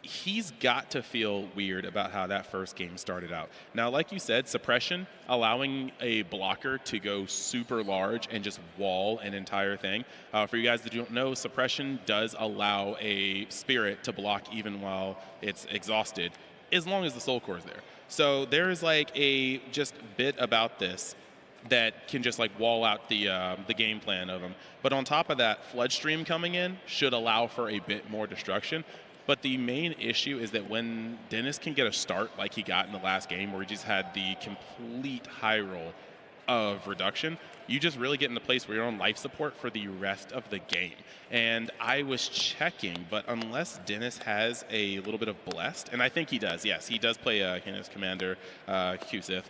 Speaker 7: he's got to feel weird about how that first game started out. Now, like you said, Suppression, allowing a blocker to go super large and just wall an entire thing. For you guys that don't know, Suppression does allow a spirit to block even while it's exhausted, as long as the Soul Core is there. So there is like a just bit about this that can just like wall out the game plan of them. But on top of that, Floodstream coming in should allow for a bit more destruction. But the main issue is that when Dennis can get a start like he got in the last game, where he just had the complete high roll of reduction, you just really get in the place where you're on life support for the rest of the game. And I was checking, but unless Dennis has a little bit of Blessed, and I think he does, yes, he does play his commander, Q-Sith.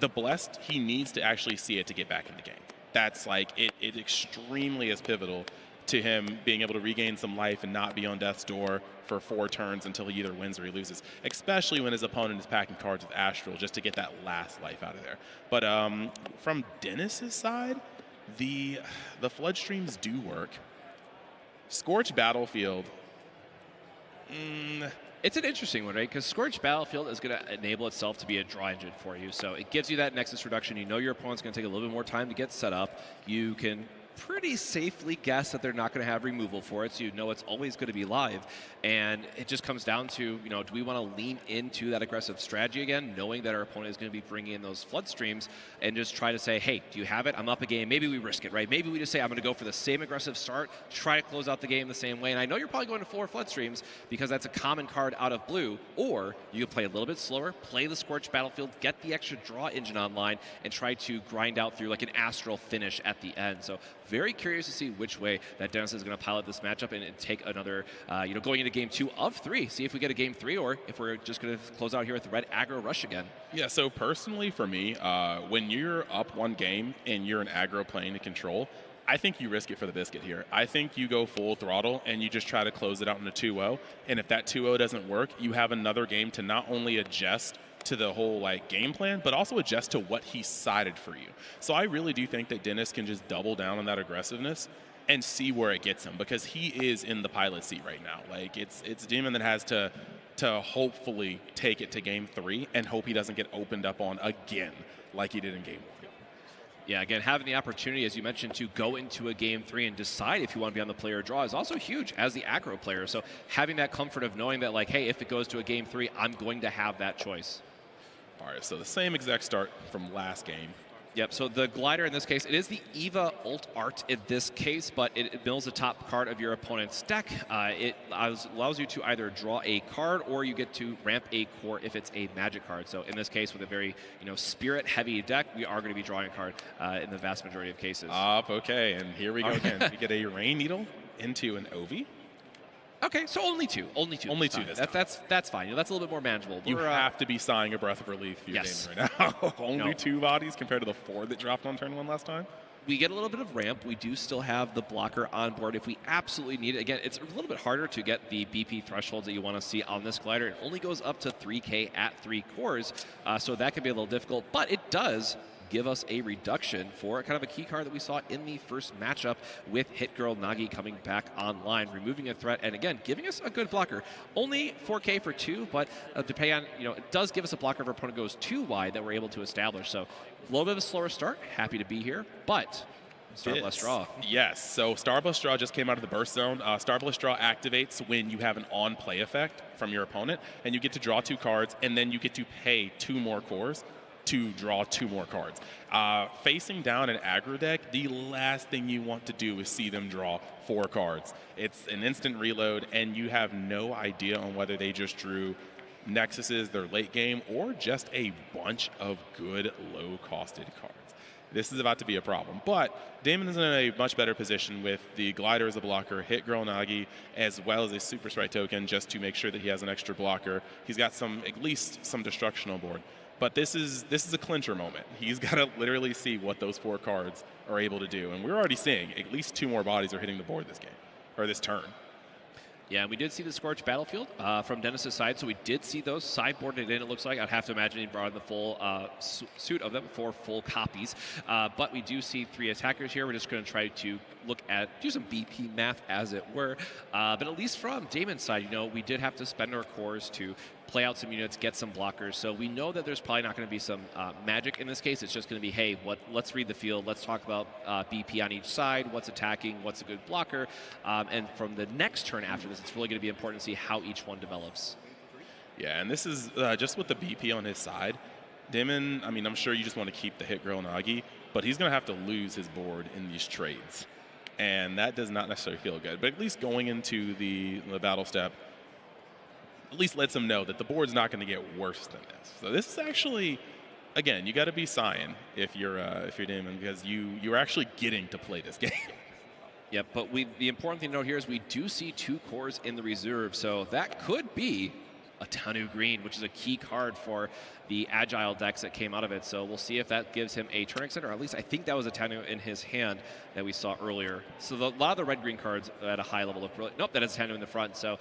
Speaker 7: The Blessed, he needs to actually see it to get back in the game. That's like, it extremely is pivotal to him being able to regain some life and not be on death's door for 4 turns until he either wins or he loses, especially when his opponent is packing cards with Astral just to get that last life out of there. But from Dennis's side, the Floodstreams do work. Scorched Battlefield,
Speaker 16: It's an interesting one, right? Because Scorched Battlefield is going to enable itself to be a draw engine for you. So it gives you that Nexus reduction. You know your opponent's going to take a little bit more time to get set up. You can pretty safely guess that they're not going to have removal for it, so you know it's always going to be live. And it just comes down to, you know, do we want to lean into that aggressive strategy again, knowing that our opponent is going to be bringing in those flood streams, and just try to say, hey, do you have it? I'm up a game. Maybe we risk it, right? Maybe we just say, I'm going to go for the same aggressive start, try to close out the game the same way. And I know you're probably going to 4 flood streams because that's a common card out of blue, or you can play a little bit slower, play the Scorched Battlefield, get the extra draw engine online, and try to grind out through like an Astral finish at the end. So very curious to see which way that Dennis is going to pilot this matchup and take another, you know, going into game 2 of 3. See if we get a game 3 or if we're just going to close out here with the red aggro rush again.
Speaker 7: Yeah, so personally for me, when you're up 1 game and you're an aggro playing to control, I think you risk it for the biscuit here. I think you go full throttle and you just try to close it out in a 2-0. And if that 2-0 doesn't work, you have another game to not only adjust to the whole like game plan, but also adjust to what he sided for you. So I really do think that Dennis can just double down on that aggressiveness and see where it gets him, because he is in the pilot seat right now. Like it's Demon that has to hopefully take it to game 3 and hope he doesn't get opened up on again like he did in game 1.
Speaker 16: Yeah, again, having the opportunity, as you mentioned, to go into a game 3 and decide if you want to be on the player draw is also huge as the aggro player. So having that comfort of knowing that, like, hey, if it goes to a game 3, I'm going to have that choice.
Speaker 7: All right, so the same exact start from last game.
Speaker 16: Yep, so the glider in this case, it is the Eva Alt Art in this case, but it mills the top card of your opponent's deck. It allows you to either draw a card or you get to ramp a core if it's a magic card. So in this case, with a very, you know, spirit-heavy deck, we are going to be drawing a card in the vast majority of cases.
Speaker 7: Okay, and here we go again. We get a Rain Needle into an Ovi.
Speaker 16: Okay, so only 2. Only 2.
Speaker 7: Only 2 this time.
Speaker 16: That's fine. You know, that's a little bit more manageable.
Speaker 7: You have to be sighing a breath of relief if you're gaming right now. Only 2 bodies compared to the 4 that dropped on turn 1 last time.
Speaker 16: We get a little bit of ramp. We do still have the blocker on board if we absolutely need it. Again, it's a little bit harder to get the BP thresholds that you want to see on this glider. It only goes up to 3K at 3 cores, so that can be a little difficult, but it does give us a reduction for kind of a key card that we saw in the first matchup with Hit Girl Nagi coming back online, removing a threat, and again, giving us a good blocker. Only 4K for 2, but depending on, you know, it does give us a blocker if our opponent goes too wide that we're able to establish. So a little bit of a slower start. Happy to be here, but Starblast Draw.
Speaker 7: Yes, so Starblast Draw just came out of the burst zone. Starblast Draw activates when you have an on-play effect from your opponent, and you get to draw 2 cards, and then you get to pay 2 more cores. to draw 2 more cards. Facing down an aggro deck, the last thing you want to do is see them draw 4 cards. It's an instant reload, and you have no idea on whether they just drew Nexuses, their late game, or just a bunch of good low-costed cards. This is about to be a problem. But Damon is in a much better position with the Glider as a blocker, Hit Girl Nagi, as well as a Super Sprite token just to make sure that he has an extra blocker. He's got at least some destruction on board. But this is a clincher moment. He's got to literally see what those 4 cards are able to do. And we're already seeing at least 2 more bodies are hitting the board this game, or this turn.
Speaker 16: Yeah, we did see the Scorch Battlefield from Dennis's side, so we did see those sideboarded in, it looks like. I'd have to imagine he brought in the full suit of them, 4 full copies. But we do see 3 attackers here. We're just going to try to do some BP math, as it were. But at least from Damon's side, we did have to spend our cores to play out some units, get some blockers. So we know that there's probably not going to be some magic in this case. It's just going to be, hey, let's read the field. Let's talk about BP on each side, what's attacking, what's a good blocker. And from the next turn after this, it's really going to be important to see how each one develops.
Speaker 7: Yeah, and this is just with the BP on his side. Damon, I mean, I'm sure you just want to keep the Hit Girl Nagi, but he's going to have to lose his board in these trades. And that does not necessarily feel good. But at least going into the battle step, at least lets him know that the board's not going to get worse than this. So this is actually, again, you got to be Cyan if you're Damon, because you're actually getting to play this game.
Speaker 16: Yeah, but the important thing to note here is we do see 2 cores in the reserve, so that could be a Tanu Green, which is a key card for the Agile decks that came out of it. So we'll see if that gives him a turn extender, or at least I think that was a Tanu in his hand that we saw earlier. So a lot of the red-green cards at a high level look really... Nope, that is Tanu in the front. So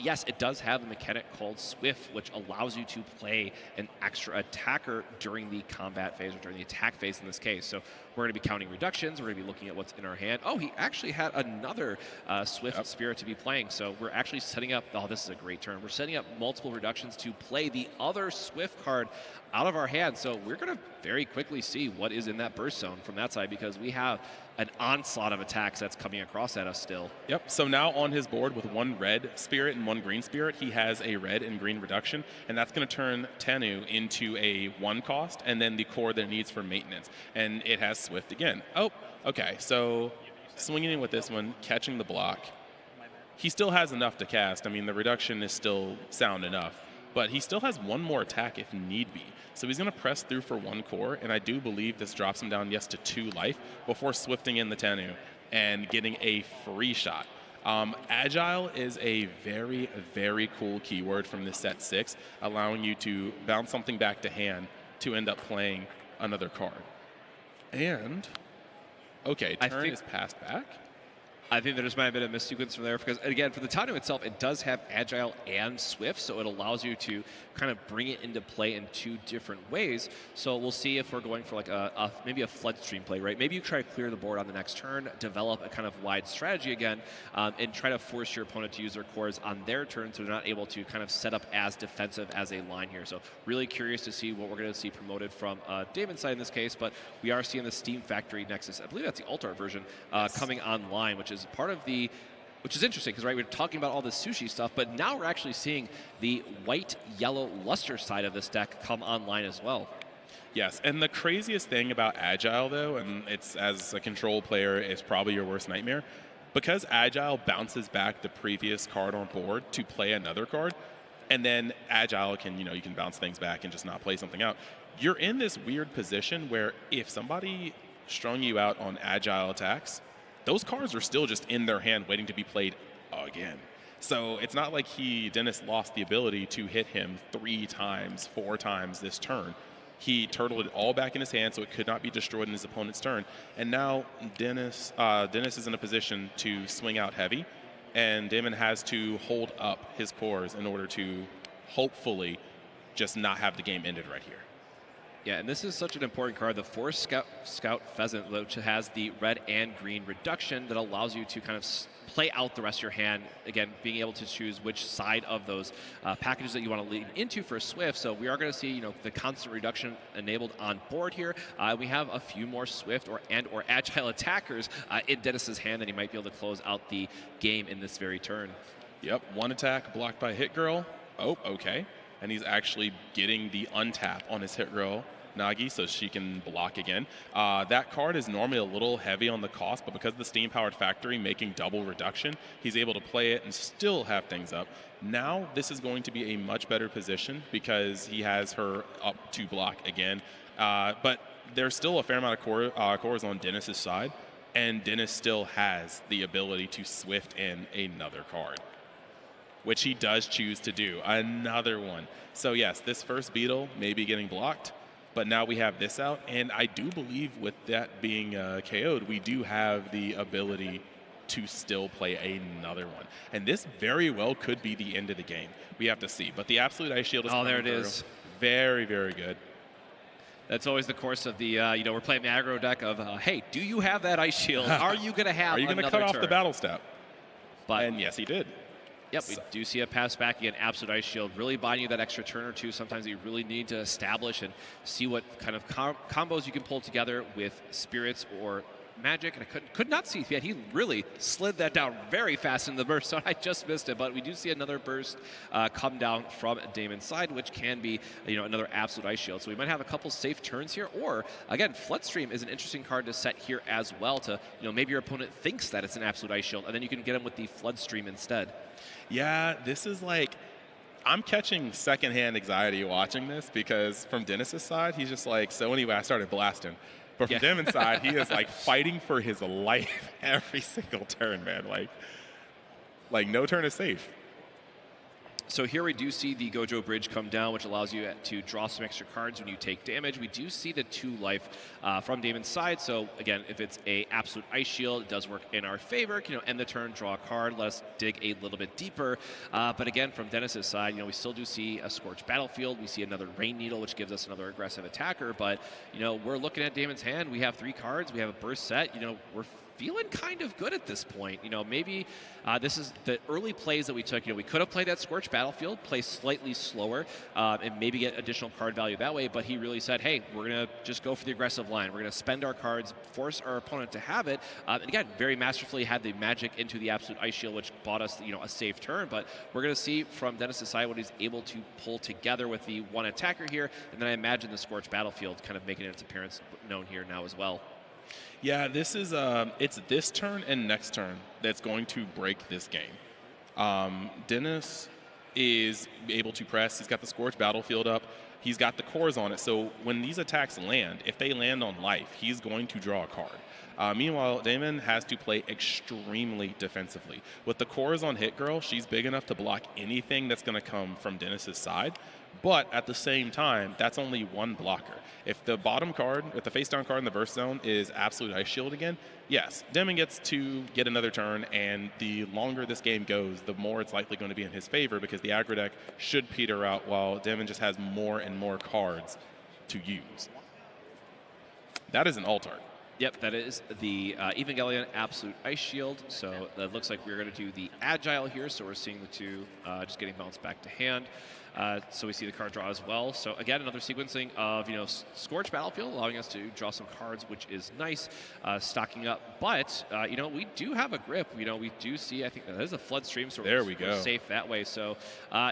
Speaker 16: yes, it does have a mechanic called Swift, which allows you to play an extra attacker during the combat phase, or during the attack phase in this case. So we're going to be counting reductions. We're going to be looking at what's in our hand. Oh, he actually had another Swift Spirit to be playing. So we're actually setting up... Oh, this is a great turn. We're setting up multiple reductions to play the other Swift card out of our hand. So we're going to very quickly see what is in that burst zone from that side, because we have an onslaught of attacks that's coming across at us still.
Speaker 7: Yep, so now on his board with 1 red spirit and 1 green spirit, he has a red and green reduction, and that's going to turn Tanu into a 1 cost, and then the core that it needs for maintenance. And it has Swift again. Oh, okay, so swinging in with this one, catching the block. He still has enough to cast. I mean, the reduction is still sound enough, but he still has 1 more attack if need be. So he's going to press through for 1 core, and I do believe this drops him down, yes, to 2 life before swifting in the Tanu and getting a free shot. Agile is a very, very cool keyword from this set 6, allowing you to bounce something back to hand to end up playing another card. And, okay, turn is passed back.
Speaker 16: I think there just might have been a missequence from there, because, again, for the Tanu itself, it does have Agile and Swift, so it allows you to kind of bring it into play in 2 different ways. So we'll see if we're going for like maybe a Floodstream play, right? Maybe you try to clear the board on the next turn, develop a kind of wide strategy again, and try to force your opponent to use their cores on their turn, so they're not able to kind of set up as defensive as a line here. So really curious to see what we're going to see promoted from Damon's side in this case, but we are seeing the Steam Factory Nexus, I believe that's the alt-art version, coming online, which is part of which is interesting, because, right, we're talking about all this sushi stuff, but now we're actually seeing the white-yellow luster side of this deck come online as well.
Speaker 7: Yes, and the craziest thing about Agile, though, and it's, as a control player, it's probably your worst nightmare, because Agile bounces back the previous card on board to play another card, and then Agile can, you can bounce things back and just not play something out. You're in this weird position where if somebody strung you out on Agile attacks, those cards are still just in their hand waiting to be played again. So it's not like Dennis lost the ability to hit him 3 times, 4 times this turn. He turtled it all back in his hand so it could not be destroyed in his opponent's turn. And now Dennis is in a position to swing out heavy, and Damon has to hold up his cores in order to hopefully just not have the game ended right here.
Speaker 16: Yeah, and this is such an important card, the Force Scout Pheasant, which has the red and green reduction that allows you to kind of play out the rest of your hand. Again, being able to choose which side of those packages that you want to lean into for Swift. So we are going to see, the constant reduction enabled on board here. We have a few more Swift or Agile attackers in Dennis's hand that he might be able to close out the game in this very turn.
Speaker 7: Yep, 1 attack blocked by Hit Girl. Oh, okay. And he's actually getting the untap on his Hit Girl Nagi so she can block again. That card is normally a little heavy on the cost, but because of the steam-powered factory making double reduction, he's able to play it and still have things up. Now this is going to be a much better position because he has her up to block again. But there's still a fair amount of cores on Dennis's side, and Dennis still has the ability to swift in another card, which he does choose to do. Another one. So yes, this first beetle may be getting blocked, but now we have this out, and I do believe with that being KO'd, we do have the ability to still play another one. And this very well could be the end of the game. We have to see. But the Absolute Ice Shield is
Speaker 16: there it
Speaker 7: through.
Speaker 16: is.
Speaker 7: Very, very good.
Speaker 16: That's always the course of the, we're playing the aggro deck of, hey, do you have that Ice Shield? Are you going to have
Speaker 7: Are you
Speaker 16: going to
Speaker 7: cut off the battle step?
Speaker 16: But,
Speaker 7: and yes, he did.
Speaker 16: Yep, we do see a pass back again. Absolute Ice Shield really buying you that extra turn or two. Sometimes you really need to establish and see what kind of combos you can pull together with spirits or magic. And I could not see yet. He really slid that down very fast in the burst, so I just missed it. But we do see another burst come down from Damon's side, which can be another Absolute Ice Shield. So we might have a couple safe turns here. Or again, Floodstream is an interesting card to set here as well. To maybe your opponent thinks that it's an Absolute Ice Shield, and then you can get him with the Floodstream instead.
Speaker 7: Yeah, this is like, I'm catching secondhand anxiety watching this because from Dennis's side, he's just like, so anyway, I started blasting. But from Damon's side, he is like fighting for his life every single turn, man. Like no turn is safe.
Speaker 16: So here we do see the Gojo Bridge come down, which allows you to draw some extra cards when you take damage. We do see the 2 life from Damon's side. So again, if it's a Absolute Ice Shield, it does work in our favor. End the turn, draw a card, let us dig a little bit deeper. But again, from Dennis's side, we still do see a Scorched Battlefield. We see another Rain Needle, which gives us another aggressive attacker. But we're looking at Damon's hand. We have 3 cards. We have a burst set. We're feeling kind of good at this point. Maybe this is the early plays that we took. We could have played that Scorched Battlefield, play slightly slower, and maybe get additional card value that way. But he really said, hey, we're going to just go for the aggressive line. We're going to spend our cards, force our opponent to have it. And again, very masterfully had the magic into the Absolute Ice Shield, which bought us, a safe turn. But we're going to see from Dennis' side what he's able to pull together with the 1 attacker here. And then I imagine the Scorched Battlefield kind of making its appearance known here now as well.
Speaker 7: Yeah, this is it's this turn and next turn that's going to break this game. Dennis is able to press. He's got the Scorched Battlefield up. He's got the cores on it. So when these attacks land, if they land on life, he's going to draw a card. Meanwhile, Damon has to play extremely defensively. With the cores on Hit Girl, she's big enough to block anything that's going to come from Dennis's side. But at the same time, that's only 1 blocker. If the bottom card, if the face down card in the burst zone is Absolute Ice Shield again, yes, Demon gets to get another turn, and the longer this game goes, the more it's likely going to be in his favor because the aggro deck should peter out while Demon just has more and more cards to use. That is an alt art.
Speaker 16: Yep, that is the Evangelion Absolute Ice Shield. So that looks like we're going to do the Agile here. So we're seeing the 2 just getting bounced back to hand. So we see the card draw as well. So again, another sequencing of Scorched Battlefield, allowing us to draw some cards, which is nice, stocking up. But we do have a grip. We do see. I think that is a Floodstream, so we're safe that way. So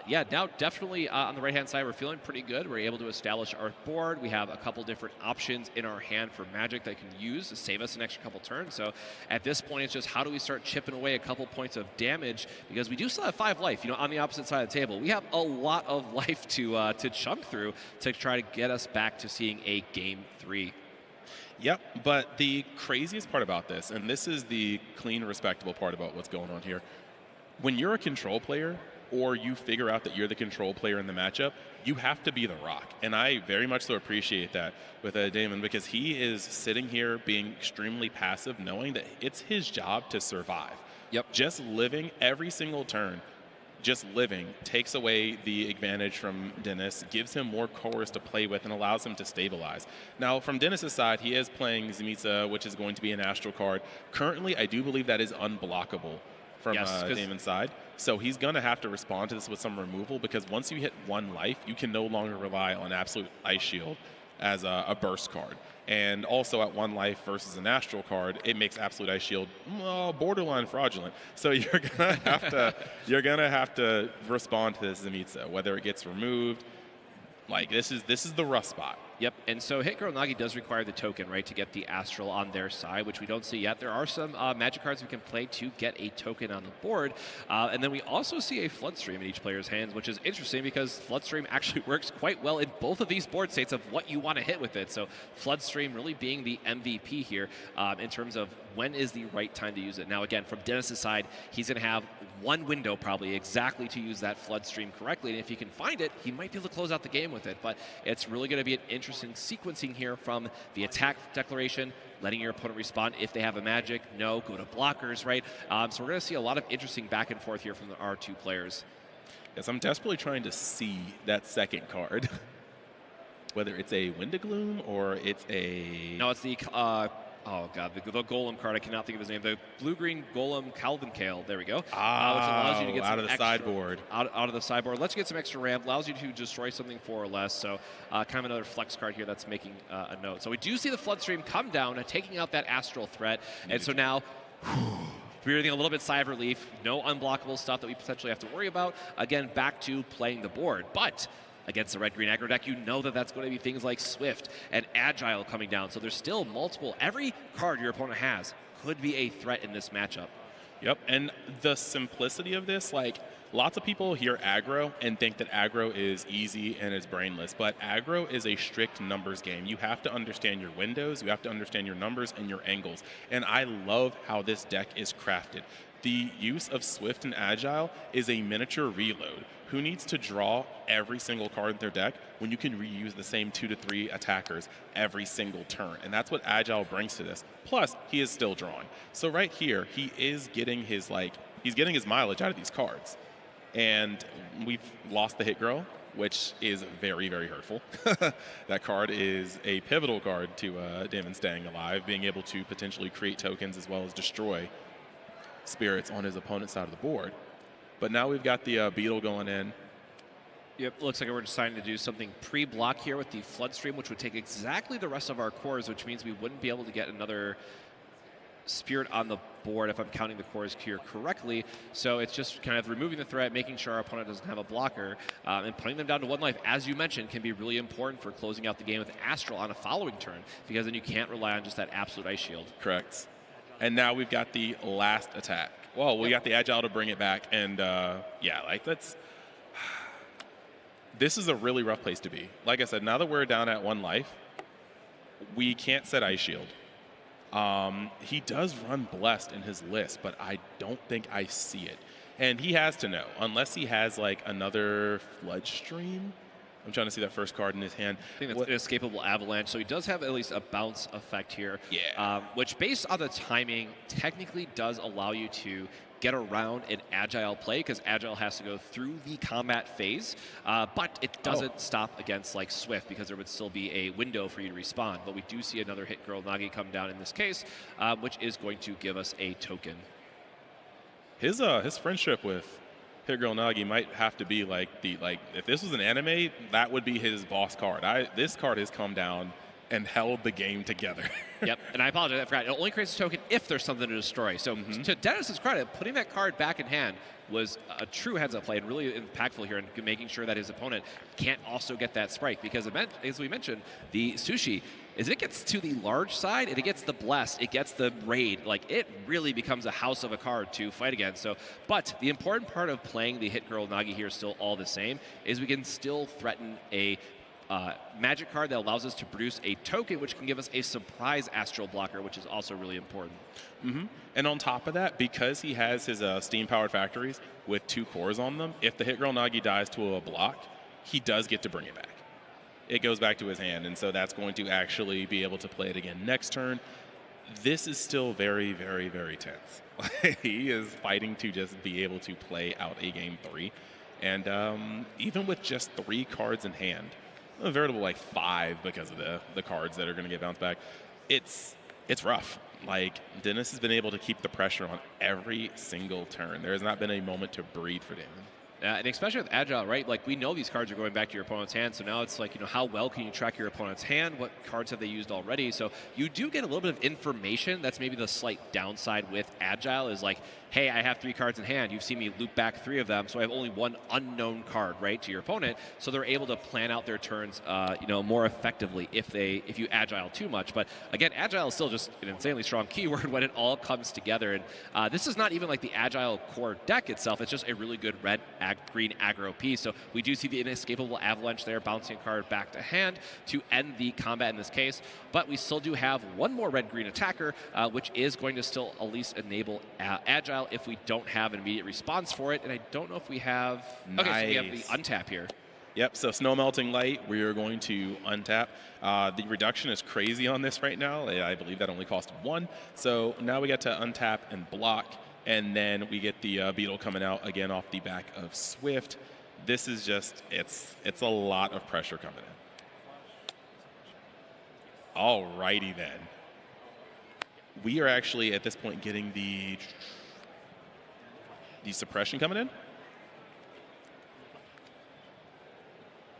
Speaker 16: yeah, now definitely on the right hand side, we're feeling pretty good. We're able to establish our board. We have a couple different options in our hand for magic that can use to save us an extra couple turns. So at this point, it's just how do we start chipping away a couple points of damage, because we do still have 5 life. On the opposite side of the table, we have a lot of life to chunk through to try to get us back to seeing a game 3.
Speaker 7: Yep, but the craziest part about this, and this is the clean, respectable part about what's going on here, when you're a control player or you figure out that you're the control player in the matchup, you have to be the rock. And I very much so appreciate that with Damon, because he is sitting here being extremely passive, knowing that it's his job to survive.
Speaker 16: Yep.
Speaker 7: Just living every single turn, just living takes away the advantage from Dennis, gives him more cores to play with, and allows him to stabilize. Now, from Dennis's side, he is playing Zenitsu, which is going to be an astral card. Currently, I do believe that is unblockable from Damon's side. So he's going to have to respond to this with some removal, because once you hit 1 life, you can no longer rely on Absolute Ice Shield as a burst card. And also at 1 life versus an astral card, it makes Absolute Ice Shield borderline fraudulent. So you're gonna have to respond to this Zenitsu, whether it gets removed. Like this is the rough spot.
Speaker 16: Yep, and so Hit Girl Nagi does require the token, right, to get the Astral on their side, which we don't see yet. There are some magic cards we can play to get a token on the board, and then we also see a Floodstream in each player's hands, which is interesting because Floodstream actually works quite well in both of these board states of what you want to hit with it. So Floodstream really being the MVP here in terms of when is the right time to use it. Now, again, from Dennis's side, he's going to have one window probably exactly to use that Floodstream correctly, and if he can find it, he might be able to close out the game with it. But it's really going to be an interesting sequencing here from the attack declaration, letting your opponent respond if they have a magic, no, go to blockers, right? So we're going to see a lot of interesting back and forth here from our two players.
Speaker 7: Yes, I'm desperately trying to see that second card. Whether it's a Windagloom or it's a...
Speaker 16: No, it's the... oh, God, the Golem card. I cannot think of his name. The blue-green Golem Calvin Kale. There we go. Which allows you to get
Speaker 7: out
Speaker 16: some
Speaker 7: of the
Speaker 16: extra,
Speaker 7: sideboard.
Speaker 16: Out of the sideboard. Lets you get some extra ramp. Allows you to destroy something 4 or less. So kind of another flex card here that's making a note. So we do see the Floodstream come down and taking out that Astral threat. And so now... breathing a little bit sigh of relief. No unblockable stuff that we potentially have to worry about. Again, back to playing the board. But... against the red-green aggro deck, you know that that's going to be things like Swift and Agile coming down. So there's still multiple. Every card your opponent has could be a threat in this matchup.
Speaker 7: Yep, and the simplicity of this, like, lots of people hear aggro and think that aggro is easy and it's brainless, but aggro is a strict numbers game. You have to understand your windows, you have to understand your numbers and your angles. And I love how this deck is crafted. The use of Swift and Agile is a miniature reload. Who needs to draw every single card in their deck when you can reuse the same 2 to 3 attackers every single turn? And that's what Agile brings to this. Plus, he is still drawing. So right here, he is getting his mileage out of these cards. And we've lost the Hit Girl, which is very, very hurtful. That card is a pivotal card to Damon staying alive, being able to potentially create tokens as well as destroy spirits on his opponent's side of the board. But now we've got the Beetle going in.
Speaker 16: Yep, looks like we're deciding to do something pre-block here with the Floodstream, which would take exactly the rest of our cores, which means we wouldn't be able to get another Spirit on the board if I'm counting the cores here correctly. So it's just kind of removing the threat, making sure our opponent doesn't have a blocker, and putting them down to 1 life, as you mentioned, can be really important for closing out the game with Astral on a following turn, because then you can't rely on just that absolute Ice Shield.
Speaker 7: Correct. And now we've got the last attack. Well, we got the Agile to bring it back, and yeah, like that's... This is a really rough place to be. Like I said, now that we're down at 1 life, we can't set Ice Shield. He does run Blessed in his list, but I don't think I see it. And he has to know, unless he has like another Floodstream. I'm trying to see that first card in his hand.
Speaker 16: I think that's an Inescapable Avalanche, so he does have at least a bounce effect here.
Speaker 7: Yeah.
Speaker 16: Which, based on the timing, technically does allow you to get around an Agile play, because Agile has to go through the combat phase, but it doesn't stop against like Swift, because there would still be a window for you to respond. But we do see another Hit Girl Nagi come down in this case, which is going to give us a token.
Speaker 7: His friendship with Hit Girl Nagi might have to be like if this was an anime, that would be his boss card. This card has come down and held the game together.
Speaker 16: Yep, and I apologize, I forgot. It only creates a token if there's something to destroy. So to Dennis's credit, putting that card back in hand was a true heads-up play and really impactful here in making sure that his opponent can't also get that Sprite. Because as we mentioned, the Sushi, as it gets to the large side, it gets the Blessed, it gets the Raid, like it really becomes a house of a card to fight against. So, but the important part of playing the Hit Girl Nagi here still all the same is we can still threaten a magic card that allows us to produce a token, which can give us a surprise Astral blocker, which is also really important.
Speaker 7: And on top of that, because he has his steam-powered factories with 2 cores on them, if the Hit Girl Nagi dies to a block, he does get to bring it back. It goes back to his hand, and so that's going to actually be able to play it again next turn. This is still very, very, very tense. He is fighting to just be able to play out a game 3. And even with just 3 cards in hand, a veritable like 5 because of the cards that are going to get bounced back. It's rough. Like, Dennis has been able to keep the pressure on every single turn. There has not been a moment to breathe for Damon.
Speaker 16: And especially with Agile, right? Like, we know these cards are going back to your opponent's hand, so now it's like, you know, how well can you track your opponent's hand? What cards have they used already? So you do get a little bit of information. That's maybe the slight downside with Agile, is like, hey, I have 3 cards in hand. You've seen me loop back 3 of them, so I have only 1 unknown card, right, to your opponent. So they're able to plan out their turns, more effectively if you agile too much. But again, agile is still just an insanely strong keyword when it all comes together. And this is not even like the agile core deck itself. It's just a really good green aggro piece. So we do see the inescapable avalanche there, bouncing a card back to hand to end the combat in this case. But we still do have 1 more red-green attacker, which is going to still at least enable agile if we don't have an immediate response for it. And I don't know if we have...
Speaker 7: Nice.
Speaker 16: Okay, so we have the untap here.
Speaker 7: Yep, so Snow Melting Light, we are going to untap. The reduction is crazy on this right now. I believe that only cost 1. So now we get to untap and block, and then we get the Beetle coming out again off the back of Swift. This is just, it's a lot of pressure coming in. Alrighty then. We are actually at this point getting the suppression coming in.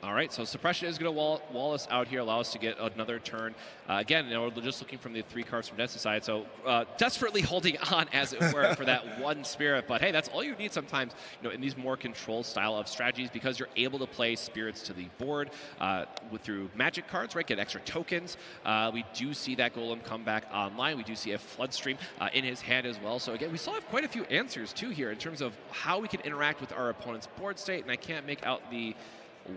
Speaker 16: All right, so suppression is going to wall us out here, allow us to get another turn. Again, we're just looking from the 3 cards from Dennis' side, so desperately holding on, as it were, for that 1 spirit. But hey, that's all you need sometimes, in these more controlled style of strategies, because you're able to play spirits to the board through magic cards, right? Get extra tokens. We do see that Golem come back online. We do see a Floodstream in his hand as well. So again, we still have quite a few answers too here in terms of how we can interact with our opponent's board state. And I can't make out the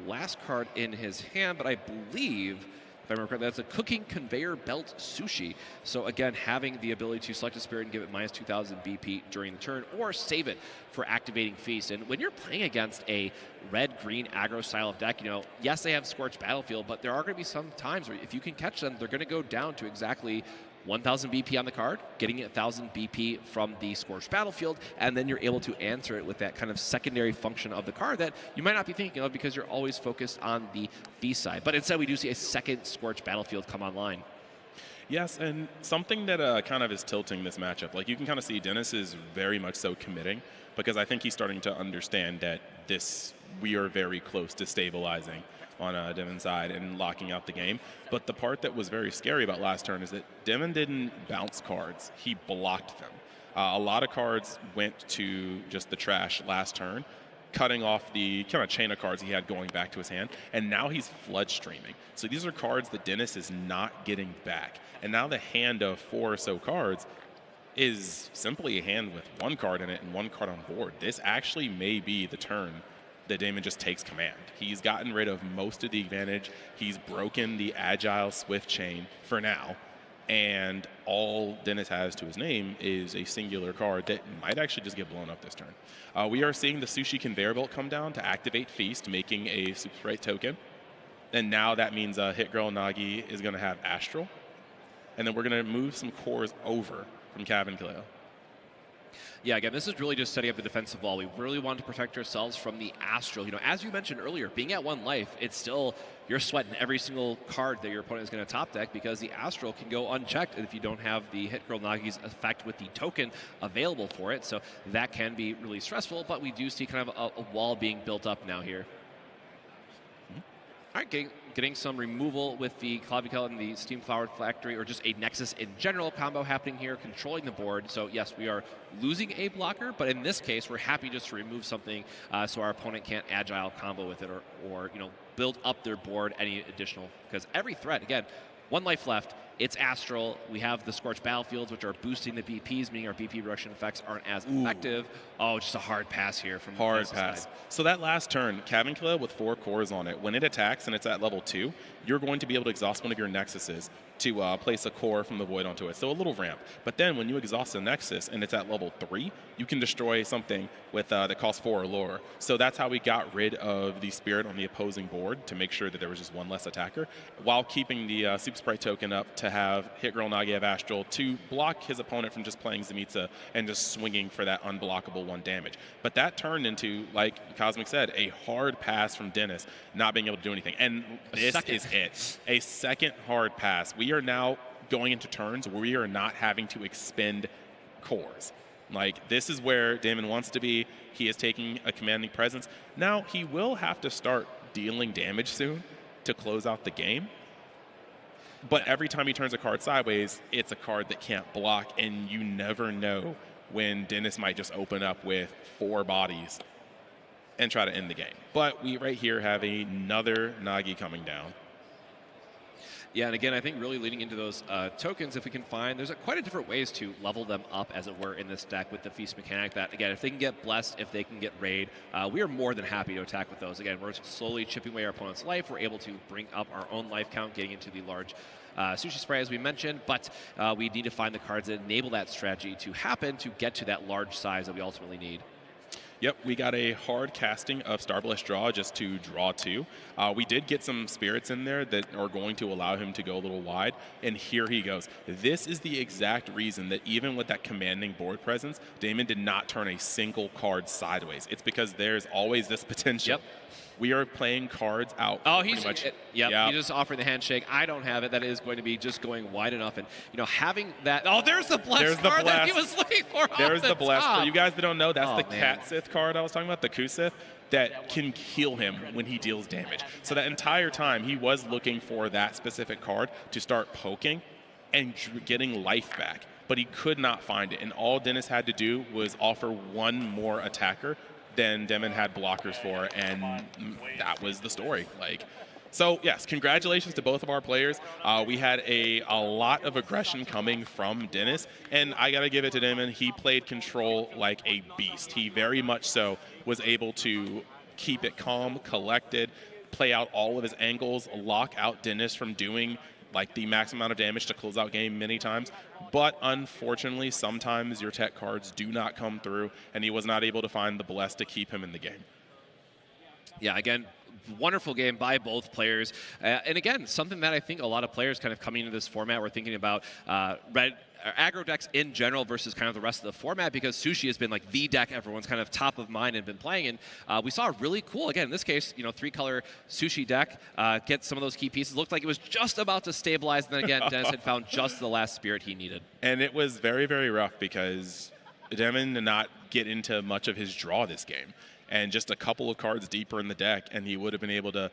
Speaker 16: last card in his hand, but I believe, if I remember correctly, that's a Cooking Conveyor Belt Sushi. So again, having the ability to select a spirit and give it minus 2,000 BP during the turn, or save it for activating Feast. And when you're playing against a red-green aggro style of deck, yes, they have Scorched Battlefield, but there are going to be some times where if you can catch them, they're going to go down to exactly 1,000 BP on the card, getting 1,000 BP from the Scorched Battlefield, and then you're able to answer it with that kind of secondary function of the card that you might not be thinking of because you're always focused on the Feast side. But instead, we do see a second Scorched Battlefield come online.
Speaker 7: Yes, and something that kind of is tilting this matchup, like you can kind of see Dennis is very much so committing, because I think he's starting to understand that we are very close to stabilizing on Demon's side and locking out the game. But the part that was very scary about last turn is that Demon didn't bounce cards, he blocked them. A lot of cards went to just the trash last turn, cutting off the kind of chain of cards he had going back to his hand, and now he's flood streaming. So these are cards that Dennis is not getting back. And now the hand of 4 or so cards is simply a hand with 1 card in it and 1 card on board. This actually may be the turn that Damon just takes command. He's gotten rid of most of the advantage. He's broken the agile Swift chain for now. And all Dennis has to his name is a singular card that might actually just get blown up this turn. We are seeing the Sushi Conveyor Belt come down to activate Feast, making a Super Sprite token. And now that means Hit Girl Nagi is going to have Astral. And then we're going to move some cores over from Cabin Kaleo.
Speaker 16: Yeah, again, this is really just setting up the defensive wall. We really want to protect ourselves from the Astral. As you mentioned earlier, being at 1 life, it's still, you're sweating every single card that your opponent is going to top deck because the Astral can go unchecked if you don't have the Hit Girl Nagi's effect with the token available for it. So that can be really stressful, but we do see kind of a wall being built up now here. All right, getting some removal with the Clavicle and the Steam Flower Factory, or just a Nexus in general combo happening here, controlling the board. So yes, we are losing a blocker, but in this case, we're happy just to remove something so our opponent can't agile combo with it or build up their board any additional, because every threat, again, 1 life left, it's Astral. We have the Scorched Battlefields, which are boosting the BPs, meaning our BP reduction effects aren't as effective. Oh, just a hard pass here from
Speaker 7: hard pass.
Speaker 16: Side.
Speaker 7: So that last turn, Cabin Kaleo with 4 cores on it, when it attacks and it's at level 2, you're going to be able to exhaust one of your Nexuses to place a core from the Void onto it. So a little ramp. But then when you exhaust a Nexus and it's at level 3, you can destroy something with that costs 4 or lower. So that's how we got rid of the Spirit on the opposing board, to make sure that there was just 1 less attacker, while keeping the Super Sprite token up to have Hit Girl Nagi have Astral to block his opponent from just playing Zemitsa and just swinging for that unblockable 1 damage. But that turned into, like Cosmic said, a hard pass from Dennis, not being able to do anything. And this is it. A second hard pass. We are now going into turns where we are not having to expend cores. Like, this is where Damon wants to be. He is taking a commanding presence. Now, he will have to start dealing damage soon to close out the game. But every time he turns a card sideways, it's a card that can't block, and you never know when Dennis might just open up with 4 bodies and try to end the game. But we right here have another Nagi coming down.
Speaker 16: Yeah, and again, I think really leading into those tokens, if we can find, there's quite a different ways to level them up, as it were, in this deck with the feast mechanic. That, again, if they can get blessed, if they can get raid, we are more than happy to attack with those. Again, we're slowly chipping away our opponent's life. We're able to bring up our own life count, getting into the large sushi spray, as we mentioned, but we need to find the cards that enable that strategy to happen to get to that large size that we ultimately need.
Speaker 7: Yep, we got a hard casting of Starblast Draw just to draw 2. We did get some spirits in there that are going to allow him to go a little wide, and here he goes. This is the exact reason that even with that commanding board presence, Damon did not turn a single card sideways. It's because there's always this potential.
Speaker 16: Yep.
Speaker 7: We are playing cards out.
Speaker 16: Oh, he's
Speaker 7: much.
Speaker 16: He just offered the handshake. I don't have it. That is going to be just going wide enough, and having that. Oh, there's the blessed card that he was looking for.
Speaker 7: There's the blessed.
Speaker 16: top.
Speaker 7: For you guys that don't know, that's
Speaker 16: Oh,
Speaker 7: the
Speaker 16: man.
Speaker 7: Cat Sith card I was talking about, the Kusith, that can heal him when he deals damage. So that entire time he was looking for that specific card to start poking and getting life back, but he could not find it. And all Dennis had to do was offer one more attacker than Demon had blockers for, and that was the story. So yes, congratulations to both of our players. We had a lot of aggression coming from Dennis, and I gotta give it to Demon. He played control like a beast. He very much so was able to keep it calm, collected, play out all of his angles, lock out Dennis from doing the max amount of damage to close out game many times. But unfortunately, sometimes your tech cards do not come through, and he was not able to find the bless to keep him in the game.
Speaker 16: Yeah, again, wonderful game by both players. And again, something that I think a lot of players kind of coming into this format were thinking about aggro decks in general versus kind of the rest of the format, because Sushi has been the deck everyone's kind of top of mind and been playing. And we saw a really cool, again, in this case, 3-color Sushi deck get some of those key pieces. Looked like it was just about to stabilize. And then again, Dennis had found just the last spirit he needed.
Speaker 7: And it was very, very rough because Demon did not get into much of his draw this game. And just a couple of cards deeper in the deck, and he would have been able to,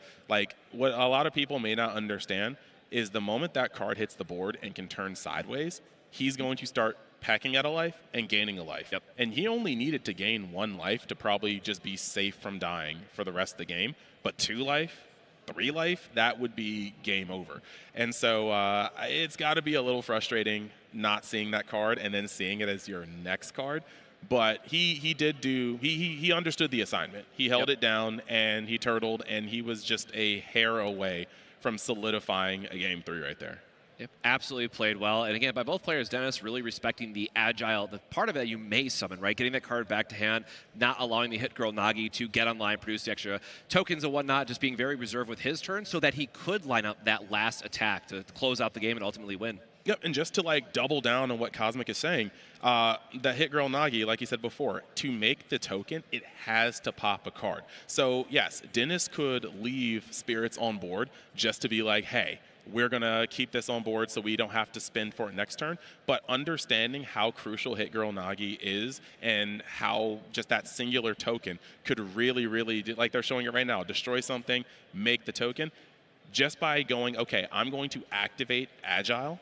Speaker 7: what a lot of people may not understand is the moment that card hits the board and can turn sideways, he's going to start packing at a life and gaining a life.
Speaker 16: Yep.
Speaker 7: And he only needed to gain 1 life to probably just be safe from dying for the rest of the game. But 2 life, 3 life, that would be game over. And so it's got to be a little frustrating not seeing that card and then seeing it as your next card. But he did do, he understood the assignment. He held it down, and he turtled, and he was just a hair away from solidifying a game 3 right there.
Speaker 16: Yep, absolutely played well. And again, by both players, Dennis really respecting the agile, the part of it you may summon, right? Getting that card back to hand, not allowing the Hit Girl Nagi to get online, produce the extra tokens and whatnot, just being very reserved with his turn so that he could line up that last attack to close out the game and ultimately win.
Speaker 7: Yep, and just to double down on what Cosmic is saying, the Hit Girl Nagi, like you said before, to make the token, it has to pop a card. So yes, Dennis could leave spirits on board just to be like, hey, we're going to keep this on board so we don't have to spend for it next turn. But understanding how crucial Hit Girl Nagi is and how just that singular token could really, really, like they're showing it right now, destroy something, make the token, just by going, okay, I'm going to activate Agile,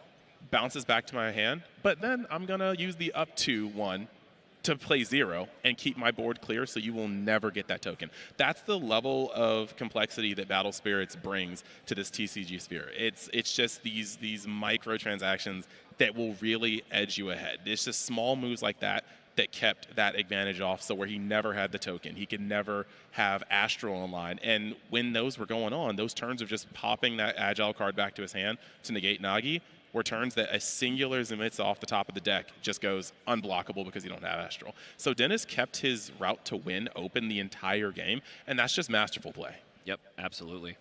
Speaker 7: bounces back to my hand, but then I'm going to use the up to 1 to play 0 and keep my board clear so you will never get that token. That's the level of complexity that Battle Spirits brings to this TCG sphere. It's just these microtransactions that will really edge you ahead. It's just small moves like that that kept that advantage off, so where he never had the token. He could never have Astral online. And when those were going on, those turns of just popping that Agile card back to his hand to negate Nagi were turns that a singular Zenitsu off the top of the deck just goes unblockable because you don't have Astral. So Dennis kept his route to win open the entire game, and that's just masterful play.
Speaker 16: Yep, absolutely.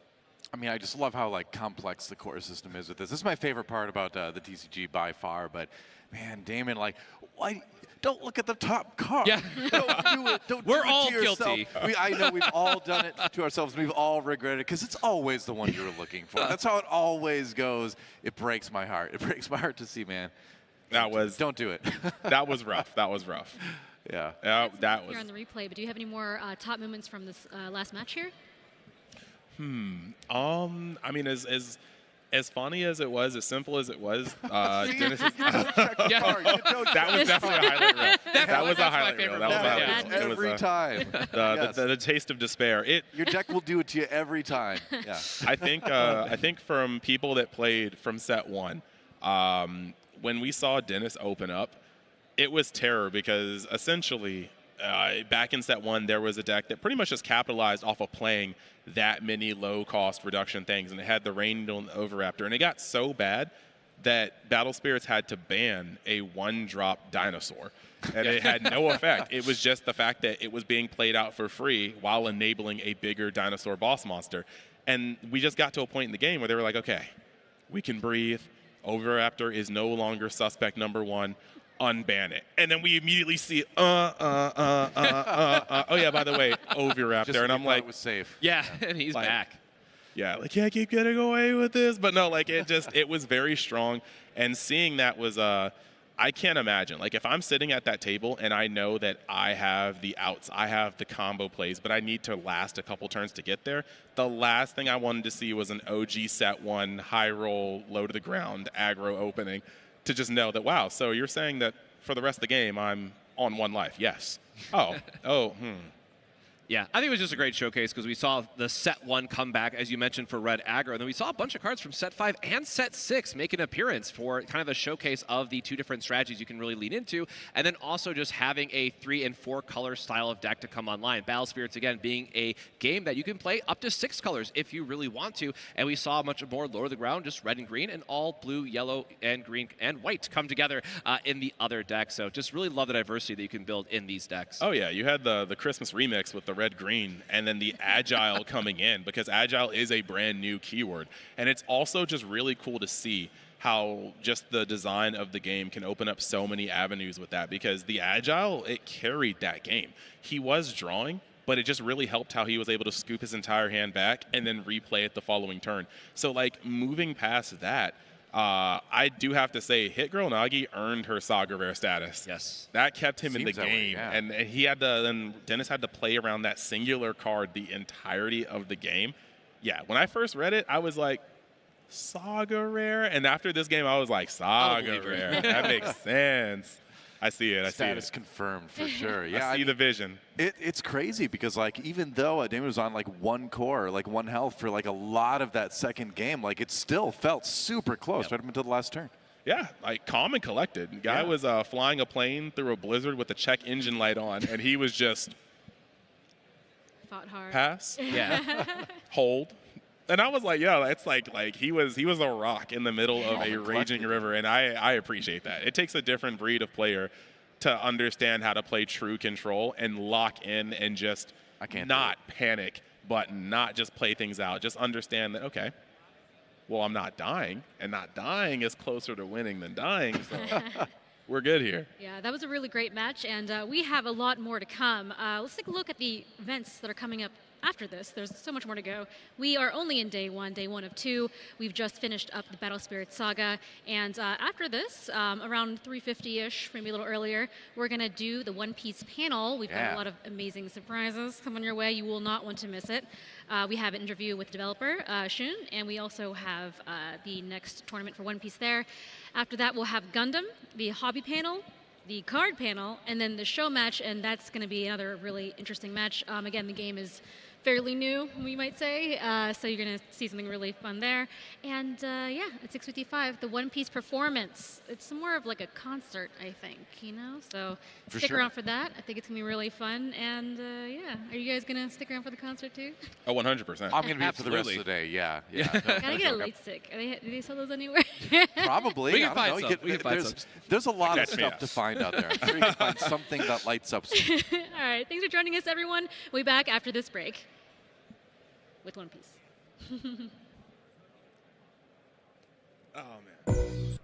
Speaker 5: I mean, I just love how complex the core system is with this. This is my favorite part about the TCG by far, but man, Damon, why? Don't look at the top card.
Speaker 16: Yeah.
Speaker 5: Don't do it. Don't
Speaker 16: We're
Speaker 5: do it
Speaker 16: all
Speaker 5: to yourself.
Speaker 16: guilty.
Speaker 5: I know we've all done it to ourselves. We've all regretted it because it's always the one you're looking for. That's how it always goes. It breaks my heart. It breaks my heart to see, man. Don't do it.
Speaker 7: That was rough. That was rough.
Speaker 5: Yeah.
Speaker 7: That was.
Speaker 4: You're on the replay, but do you have any more top moments from this last match here?
Speaker 7: I mean, as as funny as it was, as simple as it was, Dennis's, that was definitely a highlight reel. That was a highlight reel. That was a highlight reel.
Speaker 5: Every time.
Speaker 7: The taste of despair.
Speaker 5: Your deck will do it to you every time. Yeah.
Speaker 7: I think from people that played from set 1, when we saw Dennis open up, it was terror because essentially back in set 1 there was a deck that pretty much just capitalized off of playing that many low-cost reduction things, and it had the Rain on the Overraptor, and it got so bad that Battle Spirits had to ban a 1-drop dinosaur. And it had no effect. It was just the fact that it was being played out for free while enabling a bigger dinosaur boss monster. And we just got to a point in the game where they were like, okay, we can breathe. Overraptor is no longer suspect number 1. Unban it. And then we immediately see, oh yeah, by the way, Overraptor.
Speaker 5: Just
Speaker 7: and I'm like,
Speaker 5: it was safe.
Speaker 16: Yeah, and he's back.
Speaker 7: Yeah, like, can't keep getting away with this. But no, like, it was very strong. And seeing that was, I can't imagine. Like, if I'm sitting at that table and I know that I have the outs, I have the combo plays, but I need to last a couple turns to get there, the last thing I wanted to see was an OG set 1, high roll, low to the ground, aggro opening, to just know that, wow, so you're saying that for the rest of the game, I'm on 1 life. Yes.
Speaker 16: Yeah, I think it was just a great showcase because we saw the set 1 comeback, as you mentioned, for Red Aggro. And then we saw a bunch of cards from set 5 and set 6 make an appearance for kind of a showcase of the 2 different strategies you can really lean into. And then also just having a 3 and 4 color style of deck to come online. Battle Spirits, again, being a game that you can play up to 6 colors if you really want to. And we saw much more lower the ground, just red and green, and all blue, yellow, and green, and white come together in the other deck. So just really love the diversity that you can build in these decks.
Speaker 7: Oh, yeah. You had the Christmas remix with the red-green, and then the Agile coming in, because Agile is a brand new keyword. And it's also just really cool to see how just the design of the game can open up so many avenues with that, because the Agile, it carried that game. He was drawing, but it just really helped how he was able to scoop his entire hand back and then replay it the following turn. So, like, moving past that, I do have to say, Hit Girl Nagi earned her Saga Rare status.
Speaker 16: Yes.
Speaker 7: That kept him in the
Speaker 5: Seems that way,
Speaker 7: game.
Speaker 5: yeah.
Speaker 7: And he had to, then Dennis had to play around that singular card the entirety of the game. Yeah, when I first read it, I was like, Saga Rare? And after this game, I was like, Saga Rare. That makes sense. I see it. I see it.
Speaker 5: Status confirmed for sure. Yeah,
Speaker 7: I see the vision.
Speaker 5: It's crazy because, like, even though Damon was on like 1 core, like 1 health for like a lot of that second game, like it still felt super close right up until the last turn.
Speaker 7: Yeah, like calm and collected. Guy was flying a plane through a blizzard with the check engine light on, and he was just
Speaker 4: Fought hard.
Speaker 7: pass,
Speaker 16: Yeah.
Speaker 7: hold. And I was like, yo, it's like he was a rock in the middle of a raging river, and I appreciate that. It takes a different breed of player to understand how to play true control and lock in and just not panic, but not just play things out. Just understand that, okay, well, I'm not dying, and not dying is closer to winning than dying, so we're good here.
Speaker 4: Yeah, that was a really great match, and we have a lot more to come. Let's take a look at the events that are coming up after this. There's so much more to go. We are only in day 1 of 2. We've just finished up the Battle Spirit Saga, and after this, around 3:50-ish, maybe a little earlier, we're gonna do the One Piece panel. We've got a lot of amazing surprises coming your way. You will not want to miss it. We have an interview with developer Shun, and we also have the next tournament for One Piece there. After that, we'll have Gundam, the hobby panel, the card panel, and then the show match, and that's going to be another really interesting match. Again, the game is fairly new, we might say, so you're going to see something really fun there. And yeah, at 6:55, the One Piece performance. It's more of like a concert, I think, you know? So stick around for that. I think it's going to be really fun. And yeah, are you guys going to stick around for the concert too?
Speaker 7: Oh, 100%.
Speaker 5: I'm going to be here for the rest of the day, yeah.
Speaker 4: Gotta get a light stick. Do they sell those anywhere?
Speaker 5: Probably.
Speaker 16: We can find some.
Speaker 5: There's a lot of stuff to find out there. I'm sure you can find something that lights up soon.
Speaker 4: All right, thanks for joining us, everyone. We'll be back after this break with One Piece.
Speaker 7: Oh, man.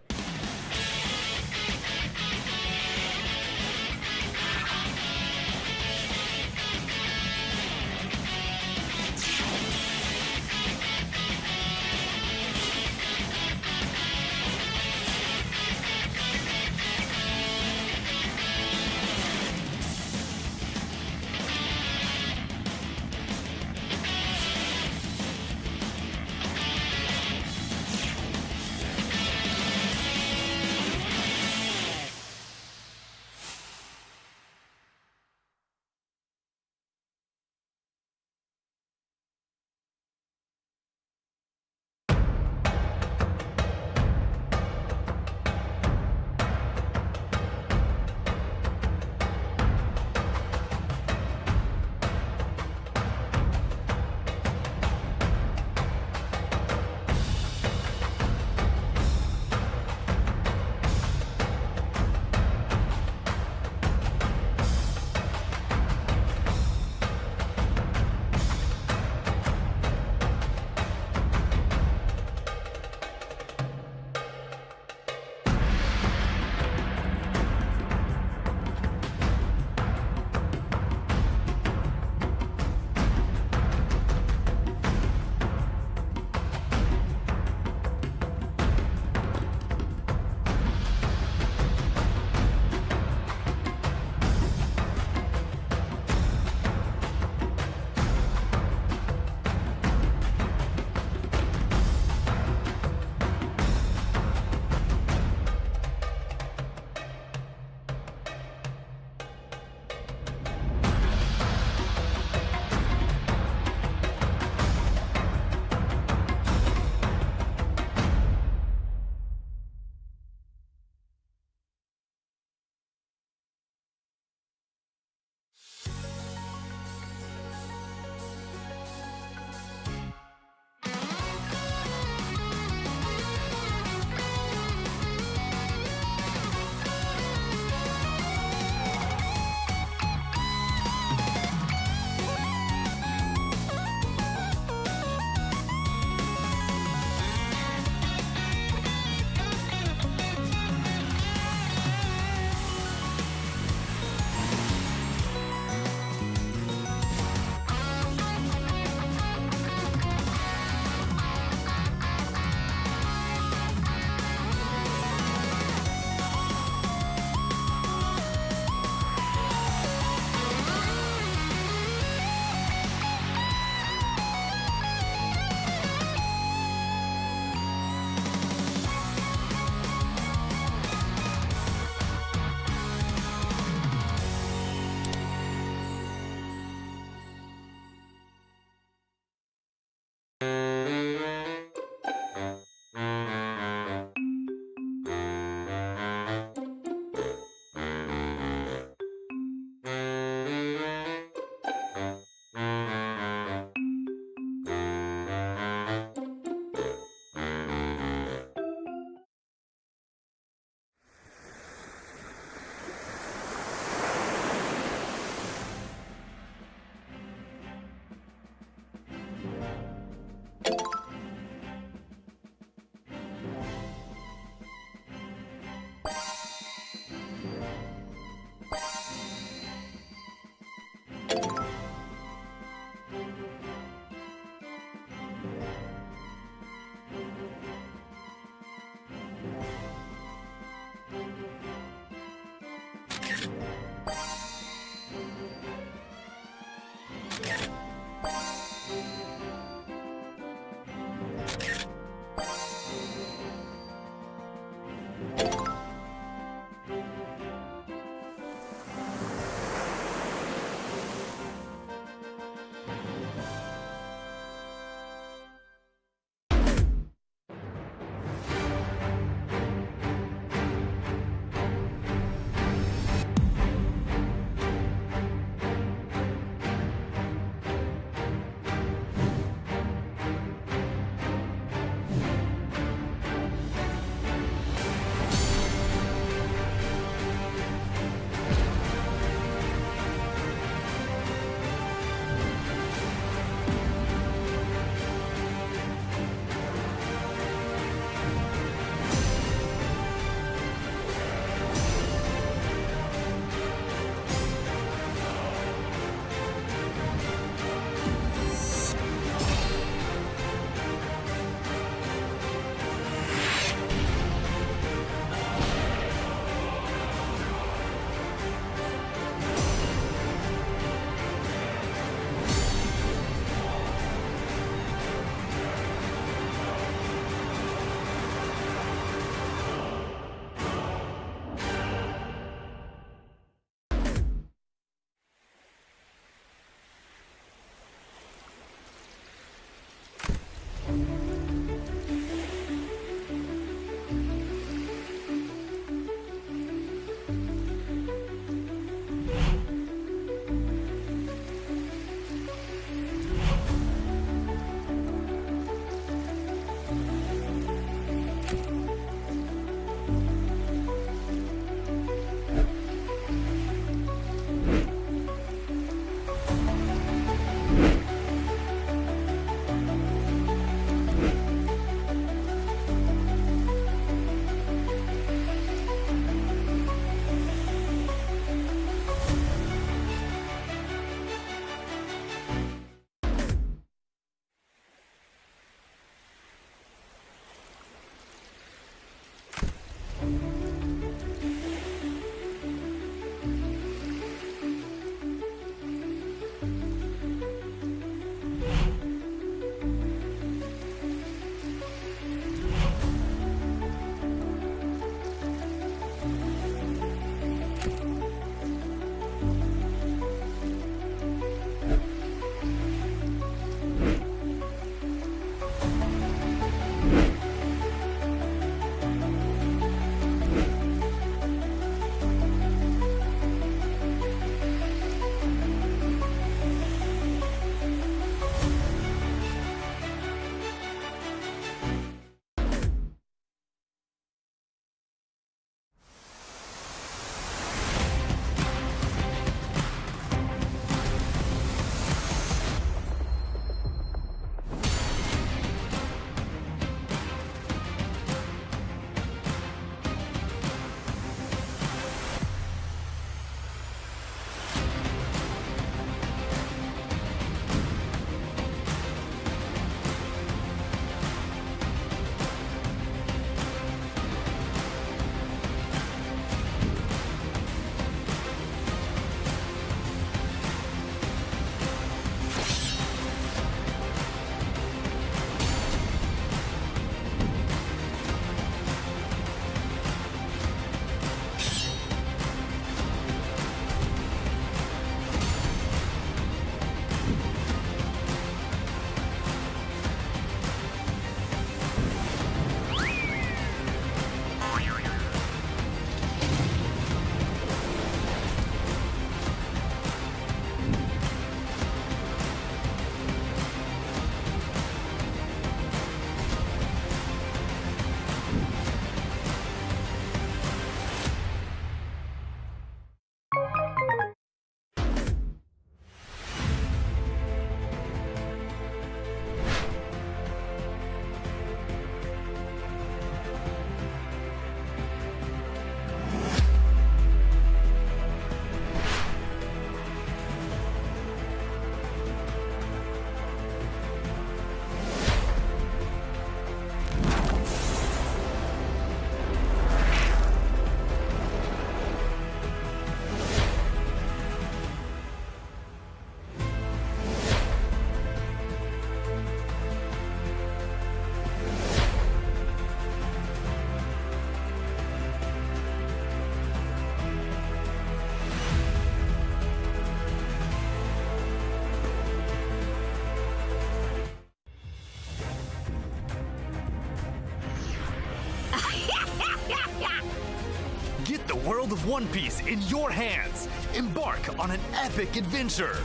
Speaker 18: Get the world of One Piece in your hands. Embark on an epic adventure.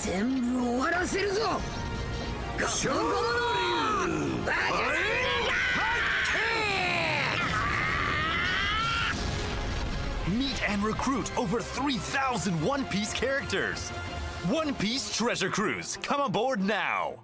Speaker 9: 全部終わらせるぞ勝負バカ
Speaker 18: Meet and recruit over 3,000 One Piece characters. One Piece Treasure Cruise. Come aboard now.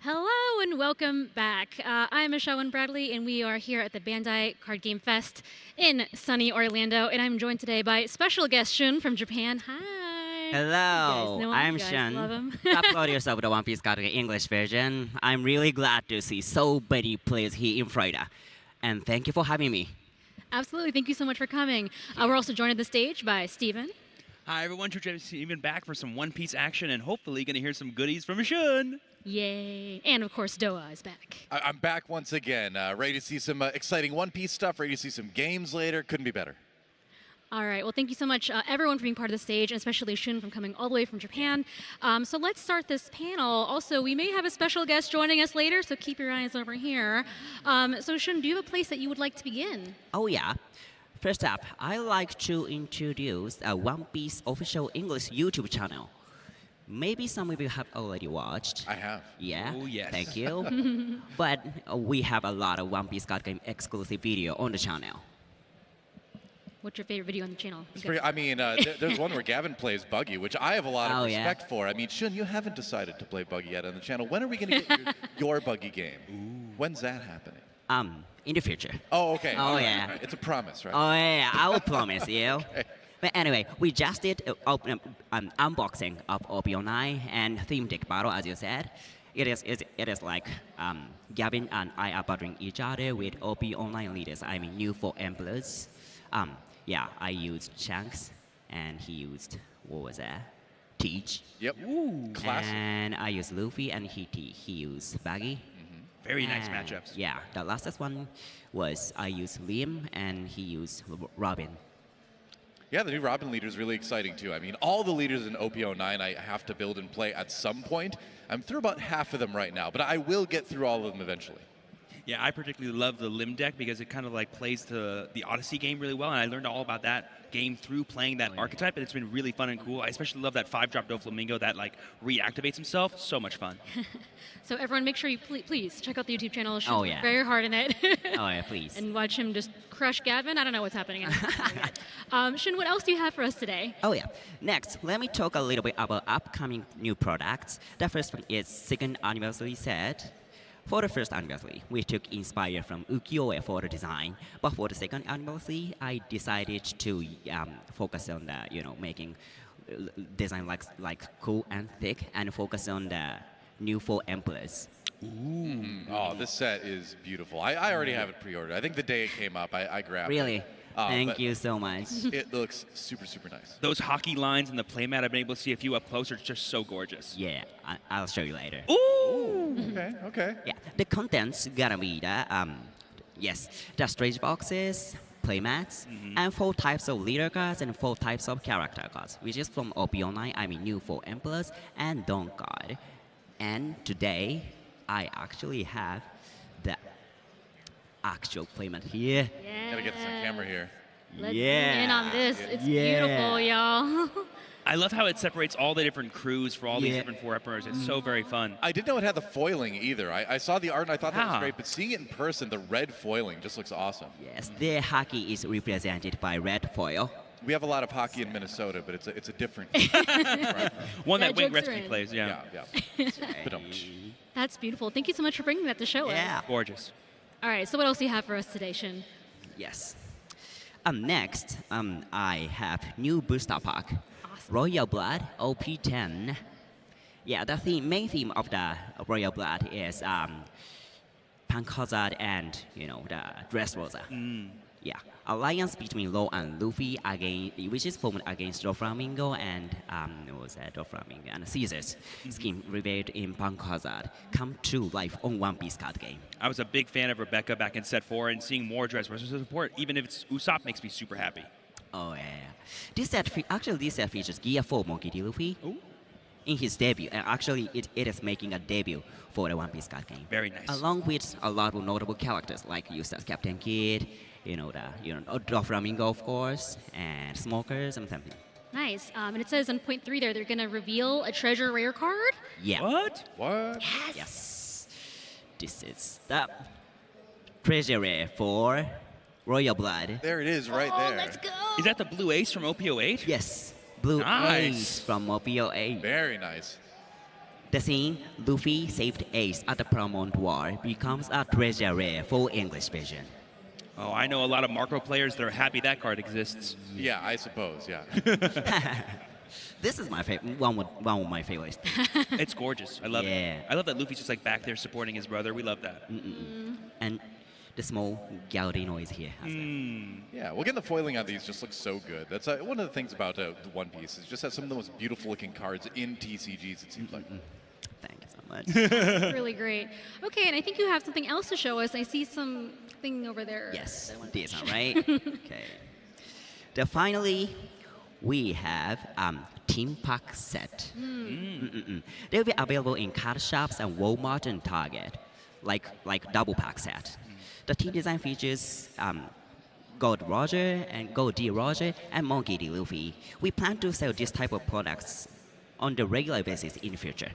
Speaker 4: Hello and welcome back. I'm Michelle and Bradley, and we are here at the Bandai Card Game Fest in sunny Orlando. And I'm joined today by special guest Shun from Japan. Hi.
Speaker 20: Hello, I'm
Speaker 4: Love
Speaker 20: Shun,
Speaker 4: him.
Speaker 20: top audience of the One Piece Card Game English version. I'm really glad to see so many players here in Florida, and thank you for having me.
Speaker 4: Absolutely. Thank you so much for coming. We're also joined on the stage by Steven.
Speaker 6: Hi, everyone. Steven back for some One Piece action and hopefully going to hear some goodies from Shun.
Speaker 4: Yay. And of course, Doa is back.
Speaker 5: I'm back once again. Ready to see some exciting One Piece stuff, ready to see some games later. Couldn't be better.
Speaker 4: All right. Well, thank you so much, everyone, for being part of the stage, and especially Shun from coming all the way from Japan. So let's start this panel. Also, we may have a special guest joining us later, so keep your eyes over here. So Shun, do you have a place that you would like to begin?
Speaker 20: Oh, yeah. First up, I'd like to introduce a One Piece official English YouTube channel. Maybe some of you have already watched.
Speaker 5: I have.
Speaker 20: Yeah?
Speaker 6: Oh, yes.
Speaker 20: Thank you. But we have a lot of One Piece card game exclusive video on the channel.
Speaker 4: What's your favorite video on the channel?
Speaker 5: I mean, there's one where Gavin plays Buggy, which I have a lot of respect for. I mean, Shun, you haven't decided to play Buggy yet on the channel. When are we going to get your Buggy game? When's that happening?
Speaker 20: In the future.
Speaker 5: Oh, okay.
Speaker 20: Oh,
Speaker 5: right,
Speaker 20: yeah.
Speaker 5: Right. It's a promise, right?
Speaker 20: Oh, yeah, I will promise you. Okay. But anyway, we just did an unboxing of OP09 and theme deck battle, as you said. It is like Gavin and I are battling each other with OP09 leaders. I mean, new 4 Emperors. Yeah, I used Shanks, and he used, what was that? Teach.
Speaker 5: Yep. Ooh, classic.
Speaker 20: And I used Luffy, and he used Baggy.
Speaker 6: Very nice matchups.
Speaker 20: Yeah, the last one was I used Liam, and he used Robin.
Speaker 5: Yeah, the new Robin leader is really exciting, too. I mean, all the leaders in OP09 I have to build and play at some point. I'm through about half of them right now, but I will get through all of them eventually.
Speaker 6: Yeah, I particularly love the Lim deck because it kind of like plays the Odyssey game really well, and I learned all about that game through playing that archetype, and it's been really fun and cool. I especially love that 5-drop Doflamingo that like reactivates himself. So much fun.
Speaker 4: So everyone, make sure you please check out the YouTube channel. Shun's
Speaker 20: Oh, yeah.
Speaker 4: very hard in it.
Speaker 20: Oh, yeah, please.
Speaker 4: And watch him just crush Gavin. I don't know what's happening. Shun, what else do you have for us today?
Speaker 20: Oh, yeah. Next, let me talk a little bit about upcoming new products. The first one is second anniversary set. For the first anniversary, we took inspired from ukiyo-e for the design. But for the second anniversary, I decided to focus on the, making design like cool and thick, and focus on the new 4 Emperors.
Speaker 5: Ooh. Oh, this set is beautiful. I already have it pre-ordered. I think the day it came up, I grabbed it.
Speaker 20: Really? Thank you so much.
Speaker 5: It looks super, super nice.
Speaker 6: Those hockey lines in the playmat, I've been able to see a few up close. Are just so gorgeous.
Speaker 20: Yeah, I'll show you later.
Speaker 6: Ooh!
Speaker 5: Okay.
Speaker 20: Yeah, the content's gonna be the storage boxes, playmats, and 4 types of leader cards and 4 types of character cards, which is from OP09, I mean new 4 Emperors and Dawn card. And today, I actually have the actual playmat here.
Speaker 4: Yeah.
Speaker 5: Gotta get this on camera here.
Speaker 4: Let's zoom in on this. It's beautiful, y'all.
Speaker 6: I love how it separates all the different crews for all these different 4 Emperors. It's so very fun.
Speaker 5: I didn't know it had the foiling either. I saw the art and I thought that was great, but seeing it in person, the red foiling just looks awesome.
Speaker 20: Yes, the hockey is represented by red foil.
Speaker 5: We have a lot of hockey in Minnesota, but it's a different
Speaker 6: one that Wayne Gretzky plays. Yeah.
Speaker 4: That's beautiful. Thank you so much for bringing that to show us.
Speaker 6: Gorgeous.
Speaker 4: All right, so what else do you have for us today, Shun?
Speaker 20: Yes. Next, I have new booster pack, Royal Blood OP10. Yeah, the main theme of the Royal Blood is Punk Hazard and the Dressrosa. Yeah, alliance between Law and Luffy which is formed against Doflamingo and Doflamingo and Caesars. Scheme revealed in Punk Hazard come to life on One Piece card game.
Speaker 6: I was a big fan of Rebecca back in set 4, and seeing more Dressrosa support, even if it's Usopp, makes me super happy.
Speaker 20: Oh yeah. This set features Gear 4 Monkey D. Luffy in his debut, and actually it is making a debut for the One Piece card game.
Speaker 6: Very nice.
Speaker 20: Along with a lot of notable characters like Eustace Captain Kidd, Doflamingo of course, and Smokers and something.
Speaker 4: Nice. And it says on point 3 there, they're going to reveal a treasure rare card?
Speaker 20: Yeah.
Speaker 5: What?
Speaker 20: Yes. This is the treasure rare for Royal Blood.
Speaker 5: There it is, right there.
Speaker 4: Let's go.
Speaker 6: Is that the Blue Ace from OP08?
Speaker 20: Yes. Blue Ace from OP08.
Speaker 5: Very nice.
Speaker 20: The scene, Luffy saved Ace at the Paramount War, becomes a treasure rare for English version.
Speaker 6: Oh, I know a lot of Marco players that are happy that card exists.
Speaker 5: Yeah, I suppose, yeah.
Speaker 20: This is my one of my favorites.
Speaker 6: It's gorgeous. I love it. I love that Luffy's just like back there supporting his brother. We love that.
Speaker 20: And the small gouty noise here. As well.
Speaker 5: Yeah, well, getting the foiling on these just looks so good. That's one of the things about the One Piece is just has some of the most beautiful looking cards in TCGs, it seems like.
Speaker 20: Thank you so much.
Speaker 4: Really great. Okay, and I think you have something else to show us. I see something over there.
Speaker 20: Yes, this one, right? Okay. Then finally, we have Team Pack set. They'll be available in card shops and Walmart and Target, like double pack set. The team design features Gold Roger and Gold D Roger and Monkey D Luffy. We plan to sell this type of products on the regular basis in the future.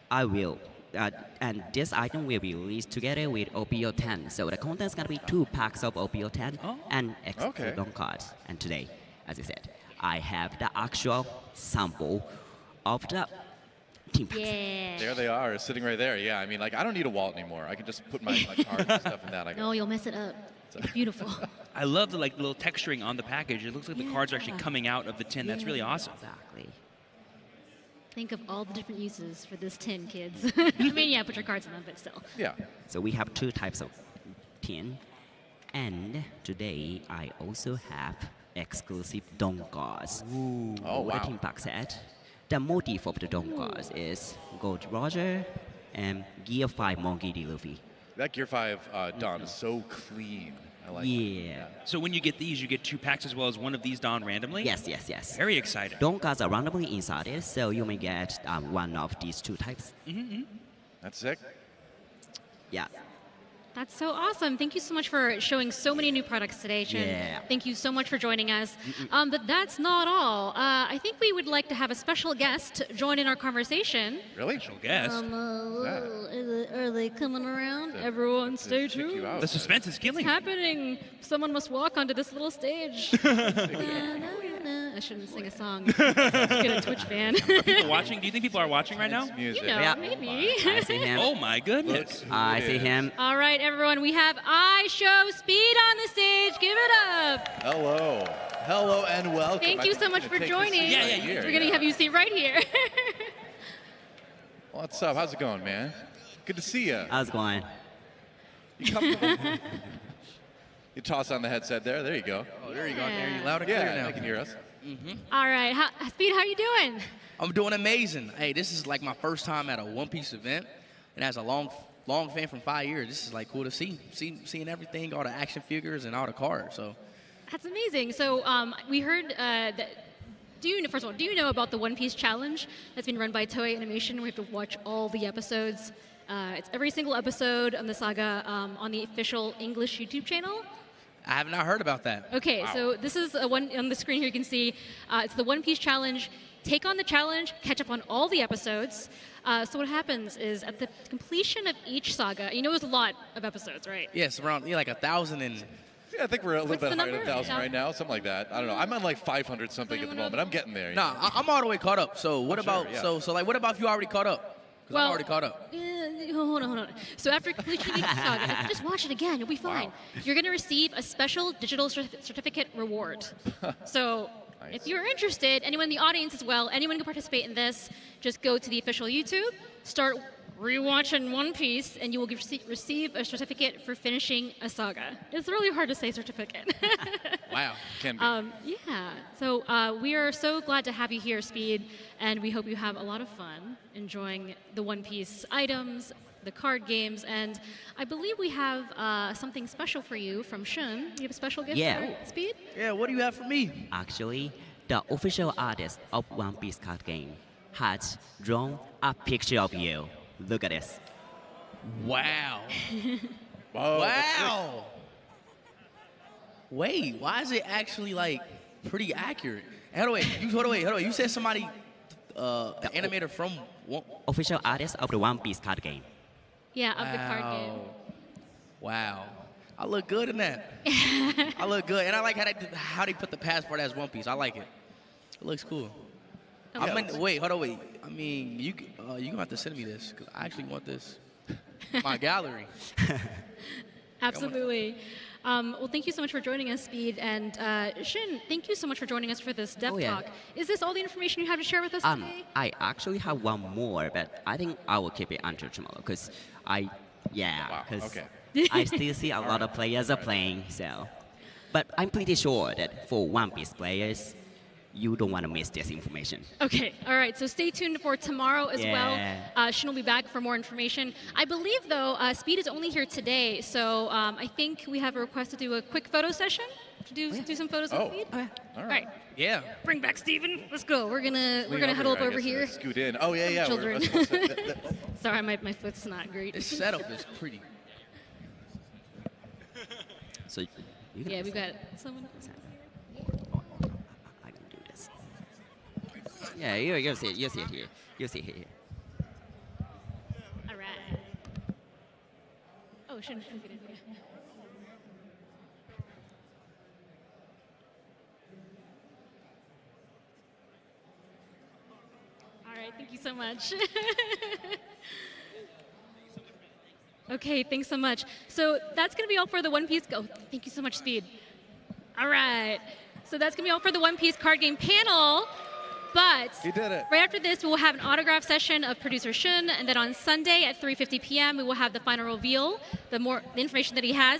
Speaker 20: And this item will be released together with OPO 10. So the content is going to be 2 packs of OPO 10 and exclusive on cards. And today, as I said, I have the actual sample of the team packs.
Speaker 4: Yeah.
Speaker 5: There they are, sitting right there. Yeah, I mean, like, I don't need a wallet anymore. I can just put my cards and stuff in that.
Speaker 4: No, you'll mess it up. It's beautiful.
Speaker 6: I love the little texturing on the package. It looks like the cards are actually coming out of the tin. That's really awesome.
Speaker 20: Exactly.
Speaker 4: Think of all the different uses for this tin, kids. I mean, yeah, put your cards in them, but still.
Speaker 5: Yeah.
Speaker 20: So we have 2 types of tin. And today, I also have exclusive Don cards.
Speaker 5: Oh, wow.
Speaker 20: The team pack set. The motif of the Don cards is Gold Roger and Gear 5 Monkey D. Luffy.
Speaker 5: That Gear 5 Don is so clean. I like
Speaker 20: Yeah.
Speaker 6: So when you get these, you get 2 packs as well as one of these Dawn randomly?
Speaker 20: Yes.
Speaker 6: Very exciting.
Speaker 20: Don cards are randomly inserted, so you may get one of these 2 types.
Speaker 5: That's sick.
Speaker 20: Yeah.
Speaker 4: That's so awesome. Thank you so much for showing so many new products today, Shin.
Speaker 20: Yeah.
Speaker 4: Thank you so much for joining us. But that's not all. I think we would like to have a special guest join in our conversation.
Speaker 5: Really?
Speaker 6: Special guest?
Speaker 4: Are they coming around? Everyone stay tuned.
Speaker 6: The suspense is killing.
Speaker 4: What's happening? Someone must walk onto this little stage. I shouldn't sing a song. Get a Twitch ban.
Speaker 6: Are people watching? Do you think people are watching right now?
Speaker 4: You know, maybe.
Speaker 20: I see him.
Speaker 6: Oh my goodness.
Speaker 20: I see him.
Speaker 4: All right, everyone. We have I Show Speed on the stage. Give it up.
Speaker 5: Hello. Hello and welcome.
Speaker 4: Thank you so much for joining.
Speaker 6: Yeah.
Speaker 4: We're going to have you sit right here.
Speaker 5: What's up? How's it going, man? Good to see you.
Speaker 20: How's it going?
Speaker 5: You comfortable? You toss on the headset there. There you go.
Speaker 21: Oh, there you go. There you loud and clear now.
Speaker 5: Yeah, I can hear us.
Speaker 4: All right. Speed, how you doing?
Speaker 21: I'm doing amazing. Hey, this is like my first time at a One Piece event, and as a long fan from 5 years, this is like cool to seeing everything, all the action figures and all the cards. So
Speaker 4: That's amazing. So we heard that. First of all, do you know about the One Piece challenge that's been run by Toei Animation? We have to watch all the episodes. It's every single episode on the saga on the official English YouTube channel.
Speaker 21: I have not heard about that.
Speaker 4: Okay,
Speaker 21: Wow.
Speaker 4: so this is one on the screen here. You can see it's the One Piece challenge. Take on the challenge, catch up on all the episodes. So what happens is at the completion of each saga, you know there's a lot of episodes, right?
Speaker 21: Yes, around like 1,000 and.
Speaker 5: Yeah, I think we're a little
Speaker 4: What's
Speaker 5: bit
Speaker 4: the
Speaker 5: higher than
Speaker 4: number?
Speaker 5: 1,000 right now, something like that. I don't know. I'm on like 500 something at the moment. I'm getting there. you
Speaker 21: Nah,
Speaker 5: know.
Speaker 21: I'm all the way caught up. So what
Speaker 5: I'm sure,
Speaker 21: about
Speaker 5: yeah.
Speaker 21: so like what about if you already caught up? Because I'm already caught up.
Speaker 4: Hold on. So after completion of each saga, just watch it again. You'll be fine. You're going to receive a special digital certificate reward. So if you're interested, anyone in the audience as well, anyone can participate in this. Just go to the official YouTube, start rewatching One Piece, and you will receive a certificate for finishing a saga. It's really hard to say certificate.
Speaker 21: Wow.
Speaker 5: Can be.
Speaker 4: Yeah. So we are so glad to have you here, Speed, and we hope you have a lot of fun enjoying the One Piece items, the card games, and I believe we have something special for you from Shun. You have a special gift for Speed?
Speaker 21: Yeah, what do you have for me?
Speaker 20: Actually, the official artist of One Piece card game has drawn a picture of you. Look at this.
Speaker 21: Wow.
Speaker 5: Whoa,
Speaker 21: Wow. Wait, why is it actually like pretty accurate? Hold on. You said somebody, animator from one.
Speaker 20: Official artist of the One Piece card game.
Speaker 4: Yeah, of the card game.
Speaker 21: Wow. I look good in that. I look good, and I like how they put the passport as One Piece. I like it. It looks cool. Wait. I mean, you gonna have to send me this because I actually want this. My gallery.
Speaker 4: Absolutely. Well, thank you so much for joining us, Speed. And Shin, thank you so much for joining us for this Dev Talk. Is this all the information you have to share with us today?
Speaker 20: I actually have one more, but I think I will keep it until tomorrow because I still see a lot of players are playing, so. But I'm pretty sure that for One Piece players, you don't want to miss this information.
Speaker 4: Okay, all right, so stay tuned for tomorrow as
Speaker 20: Yeah.
Speaker 4: well. Shin will be back for more information. I believe, though, Speed is only here today, so I think we have a request to do a quick photo session, to do some photos with Speed.
Speaker 5: All
Speaker 4: right.
Speaker 21: Yeah.
Speaker 4: Bring back Steven. Let's go. We're gonna huddle up over here.
Speaker 5: Scoot in. Oh, yeah, yeah.
Speaker 4: Children.
Speaker 5: We're supposed to-
Speaker 4: Sorry, my foot's not great.
Speaker 21: This setup is pretty.
Speaker 20: So,
Speaker 4: Yeah, we've got someone else.
Speaker 20: yeah, you'll see it here. You'll see it here.
Speaker 4: All right. Oh, shouldn't get in here. All right, thank you so much. Okay, thanks so much. So that's going to be all for the One Piece. Go. Thank you so much, Speed. All right. So that's going to be all for the One Piece card game panel. But
Speaker 5: You did it.
Speaker 4: right after this, we will have an autograph session of producer Shun, and then on Sunday at 3:50 p.m. we will have the final reveal, the information that he has,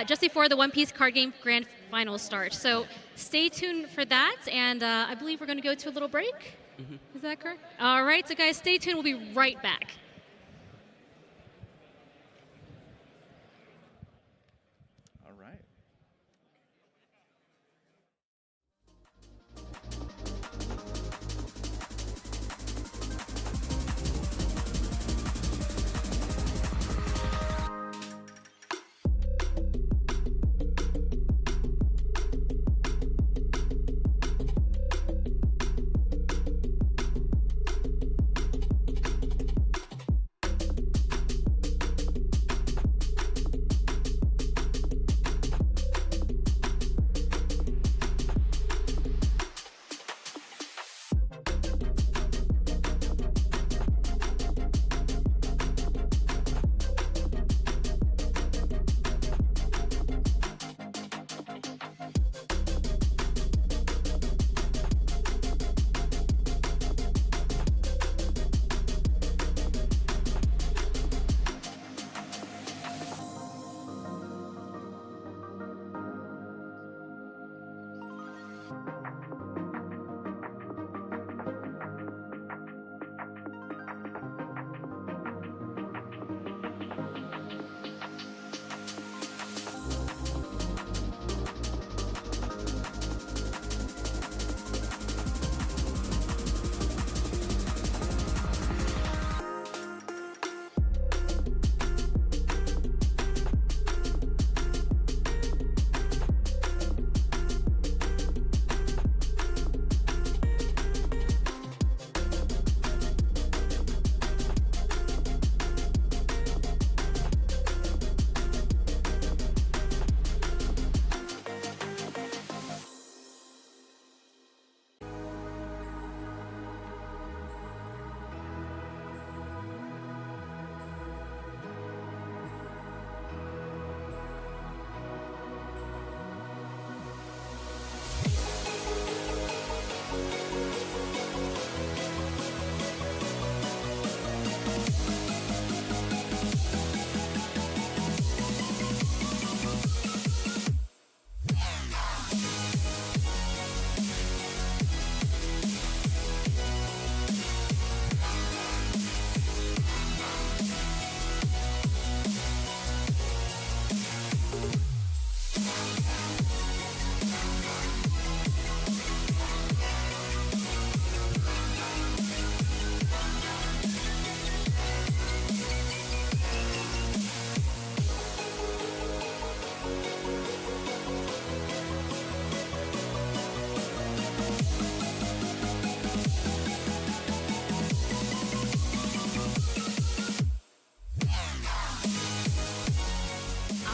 Speaker 4: just before the One Piece card game grand finals start. So stay tuned for that, and I believe we're going to go to a little break. Is that correct? All right, so guys, stay tuned. We'll be right back.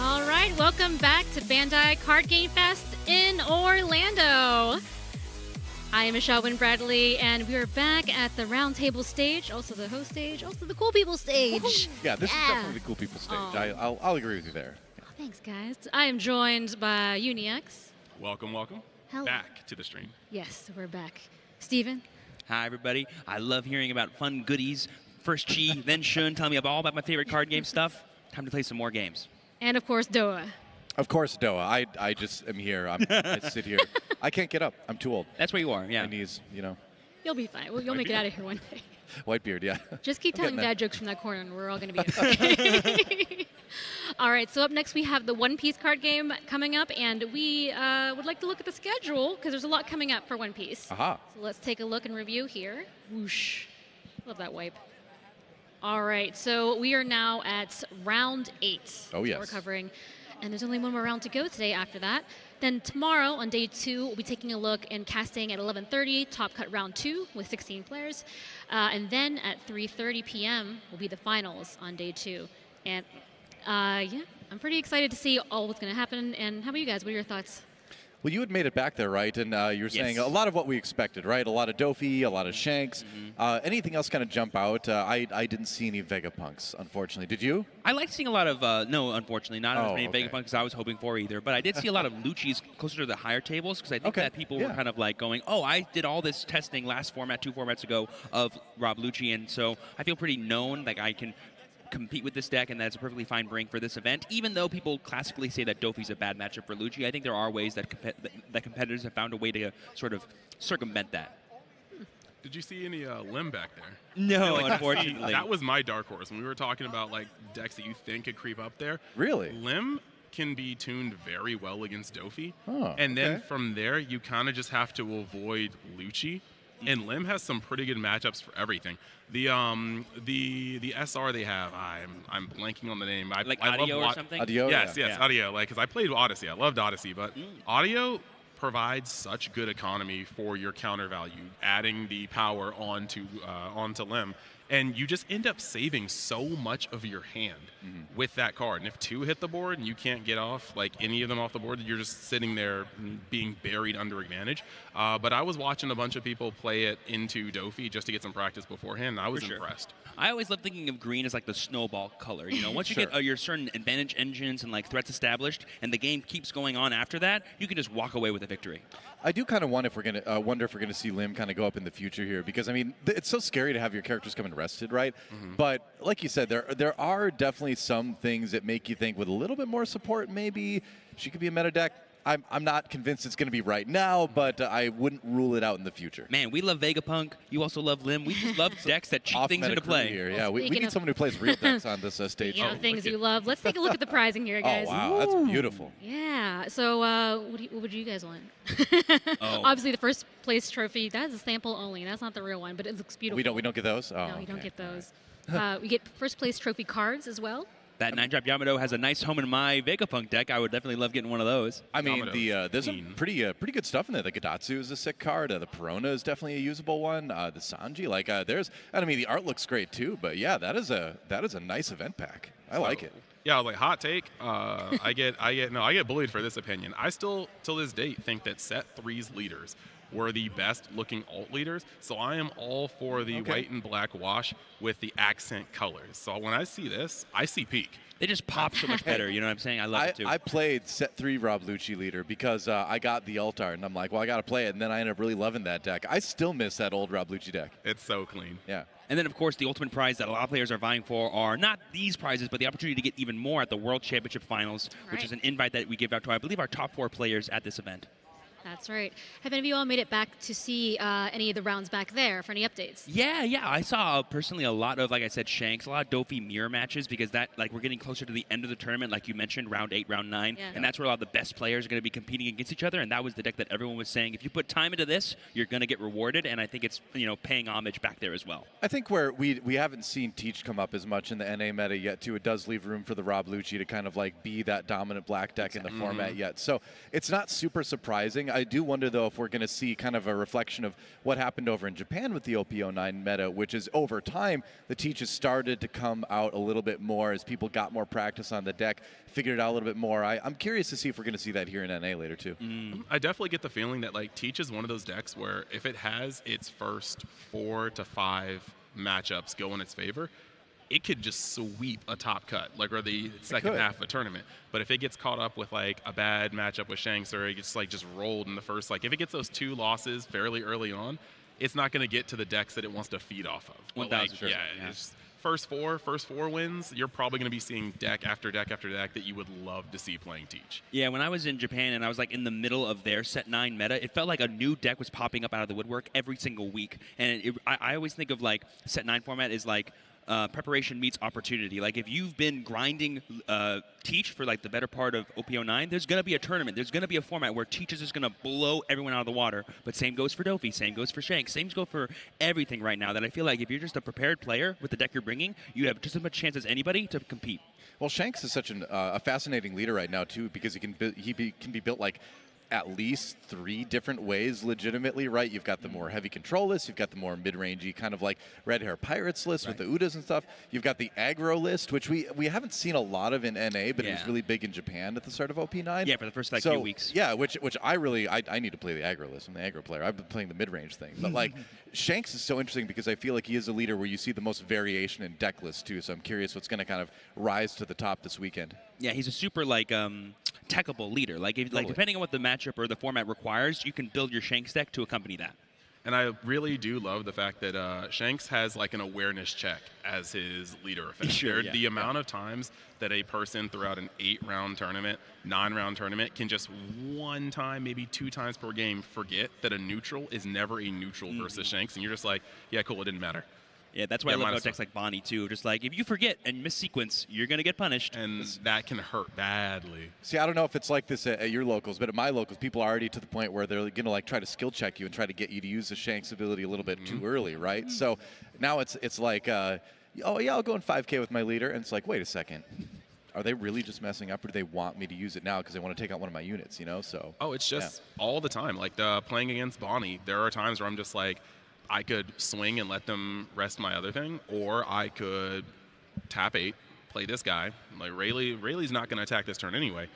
Speaker 5: All right.
Speaker 4: Welcome back to Bandai Card Game Fest in Orlando. I am Michelle Wynn Bradley, and we are back at the roundtable stage, also the host stage, also the cool people stage.
Speaker 5: Yeah, this is definitely the cool people stage.
Speaker 4: Oh.
Speaker 5: I'll agree with you there.
Speaker 4: Oh, thanks, guys. I am joined by Unix.
Speaker 2: Welcome, welcome.
Speaker 4: Hello.
Speaker 2: Back to the stream.
Speaker 4: Yes, we're back. Steven.
Speaker 13: Hi, everybody. I love hearing about fun goodies. First Chi, then Shun, telling me all about my favorite card game stuff. Time to play some more games.
Speaker 4: And of course, Doa.
Speaker 5: Of course, Doa. I just am here. I sit here. I can't get up. I'm too old.
Speaker 6: That's where you are, yeah.
Speaker 5: My knees,
Speaker 4: You'll be fine. You'll make it out of here one day.
Speaker 5: White beard, yeah.
Speaker 4: Just keep
Speaker 5: I'm
Speaker 4: telling
Speaker 5: getting
Speaker 4: dad jokes from that corner, and we're all going to be okay. All right, so up next we have the One Piece card game coming up, and we would like to look at the schedule because there's a lot coming up for One Piece.
Speaker 5: Aha.
Speaker 4: So let's take a look and review here. Whoosh. Love that wipe. All right, so we are now at round 8.
Speaker 5: Oh, yes.
Speaker 4: We're covering, and there's only one more round to go today after that. Then tomorrow on day 2, we'll be taking a look and casting at 11:30, Top Cut round 2 with 16 players. And then at 3:30 p.m. will be the finals on day 2. And yeah, I'm pretty excited to see all what's going to happen. And how about you guys? What are your thoughts?
Speaker 5: Well, you had made it back there, right? And you were saying
Speaker 6: Yes.
Speaker 5: a lot of what we expected, right? A lot of Dofi, a lot of Shanks. Anything else kind of jump out? I didn't see any Vegapunks, unfortunately. Did you?
Speaker 6: I liked seeing a lot of, no, unfortunately, not as many
Speaker 5: okay.
Speaker 6: Vegapunks as I was hoping for either, but I did see a lot of Lucci's closer to the higher tables because I think that people were kind of like going, oh, I did all this testing last format, 2 formats ago of Rob Lucci, and so I feel pretty known, like I can compete with this deck, and that's a perfectly fine bring for this event. Even though people classically say that Dofi's a bad matchup for Lucci, I think there are ways that that competitors have found a way to sort of circumvent that.
Speaker 7: Did you see any Lim back there?
Speaker 6: No,
Speaker 7: Like,
Speaker 6: unfortunately.
Speaker 7: that was my dark horse when we were talking about like decks that you think could creep up there.
Speaker 5: Really?
Speaker 7: Lim can be tuned very well against Dofi,
Speaker 5: Oh,
Speaker 7: and then
Speaker 5: okay.
Speaker 7: from there you kind of just have to avoid Lucci. And Lim has some pretty good matchups for everything. The SR they have, I'm blanking on the name. I
Speaker 6: Audio
Speaker 7: love
Speaker 6: or something?
Speaker 5: Audio,
Speaker 7: Yes,
Speaker 5: yeah.
Speaker 7: yes, Audio. Like, because I played Odyssey, I loved Odyssey, but Audio provides such good economy for your counter value, adding the power onto Lim, and you just end up saving so much of your hand with that card. And if 2 hit the board and you can't get off like any of them off the board, you're just sitting there being buried under advantage. But I was watching a bunch of people play it into Dofi just to get some practice beforehand, and I was impressed.
Speaker 6: I always love thinking of green as like the snowball color. You know, once you get your certain advantage engines and like threats established, and the game keeps going on after that, you can just walk away with a victory.
Speaker 5: I do kind of wonder if we're gonna see Lim kind of go up in the future here, because I mean it's so scary to have your characters come in rested, right? But like you said, there are definitely some things that make you think with a little bit more support, maybe she could be a meta deck. I'm not convinced it's going to be right now, but I wouldn't rule it out in the future.
Speaker 6: Man, we love Vegapunk. You also love Lim. We just love decks that cheat things into play.
Speaker 5: Here. Yeah, we
Speaker 4: speaking
Speaker 5: need
Speaker 4: of-
Speaker 5: someone who plays real decks on this stage.
Speaker 4: You know, things you love. Let's take a look at the prizing here, guys.
Speaker 5: Oh, wow, that's beautiful.
Speaker 4: Yeah. So, what would you guys want?
Speaker 6: Oh.
Speaker 4: Obviously, the first place trophy. That is a sample only. That's not the real one, but it looks beautiful.
Speaker 5: We don't get those. Oh,
Speaker 4: No, you don't
Speaker 5: okay.
Speaker 4: get those. We get first place trophy cards as well.
Speaker 6: That 9-drop Yamato has a nice home in my Vegapunk deck. I would definitely love getting one of those.
Speaker 5: I mean, there's some pretty good stuff in there. The Gadatsu is a sick card. The Perona is definitely a usable one. The Sanji, I mean, the art looks great too. But yeah, that is a nice event pack. I like it.
Speaker 7: Yeah, like hot take. I get bullied for this opinion. I still, till this date, think that Set 3's leaders were the best looking alt leaders. So I am all for the white and black wash with the accent colors. So when I see this, I see peak.
Speaker 6: They just pop so much better. You know what I'm saying? I love it too.
Speaker 5: I played Set 3 Rob Lucci leader because I got the alt art, and I'm like, well, I got to play it. And then I ended up really loving that deck. I still miss that old Rob Lucci deck.
Speaker 7: It's so clean.
Speaker 5: Yeah.
Speaker 6: And then, of course, the ultimate prize that a lot of players are vying for are not these prizes, but the opportunity to get even more at the World Championship Finals, which is an invite that we give out to, I believe, our top 4 players at this event.
Speaker 4: That's right. Have any of you all made it back to see any of the rounds back there for any updates?
Speaker 6: Yeah. I saw personally a lot of, like I said, Shanks, a lot of Dofi mirror matches because that, like, we're getting closer to the end of the tournament, like you mentioned, round 8, round 9, and that's where a lot of the best players are going to be competing against each other. And that was the deck that everyone was saying, if you put time into this, you're going to get rewarded. And I think it's paying homage back there as well.
Speaker 5: I think where we haven't seen Teach come up as much in the NA meta yet, too. It does leave room for the Rob Lucci to kind of like be that dominant black deck in the format yet. So it's not super surprising. I do wonder though if we're going to see kind of a reflection of what happened over in Japan with the OP09 meta, which is over time the Teach has started to come out a little bit more as people got more practice on the deck, figured it out a little bit more. I'm curious to see if we're going to see that here in NA later too.
Speaker 7: I definitely get the feeling that like Teach is one of those decks where if it has its first 4 to 5 matchups go in its favor, it could just sweep a top cut, like or the second half of a tournament. But if it gets caught up with like a bad matchup with Shanks, or it gets like just rolled in the first, like if it gets those 2 losses fairly early on, it's not going to get to the decks that it wants to feed off of. But, like,
Speaker 6: 1,000%.
Speaker 7: it's first four wins, you're probably going to be seeing deck after deck after deck that you would love to see playing Teach.
Speaker 6: Yeah, when I was in Japan and I was like in the middle of their set 9 meta, it felt like a new deck was popping up out of the woodwork every single week. And I always think of like set 9 format is like preparation meets opportunity. Like if you've been grinding Teach for like the better part of OP09, there's going to be a tournament. There's going to be a format where Teach is just going to blow everyone out of the water. But same goes for Dofi, same goes for Shanks, same goes for everything right now. That I feel like if you're just a prepared player with the deck you're bringing, you have just as much chance as anybody to compete.
Speaker 5: Well, Shanks is such a fascinating leader right now too, because he can be built like at least 3 different ways legitimately, right? You've got the more heavy control list, you've got the more mid-rangey kind of like Red Hair Pirates list with the Udas and stuff. You've got the aggro list, which we haven't seen a lot of in NA, but it was really big in Japan at the start of OP9.
Speaker 6: Yeah, for the first few weeks.
Speaker 5: Yeah, which I need to play the aggro list. I'm the aggro player. I've been playing the mid-range thing. But like Shanks is so interesting because I feel like he is a leader where you see the most variation in deck lists too. So I'm curious what's going to kind of rise to the top this weekend.
Speaker 6: Yeah, he's a super like techable leader. Like if, like depending on what the matchup or the format requires, you can build your Shanks deck to accompany that.
Speaker 7: And I really do love the fact that Shanks has like an awareness check as his leader effect.
Speaker 6: Sure,
Speaker 7: the amount of times that a person throughout an 8-round tournament, 9-round tournament can just 1 time, maybe 2 times per game forget that a neutral is never a neutral versus Shanks. And you're just like, yeah, cool, it didn't matter.
Speaker 6: Yeah, that's why I love about decks like Bonnie too. Just like if you forget and miss sequence, you're gonna get punished,
Speaker 7: and that can hurt badly.
Speaker 5: See, I don't know if it's like this at your locals, but at my locals, people are already to the point where they're gonna like try to skill check you and try to get you to use the Shanks ability a little bit too early, right? So now it's like, oh yeah, I'll go in 5K with my leader, and it's like, wait a second. Are they really just messing up, or do they want me to use it now because they want to take out one of my units, you know? So.
Speaker 7: Oh, it's just all the time. Like playing against Bonnie, there are times where I'm just like, I could swing and let them rest my other thing, or I could tap 8, play this guy. Like Rayleigh's not going to attack this turn anyway,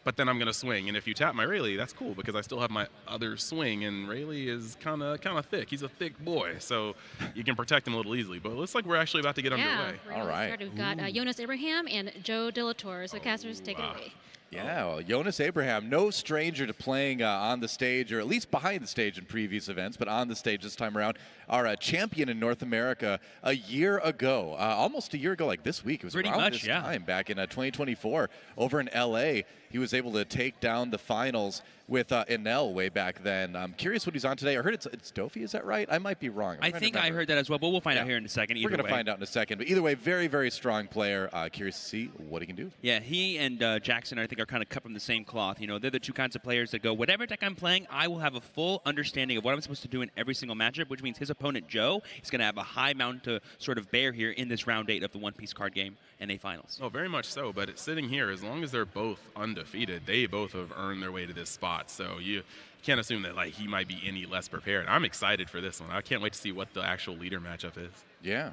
Speaker 7: but then I'm going to swing. And if you tap my Rayleigh, that's cool because I still have my other swing, and Rayleigh is kind of thick. He's a thick boy, so you can protect him a little easily. But it looks like we're actually about to get underway.
Speaker 4: All right. We've got Jonas Abraham and Joe Delator. So casters, take it away.
Speaker 5: Yeah, well, Jonas Abraham, no stranger to playing on the stage, or at least behind the stage in previous events, but on the stage this time around. Our champion in North America a year ago, almost a year ago, like this week. It was
Speaker 6: pretty
Speaker 5: around
Speaker 6: much,
Speaker 5: this time, back in 2024, over in LA. He was able to take down the finals with Enel way back then. I'm curious what he's on today. I heard it's Dofi, is that right? I might be wrong.
Speaker 6: I think I heard that as well, but we'll find out here in a second.
Speaker 5: We're going to find out in a second. But either way, very, very strong player. Curious to see what he can do.
Speaker 6: Yeah, he and Jackson, I think, are kind of cut from the same cloth. You know, they're the 2 kinds of players that go, whatever deck I'm playing, I will have a full understanding of what I'm supposed to do in every single matchup, which means his opponent, Joe, is going to have a high mountain to sort of bear here in this round 8 of the one-piece card game NA Finals.
Speaker 7: Oh, very much so. But it's sitting here, as long as they're both undefeated, they both have earned their way to this spot. So you can't assume that like he might be any less prepared. I'm excited for this one. I can't wait to see what the actual leader matchup is.
Speaker 5: Yeah.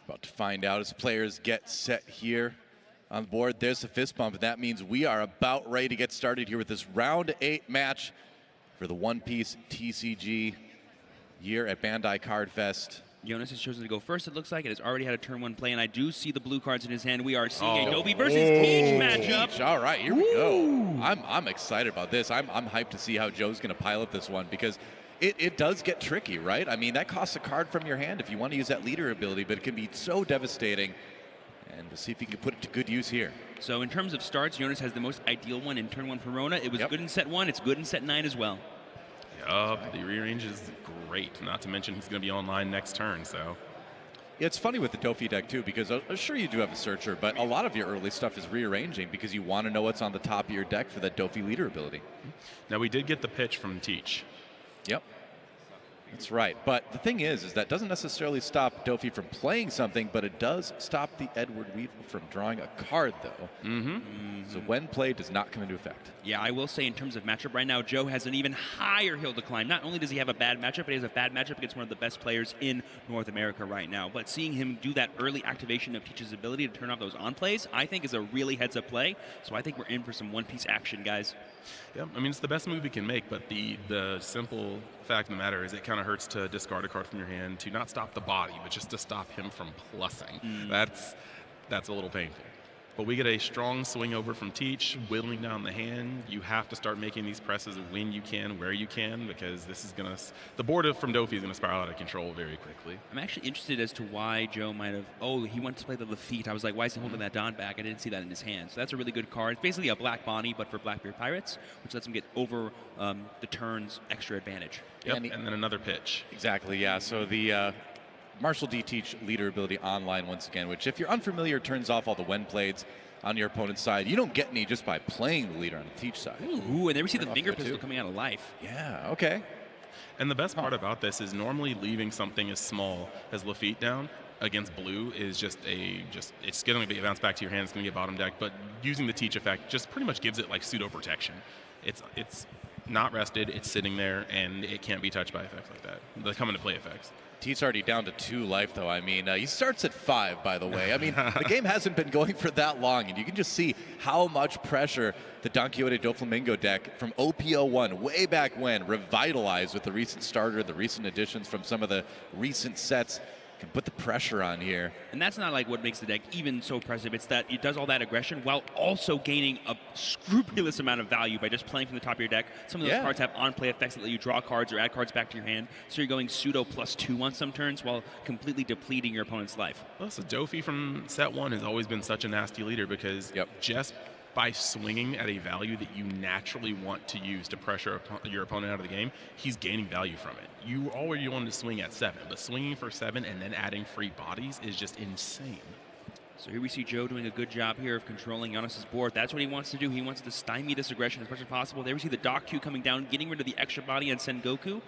Speaker 5: About to find out as players get set here on the board. There's the fist bump, and that means we are about ready to get started here with this round 8 match for the one-piece TCG year at Bandai Card Fest.
Speaker 6: Jonas has chosen to go first, it looks like. It has already had a turn 1 play, and I do see the blue cards in his hand. We are seeing a Dofi versus Teach matchup.
Speaker 5: Teach. All right, here we go. I'm excited about this. I'm hyped to see how Joe's going to pilot this one because it does get tricky, right? I mean, that costs a card from your hand if you want to use that leader ability, but it can be so devastating. And we'll see if he can put it to good use here.
Speaker 6: So in terms of starts, Jonas has the most ideal one in turn 1 Perona. It was good in set 1. It's good in set 9 as well.
Speaker 7: The rearrange is great, not to mention he's going to be online next turn, so.
Speaker 5: Yeah, it's funny with the Dofi deck, too, because I'm sure you do have a searcher, but a lot of your early stuff is rearranging because you want to know what's on the top of your deck for that Dofi leader ability.
Speaker 7: Now, we did get the pitch from Teach.
Speaker 5: Yep. That's right. But the thing is that doesn't necessarily stop Dofi from playing something, but it does stop the Edward Weevil from drawing a card, though. So when played, does not come into effect.
Speaker 6: Yeah, I will say in terms of matchup right now, Joe has an even higher hill to climb. Not only does he have a bad matchup, but he has a bad matchup against one of the best players in North America right now. But seeing him do that early activation of Teach's ability to turn off those on plays, I think is a really heads-up play. So I think we're in for some one-piece action, guys.
Speaker 7: Yeah, I mean, it's the best move he can make, but the simple fact of the matter is it kind of hurts to discard a card from your hand to not stop the body, but just to stop him from plussing. That's a little painful. But we get a strong swing over from Teach, whittling down the hand. You have to start making these presses when you can, where you can, because this is going to, the board from Dofi is going to spiral out of control very quickly.
Speaker 6: I'm actually interested as to why Joe might have, he wants to play the Lafitte. I was like, why is he holding that Don back? I didn't see that in his hand. So that's a really good card. It's basically a Black Bonnie, but for Blackbeard Pirates, which lets him get over the turn's extra advantage.
Speaker 7: Yep, and then another pitch.
Speaker 5: Exactly, yeah. So the Marshall D Teach leader ability online once again, which if you're unfamiliar, turns off all the when blades on your opponent's side. You don't get any just by playing the leader on the Teach side.
Speaker 6: Ooh, and there we see the finger pistol coming out of life.
Speaker 5: Yeah, okay.
Speaker 7: And the best part about this is normally leaving something as small as Lafitte down against blue is just it's going to be bounced back to your hand, it's going to get bottom deck, but using the Teach effect just pretty much gives it like pseudo protection. It's not rested, it's sitting there, and it can't be touched by effects like that. They come into play effects.
Speaker 5: Teach already down to 2 life, though. I mean, he starts at 5, by the way. I mean, the game hasn't been going for that long, and you can just see how much pressure the Don Quixote Doflamingo deck from OPO1 way back when revitalized with the recent starter, the recent additions from some of the recent sets. Can put the pressure on here.
Speaker 6: And that's not like what makes the deck even so impressive. It's that it does all that aggression while also gaining a scrupulous amount of value by just playing from the top of your deck. Some of those cards have on-play effects that let you draw cards or add cards back to your hand. So you're going pseudo +2 on some turns while completely depleting your opponent's life.
Speaker 7: Well, so Dofi from set 1 has always been such a nasty leader because just by swinging at a value that you naturally want to use to pressure your opponent out of the game, he's gaining value from it. You already wanted to swing at 7, but swinging for 7 and then adding free bodies is just insane.
Speaker 6: So here we see Joe doing a good job here of controlling Giannis's board. That's what he wants to do. He wants to stymie this aggression as much as possible. There we see the Doc Q coming down, getting rid of the extra body on Sengoku.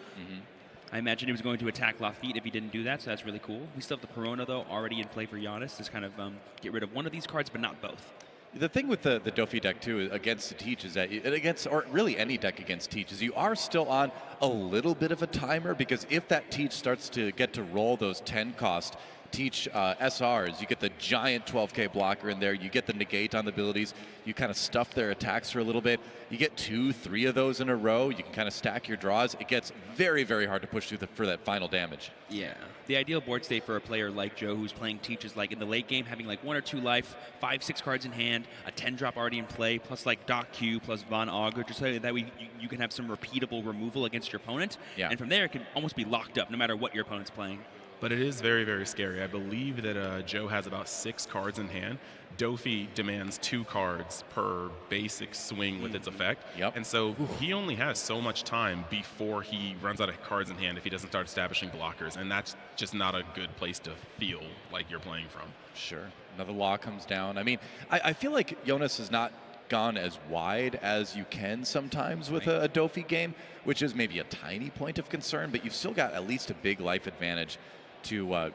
Speaker 6: I imagine he was going to attack Lafitte if he didn't do that, so that's really cool. We still have the Perona, though, already in play for Giannis. Just kind of get rid of one of these cards, but not both.
Speaker 5: The thing with the Dofi deck, too, against the Teach is that, or really any deck against Teach, is you are still on a little bit of a timer, because if that Teach starts to get to roll those 10-cost Teach SRs, you get the giant 12k blocker in there, you get the negate on the abilities, you kind of stuff their attacks for a little bit, you get 2, 3 of those in a row, you can kind of stack your draws. It gets very, very hard to push through for that final damage.
Speaker 6: Yeah. The ideal board state for a player like Joe who's playing Teach is like in the late game having like 1 or 2 life, 5, 6 cards in hand, a 10 drop already in play, plus like Doc Q, plus Von Augur, just so that way you can have some repeatable removal against your opponent.
Speaker 5: Yeah.
Speaker 6: And from there it can almost be locked up no matter what your opponent's playing.
Speaker 7: But it is very, very scary. I believe that Joe has about 6 cards in hand. Dofi demands 2 cards per basic swing with its effect. And so he only has so much time before he runs out of cards in hand if he doesn't start establishing blockers. And that's just not a good place to feel like you're playing from.
Speaker 5: Sure. Another law comes down. I mean, I feel like Jonas has not gone as wide as you can sometimes with a Dofi game, which is maybe a tiny point of concern, but you've still got at least a big life advantage to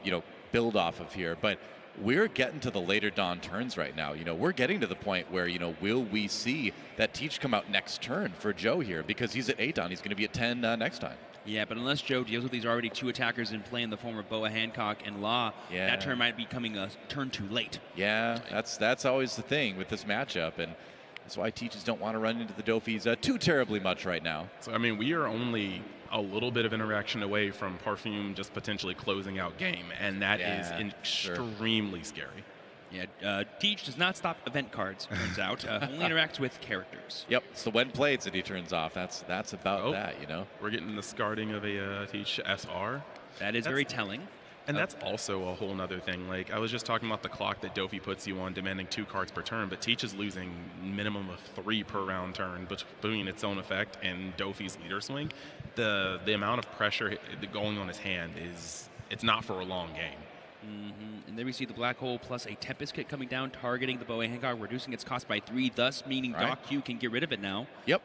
Speaker 5: build off of here. But we're getting to the later dawn turns right now. We're getting to the point where, will we see that Teach come out next turn for Joe here? Because he's at 8 on, he's going to be at 10 next time.
Speaker 6: Yeah, but unless Joe deals with these already 2 attackers in play in the form of Boa Hancock and Law, that turn might be coming a turn too late.
Speaker 5: Yeah, that's always the thing with this matchup, and that's why Teachers don't want to run into the Dofis too terribly much right now.
Speaker 7: So, I mean, we are only a little bit of interaction away from Parfume just potentially closing out game, and that is extremely scary.
Speaker 6: Yeah, Teach does not stop event cards, turns out. Only interacts with characters.
Speaker 5: Yep, it's the when plays that he turns off. That's about that,
Speaker 7: We're getting the discarding of a Teach SR.
Speaker 6: That's very telling.
Speaker 7: And that's also a whole nother thing. Like, I was just talking about the clock that Dofi puts you on, demanding 2 cards per turn, but Teach is losing minimum of 3 per round turn between its own effect and Dofi's leader swing. The amount of pressure going on his hand it's not for a long game.
Speaker 6: And then we see the Black Hole plus a Tempest Kit coming down, targeting the Boa Hancock, reducing its cost by 3, thus meaning Doc Q can get rid of it now.
Speaker 5: Yep.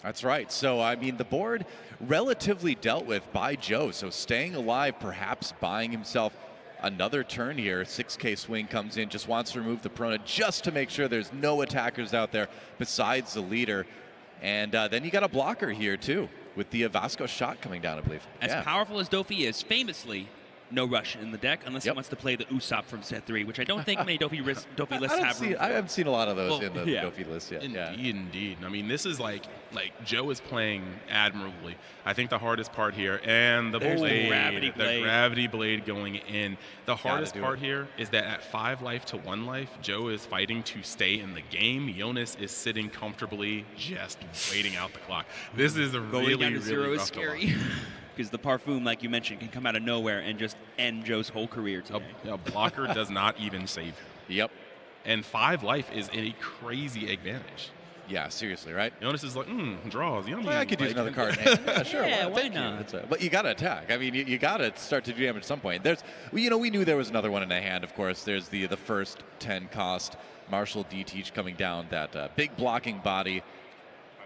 Speaker 5: That's right. So, I mean, the board relatively dealt with by Joe. So staying alive, perhaps buying himself another turn here. 6K swing comes in, just wants to remove the Perona just to make sure there's no attackers out there besides the leader. And then you got a blocker here, too, with the Vasco shot coming down, I believe.
Speaker 6: As powerful as Dofi is, famously, no rush in the deck unless he wants to play the Usopp from set 3, which I don't think many Dofi lists have.
Speaker 5: I haven't seen a lot of those
Speaker 6: Well,
Speaker 5: in the
Speaker 6: yeah.
Speaker 5: Dofi list yet.
Speaker 7: Indeed. I mean, this is like Joe is playing admirably. I think the hardest part here, and the
Speaker 6: There's the
Speaker 7: blade,
Speaker 6: gravity blade.
Speaker 7: gravity blade going in. The hardest
Speaker 5: do
Speaker 7: part
Speaker 5: it.
Speaker 7: here is that at 5 life to 1 life, Joe is fighting to stay in the game. Jonas is sitting comfortably, just waiting out the clock. This is a
Speaker 6: Going
Speaker 7: really,
Speaker 6: down to
Speaker 7: really
Speaker 6: 0 is
Speaker 7: rough to
Speaker 6: scary.
Speaker 7: watch.
Speaker 6: Because the Parfum, like you mentioned, can come out of nowhere and just end Joe's whole career today.
Speaker 7: A blocker does not even save him.
Speaker 5: Yep.
Speaker 7: And 5 life is a crazy advantage.
Speaker 5: Yeah, seriously, right?
Speaker 7: Jonas is like, draws. Yummy.
Speaker 5: Well, I could use
Speaker 7: Like-
Speaker 5: another card. in hand. Yeah, sure.
Speaker 6: Yeah,
Speaker 5: well,
Speaker 6: why
Speaker 5: thank you.
Speaker 6: not?
Speaker 5: But you got to attack. I mean, you got to start to do damage at some point. We knew there was another one in the hand. Of course, there's the first 10 cost Marshall D Teach coming down, that big blocking body,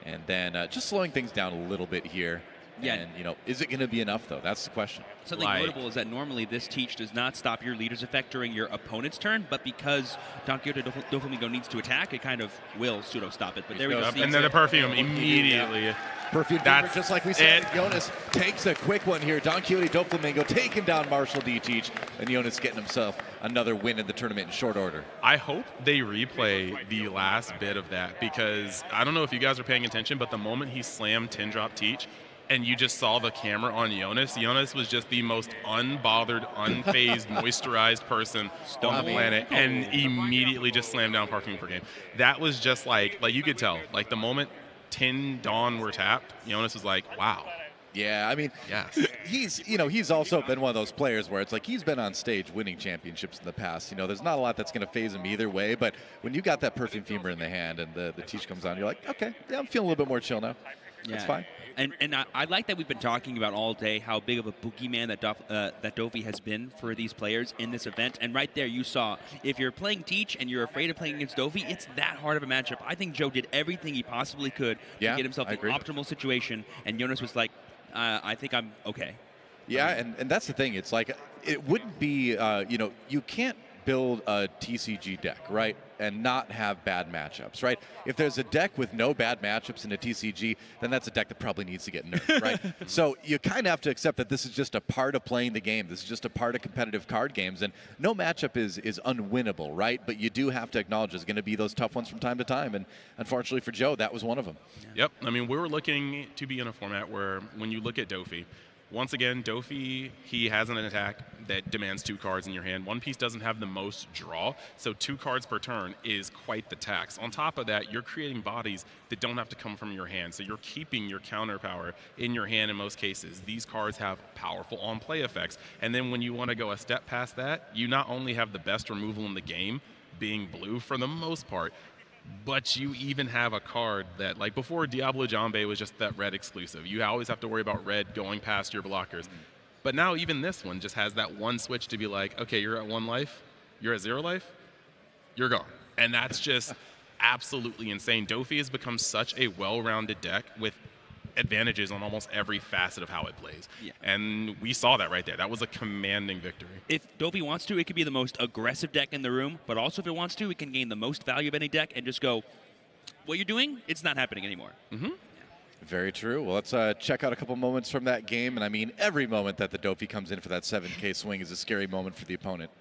Speaker 5: and then just slowing things down a little bit here.
Speaker 6: Yeah.
Speaker 5: And is it going to be enough though? That's the question.
Speaker 6: Something notable is that normally this teach does not stop your leader's effect during your opponent's turn, but because Don Quixote Doflamingo needs to attack, it kind of will pseudo stop it. But there we go.
Speaker 7: And then the perfume immediately.
Speaker 5: Perfume Fever, just like we said. Jonas takes a quick one here. Don Quixote Doflamingo taking down Marshall D Teach, and Jonas getting himself another win in the tournament in short order.
Speaker 7: I hope they replay the last bit of that, because I don't know if you guys are paying attention, but the moment he slammed 10-drop Teach, and you just saw the camera on Jonas was just the most unbothered, unfazed, moisturized person on the planet, and immediately just slammed down Parfum per game. That was just like you could tell. Like the moment 10 Dawn were tapped, Jonas was like, wow.
Speaker 5: Yeah, I mean,
Speaker 7: yes.
Speaker 5: he's also been one of those players where it's like he's been on stage winning championships in the past. There's not a lot that's going to phase him either way, but when you got that Perfume Fever in the hand and the Teach comes on, you're like, okay, yeah, I'm feeling a little bit more chill now. That's fine.
Speaker 6: And I like that we've been talking about all day how big of a boogeyman that Dofi has been for these players in this event. And right there you saw, if you're playing Teach and you're afraid of playing against Dofi, it's that hard of a matchup. I think Joe did everything he possibly could to get himself the optimal situation, and Jonas was like, I think I'm okay.
Speaker 5: Yeah, and that's the thing. It's like it wouldn't be, you can't build a TCG deck, right, and not have bad matchups, right? If there's a deck with no bad matchups in a TCG, then that's a deck that probably needs to get nerfed, right? So you kind of have to accept that this is just a part of playing the game. This is just a part of competitive card games, and no matchup is unwinnable, right? But you do have to acknowledge there's going to be those tough ones from time to time, and unfortunately for Joe, that was one of them.
Speaker 7: Yep. I mean, we were looking to be in a format where when you look at Dofi, once again, Dofi, he has an attack that demands 2 cards in your hand. One piece doesn't have the most draw, so 2 cards per turn is quite the tax. On top of that, you're creating bodies that don't have to come from your hand, so you're keeping your counter power in your hand in most cases. These cards have powerful on-play effects, and then when you want to go a step past that, you not only have the best removal in the game, being blue for the most part, but you even have a card that, like before, Diablo Jambe was just that red exclusive. You always have to worry about red going past your blockers. But now even this one just has that one switch to be like, okay, you're at 1 life, you're at 0 life, you're gone. And that's just absolutely insane. Dofi has become such a well-rounded deck with advantages on almost every facet of how it plays.
Speaker 6: Yeah.
Speaker 7: And we saw that right there. That was a commanding victory.
Speaker 6: If Dofi wants to, it could be the most aggressive deck in the room, but also if it wants to, it can gain the most value of any deck and just go, what you're doing, it's not happening anymore.
Speaker 7: Mm-hmm.
Speaker 5: Very true. Well, let's check out a couple moments from that game. And I mean, every moment that the Dofi comes in for that 7K swing is a scary moment for the opponent.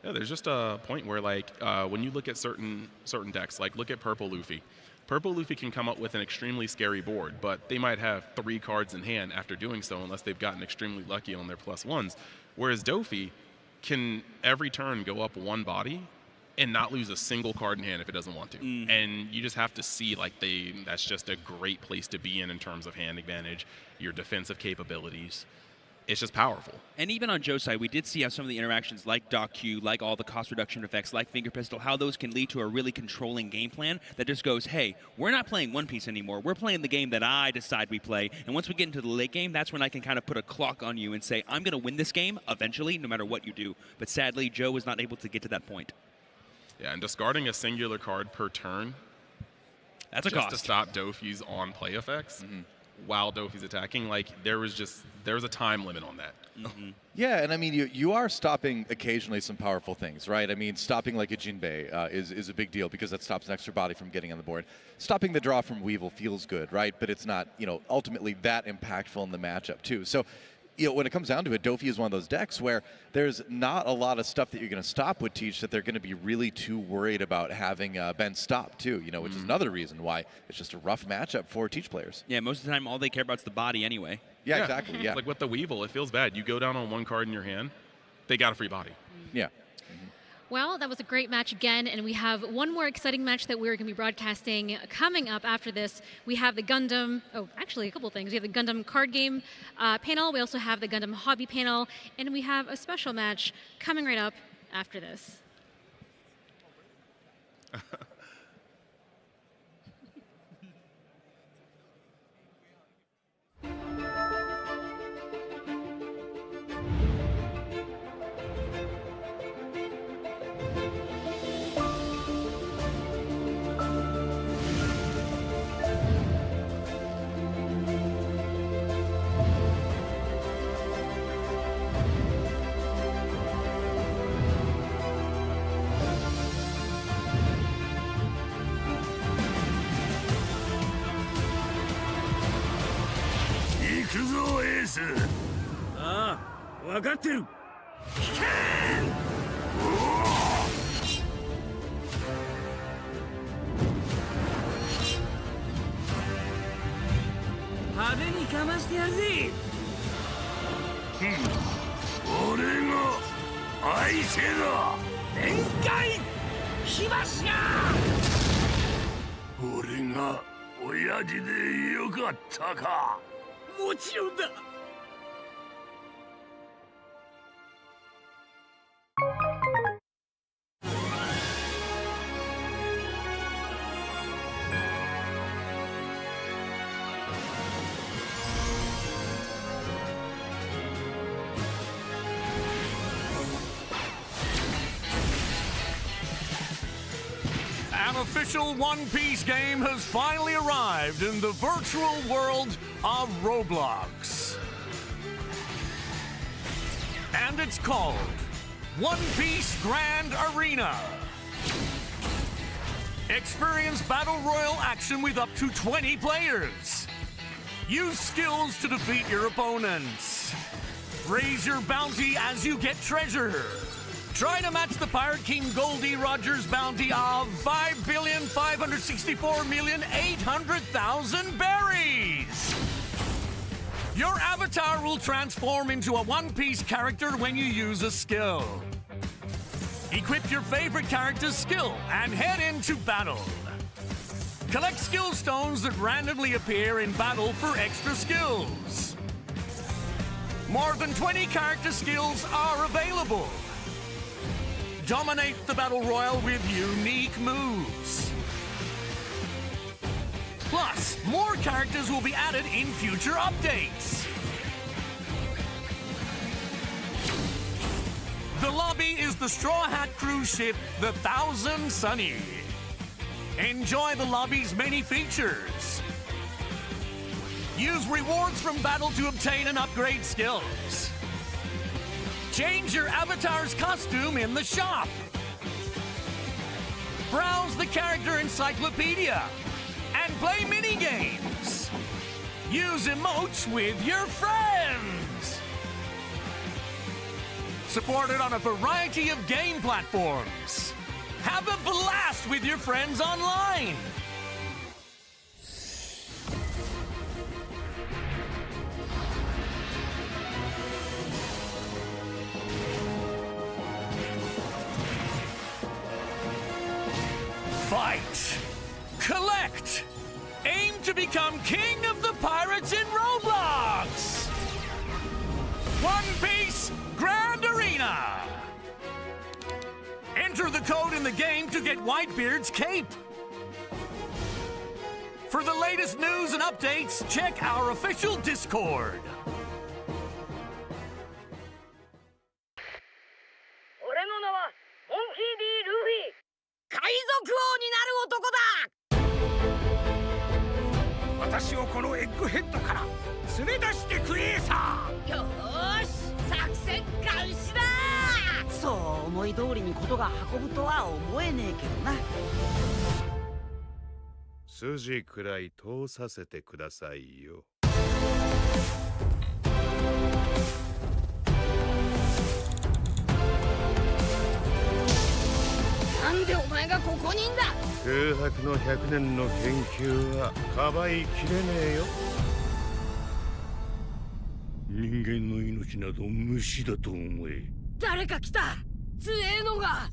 Speaker 7: Yeah, there's just a point where, like, when you look at certain decks, like look at Purple Luffy. Purple Luffy can come up with an extremely scary board, but they might have 3 cards in hand after doing so unless they've gotten extremely lucky on their +1s. Whereas Dofi can every turn go up 1 body and not lose a single card in hand if it doesn't want to. And you just have to see, like, that's just a great place to be in terms of hand advantage, your defensive capabilities. It's just powerful.
Speaker 6: And even on Joe's side, we did see how some of the interactions like Doc Q, like all the cost reduction effects, like Finger Pistol, how those can lead to a really controlling game plan that just goes, hey, we're not playing One Piece anymore. We're playing the game that I decide we play. And once we get into the late game, that's when I can kind of put a clock on you and say, I'm going to win this game eventually, no matter what you do. But sadly, Joe was not able to get to that point.
Speaker 7: Yeah, and discarding a singular card per turn,
Speaker 6: that's a
Speaker 7: just
Speaker 6: cost
Speaker 7: to stop Dofi's on-play effects. While Dofi's attacking, like there was a time limit on that.
Speaker 5: Yeah, and I mean, you are stopping occasionally some powerful things, right? I mean, stopping like a Jinbei is a big deal because that stops an extra body from getting on the board. Stopping the draw from Weevil feels good, right? But it's not, ultimately that impactful in the matchup too. So, when it comes down to it, Dofi is one of those decks where there's not a lot of stuff that you're going to stop with Teach that they're going to be really too worried about having Ben stop too, which is another reason why it's just a rough matchup for Teach players.
Speaker 6: Yeah, most of the time all they care about is the body anyway.
Speaker 5: Yeah, exactly. Yeah.
Speaker 2: Like with the Weevil, it feels bad. You go down on one card in your hand, they got a free body.
Speaker 5: Yeah.
Speaker 4: Well, that was a great match again, and we have one more exciting match that we're going to be broadcasting coming up after this. We have the Gundam, actually a couple things. We have the Gundam card game panel, we also have the Gundam hobby panel, and we have a special match coming right up after this.
Speaker 8: An official One Piece game has finally arrived in the virtual world of Roblox. And it's called One Piece Grand Arena. Experience battle royal action with up to 20 players. Use skills to defeat your opponents. Raise your bounty as you get treasure. Try to match the Pirate King Goldie Rogers bounty of 5,564,800,000 berries. Your avatar will transform into a One Piece character when you use a skill. Equip your favorite character's skill and head into battle. Collect skill stones that randomly appear in battle for extra skills. More than 20 character skills are available. Dominate the Battle Royal with unique moves. Plus, more characters will be added in future updates. The lobby is the Straw Hat cruise ship, the Thousand Sunny. Enjoy the lobby's many features. Use rewards from battle to obtain and upgrade skills. Change your avatar's costume in the shop. Browse the character encyclopedia and play mini-games. Use emotes with your friends. Supported on a variety of game platforms. Have a blast with your friends online. Fight! Collect! Aim to become king of the pirates in Roblox! One Piece Grand Arena! Enter the code in the game to get Whitebeard's cape. For the latest news and updates, check our official Discord.
Speaker 9: 俺の名はモンキー D. ルフィ海賊王になる男だ私をこのエッグヘッドから連れ出してくれさよーし作戦開始だそう思い通りにことが運ぶとは思えねえけどな
Speaker 10: 筋くらい通させてくださいよ
Speaker 9: がここにいんだ。
Speaker 10: 空白の100年の研究はかばいきれねえよ。人間の命など無視だと思え。
Speaker 9: 誰か来た。強えのが。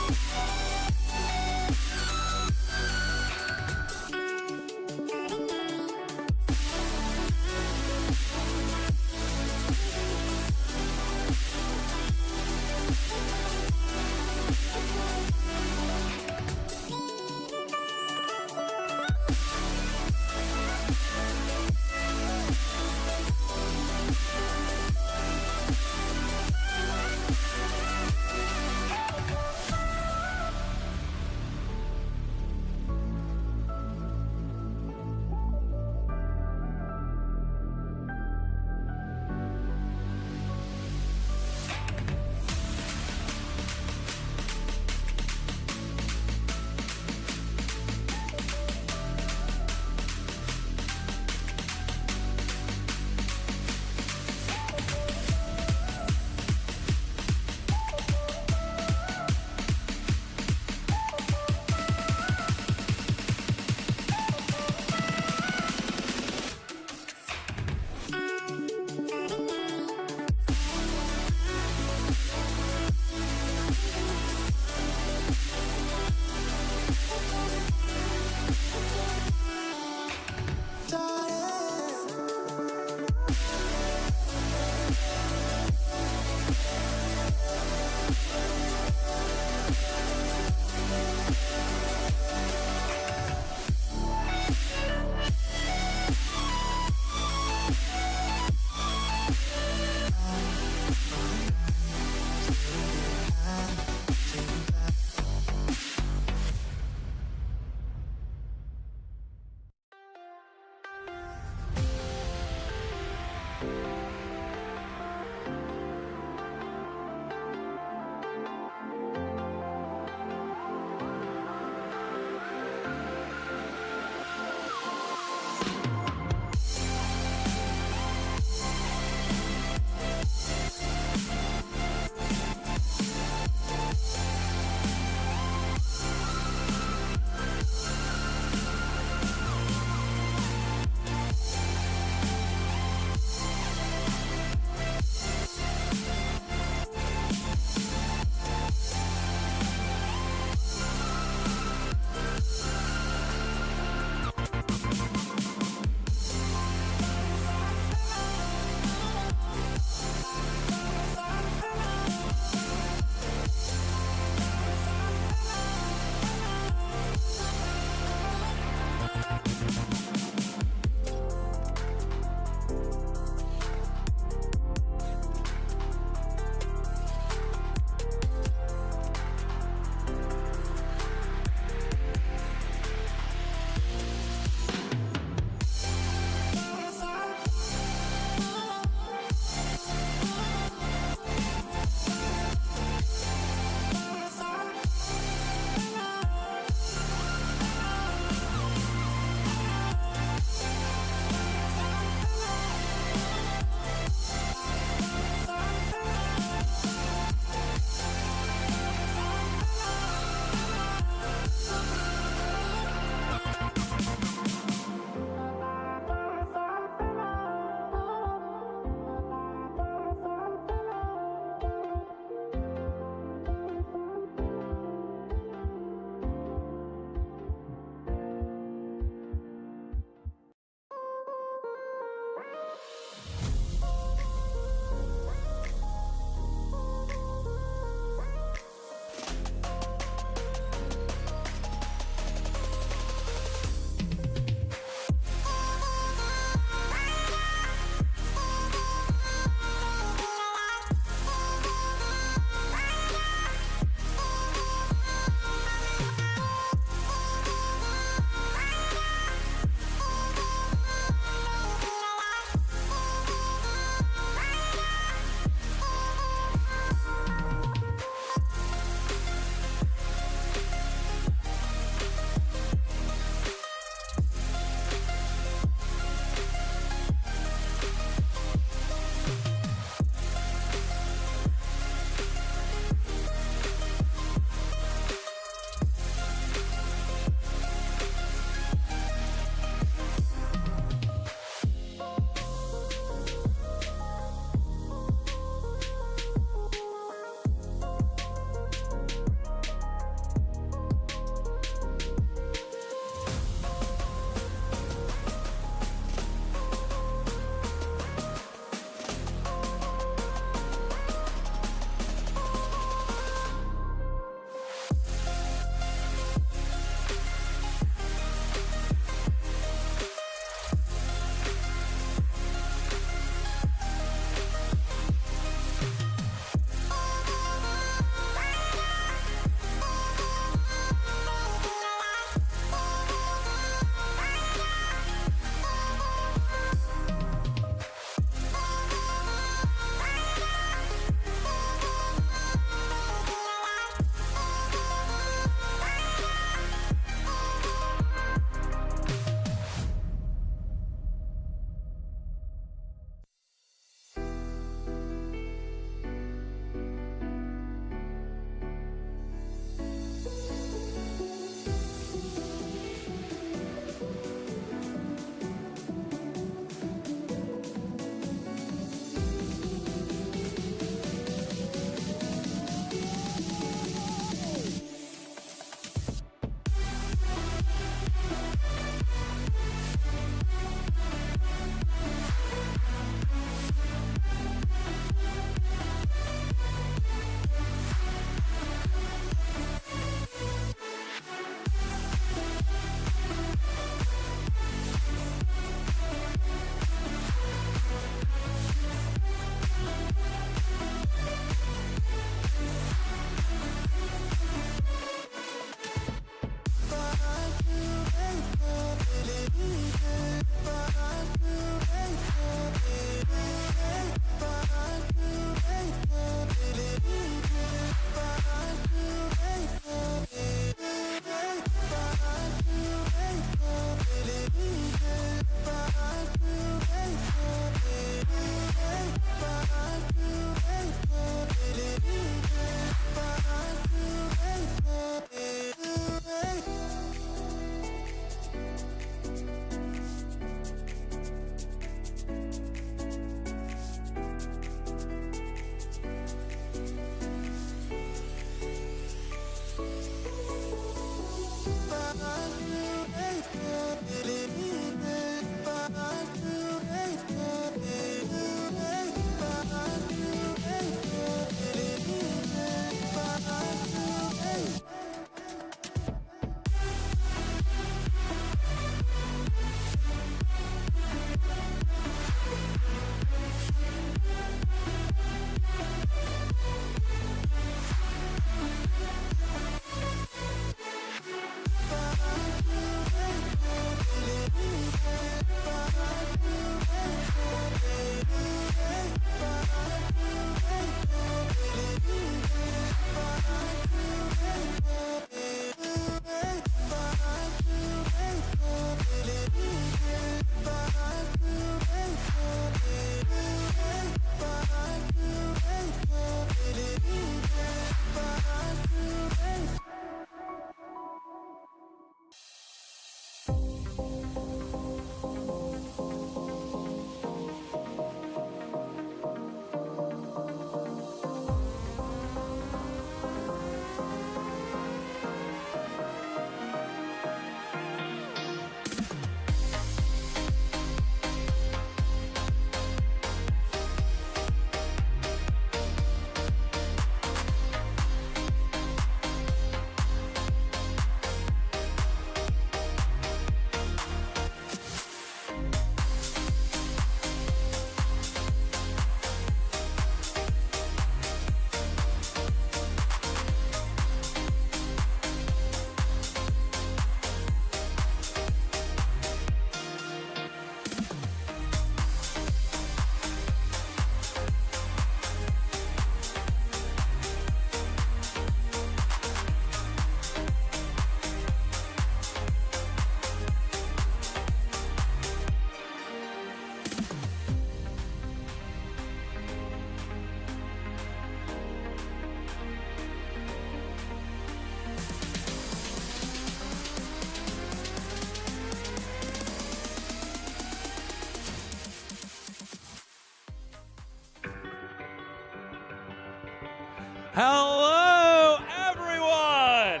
Speaker 1: Hello, everyone!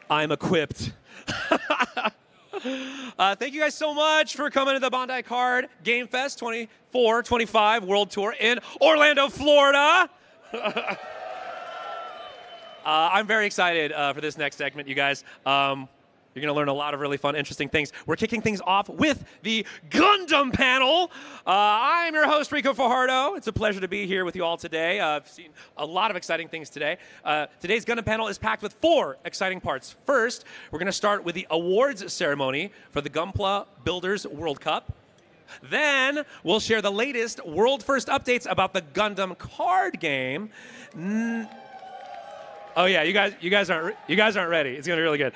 Speaker 1: I'm equipped. Thank you guys so much for coming to the Bandai Card Game Fest 24-25 World Tour in Orlando, Florida. I'm very excited for this next segment, you guys. You're going to learn a lot of really fun, interesting things. We're kicking things off with the Gundam panel. I'm your host, Rico Fajardo. It's a pleasure to be here with you all today. I've seen a lot of exciting things today. Today's Gundam panel is packed with 4 exciting parts. First, we're going to start with the awards ceremony for the Gunpla Builders World Cup. Then, we'll share the latest world-first updates about the Gundam card game. Oh yeah, you guys aren't ready. It's gonna be really good.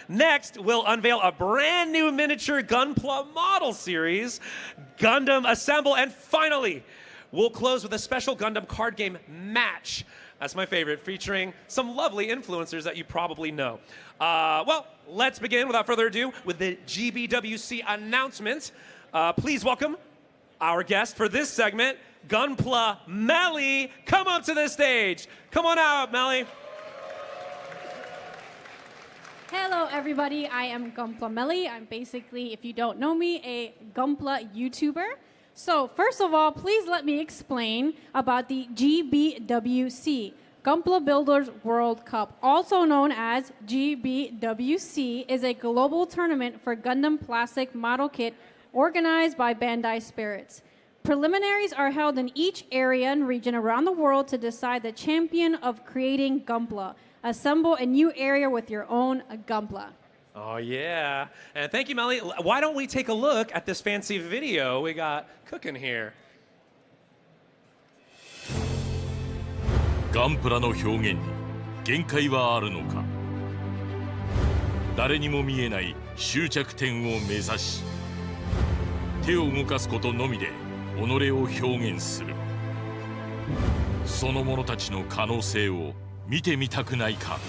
Speaker 1: Next, we'll unveil a brand new miniature Gunpla model series, Gundam Assemble, and finally, we'll close with a special Gundam card game match. That's my favorite, featuring some lovely influencers that you probably know. Well, let's begin without further ado with the GBWC announcements. Please welcome our guest for this segment, Gunpla Melly. Come up to the stage. Come on out, Melly.
Speaker 3: Hello everybody, I am Gunpla Melly. I'm basically, if you don't know me, a Gunpla YouTuber. So first of all, please let me explain about the GBWC, Gunpla Builders World Cup, also known as GBWC, is a global tournament for Gundam plastic model kit organized by Bandai Spirits. Preliminaries are held in each area and region around the world to decide the champion of creating Gunpla. Assemble a new area with your own Gunpla.
Speaker 1: Oh yeah, and thank you, Melly. Why don't we take a look at this fancy video we got cooking here?
Speaker 22: ガンプラの表現に限界はあるのか。誰にも見えない終着点を目指し、手を動かすことのみで己を表現する。その者たちの可能性を見てみたくないか。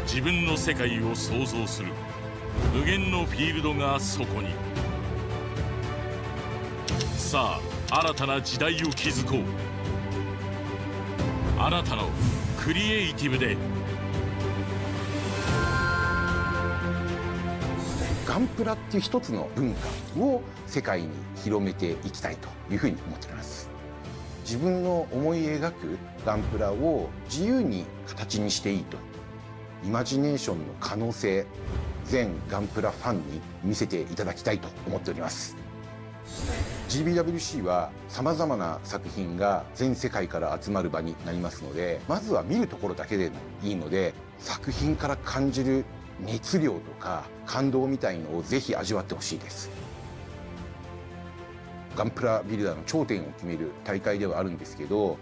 Speaker 22: 自分の世界を想像する無限のフィールドがそこに。さあ新たな時代を築こう。あなたのクリエイティブで。
Speaker 23: ガンプラっていう一つの文化を世界に広めていきたいというふうに思っております。自分の思い描くガンプラを自由に形にしていいと、イマジネーションの可能性、全ガンプラファンに見せていただきたいと思っております。 GBWC はさまざまな作品が全世界から集まる場になりますので、まずは見るところだけでもいいので、作品から感じる熱量とか感動みたいのをぜひ味わってほしいです。ガンプラビルダーの頂点を決める大会ではあるんですけど、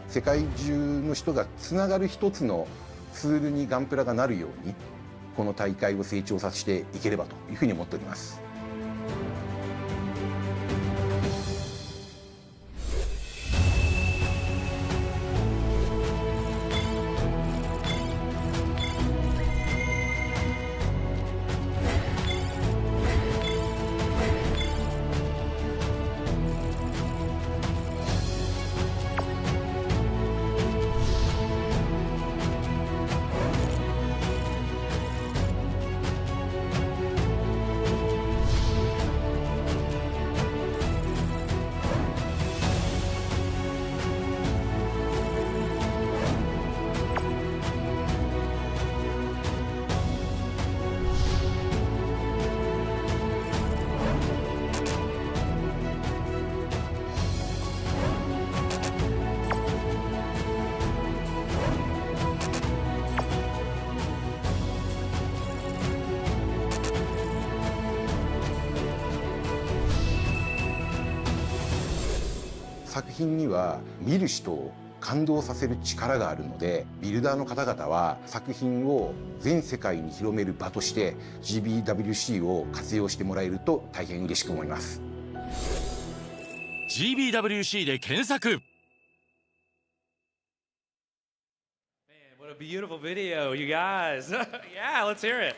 Speaker 23: 世界中の人がつながる一つのツールにガンプラがなるように、この大会を成長させていければというふうに思っております。 作品には見る人を感動させる力があるので、ビルダーの方々は作品を全世界に広める場として GBWC を活用してもらえると大変嬉しく思います。
Speaker 22: GBWC で検索。
Speaker 1: What a beautiful video, you guys. Yeah, let's hear it.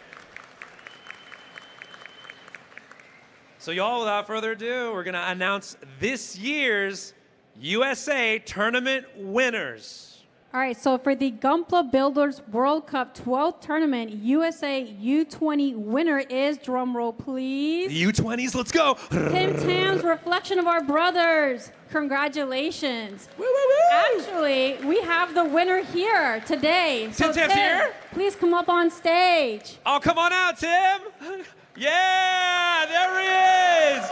Speaker 1: So y'all, without further ado, we're gonna announce this year's USA tournament winners.
Speaker 3: All right, so for the Gunpla Builders World Cup 12th tournament, USA U20 winner is, drumroll please,
Speaker 1: The U20s, let's go.
Speaker 3: Tim Tam's Reflection of Our Brothers. Congratulations.
Speaker 1: Woo, woo, woo.
Speaker 3: Actually, we have the winner here today. So
Speaker 1: Tim Tam's here?
Speaker 3: Please come up on stage.
Speaker 1: Oh, come on out, Tim. Yeah, there he is.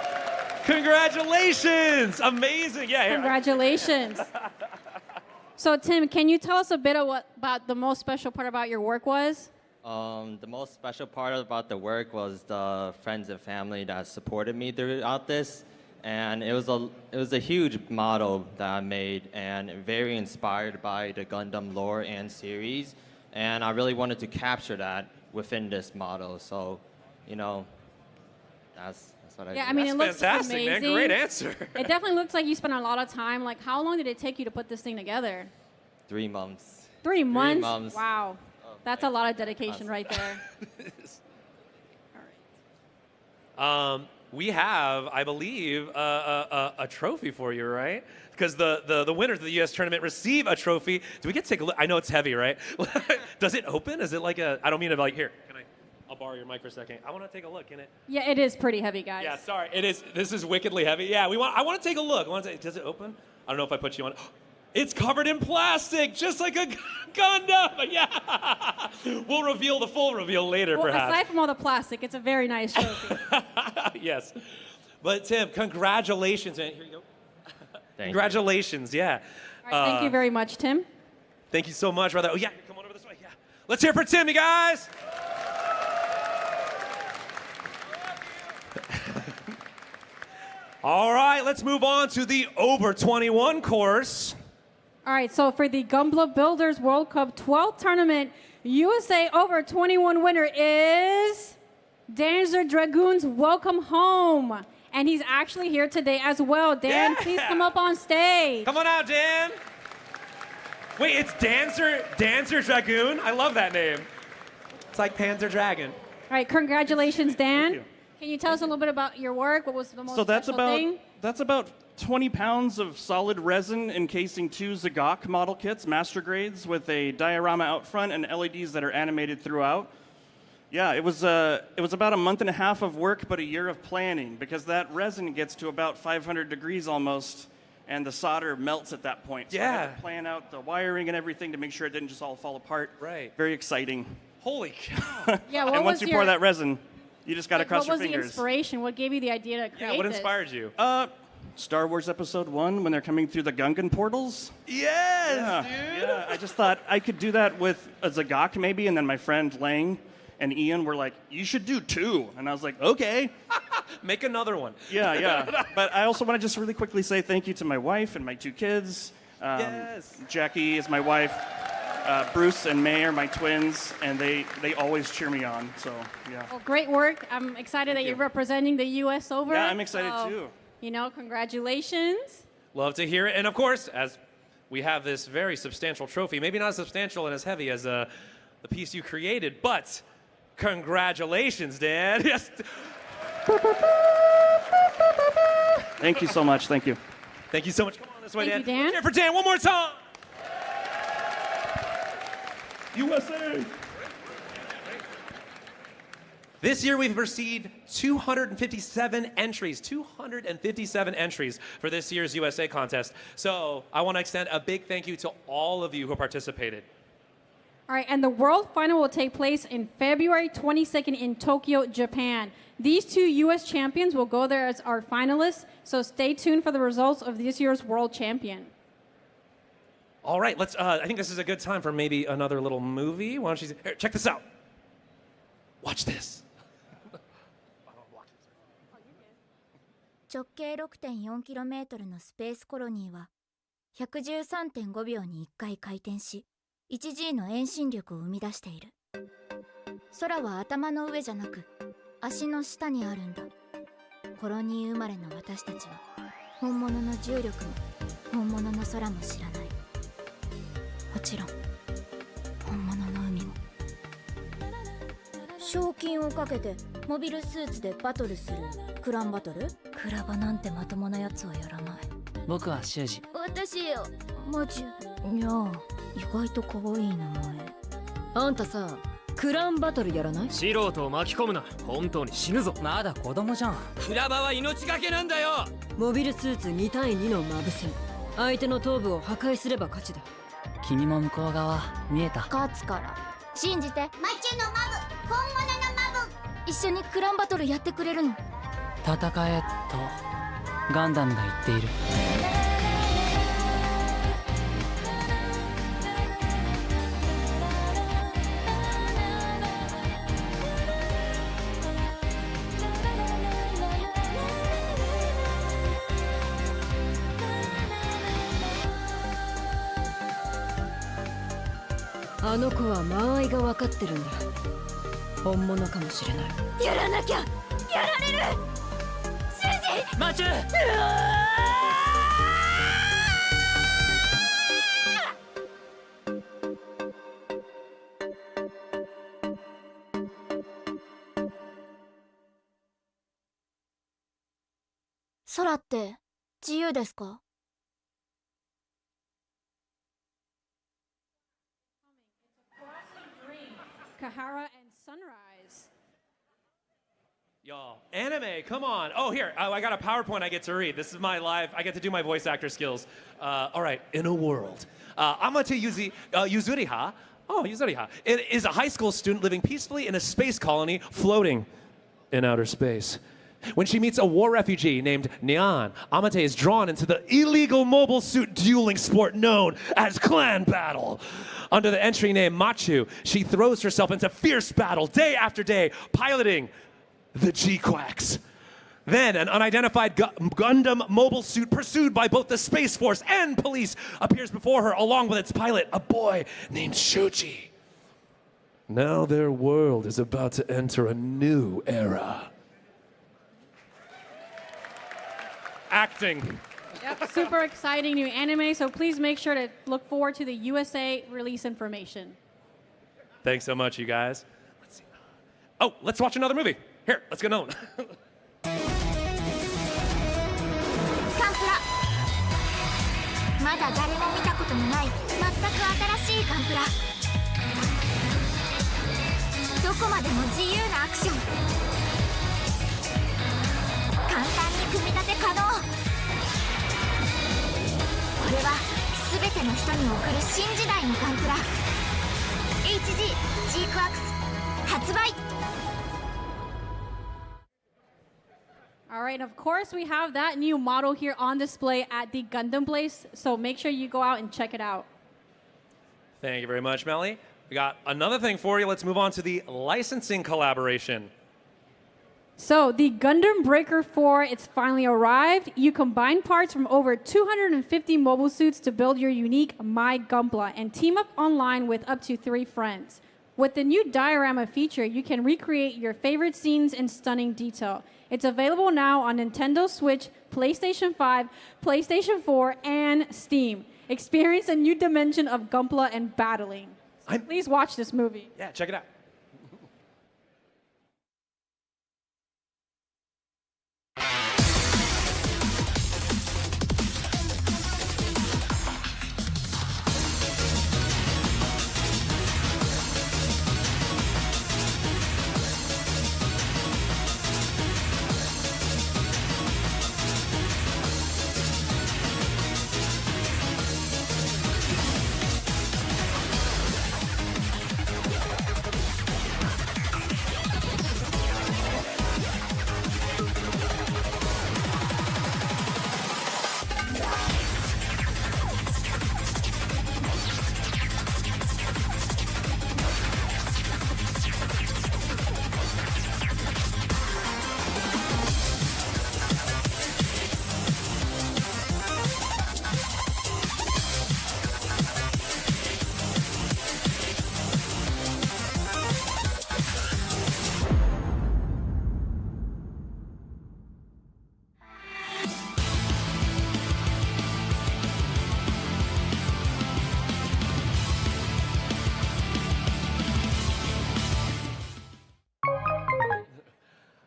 Speaker 1: Congratulations. Amazing. Yeah. Here.
Speaker 3: Congratulations. So, Tim, can you tell us a bit about the most special part about your work was?
Speaker 11: The most special part about the work was the friends and family that supported me throughout this. And it was a huge model that I made and very inspired by the Gundam lore and series. And I really wanted to capture that within this model. So, you know, that's what I
Speaker 3: Yeah,
Speaker 11: did.
Speaker 3: I mean, it looks
Speaker 1: fantastic,
Speaker 3: amazing.
Speaker 1: man. Great answer.
Speaker 3: It definitely looks like you spent a lot of time. Like, how long did it take you to put this thing together?
Speaker 11: 3 months.
Speaker 3: 3 months?
Speaker 11: 3 months.
Speaker 3: Wow. That's a lot of dedication right there.
Speaker 1: We have, I believe, a trophy for you, right? Because the winners of the U.S. tournament receive a trophy. Do we get to take a look? I know it's heavy, right? Does it open? Is it like a? I don't mean to like here. I'll borrow your mic for a second. I want to take a look. Can it?
Speaker 3: Yeah, it is pretty heavy, guys.
Speaker 1: Yeah, sorry. It is. This is wickedly heavy. Yeah, I want to take a look. Does it open? I don't know if I put you on. It's covered in plastic, just like a Gundam. Yeah. We'll reveal the full reveal later,
Speaker 3: Well,
Speaker 1: perhaps.
Speaker 3: aside from all the plastic, it's a very nice trophy.
Speaker 1: Yes. But Tim, congratulations, man. Here you go.
Speaker 11: Thank
Speaker 1: Congratulations, yeah.
Speaker 3: All right, thank you very much, Tim.
Speaker 1: Thank you so much, brother. Oh, yeah, come on over this way. Yeah. Let's hear it for Tim, you guys. All right, let's move on to the over 21 course.
Speaker 3: All right, so for the Gunpla Builders World Cup 12th tournament, USA over 21 winner is Dancer Dragoons. Welcome home. And he's actually here today as well. Dan,
Speaker 1: Yeah.
Speaker 3: please come up on stage.
Speaker 1: Come on out, Dan. Wait, it's Dancer Dragoon? I love that name. It's like Panzer Dragon.
Speaker 3: All right, congratulations, Dan. Can you tell us a little bit about your work? What was the most
Speaker 12: So that's
Speaker 3: special
Speaker 12: about
Speaker 3: thing?
Speaker 12: that's about 20 pounds of solid resin encasing 2 Zagok model kits, master grades, with a diorama out front and LEDs that are animated throughout. Yeah, it was about a month and a half of work, but a year of planning, because that resin gets to about 500 degrees almost, and the solder melts at that point. So I had to plan out the wiring and everything to make sure it didn't just all fall apart.
Speaker 1: Right.
Speaker 12: Very exciting.
Speaker 1: Holy cow.
Speaker 3: Yeah, what
Speaker 12: and once
Speaker 3: was
Speaker 12: you pour
Speaker 3: your-
Speaker 12: that resin, you just got to cross
Speaker 3: What
Speaker 12: your
Speaker 3: was the
Speaker 12: fingers.
Speaker 3: inspiration? What gave you the idea to create
Speaker 1: What
Speaker 3: this?
Speaker 1: inspired you?
Speaker 12: Star Wars Episode 1, when they're coming through the Gungan portals.
Speaker 1: Yes,
Speaker 12: dude! Yeah, I just thought I could do that with a Zagok maybe, and then my friend Lang and Ian were like, you should do 2. And I was like, okay.
Speaker 1: Make another one.
Speaker 12: Yeah. But I also want to just really quickly say thank you to my wife and my 2 kids.
Speaker 1: Yes.
Speaker 12: Jackie is my wife. Bruce and May are my twins, and they always cheer me on. So, yeah.
Speaker 3: Well, great work. I'm excited that you're representing the U.S. over.
Speaker 12: Yeah, I'm excited
Speaker 3: So,
Speaker 12: too.
Speaker 3: You know, congratulations.
Speaker 1: Love to hear it. And of course, as we have this very substantial trophy, maybe not as substantial and as heavy as the piece you created, but congratulations, Dan. Yes.
Speaker 12: Thank you so much. Thank you.
Speaker 1: Thank you so much. Come on this way,
Speaker 3: Thank
Speaker 1: Dan.
Speaker 3: you, Dan.
Speaker 1: Let's hear it for Dan one more time.
Speaker 12: USA.
Speaker 1: This year we've received 257 entries, 257 entries for this year's USA contest. So I want to extend a big thank you to all of you who participated.
Speaker 3: All right, and the world final will take place in February 22nd in Tokyo, Japan. These 2 U.S. champions will go there as our finalists, so stay tuned for the results of this year's world champion.
Speaker 1: All right, let's. I think this is a good time for maybe another little movie. Why don't you here, check this out? Watch this.
Speaker 14: 直径 6.4km のスペースコロニーは 113.5 秒に1回回転し 1G の遠心力を生み出している。空は頭の上じゃなく足の下にあるんだ。コロニー生まれの私たちは本物の重力も本物の空も知らない。もちろん本物の海も。賞金をかけてモビルスーツでバトルするクランバトル？クラバなんてまともなやつはやらない。
Speaker 15: 僕は修二。
Speaker 14: 私マジいや意外と可愛い名前。
Speaker 17: あんたさクランバトルやらない？
Speaker 15: 素人を巻き込むな。本当に死ぬぞ。まだ子供じゃん。
Speaker 17: クラバは命がけなんだよ。モビルスーツ2対2のマブ戦。相手の頭部を破壊すれば勝ちだ。君も向こう側見えた？
Speaker 14: 勝つから信じて。マチュのマブ、本物のマブ。一緒にクランバトルやってくれるの？
Speaker 15: 戦えとガンダムが言っている。
Speaker 17: あの子は間合いが分かってるんだ。本物かもしれない。
Speaker 14: やらなきゃ。やられる。シュジ
Speaker 15: マチュ。
Speaker 14: 空って自由ですか
Speaker 3: Kahara and Sunrise.
Speaker 1: Y'all, anime, come on. Oh, here, I got a PowerPoint I get to read. This is my live, I get to do my voice actor skills. All right, in a world. Amate Yuzuriha, Yuzuriha, is a high school student living peacefully in a space colony floating in outer space. When she meets a war refugee named Nyan, Amate is drawn into the illegal mobile suit dueling sport known as clan battle. Under the entry name Machu, she throws herself into fierce battle day after day, piloting the G-Quacks. Then an unidentified Gundam mobile suit pursued by both the Space Force and police appears before her along with its pilot, a boy named Shuji. Now their world is about to enter a new era. Acting.
Speaker 3: Yep, super exciting new anime, so please make sure to look forward to the USA release information.
Speaker 1: Thanks so much, you guys. Let's see. Oh, let's watch another movie. Here, let's get on.
Speaker 14: カンプラまだ誰も見たことのない全く新しいカンプラ。どこまでも自由なアクション。簡単に組み立て可能。これは全ての人に送る新時代のカンプラ HG G-Quacks 発売。
Speaker 3: All right, of course, we have that new model here on display at the Gundam place, so make sure you go out and check it out.
Speaker 1: Thank you very much, Melly. We got another thing for you. Let's move on to the licensing collaboration.
Speaker 3: So the Gundam Breaker 4, it's finally arrived. You combine parts from over 250 mobile suits to build your unique My Gunpla and team up online with up to 3 friends. With the new diorama feature, you can recreate your favorite scenes in stunning detail. It's available now on Nintendo Switch, PlayStation 5, PlayStation 4, and Steam. Experience a new dimension of Gunpla and battling. Please watch this movie.
Speaker 1: Yeah, check it out.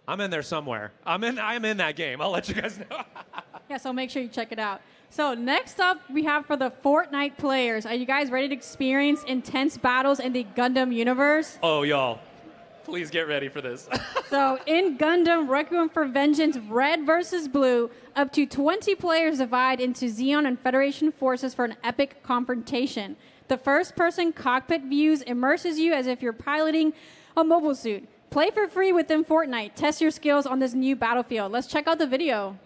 Speaker 1: I'm in there somewhere. I'm in that game. I'll let you guys know.
Speaker 3: Yeah, so make sure you check it out. So next up, we have for the Fortnite players. Are you guys ready to experience intense battles in the Gundam universe?
Speaker 1: Oh, y'all, please get ready for this.
Speaker 3: So in Gundam Requiem for Vengeance Red versus Blue, up to 20 players divide into Zeon and Federation forces for an epic confrontation. The first-person cockpit views immerses you as if you're piloting a mobile suit. Play for free within Fortnite. Test your skills on this new battlefield. Let's check out the video.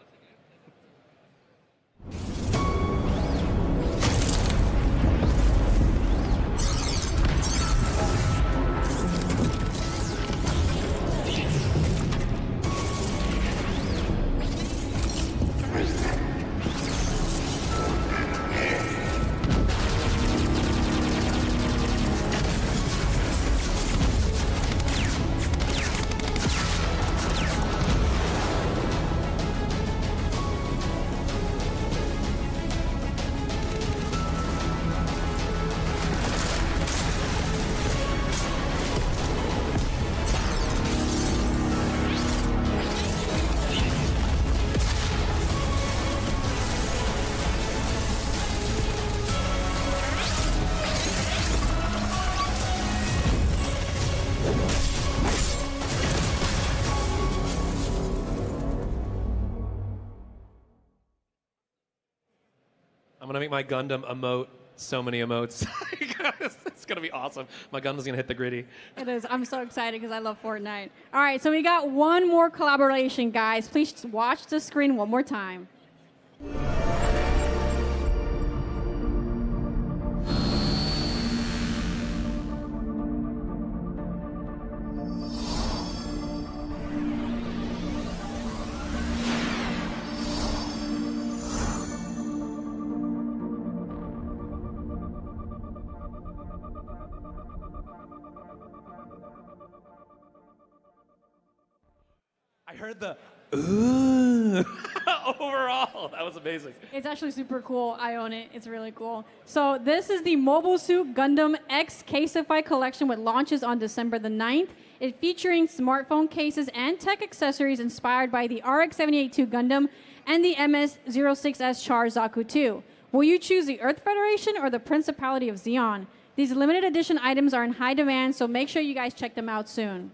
Speaker 1: I'm gonna make my Gundam emote so many emotes. It's gonna be awesome. My Gundam's gonna hit the gritty.
Speaker 3: It is. I'm so excited because I love Fortnite. All right, so we got one more collaboration, guys. Please watch the screen one more time.
Speaker 1: I heard the ooh overall. That was amazing.
Speaker 3: It's actually super cool. I own it. It's really cool. So this is the Mobile Suit Gundam X Caseify collection, which launches on December the 9th. It featuring smartphone cases and tech accessories inspired by the RX-78-2 Gundam and the MS-06S Char Zaku 2. Will you choose the Earth Federation or the Principality of Zeon? These limited edition items are in high demand, so make sure you guys check them out soon.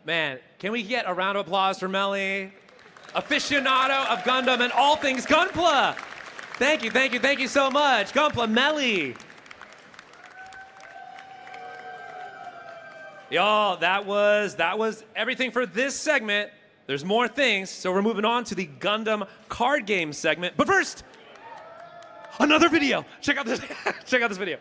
Speaker 1: Man, can we get a round of applause for Melly, aficionado of Gundam and all things Gunpla? Thank you, thank you, thank you so much. Gunpla, Melly. Y'all, that was everything for this segment. There's more things, so we're moving on to the Gundam card game segment. But first, another video. Check out this, check out this video.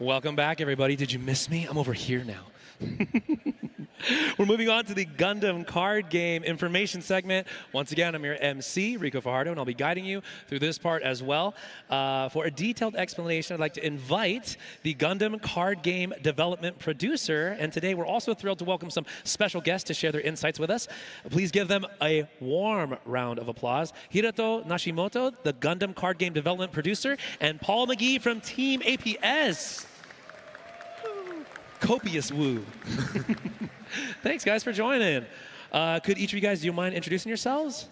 Speaker 1: Welcome back, everybody. Did you miss me? I'm over here now. We're moving on to the Gundam card game information segment. Once again, I'm your MC, Rico Fajardo, and I'll be guiding you through this part as well. For a detailed explanation, I'd like to invite the Gundam card game development producer. And today, we're also thrilled to welcome some special guests to share their insights with us. Please give them a warm round of applause. Hiroto Nashimoto, the Gundam card game development producer, and Paul McGee from Team APS. Copious woo. Thanks, guys, for joining. Could each of you guys, do you mind introducing yourselves?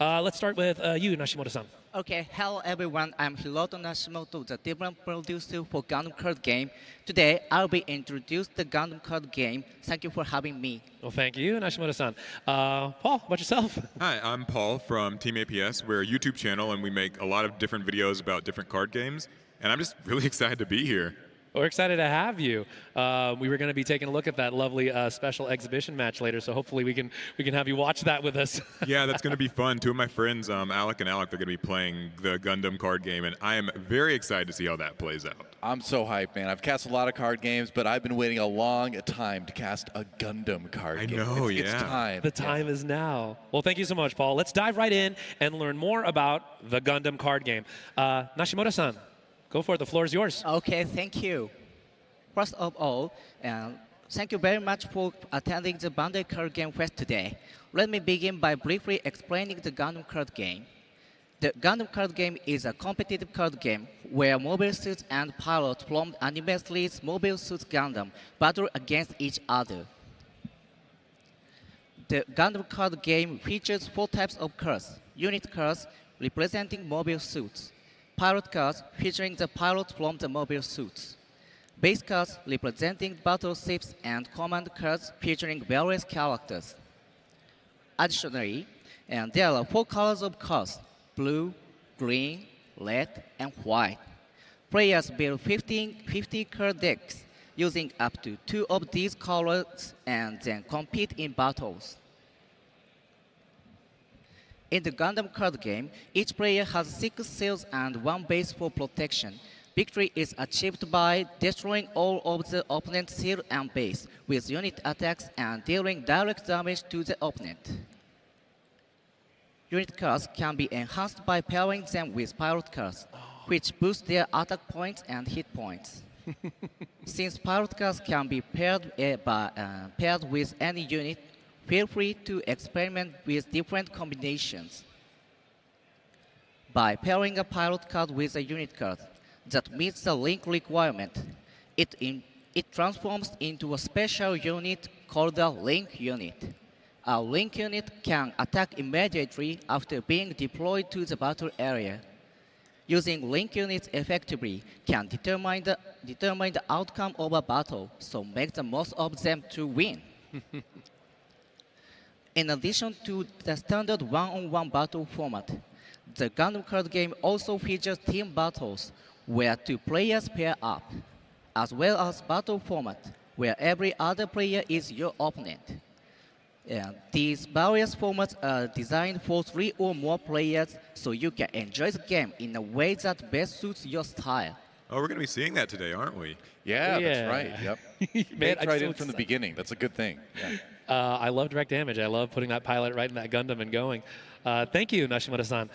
Speaker 1: Let's start with you, Nashimoto-san.
Speaker 16: Okay, hello everyone. I'm Hiroto Nashimoto, the development producer for Gundam card game. Today, I'll be introducing the Gundam card game. Thank you for having me.
Speaker 1: Well, thank you, Nashimoto-san. Paul, how about yourself?
Speaker 18: Hi, I'm Paul from Team APS. We're a YouTube channel, and we make a lot of different videos about different card games. And I'm just really excited to be here.
Speaker 1: We're excited to have you. We were going to be taking a look at that lovely special exhibition match later, so hopefully we can have you watch that with us.
Speaker 18: Yeah, that's going to be fun. Two of my friends, Alec and Alec, they're going to be playing the Gundam card game, and I am very excited to see how that plays out.
Speaker 5: I'm so hyped, man. I've cast a lot of card games, but I've been waiting a long time to cast a Gundam card game.
Speaker 18: I know,
Speaker 5: it's time.
Speaker 1: The time is now. Well, thank you so much, Paul. Let's dive right in and learn more about the Gundam card game. Nashimoto-san, go for it. The floor is yours.
Speaker 16: Okay, thank you. First of all, thank you very much for attending the Bandai Card Game Fest today. Let me begin by briefly explaining the Gundam card game. The Gundam card game is a competitive card game where mobile suits and pilots from anime series Mobile Suit Gundam battle against each other. The Gundam card game features 4 types of cards: unit cards representing mobile suits, pilot cards featuring the pilots from the mobile suits, base cards representing battleships, and command cards featuring various characters. Additionally, there are 4 colors of cards: blue, green, red, and white. Players build 50 card decks using up to 2 of these colors and then compete in battles. In the Gundam card game, each player has 6 shields and 1 base for protection. Victory is achieved by destroying all of the opponent's shield and base with unit attacks and dealing direct damage to the opponent. Unit cards can be enhanced by pairing them with pilot cards, which boost their attack points and hit points. Since pilot cards can be paired with any unit, feel free to experiment with different combinations. By pairing a pilot card with a unit card that meets the link requirement, it transforms into a special unit called a link unit. A link unit can attack immediately after being deployed to the battle area. Using link units effectively can determine the outcome of a battle, so make the most of them to win. In addition to the standard one-on-one battle format, the Gundam card game also features team battles, where 2 players pair up, as well as battle format, where every other player is your opponent. These various formats are designed for 3 or more players, so you can enjoy the game in a way that best suits your style.
Speaker 18: Oh, we're going to be seeing that today, aren't we?
Speaker 5: Yeah, that's right. Yep.
Speaker 1: Man, I'm
Speaker 5: right
Speaker 1: so
Speaker 5: in from the beginning. That's a good thing. Yeah.
Speaker 1: I love direct damage. I love putting that pilot right in that Gundam and going. Thank you, Nashimoto-san.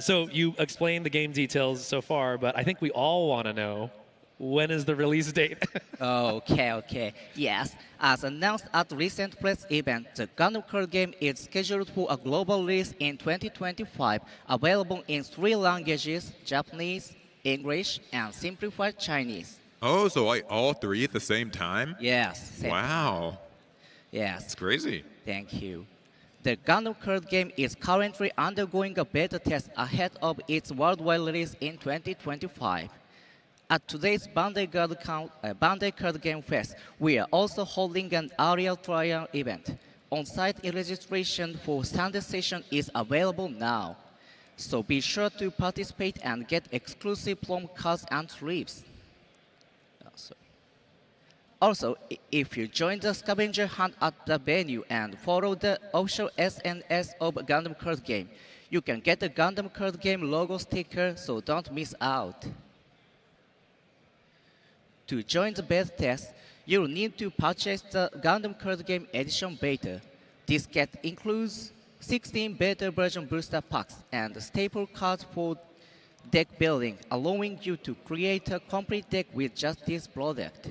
Speaker 1: So you explained the game details so far, but I think we all want to know, when is the release date?
Speaker 16: Okay. Yes, as announced at the recent press event, the Gundam card game is scheduled for a global release in 2025, available in 3 languages: Japanese, English, and simplified Chinese.
Speaker 18: Oh, so like all 3 at the same time?
Speaker 16: Yes.
Speaker 18: Wow.
Speaker 16: Yes.
Speaker 18: It's crazy.
Speaker 16: Thank you. The Gundam card game is currently undergoing a beta test ahead of its worldwide release in 2025. At today's Bandai Card Game Fest, we are also holding an aerial trial event. On-site registration for standard session is available now, so be sure to participate and get exclusive promo cards and trips. Also, if you join the scavenger hunt at the venue and follow the official SNS of Gundam card game, you can get the Gundam card game logo sticker, so don't miss out. To join the beta test, you'll need to purchase the Gundam Card Game Edition Beta. This kit includes 16 beta version booster packs and staple cards for deck building, allowing you to create a complete deck with just this product.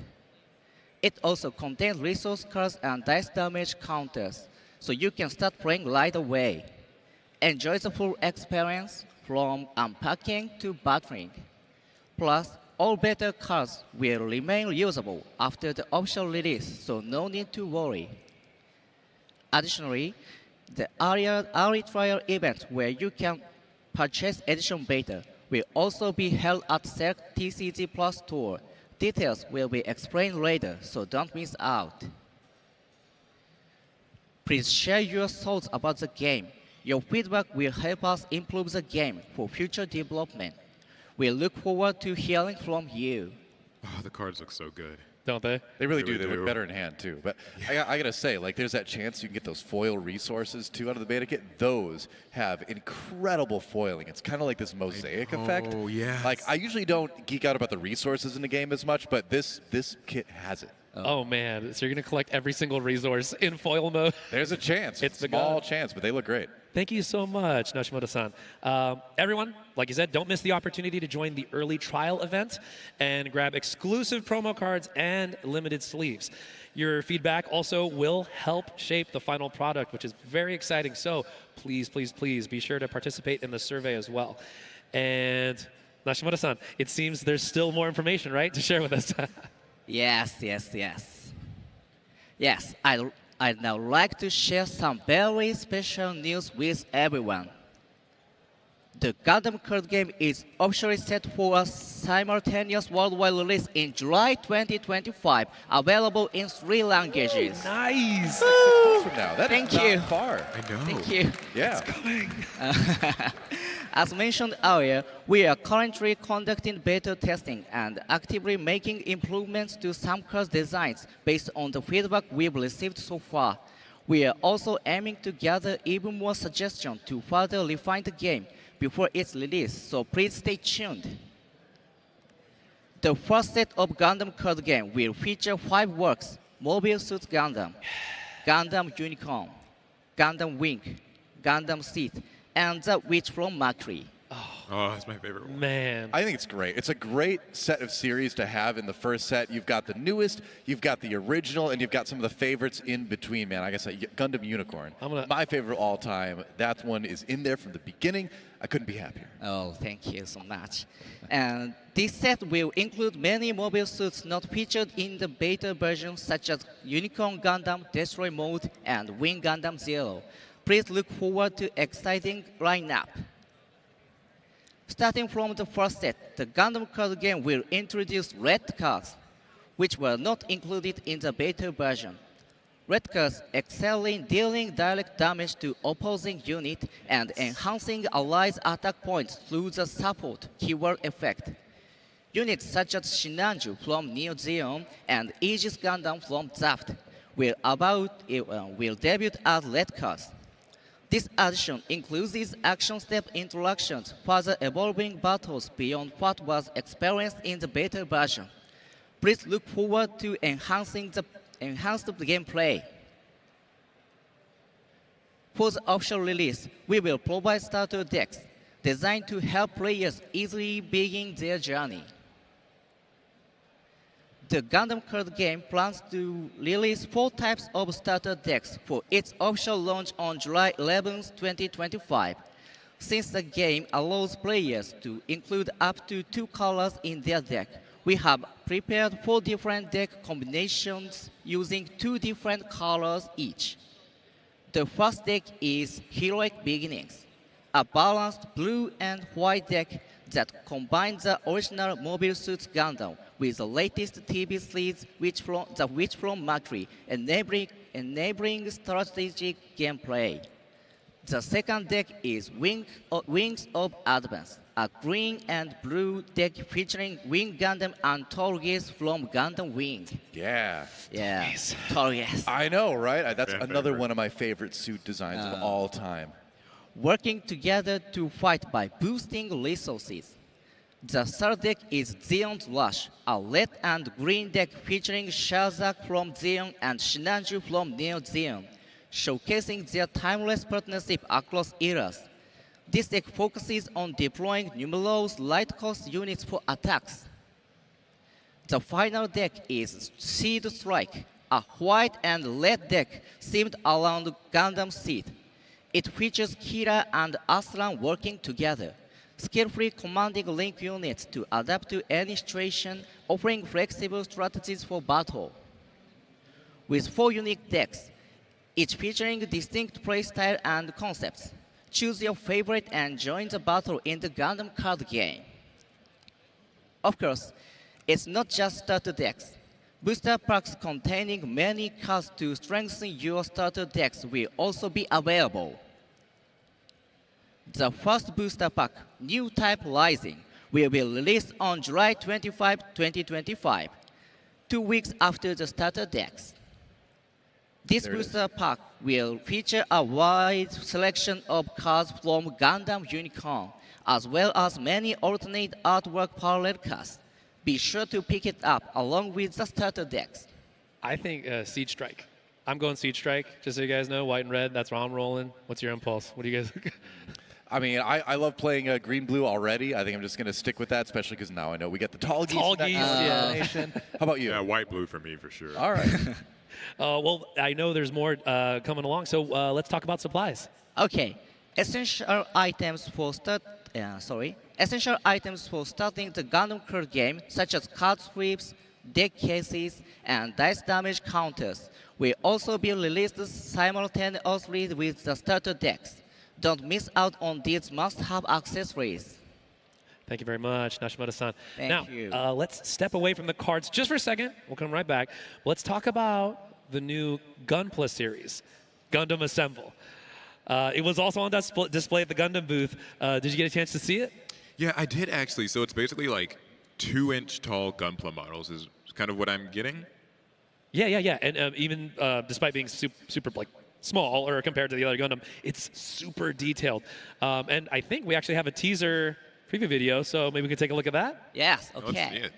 Speaker 16: It also contains resource cards and dice damage counters, so you can start playing right away. Enjoy the full experience from unpacking to battling. Plus, all beta cards will remain usable after the official release, so no need to worry. Additionally, the early trial event where you can purchase Edition Beta will also be held at select TCG Plus Tour. Details will be explained later, so don't miss out. Please share your thoughts about the game. Your feedback will help us improve the game for future development. We look forward to hearing from you.
Speaker 18: Oh, the cards look so good.
Speaker 19: Don't they?
Speaker 5: They really do. They look better in hand, too. But I got to say, like, there's that chance you can get those foil resources, too, out of the beta kit. Those have incredible foiling. It's kind of like this mosaic effect.
Speaker 18: Oh, yeah.
Speaker 5: Like, I usually don't geek out about the resources in the game as much, but this kit has it.
Speaker 19: Oh, man. So you're going to collect every single resource in foil mode?
Speaker 5: There's a chance.
Speaker 19: It's
Speaker 5: a small chance, but they look great.
Speaker 19: Thank you so much, Nashimoto-san. Everyone, like you said, don't miss the opportunity to join the early trial event and grab exclusive promo cards and limited sleeves. Your feedback also will help shape the final product, which is very exciting. So please, please, please be sure to participate in the survey as well. And Nashimoto-san, it seems there's still more information, right, to share with us.
Speaker 16: Yes. Yes, I'd now like to share some very special news with everyone. The Gundam card game is officially set for a simultaneous worldwide release in July 2025, available in 3 languages.
Speaker 19: Nice!
Speaker 16: Thank you.
Speaker 5: Far.
Speaker 18: I know.
Speaker 16: Thank you.
Speaker 5: Yeah.
Speaker 19: It's coming.
Speaker 16: As mentioned earlier, we are currently conducting beta testing and actively making improvements to some card designs based on the feedback we've received so far. We are also aiming to gather even more suggestions to further refine the game before its release, so please stay tuned. The first set of Gundam card game will feature 5 works: Mobile Suit Gundam, Gundam Unicorn, Gundam Wing, Gundam Seed, and The Witch from Mercury.
Speaker 18: Oh, that's my favorite one.
Speaker 19: Man.
Speaker 5: I think it's great. It's a great set of series to have in the first set. You've got the newest, you've got the original, and you've got some of the favorites in between, man. Like I said, Gundam Unicorn. My favorite all time. That one is in there from the beginning. I couldn't be happier.
Speaker 16: Oh, thank you so much. And this set will include many mobile suits not featured in the beta version, such as Unicorn Gundam, Destroy Mode, and Wing Gundam Zero. Please look forward to exciting lineup. Starting from the first set, the Gundam card game will introduce red cards, which were not included in the beta version. Red cards excel in dealing direct damage to opposing unit and enhancing allies' attack points through the support keyword effect. Units such as Shinanju from Neo Zeon and Aegis Gundam from Zaft will debut as red cards. This addition includes these action step interactions, further evolving battles beyond what was experienced in the beta version. Please look forward to enhanced gameplay. For the official release, we will provide starter decks designed to help players easily begin their journey. The Gundam card game plans to release 4 types of starter decks for its official launch on July 11, 2025. Since the game allows players to include up to 2 colors in their deck, we have prepared 4 different deck combinations using 2 different colors each. The first deck is Heroic Beginnings, a balanced blue and white deck that combines the original Mobile Suit Gundam with the latest TV series, The Witch from Mercury, enabling strategic gameplay. The second deck is Wings of Advance, a green and blue deck featuring Wing Gundam and Torghast from Gundam Wing.
Speaker 5: Yeah.
Speaker 16: Yeah, Torghast.
Speaker 5: I know, right? That's another one of my favorite suit designs of all time.
Speaker 16: Working together to fight by boosting resources. The third deck is Zeon's Rush, a red and green deck featuring Shazak from Zeon and Shinanju from Neo Zeon, showcasing their timeless partnership across eras. This deck focuses on deploying numerous light-cost units for attacks. The final deck is Seed Strike, a white and red deck themed around Gundam Seed. It features Kira and Aslan working together, skillfully commanding link units to adapt to any situation, offering flexible strategies for battle. With 4 unique decks, each featuring distinct playstyle and concepts, choose your favorite and join the battle in the Gundam card game. Of course, it's not just starter decks. Booster packs containing many cards to strengthen your starter decks will also be available. The first booster pack, New Type Rising, will be released on July 25, 2025, 2 weeks after the starter decks. This booster pack will feature a wide selection of cards from Gundam Unicorn, as well as many alternate artwork parallel cards. Be sure to pick it up along with the starter decks.
Speaker 19: I think Siege Strike. I'm going Siege Strike, just so you guys know, white and red. That's where I'm rolling. What's your impulse? What do you guys
Speaker 5: I mean, I love playing green-blue already. I think I'm just going to stick with that, especially because now I know we get the tall geese.
Speaker 19: Tall geese, yeah.
Speaker 5: How about you?
Speaker 18: Yeah, white-blue for me, for sure.
Speaker 5: All right.
Speaker 19: Well, I know there's more coming along, so let's talk about supplies.
Speaker 16: Okay, essential items for essential items for starting the Gundam card game, such as card strips, deck cases, and dice damage counters, will also be released simultaneously with the starter decks. Don't miss out on these must-have accessories.
Speaker 19: Thank you very much, Nashimoto-san.
Speaker 16: Thank you.
Speaker 19: Now, let's step away from the cards just for a second. We'll come right back. Let's talk about the new Gunpla series, Gundam Assemble. It was also on display at the Gundam booth. Did you get a chance to see it?
Speaker 18: Yeah, I did actually. So it's basically like 2-inch tall Gunpla models is kind of what I'm getting.
Speaker 19: Yeah. And even despite being super like small or compared to the other Gundam, it's super detailed. And I think we actually have a teaser preview video, so maybe we can take a look at that?
Speaker 16: Yes,
Speaker 18: Let's see
Speaker 16: okay.
Speaker 18: it.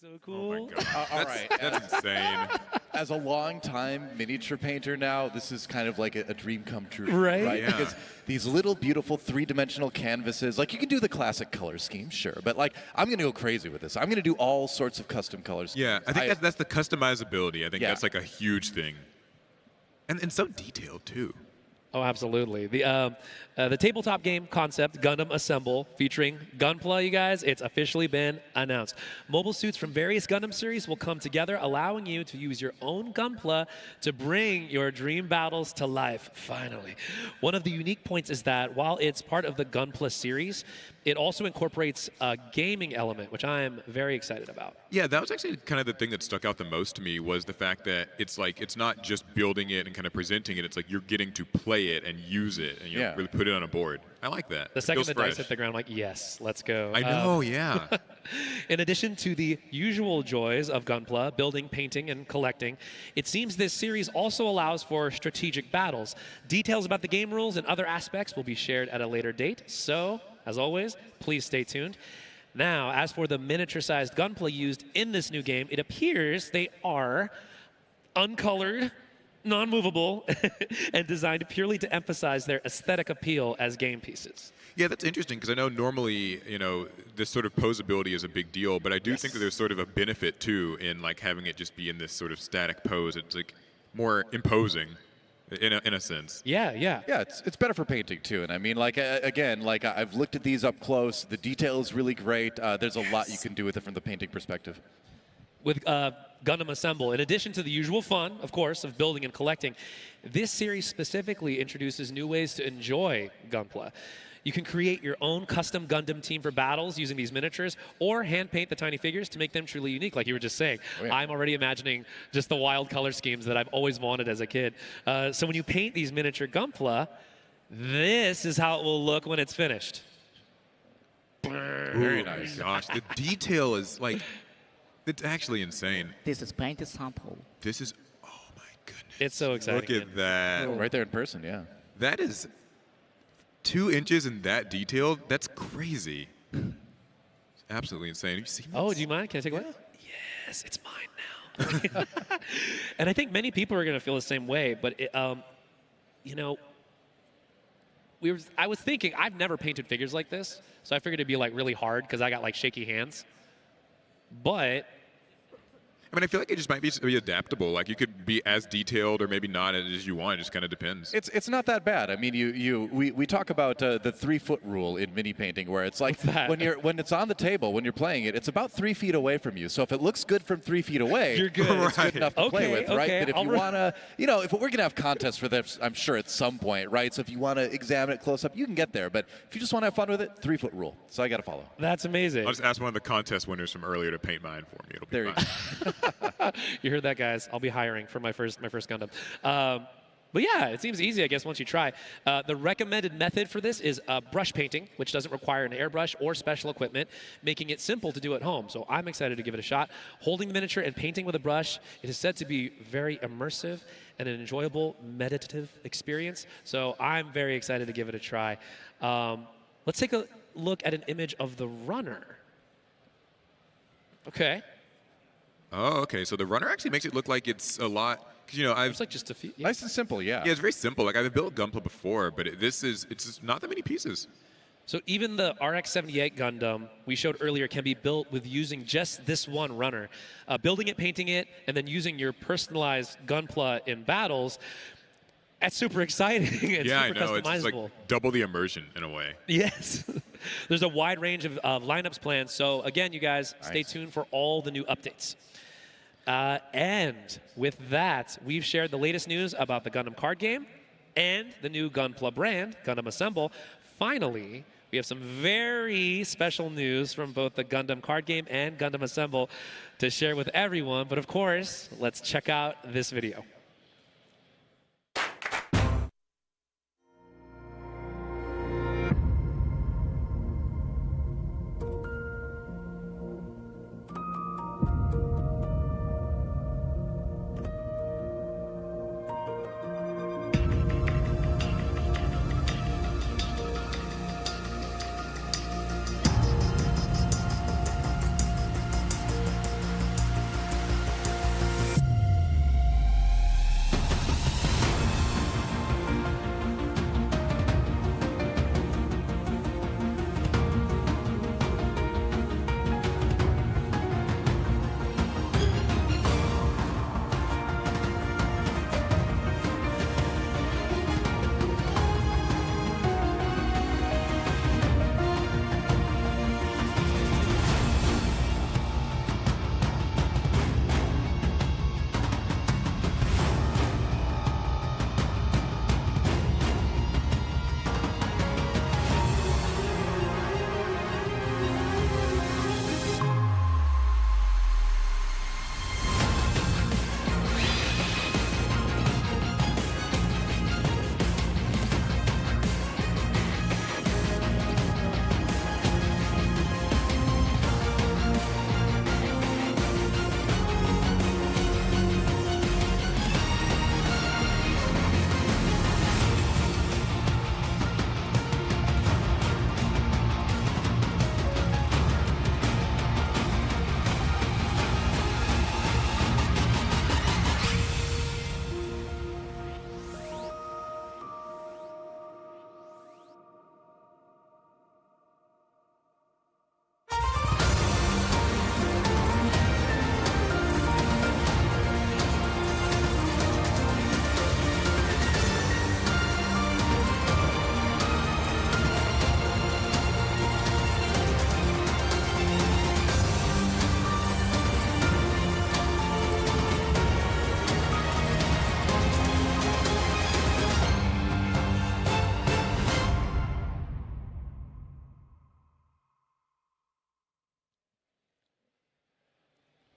Speaker 19: So cool.
Speaker 18: Oh my God.
Speaker 5: All right.
Speaker 18: That's insane.
Speaker 5: As a long-time miniature painter now, this is kind of like a dream come true.
Speaker 19: Right?
Speaker 18: Yeah.
Speaker 5: Because these little, beautiful, three-dimensional canvases, like you can do the classic color scheme, sure, but like I'm going to go crazy with this. I'm going to do all sorts of custom colors.
Speaker 18: Yeah, I think that's the customizability. I think
Speaker 5: Yeah.
Speaker 18: that's like a huge thing. And so detailed, too.
Speaker 19: Oh, absolutely. The tabletop game concept, Gundam Assemble, featuring Gunpla, you guys, it's officially been announced. Mobile suits from various Gundam series will come together, allowing you to use your own Gunpla to bring your dream battles to life, finally. One of the unique points is that while it's part of the Gunpla series, it also incorporates a gaming element, which I'm very excited about.
Speaker 18: Yeah, that was actually kind of the thing that stuck out the most to me was the fact that it's like it's not just building it and kind of presenting it. It's like you're getting to play it and use it and you know, really put it on a board. I like that.
Speaker 19: The second
Speaker 18: Feels
Speaker 19: the
Speaker 18: fresh.
Speaker 19: dice hit the ground, I'm like, yes, let's go.
Speaker 18: I know, yeah.
Speaker 19: In addition to the usual joys of Gunpla, building, painting, and collecting, it seems this series also allows for strategic battles. Details about the game rules and other aspects will be shared at a later date, so, as always, please stay tuned. Now, as for the miniature-sized Gunpla used in this new game, it appears they are uncolored, non-movable, and designed purely to emphasize their aesthetic appeal as game pieces.
Speaker 18: Yeah, that's interesting because I know normally, you know, this sort of posability is a big deal, but I do think that there's sort of a benefit too in like having it just be in this sort of static pose. It's like more imposing in a sense.
Speaker 19: Yeah.
Speaker 5: Yeah, it's better for painting too. And I mean, like again, like I've looked at these up close. The detail is really great. There's a lot you can do with it from the painting perspective.
Speaker 19: With Gundam Assemble, in addition to the usual fun, of course, of building and collecting, this series specifically introduces new ways to enjoy Gunpla. You can create your own custom Gundam team for battles using these miniatures, or hand paint the tiny figures to make them truly unique, like you were just saying.
Speaker 23: Oh, yeah.
Speaker 19: I'm already imagining just the wild color schemes that I've always wanted as a kid. So when you paint these miniature Gunpla, this is how it will look when it's finished.
Speaker 18: Very nice. Gosh, the detail is like, it's actually insane.
Speaker 16: This is painted sample.
Speaker 18: This is,
Speaker 19: It's so exciting.
Speaker 18: look at that.
Speaker 5: Oh, right there in person, yeah.
Speaker 18: That is 2 inches in that detail. That's crazy. It's absolutely insane. You see
Speaker 19: Oh, do you mind? Can I take a look? Yes, it's mine now. And I think many people are going to feel the same way, but it, you know, I was thinking, I've never painted figures like this, so I figured it'd be like really hard because I got like shaky hands. But
Speaker 18: I mean, I feel like it just might be adaptable. Like you could be as detailed or maybe not as you want. It just kind of depends.
Speaker 5: It's not that bad. I mean, we talk about the 3-foot rule in mini painting, where it's like when it's on the table, when you're playing it, it's about 3 feet away from you. So if it looks good from 3 feet away,
Speaker 19: you're good.
Speaker 5: It's good enough to play with, right? But if
Speaker 19: I'll
Speaker 5: you want to, you know, if we're gonna have contests for this, I'm sure at some point, right? So if you want to examine it close up, you can get there. But if you just want to have fun with it, 3-foot rule. So I got to follow.
Speaker 19: That's amazing.
Speaker 18: I'll just ask one of the contest winners from earlier to paint mine for me. It'll be fine.
Speaker 19: You heard that, guys. I'll be hiring for my first Gundam. But yeah, it seems easy, I guess, once you try. The recommended method for this is brush painting, which doesn't require an airbrush or special equipment, making it simple to do at home. So I'm excited to give it a shot. Holding the miniature and painting with a brush, it is said to be very immersive and an enjoyable meditative experience. So I'm very excited to give it a try. Let's take a look at an image of the runner. Okay.
Speaker 18: Oh, okay. So the runner actually makes it look like it's a lot. Cause, you know,
Speaker 19: it's like just a few.
Speaker 5: Nice and simple, yeah.
Speaker 18: Yeah, it's very simple. Like I've built Gunpla before, but it's just not that many pieces.
Speaker 19: So even the RX-78 Gundam we showed earlier can be built with using just this one runner. Building it, painting it, and then using your personalized Gunpla in battles. That's super exciting. It's
Speaker 18: yeah,
Speaker 19: super
Speaker 18: I know.
Speaker 19: customizable.
Speaker 18: It's like double the immersion in a way.
Speaker 19: Yes. There's a wide range of lineups planned. So again, you guys, stay tuned for all the new updates. And with that, we've shared the latest news about the Gundam card game and the new Gunpla brand, Gundam Assemble. Finally, we have some very special news from both the Gundam card game and Gundam Assemble to share with everyone. But of course, let's check out this video.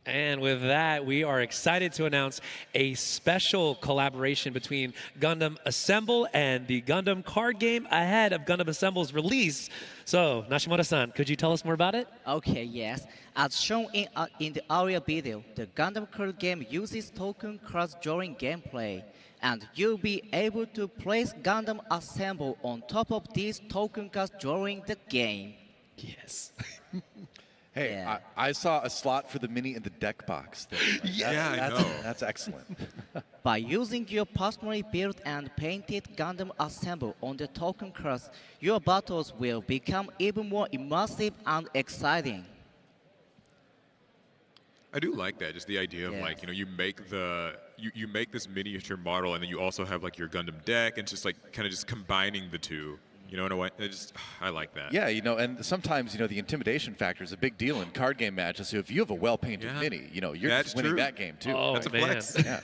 Speaker 19: And with that, we are excited to announce a special collaboration between Gundam Assemble and the Gundam card game ahead of Gundam Assemble's release. So, Nashimoto-san, could you tell us more about it?
Speaker 16: Okay, yes. As shown in the earlier video, the Gundam card game uses token cards during gameplay, and you'll be able to place Gundam Assemble on top of these token cards during the game.
Speaker 19: Yes.
Speaker 5: Hey,
Speaker 16: Yeah.
Speaker 5: I saw a slot for the mini in the deck box. There.
Speaker 18: I know.
Speaker 5: That's excellent.
Speaker 16: By using your personally built and painted Gundam Assemble on the token cards, your battles will become even more immersive and exciting.
Speaker 18: I do like that, just the idea of like, you make you make this miniature model and then you also have like your Gundam deck and just like kind of just combining the two. In a way, I like that.
Speaker 5: Yeah, and sometimes, the intimidation factor is a big deal in card game matches. So if you have a well-painted mini, you're just winning that game too.
Speaker 19: Oh,
Speaker 5: That's a
Speaker 19: man.
Speaker 5: flex. Yeah.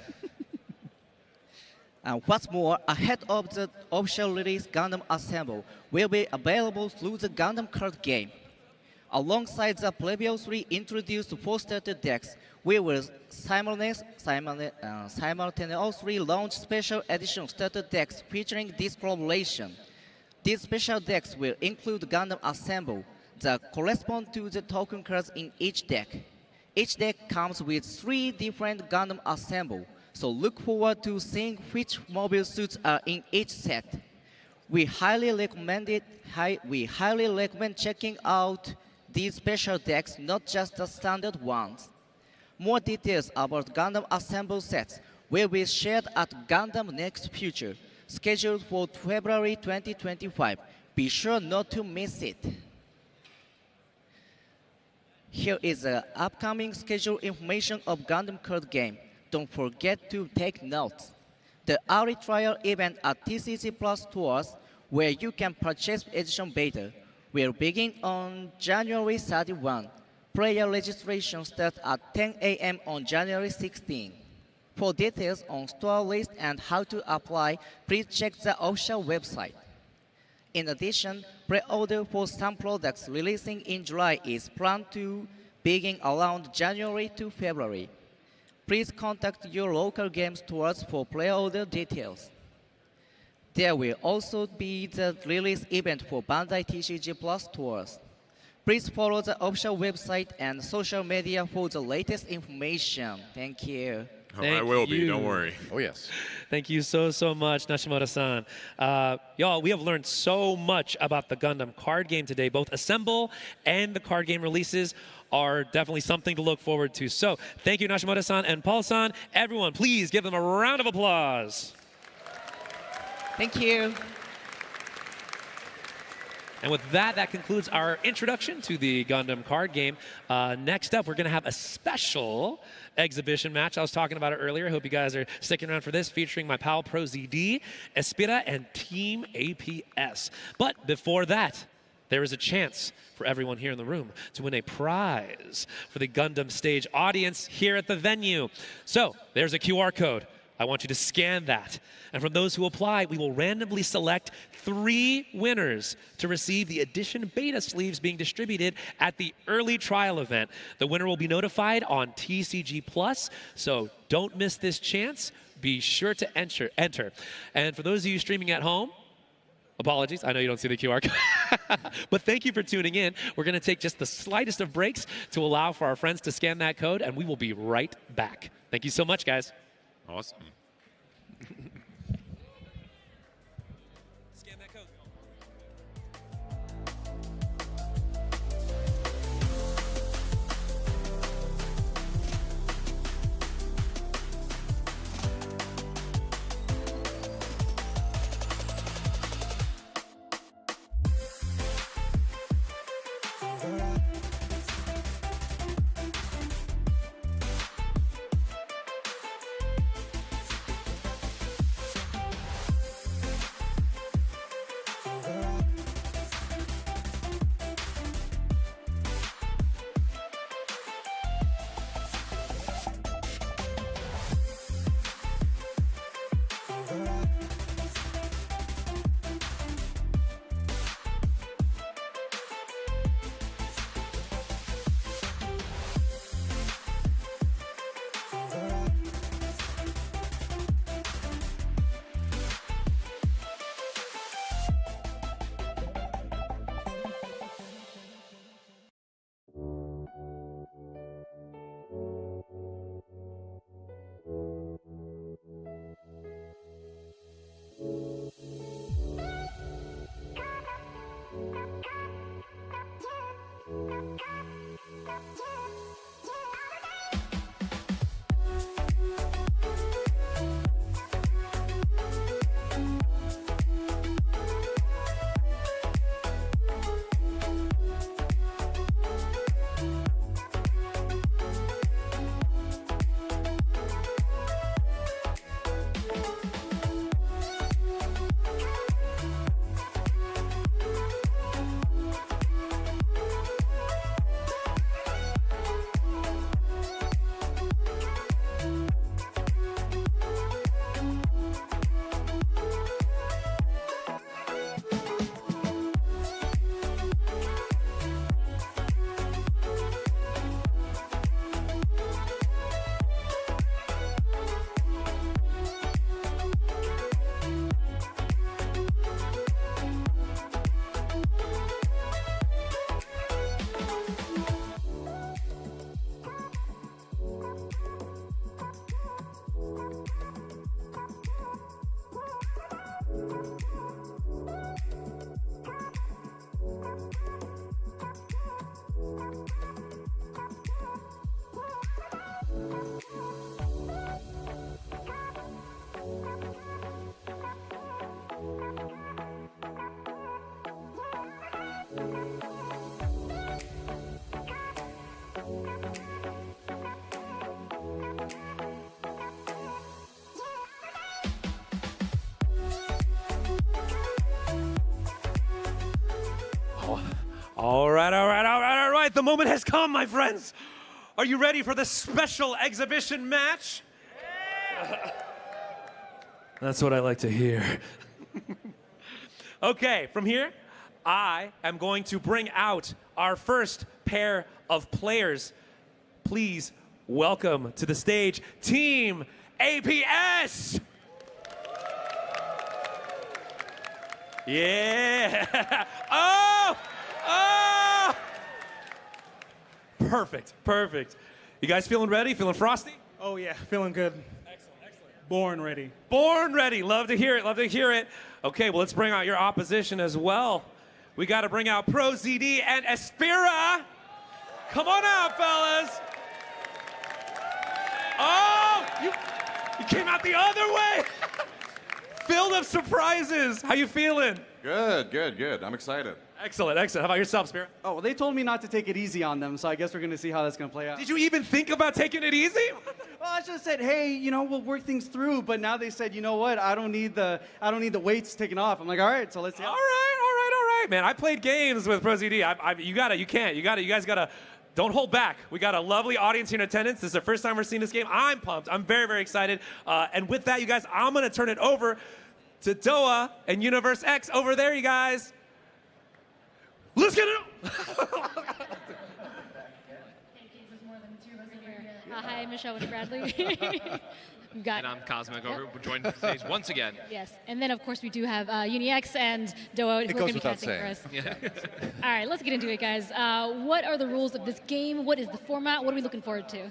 Speaker 16: And what's more, ahead of the official release, Gundam Assemble will be available through the Gundam card game. Alongside the previously introduced 4 starter decks, we will simultaneously launch special edition starter decks featuring this collaboration. These special decks will include Gundam Assemble that correspond to the token cards in each deck. Each deck comes with 3 different Gundam Assemble, so look forward to seeing which mobile suits are in each set. We highly recommend checking out these special decks, not just the standard ones. More details about Gundam Assemble sets will be shared at Gundam Next Future, scheduled for February 2025. Be sure not to miss it. Here is the upcoming schedule information of Gundam card game. Don't forget to take notes. The early trial event at TCG Plus Tours, where you can purchase edition beta, will begin on January 31. Player registration starts at 10 a.m. on January 16. For details on store list and how to apply, please check the official website. In addition, pre-order for some products releasing in July is planned to begin around January to February. Please contact your local game stores for pre-order details. There will also be the release event for Bandai TCG Plus Tours. Please follow the official website and social media for the latest information. Thank you.
Speaker 18: I will be, don't worry.
Speaker 5: Oh, yes.
Speaker 19: Thank you so much, Nashimoto-san. Y'all, we have learned so much about the Gundam card game today. Both Assemble and the card game releases are definitely something to look forward to. So thank you, Nashimoto-san and Paul-san. Everyone, please give them a round of applause.
Speaker 16: Thank you.
Speaker 19: And with that, that concludes our introduction to the Gundam card game. Next up, we're going to have a special exhibition match. I was talking about it earlier. I hope you guys are sticking around for this, featuring my pal Pro ZD, Espira, and Team APS. But before that, there is a chance for everyone here in the room to win a prize for the Gundam stage audience here at the venue. So there's a QR code. I want you to scan that. And from those who apply, we will randomly select 3 winners to receive the edition beta sleeves being distributed at the early trial event. The winner will be notified on TCG Plus, so don't miss this chance. Be sure to enter. And for those of you streaming at home, apologies, I know you don't see the QR code. But thank you for tuning in. We're going to take just the slightest of breaks to allow for our friends to scan that code, and we will be right back. Thank you so much, guys.
Speaker 18: Awesome.
Speaker 19: Scan that code.
Speaker 1: moment has come, my friends. Are you ready for the special exhibition match?
Speaker 19: That's what I like to hear.
Speaker 1: Okay, from here, I am going to bring out our first pair of players. Please welcome to the stage Team APS. Yeah. Oh! Oh! Perfect, perfect. You guys feeling ready? Feeling frosty?
Speaker 13: Oh yeah, feeling good. Born ready.
Speaker 1: Born ready. Love to hear it. Love to hear it. Okay, well, let's bring out your opposition as well. We got to bring out Pro ZD and Aspira. Come on out, fellas. Oh, you came out the other way. Filled of surprises. How you feeling?
Speaker 20: Good, good, good. I'm excited.
Speaker 1: Excellent, excellent. How about yourself, Spira?
Speaker 21: Oh, well, they told me not to take it easy on them, so I guess we're going to see how that's going to play out.
Speaker 1: Did you even think about taking it easy?
Speaker 21: Well, I just said, hey, you know, we'll work things through. But now they said, you know what? I don't need the weights taken off. I'm like, all right, so let's see.
Speaker 1: All right, man. I played games with Pro ZD. You guys gotta. Don't hold back. We got a lovely audience here in attendance. This is the first time we're seeing this game. I'm pumped. I'm very, very excited. And with that, you guys, I'm gonna turn it over to Doa and Universe X over there, you guys. Let's get it.
Speaker 4: Hi, Michelle and Bradley. We've got,
Speaker 24: and I'm Cosmic, who joined the stage once again.
Speaker 4: Yes, and then of course we do have UniX and Doa who are going to be casting for us.
Speaker 24: Yeah.
Speaker 4: All right, let's get into it, guys. What are the rules of this game? What is the format? What are we looking forward to?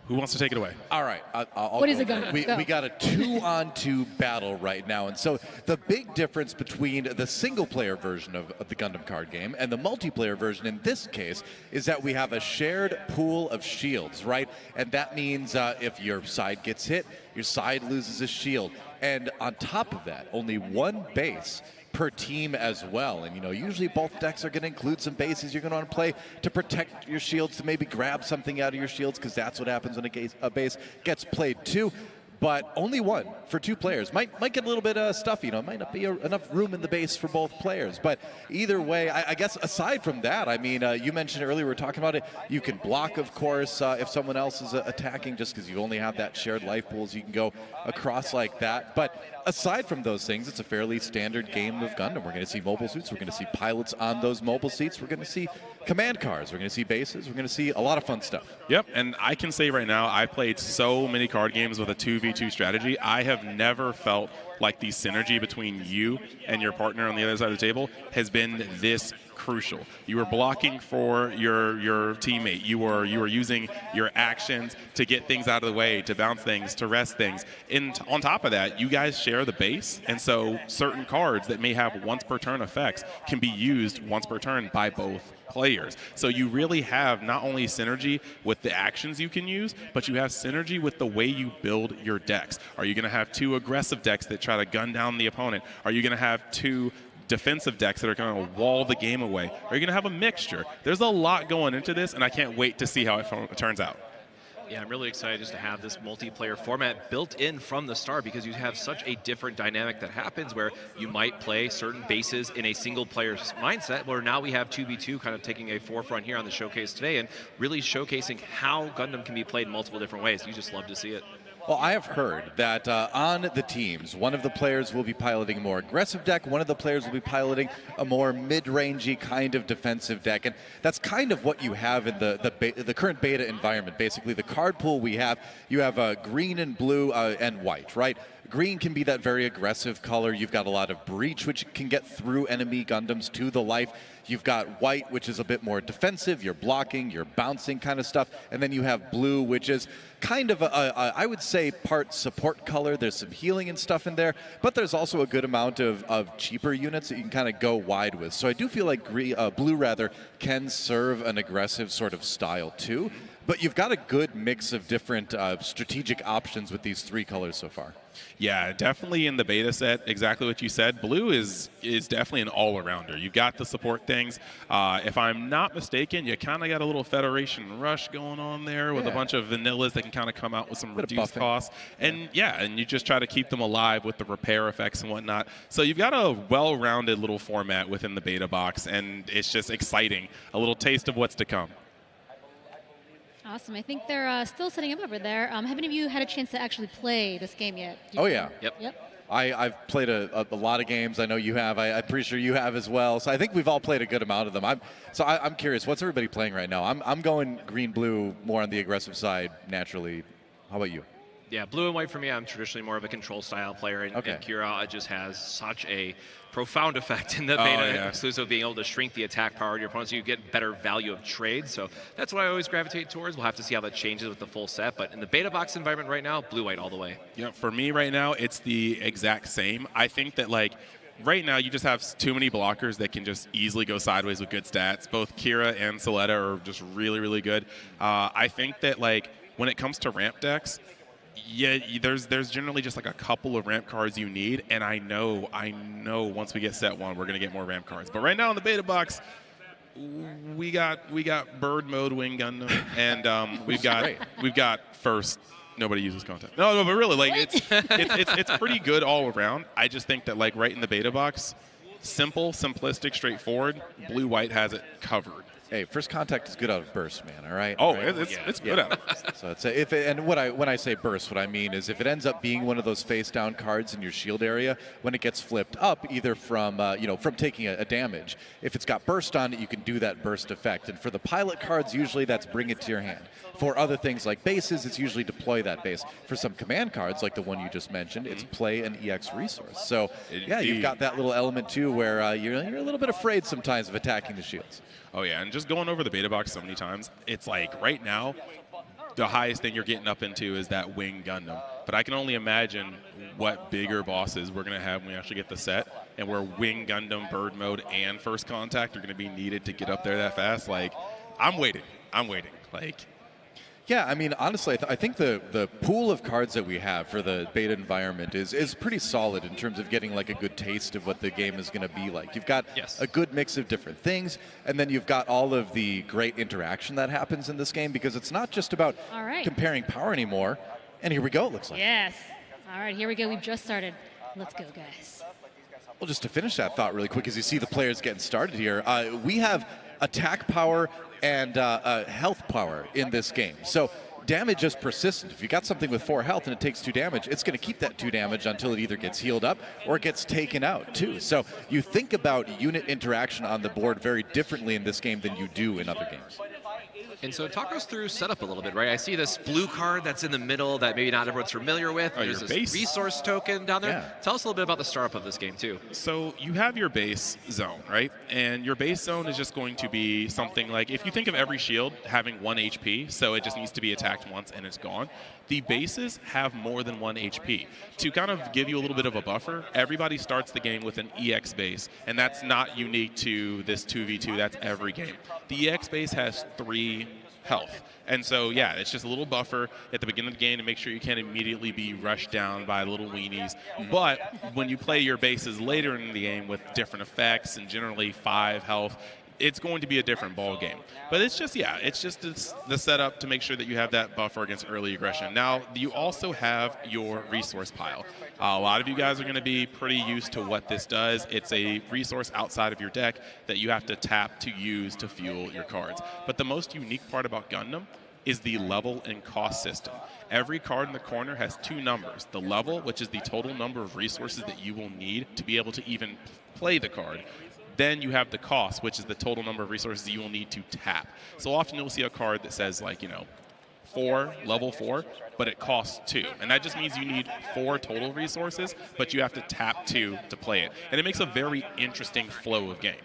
Speaker 7: Who wants to take it away?
Speaker 5: All right.
Speaker 4: What is it going to be?
Speaker 5: We got a 2-on-2 battle right now. And so the big difference between the single-player version of the Gundam card game and the multiplayer version in this case is that we have a shared pool of shields, right? And that means if your side gets hit, your side loses a shield. And on top of that, only one base per team as well. And, you know, usually both decks are going to include some bases you're going to want to play to protect your shields, to maybe grab something out of your shields, because that's what happens when a base gets played too. But only one for 2 players. Might get a little bit stuffy, you know, might not be enough room in the base for both players. But either way, I guess aside from that, I mean, you mentioned earlier, we were talking about it, you can block, of course, if someone else is attacking, just because you only have that shared life pools, you can go across like that. But aside from those things, it's a fairly standard game of Gundam. We're going to see mobile suits, we're going to see pilots on those mobile seats, we're going to see command cars, we're going to see bases, we're going to see a lot of fun stuff.
Speaker 7: Yep, and I can say right now, I played so many card games with a 2v2 strategy. I have never felt like the synergy between you and your partner on the other side of the table has been this crucial. You were blocking for your teammate. You were using your actions to get things out of the way, to bounce things, to rest things. And on top of that, you guys share the base, and so certain cards that may have once per turn effects can be used once per turn by both players. So you really have not only synergy with the actions you can use, but you have synergy with the way you build your decks. Are you going to have 2 aggressive decks that try to gun down the opponent? Are you going to have 2 defensive decks that are going to wall the game away? Are you going to have a mixture? There's a lot going into this, and I can't wait to see how it turns out.
Speaker 24: Yeah, I'm really excited just to have this multiplayer format built in from the start, because you have such a different dynamic that happens where you might play certain bases in a single player mindset, where now we have 2v2 kind of taking a forefront here on the showcase today and really showcasing how Gundam can be played in multiple different ways. You just love to see it.
Speaker 5: Well, I have heard that on the teams, one of the players will be piloting a more aggressive deck, one of the players will be piloting a more mid-rangey kind of defensive deck, and that's kind of what you have in the current beta environment. Basically, the card pool we have, you have green and blue and white, right? Green can be that very aggressive color. You've got a lot of breach, which can get through enemy Gundams to the life. You've got white, which is a bit more defensive. You're blocking, you're bouncing kind of stuff. And then you have blue, which is kind of, I would say, part support color. There's some healing and stuff in there, but there's also a good amount of cheaper units that you can kind of go wide with. So I do feel like blue, rather, can serve an aggressive sort of style too. But you've got a good mix of different strategic options with these 3 colors so far.
Speaker 7: Yeah, definitely in the beta set, exactly what you said. Blue is definitely an all-arounder. You've got the support things. If I'm not mistaken, you kind of got a little Federation Rush going on there with a bunch of vanillas that can kind of come out with some reduced costs. And and you just try to keep them alive with the repair effects and whatnot. So you've got a well-rounded little format within the beta box, and it's just exciting. A little taste of what's to come.
Speaker 4: Awesome. I think they're still setting up over there. Have any of you had a chance to actually play this game yet?
Speaker 5: Oh, yeah.
Speaker 4: Yep.
Speaker 5: I've played a lot of games. I know you have. I'm pretty sure you have as well. So I think we've all played a good amount of them. I'm curious, what's everybody playing right now? I'm going green-blue, more on the aggressive side, naturally. How about you?
Speaker 24: Yeah, blue and white for me. I'm traditionally more of a control style player, and Kira just has such a profound effect in the beta exclusive, being able to shrink the attack power of your opponents so you get better value of trade. So that's what I always gravitate towards. We'll have to see how that changes with the full set, but in the beta box environment right now, blue-white all the way.
Speaker 7: Yeah, for me right now, it's the exact same. I think that like right now you just have too many blockers that can just easily go sideways with good stats. Both Kira and Soletta are just really, really good. I think that like when it comes to ramp decks, yeah, there's generally just like a couple of ramp cards you need, and I know once we get set one, we're gonna get more ramp cards. But right now in the beta box, we got bird mode wing Gundam, and we've got first. Nobody uses contact. No, but really, like it's pretty good all around. I just think that like right in the beta box, simple, simplistic, straightforward. Blue white has it covered.
Speaker 5: Hey, first contact is good out of burst, man. All right.
Speaker 7: Oh,
Speaker 5: right?
Speaker 7: it's good out of burst.
Speaker 5: So it's when I say burst, what I mean is if it ends up being one of those face down cards in your shield area, when it gets flipped up, either from from taking a damage, if it's got burst on it, you can do that burst effect. And for the pilot cards, usually that's bring it to your hand. For other things like bases, it's usually deploy that base. For some command cards, like the one you just mentioned, it's play an EX resource. So yeah, you've got that little element too, where you're a little bit afraid sometimes of attacking the shields.
Speaker 7: Oh yeah, and just going over the beta box so many times, it's like right now, the highest thing you're getting up into is that wing Gundam. But I can only imagine what bigger bosses we're going to have when we actually get the set, and where wing Gundam, bird mode, and first contact are going to be needed to get up there that fast. Like, I'm waiting. Like,
Speaker 5: yeah, I mean, honestly, I think the pool of cards that we have for the beta environment is pretty solid in terms of getting like a good taste of what the game is going to be like. You've got a good mix of different things, and then you've got all of the great interaction that happens in this game, because it's not just about comparing power anymore. And here we go, it looks like.
Speaker 4: Yes. All right, here we go. We've just started. Let's go, guys.
Speaker 5: Well, just to finish that thought really quick, as you see the players getting started here, we have attack power and health power in this game. So damage is persistent. If you got something with 4 health and it takes 2 damage, it's going to keep that 2 damage until it either gets healed up or it gets taken out too. So you think about unit interaction on the board very differently in this game than you do in other games.
Speaker 24: And so talk us through setup a little bit, right? I see this blue card that's in the middle that maybe not everyone's familiar with. There's this
Speaker 7: base
Speaker 24: resource token down there. Yeah. Tell us a little bit about the startup of this game, too.
Speaker 7: So you have your base zone, right? And your base zone is just going to be something like, if you think of every shield having 1 HP, so it just needs to be attacked once and it's gone. The bases have more than 1 HP. To kind of give you a little bit of a buffer, everybody starts the game with an EX base, and that's not unique to this 2v2, that's every game. The EX base has 3 health. And so, yeah, it's just a little buffer at the beginning of the game to make sure you can't immediately be rushed down by little weenies. But when you play your bases later in the game with different effects and generally 5 health, it's going to be a different ball game. But it's just, yeah, it's just the setup to make sure that you have that buffer against early aggression. Now, you also have your resource pile. A lot of you guys are going to be pretty used to what this does. It's a resource outside of your deck that you have to tap to use to fuel your cards. But the most unique part about Gundam is the level and cost system. Every card in the corner has 2 numbers. The level, which is the total number of resources that you will need to be able to even play the card. Then you have the cost, which is the total number of resources you will need to tap. So often you'll see a card that says, like, 4, level 4, but it costs 2. And that just means you need 4 total resources, but you have to tap 2 to play it. And it makes a very interesting flow of game.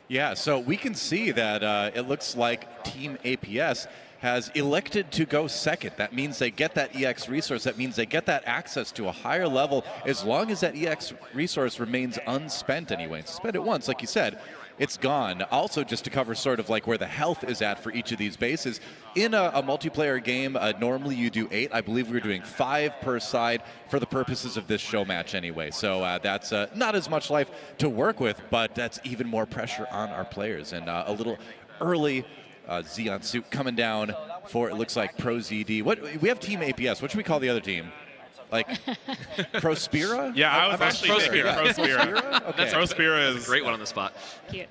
Speaker 5: Yeah, so we can see that it looks like Team APS has elected to go second. That means they get that EX resource. That means they get that access to a higher level as long as that EX resource remains unspent anyway. Spend it once, like you said, it's gone. Also, just to cover sort of like where the health is at for each of these bases, in a multiplayer game, normally you do 8. I believe we were doing 5 per side for the purposes of this show match anyway. So that's not as much life to work with, but that's even more pressure on our players. And a little early Xeon suit coming down for, it looks like, Pro ZD. What we have Team APS. What should we call the other team? Like Prospera?
Speaker 7: Yeah, I was actually Prospera.
Speaker 5: Prospera. Okay.
Speaker 7: Prospera is
Speaker 24: a great one on the spot.
Speaker 4: Cute.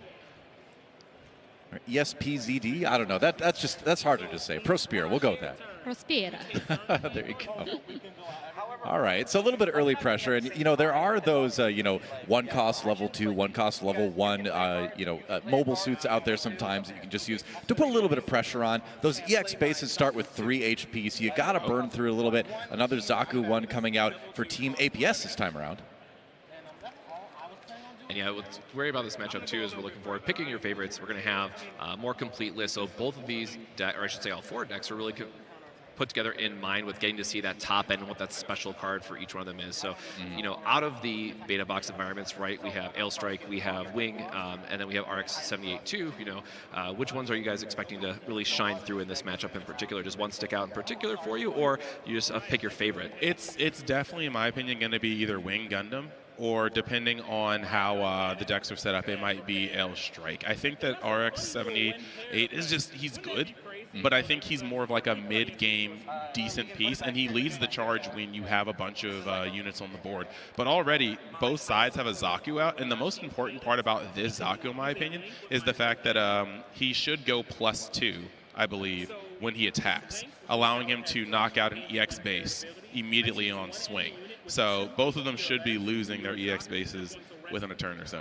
Speaker 5: Or ESPZD? I don't know. That's harder to say. Prospera. We'll go with that.
Speaker 4: Prospera.
Speaker 5: There you go. All right, so a little bit of early pressure, and there are those one cost level 2, one cost level 1 mobile suits out there sometimes that you can just use to put a little bit of pressure on. Those EX bases start with 3 HP, so you got to burn through a little bit. Another Zaku one coming out for Team APS this time around.
Speaker 24: And yeah, what's worry about this matchup too is we're looking forward picking your favorites. We're going to have a more complete list. So both of these, or I should say all 4 decks, are really put together in mind with getting to see that top end and what that special card for each one of them is. So, out of the beta box environments, right, we have Ailstrike, we have Wing, and then we have RX-78 too. Which ones are you guys expecting to really shine through in this matchup in particular? Does one stick out in particular for you, or you just pick your favorite?
Speaker 7: It's definitely, in my opinion, going to be either Wing Gundam, or depending on how the decks are set up, it might be Ailstrike. I think that RX-78 is he's good. But I think he's more of like a mid-game decent piece, and he leads the charge when you have a bunch of units on the board. But already, both sides have a Zaku out, and the most important part about this Zaku, in my opinion, is the fact that he should go +2, I believe, when he attacks, allowing him to knock out an EX base immediately on swing. So both of them should be losing their EX bases within a turn or so,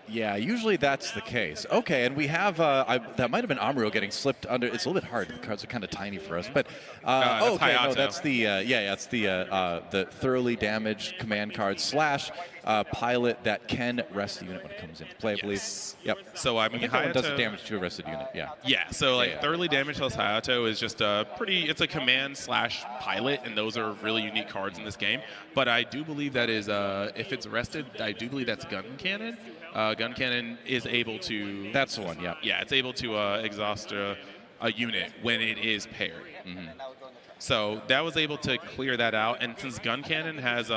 Speaker 5: Yeah, usually that's the case. Okay, and we have, that might have been Amuro getting slipped under. It's a little bit hard. The cards are kind of tiny for us. But, okay, no, that's the, it's the thoroughly damaged command card / pilot that can rest the unit when it comes into play, I believe. Yep.
Speaker 7: So, I mean,
Speaker 5: think that one does the damage to a rested unit,
Speaker 7: Yeah, so thoroughly damaged Hayato is just it's a command / pilot, and those are really unique cards in this game. But I do believe that is, if it's rested, I do believe that's Gun Cannon. Gun Cannon is able to...
Speaker 5: That's the one, yeah.
Speaker 7: Yeah, it's able to exhaust a unit when it is paired. So that was able to clear that out, and since Gun Cannon has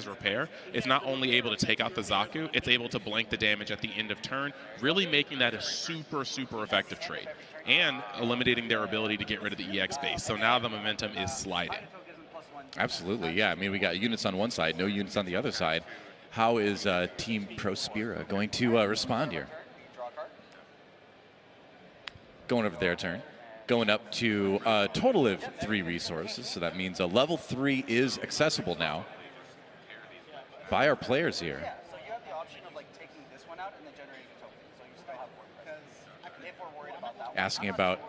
Speaker 7: repair, it's not only able to take out the Zaku, it's able to blank the damage at the end of turn, really making that a super, super effective trade, and eliminating their ability to get rid of the EX base. So now the momentum is sliding.
Speaker 5: Absolutely, yeah. I mean, we got units on one side, no units on the other side. How is Team Prospera going to respond here? Going over their turn. Going up to a total of 3 resources, so that means a level 3 is accessible now by our players here.
Speaker 21: So you have the option of taking this one out and then generating a token. So you still have more. If we're worried about that one.
Speaker 5: Asking about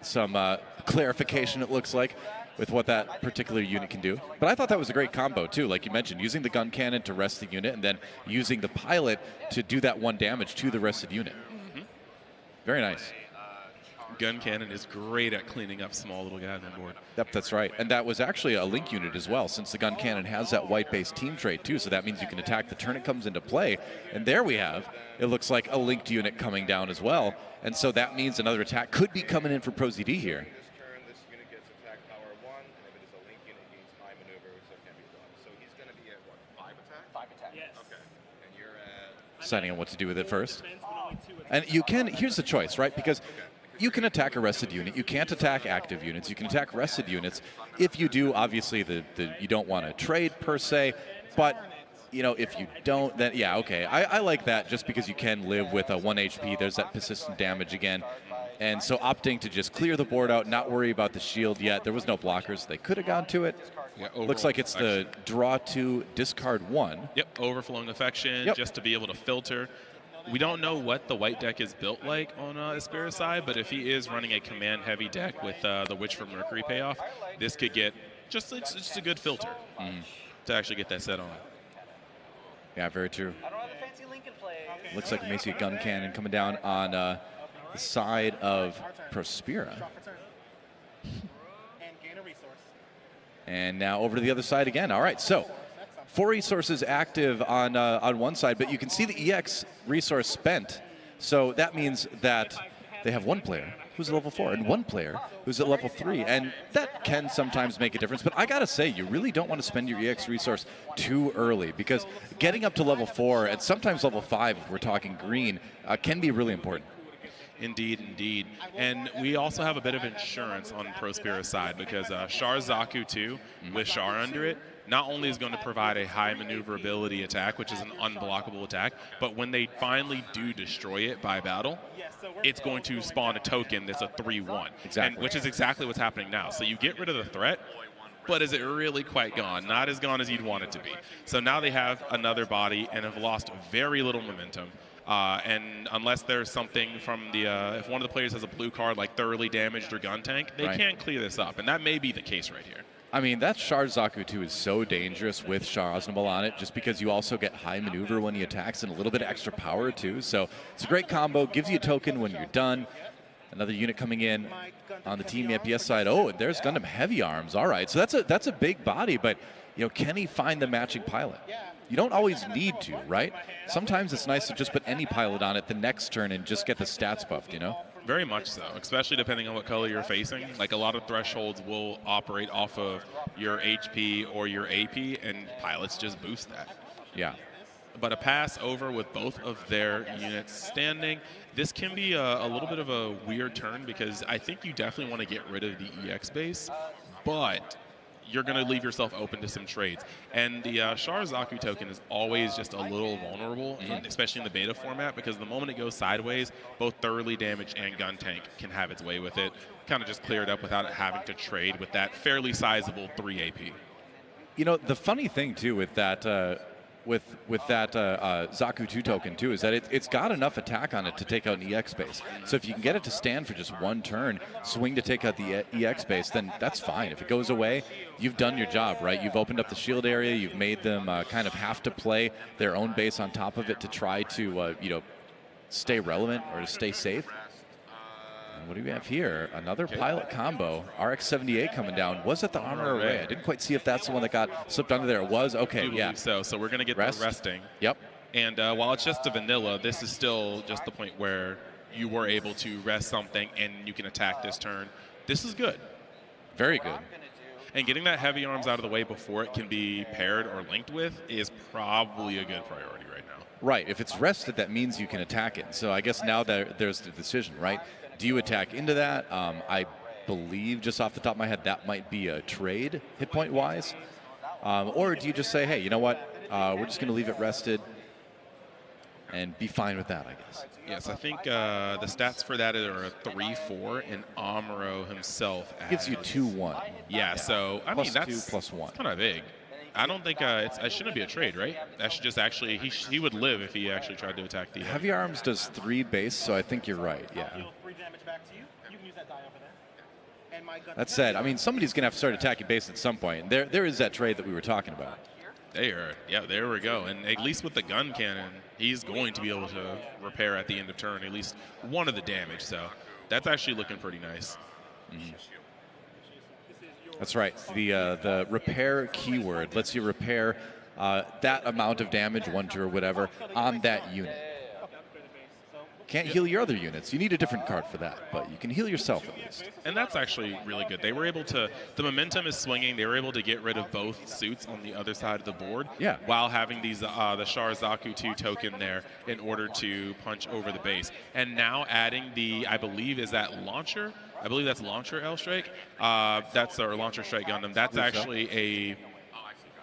Speaker 5: some clarification, it looks like, with what that particular unit can do. But I thought that was a great combo too, like you mentioned, using the gun cannon to rest the unit and then using the pilot to do that 1 damage to the rested unit. Very nice.
Speaker 7: Gun Cannon is great at cleaning up small little guys on board.
Speaker 5: Yep, that's right. And that was actually a link unit as well, since the Gun Cannon has that white-based team trait too, so that means you can attack the turn it comes into play. And there we have, it looks like a linked unit coming down as well. And so that means another attack could be coming in for ProZD here. Deciding on what to do with it first. And you can, here's the choice, right? Because you can attack a rested unit. You can't attack active units. You can attack rested units. If you do, obviously, you don't want to trade per se. But, if you don't, then, yeah, okay. I like that just because you can live with a 1 HP. There's that persistent damage again. And so opting to just clear the board out, not worry about the shield yet. There was no blockers. They could have gone to it.
Speaker 7: Yeah,
Speaker 5: looks like it's the draw 2, discard 1.
Speaker 7: Yep, Overflowing Affection, just to be able to filter. We don't know what the white deck is built like on Espera's side, but if he is running a command-heavy deck with the Witch from Mercury payoff, this could get it's just a good filter to actually get that set on.
Speaker 5: Yeah, very true. Looks like we may see a gun cannon coming down on the side of Prospera. And now over to the other side again. All right, so 4 resources active on one side, but you can see the EX resource spent. So that means that they have 1 player who's at level 4 and 1 player who's at level 3. And that can sometimes make a difference. But I got to say, you really don't want to spend your EX resource too early, because getting up to level 4 and sometimes level 5, if we're talking green, can be really important.
Speaker 7: Indeed, indeed. And we also have a bit of insurance on Prospera's side because Char Zaku 2 with Char under it not only is going to provide a high maneuverability attack, which is an unblockable attack, but when they finally do destroy it by battle, it's going to spawn a token that's a 3-1, which is exactly what's happening now. So you get rid of the threat, but is it really quite gone? Not as gone as you'd want it to be. So now they have another body and have lost very little momentum. And unless there's something from the, if one of the players has a blue card like thoroughly damaged or gun tank, they can't clear this up. And that may be the case right here.
Speaker 2: I mean, that Char Zaku 2 is so dangerous with Char Aznable on it, just because you also get high maneuver when he attacks and a little bit of extra power too. So it's a great combo, gives you a token when you're done. Another unit coming in on the Team APS side. Oh, there's Gundam Heavy Arms. All right, so that's a big body, but you know, can he find the matching pilot? You don't always need to, right? Sometimes it's nice to just put any pilot on it the next turn and just get the stats buffed, you know?
Speaker 7: Very much so, especially depending on what color you're facing. Like a lot of thresholds will operate off of your HP or your AP, and pilots just boost that.
Speaker 2: Yeah.
Speaker 7: But a pass over with both of their units standing, this can be a little bit of a weird turn because I think you definitely want to get rid of the EX base, but you're going to leave yourself open to some trades. And the Char Zaku token is always just a little vulnerable, especially in the beta format, because the moment it goes sideways, both thoroughly damaged and gun tank can have its way with it. Kind of just clear it up without it having to trade with that fairly sizable 3 AP.
Speaker 2: You know, the funny thing too with that Zaku 2 token too is that it's got enough attack on it to take out an EX base. So if you can get it to stand for just one turn, swing to take out the EX base, then that's fine. If it goes away, you've done your job, right? You've opened up the shield area, you've made them kind of have to play their own base on top of it to try to you know, stay relevant or to stay safe. What do we have here? Another pilot combo. RX-78 coming down. Was it the armor array? I didn't quite see if that's the one that got slipped under there. It was? Okay, yeah.
Speaker 7: So we're going to get the resting.
Speaker 2: Yep.
Speaker 7: And while it's just a vanilla, this is still just the point where you were able to rest something and you can attack this turn. This is good.
Speaker 2: Very good.
Speaker 7: And getting that heavy arms out of the way before it can be paired or linked with is probably a good priority right now.
Speaker 2: Right. If it's rested, that means you can attack it. So I guess now there's the decision, right? Do you attack into that? I believe, just off the top of my head, that might be a trade, hit point-wise. Or do you just say, hey, you know what? We're just going to leave it rested and be fine with that, I guess.
Speaker 7: Yes, I think the stats for that are a 3-4, and Amuro himself
Speaker 2: gives you 2-1.
Speaker 7: Yeah, so I mean that's
Speaker 2: +2/+1.
Speaker 7: Kind of big. I don't think it shouldn't be a trade, right? That should just actually he would live if he actually tried to attack the
Speaker 2: Heavy Arms does 3 base, so I think you're right. Yeah. That said, I mean, somebody's going to have to start attacking base at some point. There is that trade that we were talking about.
Speaker 7: There we go. And at least with the gun cannon, he's going to be able to repair at the end of turn at least one of the damage. So that's actually looking pretty nice.
Speaker 2: That's right. The repair keyword lets you repair that amount of damage, 1, 2, or whatever, on that unit. Can't heal your other units. You need a different card for that, but you can heal yourself at least.
Speaker 7: And that's actually really good. They were able to, the momentum is swinging. They were able to get rid of both suits on the other side of the board while having these the Char Zaku 2 token there in order to punch over the base. And now adding the, I believe, is that launcher? I believe that's Launcher L-Strike. That's our Launcher Strike Gundam. That's actually a,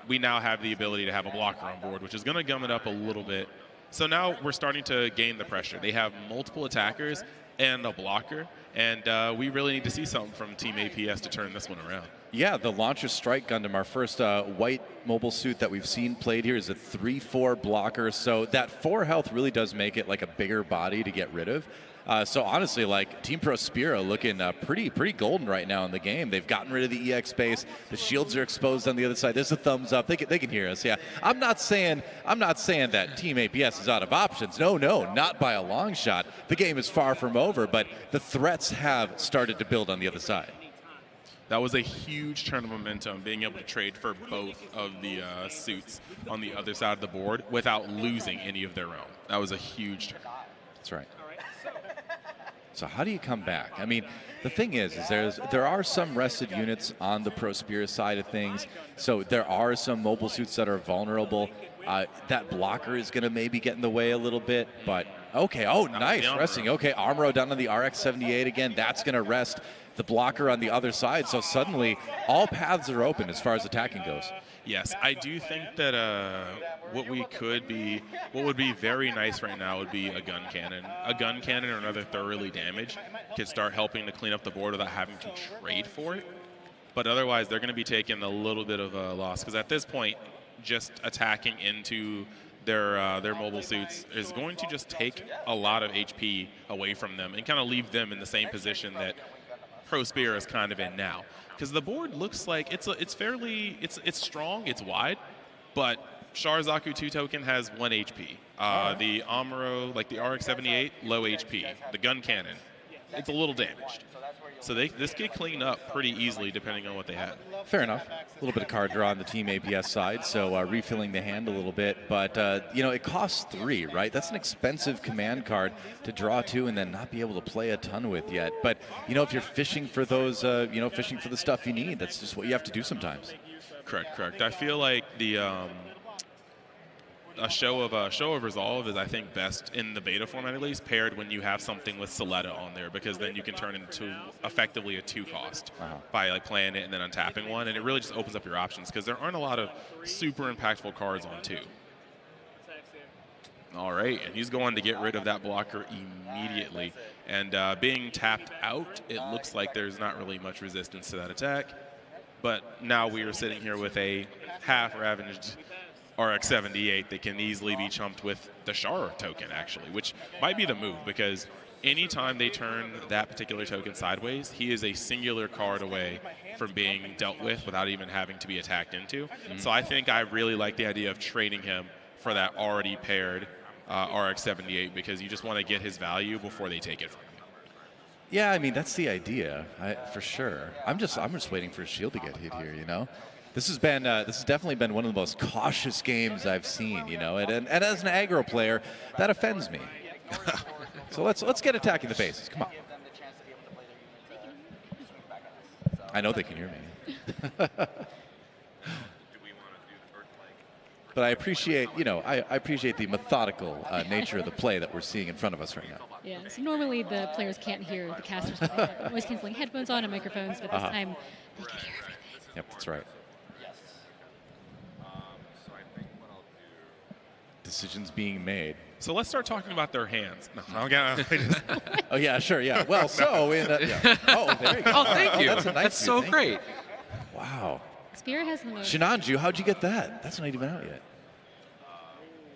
Speaker 7: we now have the ability to have a blocker on board, which is going to gum it up a little bit. So now we're starting to gain the pressure. They have multiple attackers and a blocker, and we really need to see something from Team APS to turn this one around.
Speaker 2: Yeah, the Launcher Strike Gundam, our first white mobile suit that we've seen played here, is a 3-4 blocker. So that 4 health really does make it like a bigger body to get rid of. So honestly, like Team Prospera looking pretty golden right now in the game. They've gotten rid of the EX base. The shields are exposed on the other side. There's a thumbs up. They can hear us. Yeah, I'm not saying that Team APS is out of options. No, not by a long shot. The game is far from over, but the threats have started to build on the other side.
Speaker 7: That was a huge turn of momentum, being able to trade for both of the suits on the other side of the board without losing any of their own. That was a huge turn.
Speaker 2: That's right. So how do you come back? I mean, the thing is there are some rested units on the Prospera side of things. So there are some mobile suits that are vulnerable. That blocker is going to maybe get in the way a little bit, but Okay, oh, nice, resting. Okay, Armoro down on the RX-78 again. That's going to rest the blocker on the other side. So suddenly, all paths are open as far as attacking goes.
Speaker 7: Yes, I do think that what would be very nice right now would be a gun cannon. A gun cannon or another thoroughly damaged could start helping to clean up the board without having to trade for it. But otherwise, they're going to be taking a little bit of a loss because at this point, just attacking into their mobile suits is going to just take a lot of HP away from them and kind of leave them in the same position that Pro Spear is kind of in now. Because the board looks like it's strong, it's wide, but Sharazaku 2 token has 1 HP. The Amuro, like the RX-78, low HP. The gun cannon, it's a little damaged. So this get cleaned up pretty easily depending on what they have.
Speaker 2: Fair enough. A little bit of card draw on the Team APS side, so refilling the hand a little bit. But, it costs 3, right? That's an expensive command card to draw 2 and then not be able to play a ton with yet. But, if you're fishing for those, fishing for the stuff you need, that's just what you have to do sometimes.
Speaker 7: Correct. I feel like the a show of resolve is, I think, best in the beta format at least, paired when you have something with Soletta on there, because then you can turn it into effectively a 2 cost by like playing it and then untapping one, and it really just opens up your options because there aren't a lot of super impactful cards on 2. All right, and he's going to get rid of that blocker immediately, and being tapped out, it looks like there's not really much resistance to that attack, but now we are sitting here with a half ravaged RX-78 that can easily be chumped with the Char token, actually, which might be the move, because anytime they turn that particular token sideways, he is a singular card away from being dealt with without even having to be attacked into. So I think I really like the idea of trading him for that already paired RX-78, because you just want to get his value before they take it from you.
Speaker 2: Yeah, I mean, that's the idea, for sure. I'm just waiting for a shield to get hit here, This has definitely been one of the most cautious games I've seen, and as an aggro player, that offends me. So let's get attacking the bases. Come on. I know they can hear me. But I appreciate, I appreciate the methodical nature of the play that we're seeing in front of us right now.
Speaker 4: Yeah, so normally the players can't hear the casters. They're always canceling headphones on and microphones, but this time they can hear everything.
Speaker 2: Yep, that's right. Decisions being made.
Speaker 7: So let's start talking about their hands. No,
Speaker 2: oh yeah, sure, yeah. Well, so in yeah. Oh, there you go.
Speaker 24: Oh, thank you.
Speaker 2: That's a nice
Speaker 24: so
Speaker 2: view.
Speaker 24: great.
Speaker 2: Wow.
Speaker 4: Spear has the most.
Speaker 2: Shinanju, how'd you get that? That's not even out yet.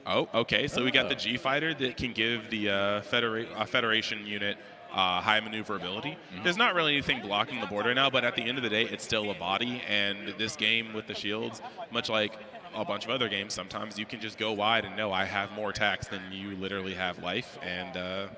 Speaker 7: Oh, okay. So we got the G fighter that can give the Federation unit high maneuverability. There's not really anything blocking the board right now, but at the end of the day, it's still a body. And this game with the shields, much like a bunch of other games, sometimes you can just go wide and know I have more attacks than you literally have life, and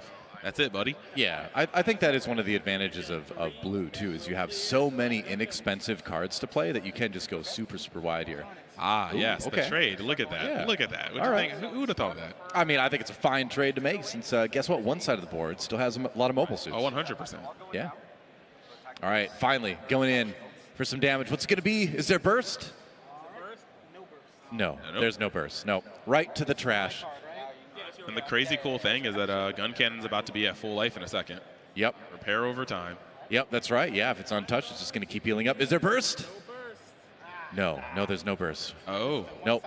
Speaker 7: that's it, buddy.
Speaker 2: Yeah, I think that is one of the advantages of blue, too, is you have so many inexpensive cards to play that you can just go super, super wide here.
Speaker 7: Ooh, yes,
Speaker 2: okay.
Speaker 7: The trade. Look at that.
Speaker 2: Yeah.
Speaker 7: Look at that.
Speaker 2: All right.
Speaker 7: Who would have thought of that?
Speaker 2: I mean, I think it's a fine trade to make since, guess what? One side of the board still has a lot of mobile suits.
Speaker 7: Oh, 100%.
Speaker 2: Yeah. All right, finally, going in for some damage. What's it going to be? Is there burst? No, there's no burst. No, right to the trash.
Speaker 7: And the crazy cool thing is that gun cannon's about to be at full life in a second.
Speaker 2: Yep.
Speaker 7: Repair over time.
Speaker 2: Yep, that's right. Yeah, if it's untouched, it's just going to keep healing up. Is there burst? No, there's no burst.
Speaker 7: Oh.
Speaker 2: Nope.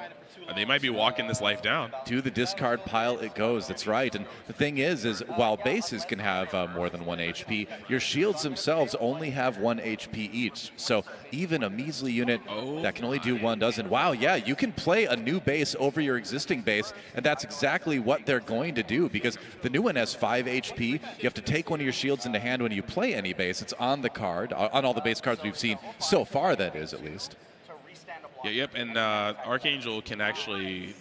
Speaker 7: They might be walking this life down.
Speaker 2: To the discard pile it goes. That's right. And the thing is while bases can have more than 1 HP, your shields themselves only have 1 HP each. So even a measly unit that can only do 1 dozen. Wow, yeah, you can play a new base over your existing base, and that's exactly what they're going to do, because the new one has 5 HP. You have to take one of your shields into hand when you play any base. It's on the card, on all the base cards we've seen so far, that is, at least.
Speaker 7: Yeah, yep, and Archangel can actually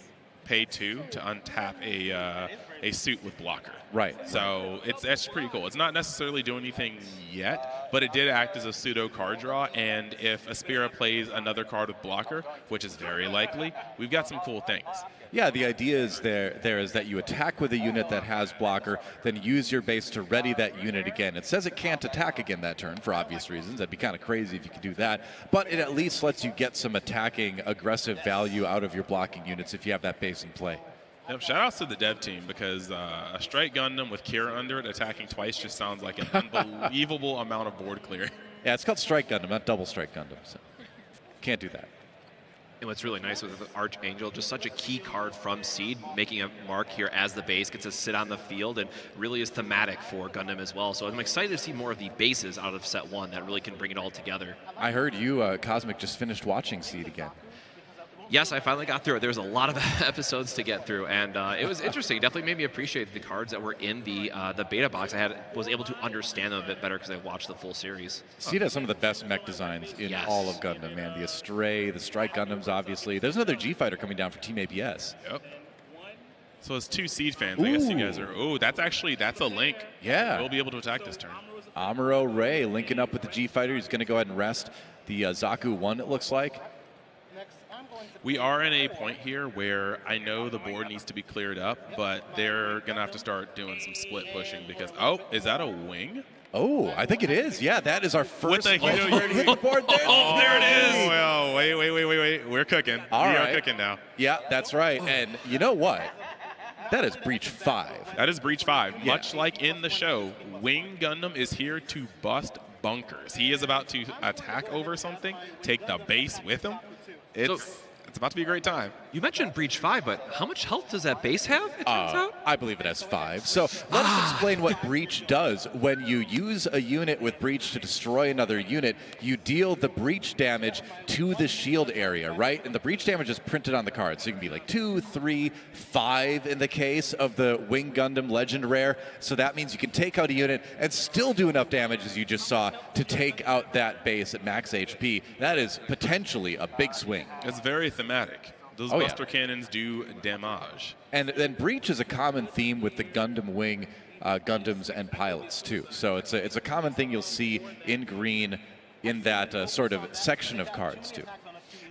Speaker 7: pay 2 to untap a suit with blocker.
Speaker 2: Right.
Speaker 7: So that's pretty cool. It's not necessarily doing anything yet, but it did act as a pseudo card draw, and if Aspira plays another card with blocker, which is very likely, we've got some cool things.
Speaker 2: Yeah, the idea is there is that you attack with a unit that has blocker, then use your base to ready that unit again. It says it can't attack again that turn for obvious reasons. That'd be kind of crazy if you could do that. But it at least lets you get some attacking, aggressive value out of your blocking units if you have that base in play.
Speaker 7: Yep, shout outs to the dev team because a straight Gundam with Kira under it attacking twice just sounds like an unbelievable amount of board clear.
Speaker 2: Yeah, it's called Strike Gundam, not Double Strike Gundam. So can't do that.
Speaker 24: And what's really nice with Archangel, just such a key card from Seed, making a mark here as the base, gets to sit on the field, and really is thematic for Gundam as well. So I'm excited to see more of the bases out of set 1 that really can bring it all together.
Speaker 2: I heard you, Cosmic, just finished watching Seed again.
Speaker 24: Yes, I finally got through it. There was a lot of episodes to get through, and it was interesting. It definitely made me appreciate the cards that were in the beta box. Was able to understand them a bit better because I watched the full series.
Speaker 2: Seed has some of the best mech designs in all of Gundam, man. The Astray, the Strike Gundams, obviously. There's another G-Fighter coming down for Team APS.
Speaker 7: Yep. So as 2 Seed fans, I guess you guys are, that's a link.
Speaker 2: Yeah.
Speaker 7: We'll be able to attack this turn.
Speaker 2: Amuro Ray linking up with the G-Fighter. He's going to go ahead and rest the Zaku 1, it looks like.
Speaker 7: We are in a point here where I know the board needs to be cleared up, but they're going to have to start doing some split pushing because, is that a wing?
Speaker 2: Oh, I think it is. Yeah, that is our first
Speaker 7: hit the board there. Oh, there it is. Well, wait. We're cooking. We are cooking now.
Speaker 2: Yeah, that's right. And you know what? That is Breach 5.
Speaker 7: That is Breach 5. Yeah. Much like in the show, Wing Gundam is here to bust bunkers. He is about to attack over something, take the base with him. It's about to be a great time.
Speaker 24: You mentioned Breach 5, but how much health does that base have, it turns out?
Speaker 2: I believe it has 5. So let us explain what Breach does. When you use a unit with Breach to destroy another unit, you deal the Breach damage to the shield area, right? And the Breach damage is printed on the card. So you can be like 2, 3, 5 in the case of the Wing Gundam Legend Rare. So that means you can take out a unit and still do enough damage, as you just saw, to take out that base at max HP. That is potentially a big swing.
Speaker 7: It's very thematic. Those Buster Cannons do damage.
Speaker 2: And then Breach is a common theme with the Gundam Wing Gundams and pilots too. So it's a common thing you'll see in green in that sort of section of cards too.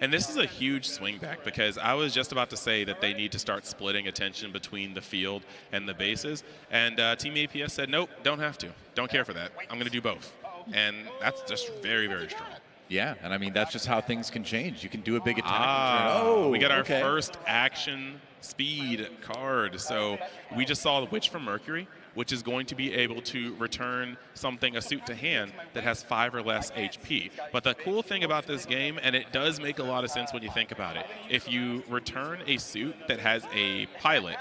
Speaker 7: And this is a huge swing back because I was just about to say that they need to start splitting attention between the field and the bases. And Team APS said, nope, don't have to. Don't care for that. I'm going to do both. And that's just very, very strong.
Speaker 2: Yeah, and I mean, that's just how things can change. You can do a big attack.
Speaker 7: We got our first action speed card. So we just saw the Witch from Mercury, which is going to be able to return a suit to hand that has 5 or less HP. But the cool thing about this game, and it does make a lot of sense when you think about it, if you return a suit that has a pilot,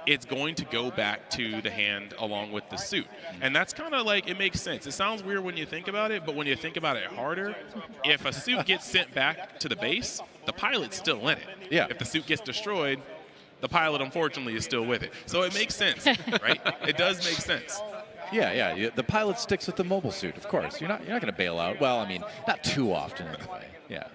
Speaker 7: it's going to go back to the hand along with the suit. And that's kind of like, it makes sense. It sounds weird when you think about it, but when you think about it harder, if a suit gets sent back to the base, the pilot's still in it.
Speaker 2: Yeah.
Speaker 7: If the suit gets destroyed, the pilot, unfortunately, is still with it. So it makes sense, right? It does make sense.
Speaker 2: Yeah. The pilot sticks with the mobile suit, of course. You're not going to bail out. Well, I mean, not too often anyway. Yeah.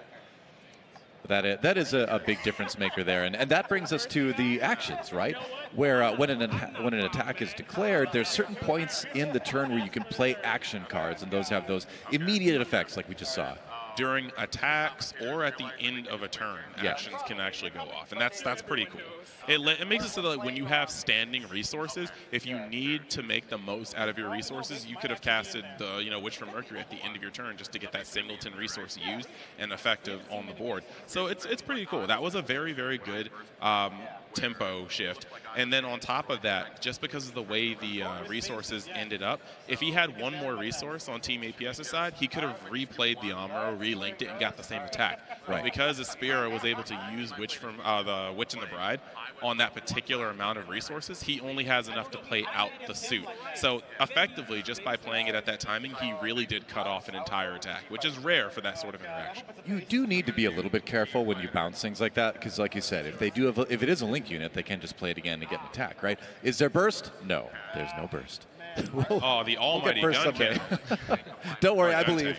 Speaker 2: That is a big difference maker there, and that brings us to the actions, right? Where when an attack is declared, there's certain points in the turn where you can play action cards, and those have those immediate effects, like we just saw.
Speaker 7: During attacks or at the end of a turn, actions can actually go off, and that's pretty cool. It makes it so that when you have standing resources, if you need to make the most out of your resources, you could have casted the Witch from Mercury at the end of your turn just to get that singleton resource used and effective on the board. So it's pretty cool. That was a very, very good tempo shift. And then on top of that, just because of the way the resources ended up, if he had one more resource on Team APS's side, he could have replayed the Amuro, relinked it, and got the same attack.
Speaker 2: Right.
Speaker 7: But because Aspira was able to use Witch from the Witch and the Bride on that particular amount of resources, he only has enough to play out the suit. So effectively, just by playing it at that timing, he really did cut off an entire attack, which is rare for that sort of interaction.
Speaker 2: You do need to be a little bit careful when you bounce things like that, because like you said, if it is a link unit, they can just play it again and get an attack, right? Is there burst? No, there's no burst.
Speaker 7: The almighty
Speaker 2: we'll gun
Speaker 7: cannon.
Speaker 2: Don't worry, I believe.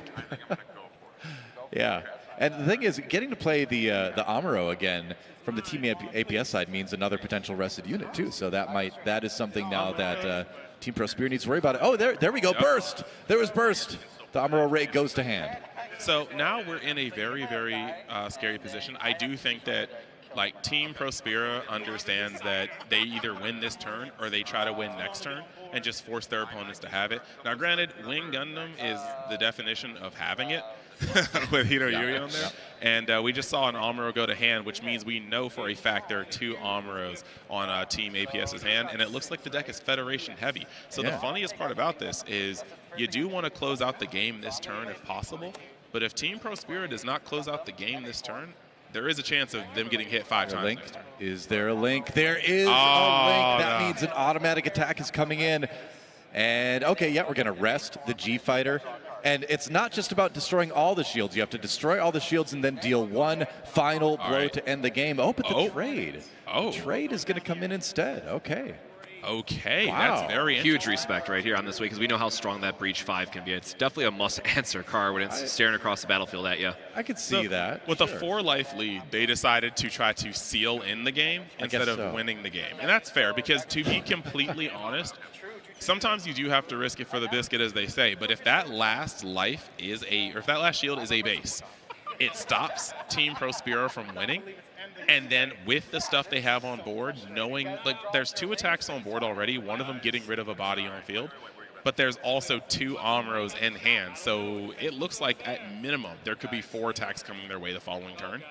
Speaker 2: Yeah. And the thing is, getting to play the Amuro again from the Team APS side means another potential rested unit too. So that is something now that Team Prospera needs to worry about. Oh, there we go, burst. There was burst. The Amuro Ray goes to hand.
Speaker 7: So now we're in a very, very scary position. I do think that Team Prospera understands that they either win this turn or they try to win next turn and just force their opponents to have it. Now, granted, Wing Gundam is the definition of having it, with Hiro Yui on there. And we just saw an Amuro go to hand, which means we know for a fact there are 2 Amuros on Team APS's hand, and it looks like the deck is Federation heavy. So the funniest part about this is you do want to close out the game this turn if possible, but if Team Prospera does not close out the game this turn, there is a chance of them getting hit 5 times next turn.
Speaker 2: Is there a link? There is a link. That means an automatic attack is coming in. And okay, yeah, we're going to rest the G-Fighter. And it's not just about destroying all the shields. You have to destroy all the shields and then deal one final blow to end the game. Oh, but the trade. The trade is going to come in instead. Okay.
Speaker 24: Okay,
Speaker 2: Wow.
Speaker 24: that's very huge respect right here on this way because we know how strong that Breach 5 can be. It's definitely a must-answer card when it's staring across the battlefield at you.
Speaker 2: I could see that.
Speaker 7: With a 4-life lead, they decided to try to seal in the game instead of winning the game. And that's fair because to be completely honest, sometimes you do have to risk it for the biscuit, as they say. But if that last life is if that last shield is a base, it stops Team Prospera from winning. And then with the stuff they have on board, knowing like there's 2 attacks on board already, one of them getting rid of a body on field, but there's also 2 Amuros in hand. So it looks like at minimum there could be 4 attacks coming their way the following turn,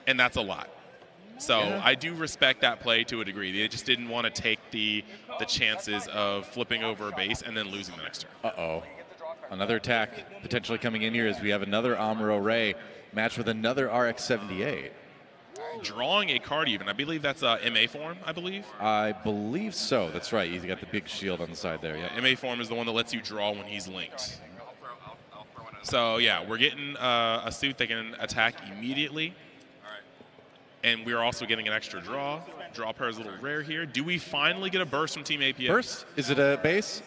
Speaker 7: and that's a lot. So I do respect that play to a degree. They just didn't want to take the chances of flipping over a base and then losing the next turn.
Speaker 2: Uh-oh. Another attack potentially coming in here as we have another Amuro Ray matched with another RX-78.
Speaker 7: Drawing a card even. I believe that's MA form, I believe.
Speaker 2: I believe so. That's right. He's got the big shield on the side there. Yeah.
Speaker 7: MA form is the one that lets you draw when he's linked. So yeah, we're getting a suit that can attack immediately. And we're also getting an extra draw. Draw pair is a little rare here. Do we finally get a burst from Team APS?
Speaker 2: Burst? Is it a base?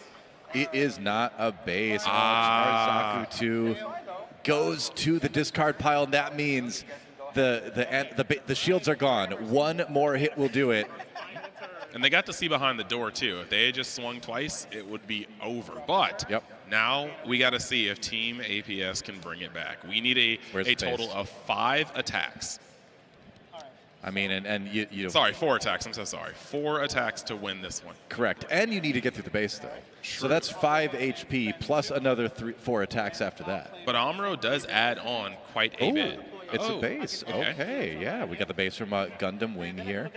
Speaker 2: It is not a base. Charizard 2 goes to the discard pile, and that means the shields are gone. One more hit will do it.
Speaker 7: And they got to see behind the door, too. If they had just swung twice, it would be over. But now we got to see if Team APS can bring it back. We need a total of 5 attacks.
Speaker 2: I mean, and you
Speaker 7: Sorry, 4 attacks. I'm so sorry. 4 attacks to win this one.
Speaker 2: Correct. And you need to get through the base, though. So that's 5 HP plus another 4 attacks after that.
Speaker 7: But Amuro does add on quite a bit.
Speaker 2: It's a base. Okay, yeah. We got the base from Gundam Wing here.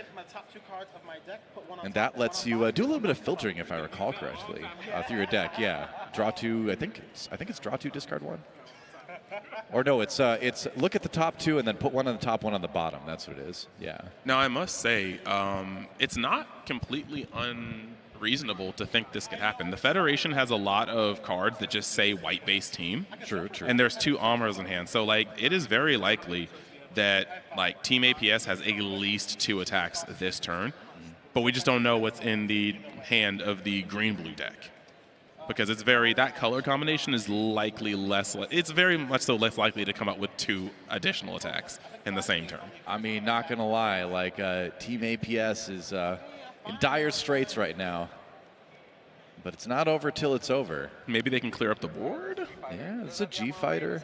Speaker 2: And that lets you do a little bit of filtering, if I recall correctly, through your deck. Yeah. Draw 2, I think it's draw 2, discard 1. Or no, it's look at the top 2 and then put one on the top, one on the bottom. That's what it is. Yeah.
Speaker 7: Now, I must say, it's not completely unreasonable to think this could happen. The Federation has a lot of cards that just say white base team.
Speaker 2: True.
Speaker 7: And there's 2 Amuros in hand. So, like, it is very likely that, like, Team APS has at least 2 attacks this turn. But we just don't know what's in the hand of the green-blue deck. Because it's that color combination is likely it's very much so less likely to come up with 2 additional attacks in the same turn.
Speaker 2: I mean, not going to lie, like Team APS is in dire straits right now. But it's not over till it's over.
Speaker 7: Maybe they can clear up the board?
Speaker 2: Yeah, it's a G-Fighter.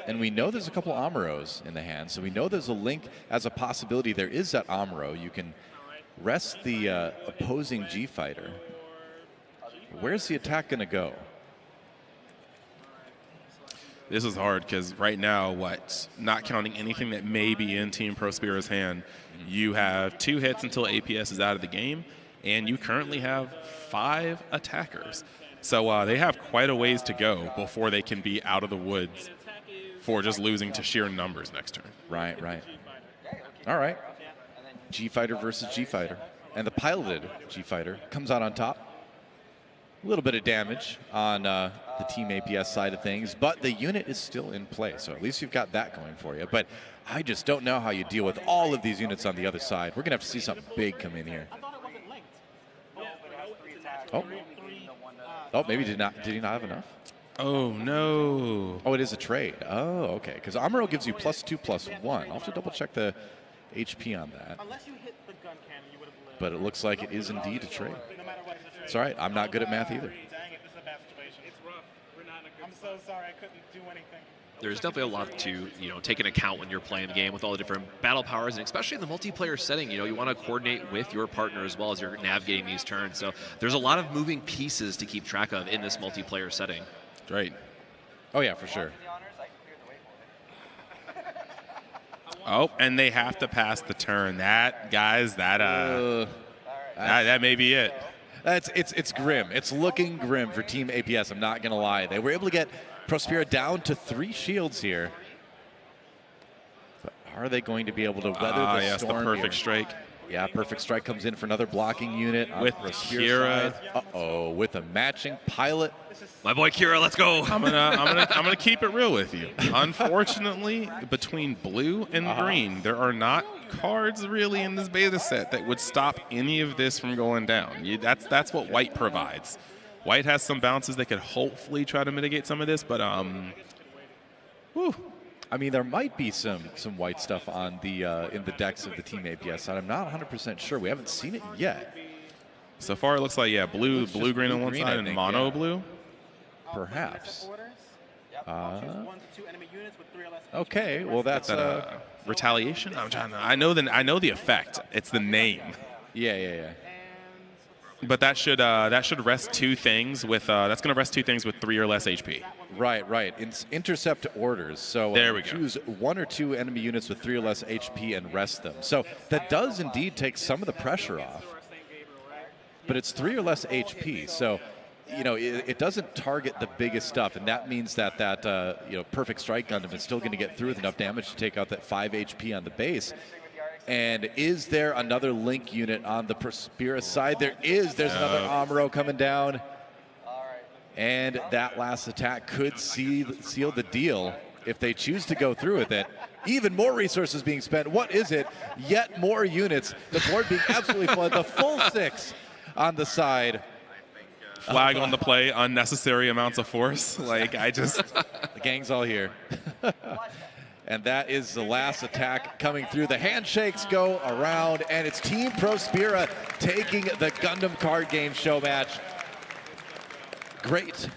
Speaker 2: And we know there's a couple Amuros in the hand, so we know there's a link as a possibility. There is that Amuro. You can rest the opposing G-Fighter. Where's the attack going to go?
Speaker 7: This is hard because right now, not counting anything that may be in Team Prospera's hand, you have 2 hits until APS is out of the game, and you currently have 5 attackers. So they have quite a ways to go before they can be out of the woods for just losing to sheer numbers next turn.
Speaker 2: Right. All right. G-Fighter versus G-Fighter. And the piloted G-Fighter comes out on top. A little bit of damage on the Team APS side of things, but the unit is still in play, so at least you've got that going for you. But I just don't know how you deal with all of these units on the other side. We're going to have to see something big come in here. Oh, maybe did he not have enough?
Speaker 7: Oh, no.
Speaker 2: Oh, it is a trade. Oh, okay, because Amuro gives you +2/+1. I'll have to double-check the HP on that. But it looks like it is indeed a trade. It's all right. I'm not good at math either.
Speaker 13: It's rough. I'm so sorry I couldn't do anything.
Speaker 24: There's definitely a lot to take into account when you're playing the game with all the different battle powers, and especially in the multiplayer setting. You want to coordinate with your partner as well as you're navigating these turns. So there's a lot of moving pieces to keep track of in this multiplayer setting.
Speaker 7: Right.
Speaker 2: Oh yeah, for sure.
Speaker 7: Oh, and they have to pass the turn. That, guys, that may be it.
Speaker 2: It's grim. It's looking grim for Team APS. I'm not gonna lie. They were able to get Prospera down to 3 shields here. But are they going to be able to weather the storm?
Speaker 7: The perfect strike.
Speaker 2: Yeah, perfect strike comes in for another blocking unit on
Speaker 7: with
Speaker 2: Kira. Uh-oh, with a matching pilot.
Speaker 24: My boy Kira, let's go.
Speaker 7: I'm gonna keep it real with you. Unfortunately, between blue and green, there are not cards really in this beta set that would stop any of this from going down. That's what white provides. White has some bounces that could hopefully try to mitigate some of this, but
Speaker 2: whew. I mean, there might be some white stuff on the in the decks of the Team APS side. I'm not 100% sure. We haven't seen it yet.
Speaker 7: So far, it looks like blue, green on one side, and mono blue.
Speaker 2: Perhaps. Okay, well that's
Speaker 7: retaliation. I know the effect. It's the name.
Speaker 2: Yeah.
Speaker 7: But that should rest 2 things with that's going to rest 2 things with 3 or less HP.
Speaker 2: Right. It's intercept orders. So
Speaker 7: there we go.
Speaker 2: Choose 1 or 2 enemy units with 3 or less HP and rest them. So that does indeed take some of the pressure off. But it's 3 or less HP. So it doesn't target the biggest stuff, and that means that perfect strike Gundam is still going to get through with enough damage to take out that 5 HP on the base. And is there another link unit on the Prospera side? There is. There's another Amuro coming down. And that last attack could seal the deal if they choose to go through with it. Even more resources being spent. What is it? Yet more units. The board being absolutely flooded. The full 6 on the side.
Speaker 7: Flag on the play. Unnecessary amounts of force. The
Speaker 2: gang's all here. And that is the last attack coming through. The handshakes go around, and it's Team Prospera taking the Gundam card game show match. Great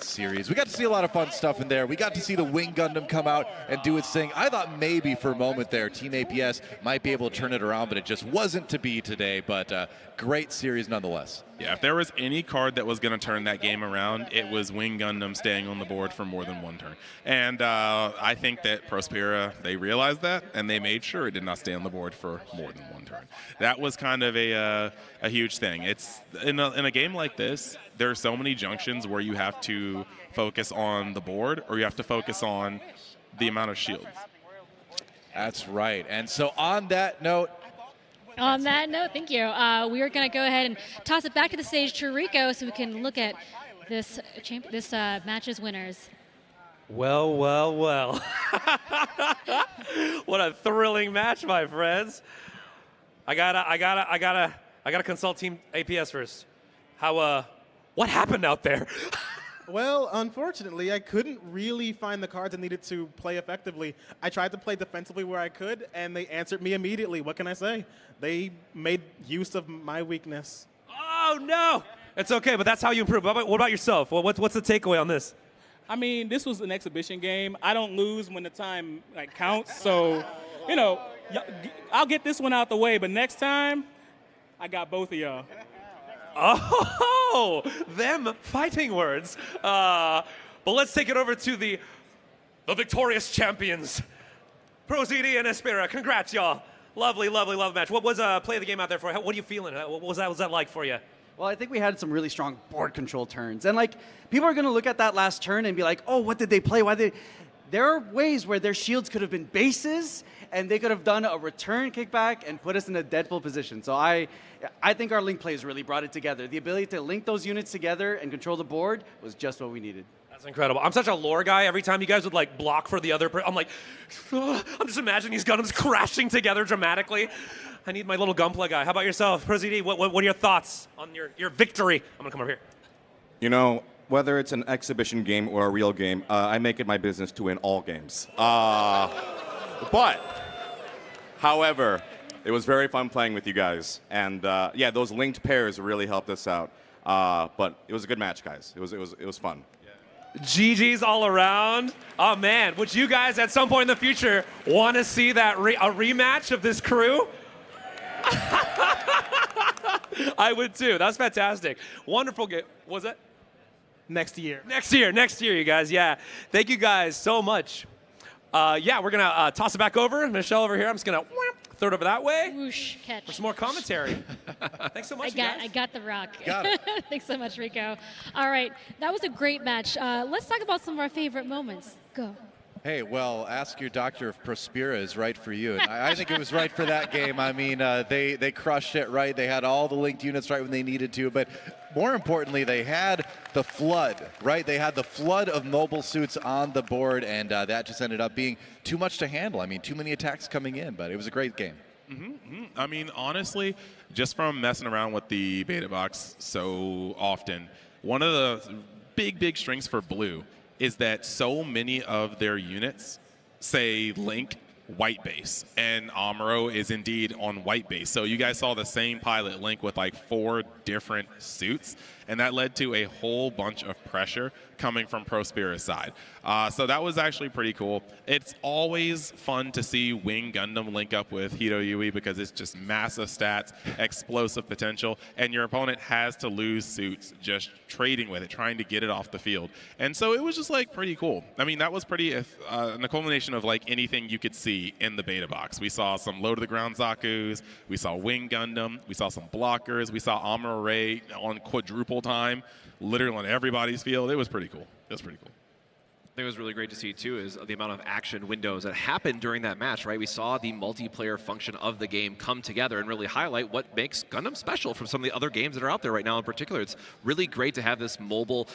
Speaker 2: series. We got to see a lot of fun stuff in there. We got to see the Wing Gundam come out and do its thing. I thought maybe for a moment there, Team APS might be able to turn it around, but it just wasn't to be today. But great series nonetheless.
Speaker 7: Yeah, if there was any card that was going to turn that game around, it was Wing Gundam staying on the board for more than 1 turn. And I think that Prospera, they realized that, and they made sure it did not stay on the board for more than 1 turn. That was kind of a huge thing. It's in a game like this, there are so many junctions where you have to focus on the board or you have to focus on the amount of shields.
Speaker 2: That's right. And so on that note,
Speaker 4: thank you. We are going to go ahead and toss it back to the stage to Rico so we can look at this match's winners.
Speaker 1: Well. What a thrilling match, my friends. I gotta consult Team APS first. What happened out there?
Speaker 13: Well, unfortunately, I couldn't really find the cards I needed to play effectively. I tried to play defensively where I could, and they answered me immediately. What can I say? They made use of my weakness.
Speaker 1: Oh, no! It's okay, but that's how you improve. What about yourself? What's the takeaway on this?
Speaker 6: I mean, this was an exhibition game. I don't lose when the time counts, so, I'll get this one out the way, but next time, I got both of y'all.
Speaker 1: Oh, them fighting words. But let's take it over to the victorious champions, ProZD and Espera. Congrats, y'all. Lovely match. What was play of the game out there for? What are you feeling? What was that like for you?
Speaker 21: Well, I think we had some really strong board control turns. And people are going to look at that last turn and be like, oh, what did they play? There are ways where their shields could have been bases, and they could have done a return kickback and put us in a deadfall position. So I think our link plays really brought it together. The ability to link those units together and control the board was just what we needed.
Speaker 1: That's incredible. I'm such a lore guy. Every time you guys would block for the other person, I'm like, I'm just imagining these Gundams crashing together dramatically. I need my little Gunpla guy. How about yourself, ProZD? What are your thoughts on your victory? I'm gonna come over here.
Speaker 20: Whether it's an exhibition game or a real game, I make it my business to win all games. But, however, it was very fun playing with you guys. And those linked pairs really helped us out. But it was a good match, guys. It was fun.
Speaker 1: GG's all around. Oh man, would you guys at some point in the future want to see that a rematch of this crew? I would too. That's fantastic. Wonderful game. Was it?
Speaker 13: Next year.
Speaker 1: Next year, you guys. Yeah. Thank you guys so much Yeah, we're going to toss it back over. Michelle over here, I'm just going to throw it over that way.
Speaker 4: Whoosh, catch.
Speaker 1: For some more commentary. Thanks so much,
Speaker 4: I got the rock.
Speaker 1: Got it.
Speaker 4: Thanks so much, Rico. All right, that was a great match. Let's talk about some of our favorite moments. Go.
Speaker 2: Hey, well, ask your doctor if Prospera is right for you. And I think it was right for that game. I mean, they crushed it right. They had all the linked units right when they needed to. But more importantly, they had the flood, right? They had the flood of mobile suits on the board, and that just ended up being too much to handle. I mean, too many attacks coming in, but it was a great game.
Speaker 7: I mean, honestly, just from messing around with the beta box so often, one of the big strengths for Blue is that so many of their units say Link white base, and Amuro is indeed on white base. So you guys saw the same pilot Link with like 4 different suits, and that led to a whole bunch of pressure coming from Prospera's side. So that was actually pretty cool. It's always fun to see Wing Gundam link up with Hito Yui because it's just massive stats, explosive potential, and your opponent has to lose suits just trading with it, trying to get it off the field. And so it was just like pretty cool. I mean, that was pretty the culmination of like anything you could see in the beta box. We saw some low to the ground Zaku's, we saw Wing Gundam, we saw some blockers, we saw Amuro Ray on quadruple time, literally on everybody's field. It was pretty cool. It was pretty cool.
Speaker 24: I think it was really great to see, too, is the amount of action windows that happened during that match, right? We saw the multiplayer function of the game come together and really highlight what makes Gundam special from some of the other games that are out there right now in particular. It's really great to have this mobile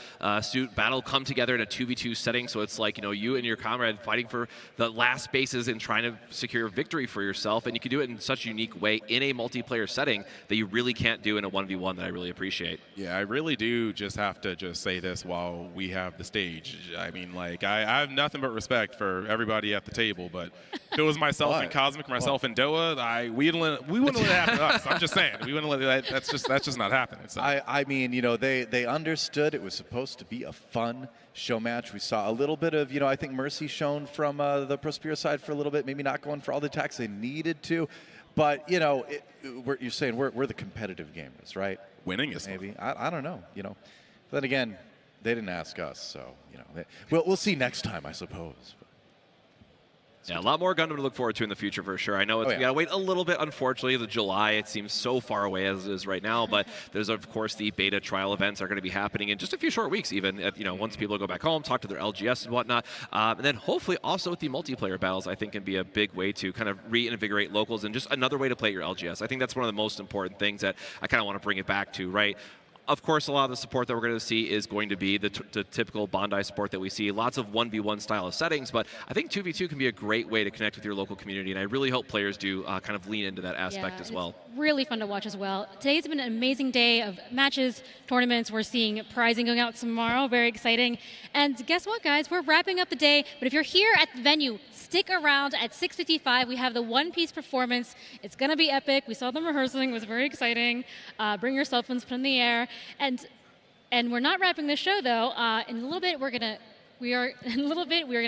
Speaker 24: suit battle come together in a 2v2 setting, so it's like, you know, you and your comrade fighting for the last spaces and trying to secure victory for yourself, and you can do it in such a unique way in a multiplayer setting that you really can't do in a 1v1 that I really appreciate.
Speaker 7: Yeah, I really do just have to just say this while we have the stage. I mean, like, I have nothing but respect for everybody at the table, but if it was myself and Cosmic, myself and Doa, we wouldn't let it happen to us. I'm just saying, we wouldn't let that. That's just not happening. So.
Speaker 2: I mean, you know, they understood it was supposed to be a fun show match. We saw a little bit of, you know, I think mercy shown from the Prospera side for a little bit, maybe not going for all the attacks they needed to, but you know, you're saying we're the competitive gamers, right?
Speaker 7: Winning is
Speaker 2: maybe. I don't know, you know. But then again, they didn't ask us, so you know. We'll see next time, I suppose.
Speaker 24: Yeah, a lot more Gundam to look forward to in the future for sure. I know we gotta wait a little bit. Unfortunately, the July, it seems so far away as it is right now. But there's of course the beta trial events are going to be happening in just a few short weeks. Even you know, once people go back home, talk to their LGS and whatnot, and then hopefully also with the multiplayer battles, I think can be a big way to kind of reinvigorate locals and just another way to play your LGS. I think that's one of the most important things that I kind of want to bring it back to, right? Of course, a lot of the support that we're going to see is going to be the typical Bandai support that we see. Lots of 1v1 style of settings, but I think 2v2 can be a great way to connect with your local community, and I really hope players do kind of lean into that aspect as well.
Speaker 4: Really fun to watch as well. Today's been an amazing day of matches, tournaments. We're seeing prizing going out tomorrow. Very exciting. And guess what, guys? We're wrapping up the day, but if you're here at the venue, stick around at 6:55. We have the One Piece performance. It's going to be epic. We saw them rehearsing. It was very exciting. Bring your cell phones, put them in the air. And we're not wrapping the show though. In a little bit we're gonna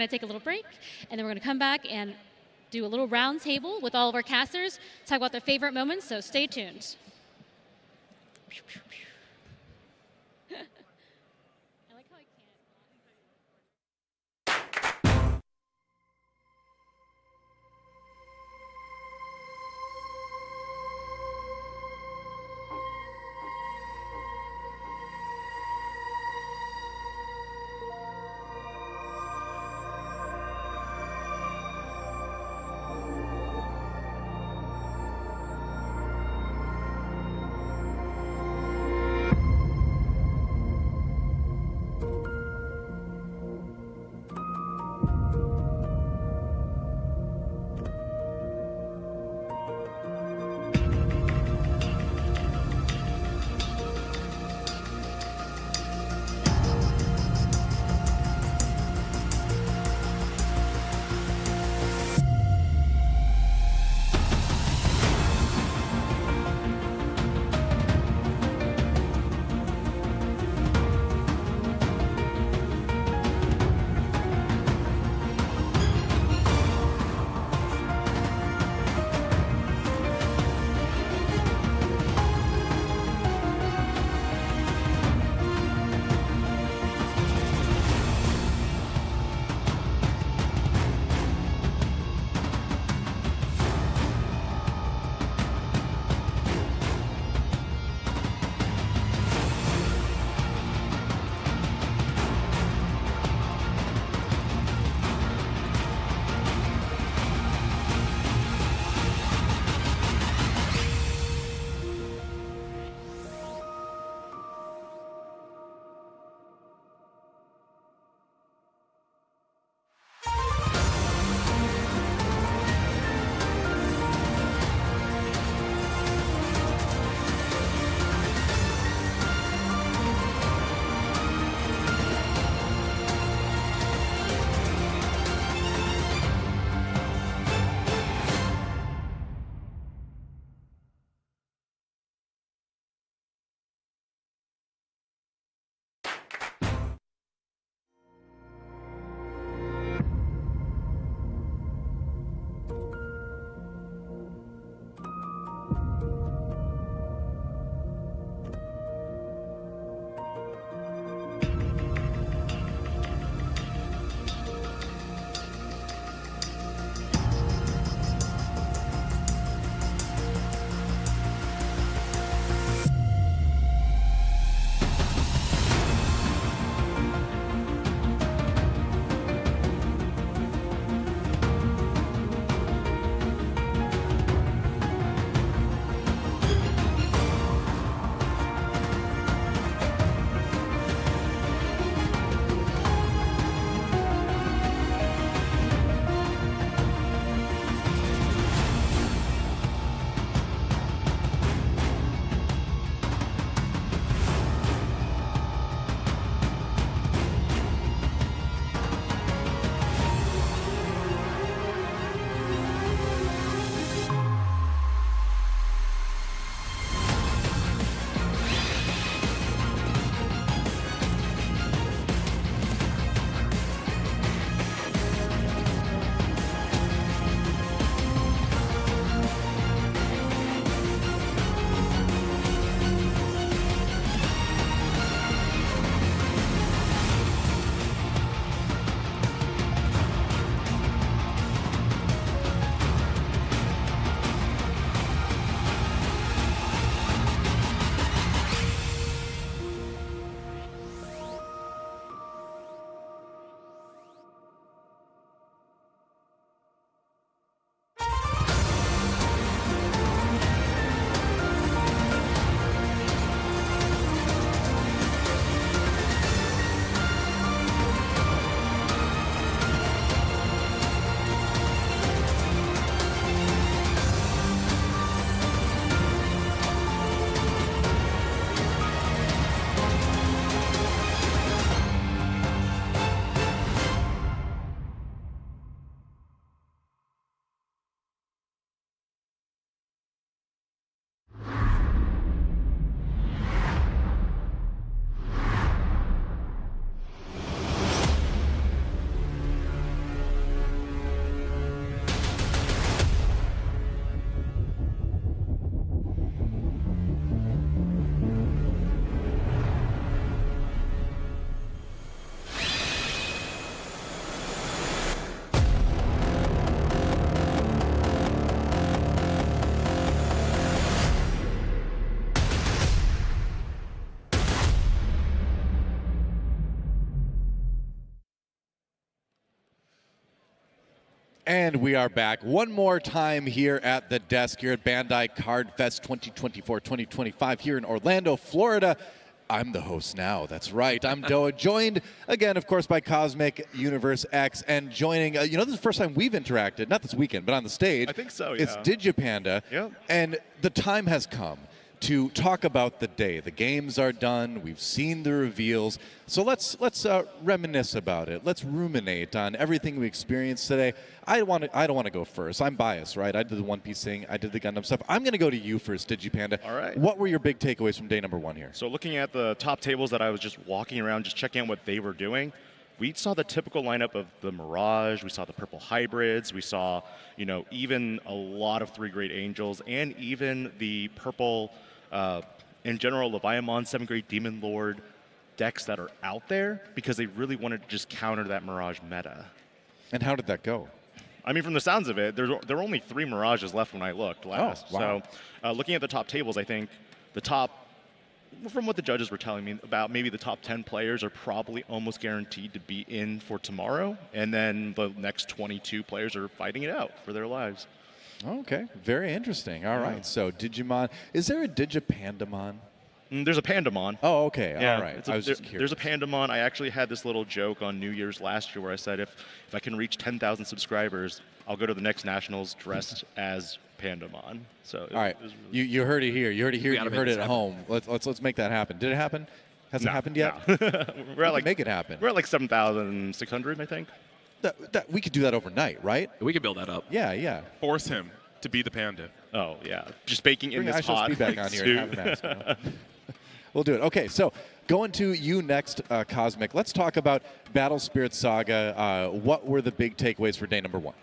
Speaker 4: take a little break, and then we're gonna come back and do a little round table with all of our casters, talk about their favorite moments. So stay tuned.
Speaker 2: And we are back one more time here at the desk here at Bandai Card Fest 2024-2025 here in Orlando, Florida. I'm the host now, that's right. I'm Doa, joined again, of course, by Cosmic Universe X, and joining, this is the first time we've interacted, not this weekend, but on the stage.
Speaker 8: I think so, yeah.
Speaker 2: It's Digipanda, and the time has come to talk about the day. The games are done, we've seen the reveals, so let's reminisce about it. Let's ruminate on everything we experienced today. I don't want to go first. I'm biased, right? I did the One Piece thing, I did the Gundam stuff. I'm going to go to you first, Digipanda.
Speaker 8: All right.
Speaker 2: What were your big takeaways from day number 1 here?
Speaker 8: So looking at the top tables that I was just walking around, just checking out what they were doing, we saw the typical lineup of the Mirage, we saw the purple hybrids, we saw, even a lot of 3 Great Angels, and even the purple, in general, Leviathan, 7th Grade Demon Lord decks that are out there because they really wanted to just counter that Mirage meta.
Speaker 2: And how did that go?
Speaker 8: I mean, from the sounds of it, there were only 3 Mirages left when I looked last.
Speaker 2: Oh, wow.
Speaker 8: So looking at the top tables, I think the top, from what the judges were telling me, about maybe the top 10 players are probably almost guaranteed to be in for tomorrow. And then the next 22 players are fighting it out for their lives.
Speaker 2: Okay, very interesting. All right, so Digimon. Is there a Digipandamon?
Speaker 8: There's a Pandamon.
Speaker 2: Oh, okay.
Speaker 8: Yeah,
Speaker 2: all right. I was just curious.
Speaker 8: There's a Pandamon. I actually had this little joke on New Year's last year where I said if I can reach 10,000 subscribers, I'll go to the next Nationals dressed as Pandamon. So
Speaker 2: all right, you heard it here. You heard it here. You heard it at home. Let's make that happen. Did it happen? Has it happened yet?
Speaker 8: We're at
Speaker 2: make it happen.
Speaker 8: We're at like 7,600, I think.
Speaker 2: We could do that overnight, right?
Speaker 24: We could build that up.
Speaker 2: Yeah.
Speaker 7: Force him to be the panda.
Speaker 8: Oh, yeah. Just baking in this hot
Speaker 2: back on here and have him ask, We'll do it. Okay, so going to you next, Cosmic. Let's talk about Battle Spirit Saga. What were the big takeaways for day number 1?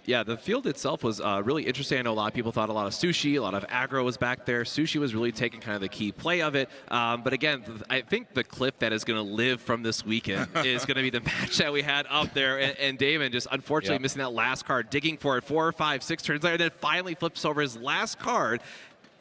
Speaker 24: Yeah, the field itself was really interesting. I know a lot of people thought a lot of Sushi, a lot of aggro was back there. Sushi was really taking kind of the key play of it. But again, I think the clip that is going to live from this weekend is going to be the match that we had up there. And Damon just unfortunately missing that last card, digging for it 4 or 5, 6 turns later, and then finally flips over his last card.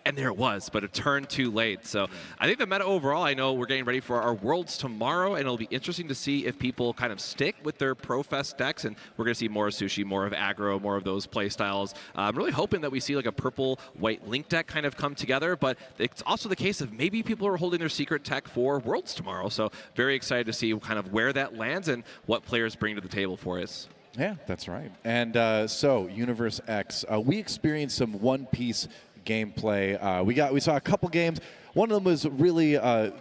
Speaker 24: And there it was, but it turned too late. So I think the meta overall, I know we're getting ready for our Worlds tomorrow, and it'll be interesting to see if people kind of stick with their Profest decks, and we're going to see more of Sushi, more of aggro, more of those play styles. I'm really hoping that we see like a purple-white Link deck kind of come together, but it's also the case of maybe people are holding their secret tech for Worlds tomorrow. So very excited to see kind of where that lands and what players bring to the table for us.
Speaker 2: Yeah, that's right. And so, Universe X, we experienced some One Piece gameplay. We saw a couple games. One of them was really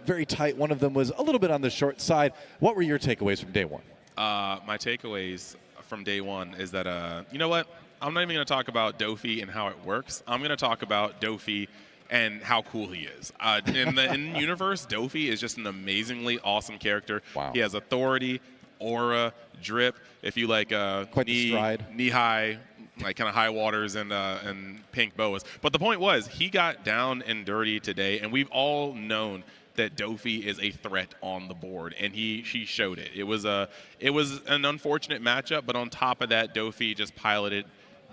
Speaker 2: very tight. One of them was a little bit on the short side. What were your takeaways from day 1?
Speaker 7: My takeaways from day 1 is that, you know what? I'm not even going to talk about Dofi and how it works. I'm going to talk about Dofi and how cool he is. In universe, Dofi is just an amazingly awesome character.
Speaker 2: Wow.
Speaker 7: He has authority, aura, drip. If you like knee-high, like kind of high waters and pink boas. But the point was, he got down and dirty today, and we've all known that Dofi is a threat on the board, and she showed it. It was an unfortunate matchup, but on top of that, Dofi just piloted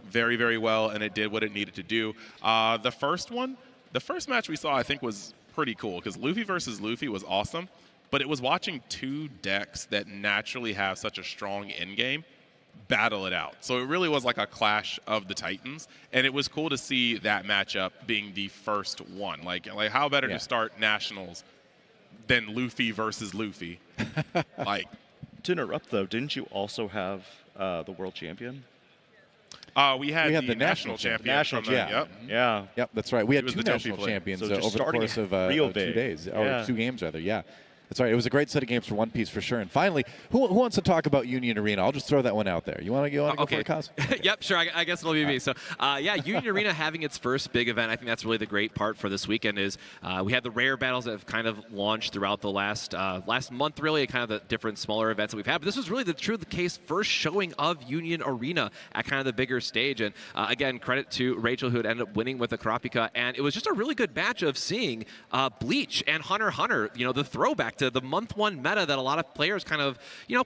Speaker 7: very, very well, and it did what it needed to do. The first match we saw, I think, was pretty cool, because Luffy versus Luffy was awesome, but it was watching 2 decks that naturally have such a strong endgame battle it out. So it really was like a clash of the Titans, and it was cool to see that matchup being the first one. Like how better to start Nationals than Luffy versus Luffy?
Speaker 8: To interrupt though, didn't you also have the world champion?
Speaker 7: We had the national champion.
Speaker 2: Yep, that's right. We had 2
Speaker 7: the
Speaker 2: national
Speaker 7: Dofi player.
Speaker 2: champions
Speaker 8: So just
Speaker 2: over the course of 2 days, or 2 games rather. Yeah. That's right. It was a great set of games for One Piece for sure. And finally, who wants to talk about Union Arena? I'll just throw that one out there. You want to go for it, Cos?
Speaker 24: Yep, sure. I guess it'll be me. So, yeah, Union Arena having its first big event. I think that's really the great part for this weekend is we had the rare battles that have kind of launched throughout the last month, really, kind of the different smaller events that we've had. But this was really the case first showing of Union Arena at kind of the bigger stage. And again, credit to Rachel, who had ended up winning with the Kurapika. And it was just a really good match of seeing Bleach and Hunter x Hunter, the throwback to the month 1 meta that a lot of players kind of,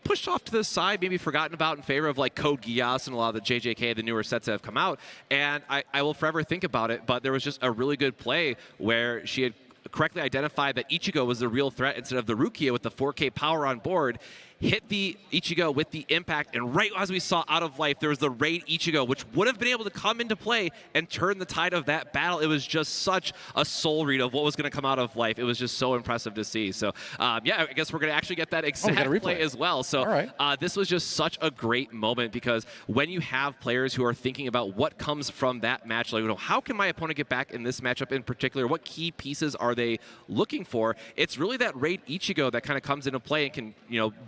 Speaker 24: pushed off to the side, maybe forgotten about in favor of like Code Geass and a lot of the JJK, the newer sets that have come out. And I will forever think about it, but there was just a really good play where she had correctly identified that Ichigo was the real threat instead of the Rukia with the 4K power on board. hit the Ichigo with the impact, and right as we saw out of life, there was the Raid Ichigo, which would have been able to come into play and turn the tide of that battle. It was just such a soul read of what was going to come out of life. It was just so impressive to see. So, yeah, I guess we're going to actually get that exact play as well. So this was just such a great moment, because when you have players who are thinking about what comes from that match, like, how can my opponent get back in this matchup in particular? What key pieces are they looking for? It's really that Raid Ichigo that kind of comes into play and can,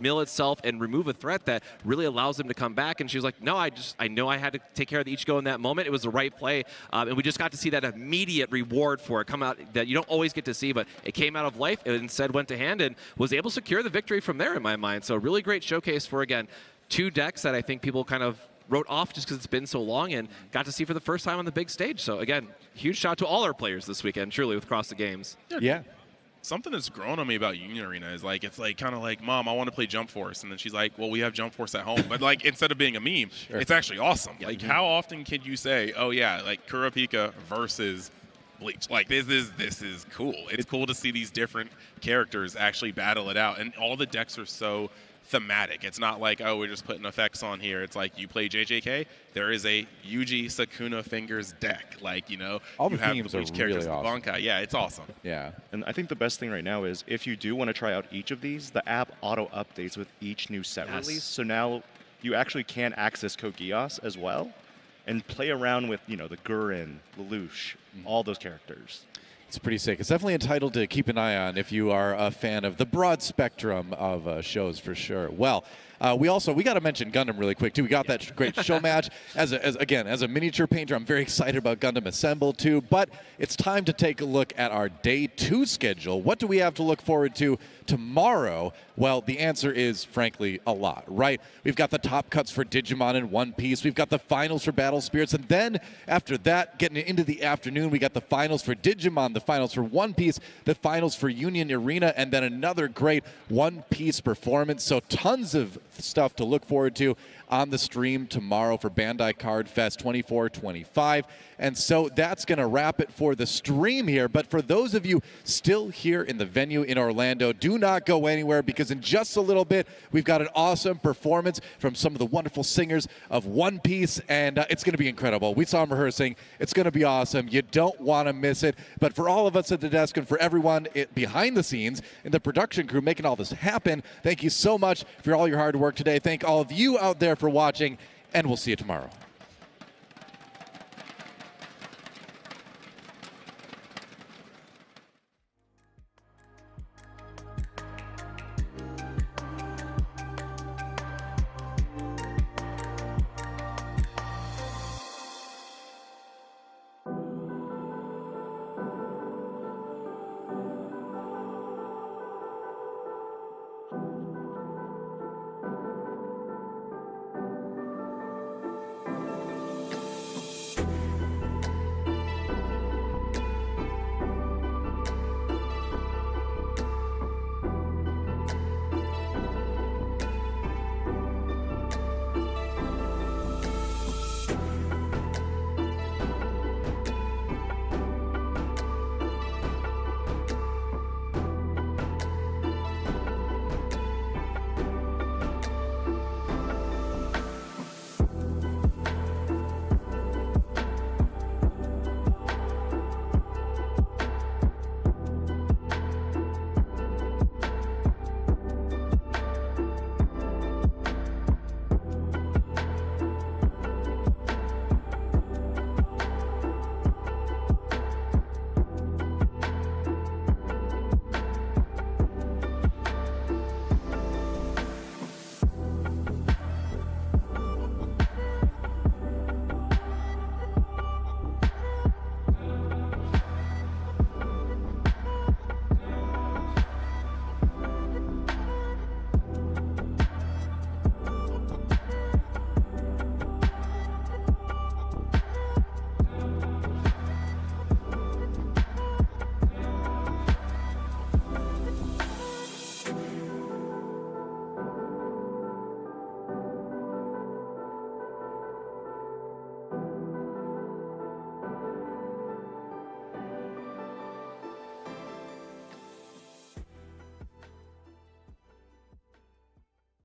Speaker 24: mill itself and remove a threat that really allows them to come back. And she was like, no, I know I had to take care of the Ichigo in that moment. It was the right play. And we just got to see that immediate reward for it come out that you don't always get to see, but it came out of life. It instead went to hand and was able to secure the victory from there in my mind. So really great showcase for, again, 2 decks that I think people kind of wrote off just because it's been so long and got to see for the first time on the big stage. So again, huge shout out to all our players this weekend, truly, with Across the Games.
Speaker 7: Yeah. Something that's grown on me about Union Arena is like, it's like kind of like, Mom, I want to play Jump Force. And then she's like, well, we have Jump Force at home. But like, instead of being a meme, it's actually awesome. Like, how often can you say, oh yeah, like Kurapika versus Bleach? Like, this is cool. It's cool to see these different characters actually battle it out. And all the decks are so thematic. It's not like, oh, we're just putting effects on here. It's like, you play JJK, there is a Yuji Sakuna Fingers deck. Like,
Speaker 8: all the
Speaker 7: you have
Speaker 8: themes
Speaker 7: the Bleach
Speaker 8: are
Speaker 7: characters,
Speaker 8: really awesome.
Speaker 7: the Bankai. Yeah, it's awesome.
Speaker 8: Yeah. And I think the best thing right now is if you do want to try out each of these, the app auto updates with each new set release. So now you actually can access Code Geass as well and play around with, the Gurren, Lelouch, all those characters.
Speaker 2: It's pretty sick. It's definitely entitled to keep an eye on if you are a fan of the broad spectrum of shows, for sure. Well, we got to mention Gundam really quick too. We got that great show match. As a miniature painter, I'm very excited about Gundam Assemble too. But it's time to take a look at our day 2 schedule. What do we have to look forward to tomorrow? Well, the answer is, frankly, a lot, right? We've got the top cuts for Digimon and One Piece. We've got the finals for Battle Spirits. And then after that, getting into the afternoon, we got the finals for Digimon, the finals for One Piece, the finals for Union Arena, and then another great One Piece performance. So tons of stuff to look forward to on the stream tomorrow for Bandai Card Fest 24-25. And so that's going to wrap it for the stream here. But for those of you still here in the venue in Orlando, do not go anywhere, because in just a little bit, we've got an awesome performance from some of the wonderful singers of One Piece, and it's going to be incredible. We saw them rehearsing. It's going to be awesome. You don't want to miss it. But for all of us at the desk and for everyone behind the scenes and the production crew making all this happen, thank you so much for all your hard work today. Thank all of you out there for watching, and we'll see you tomorrow.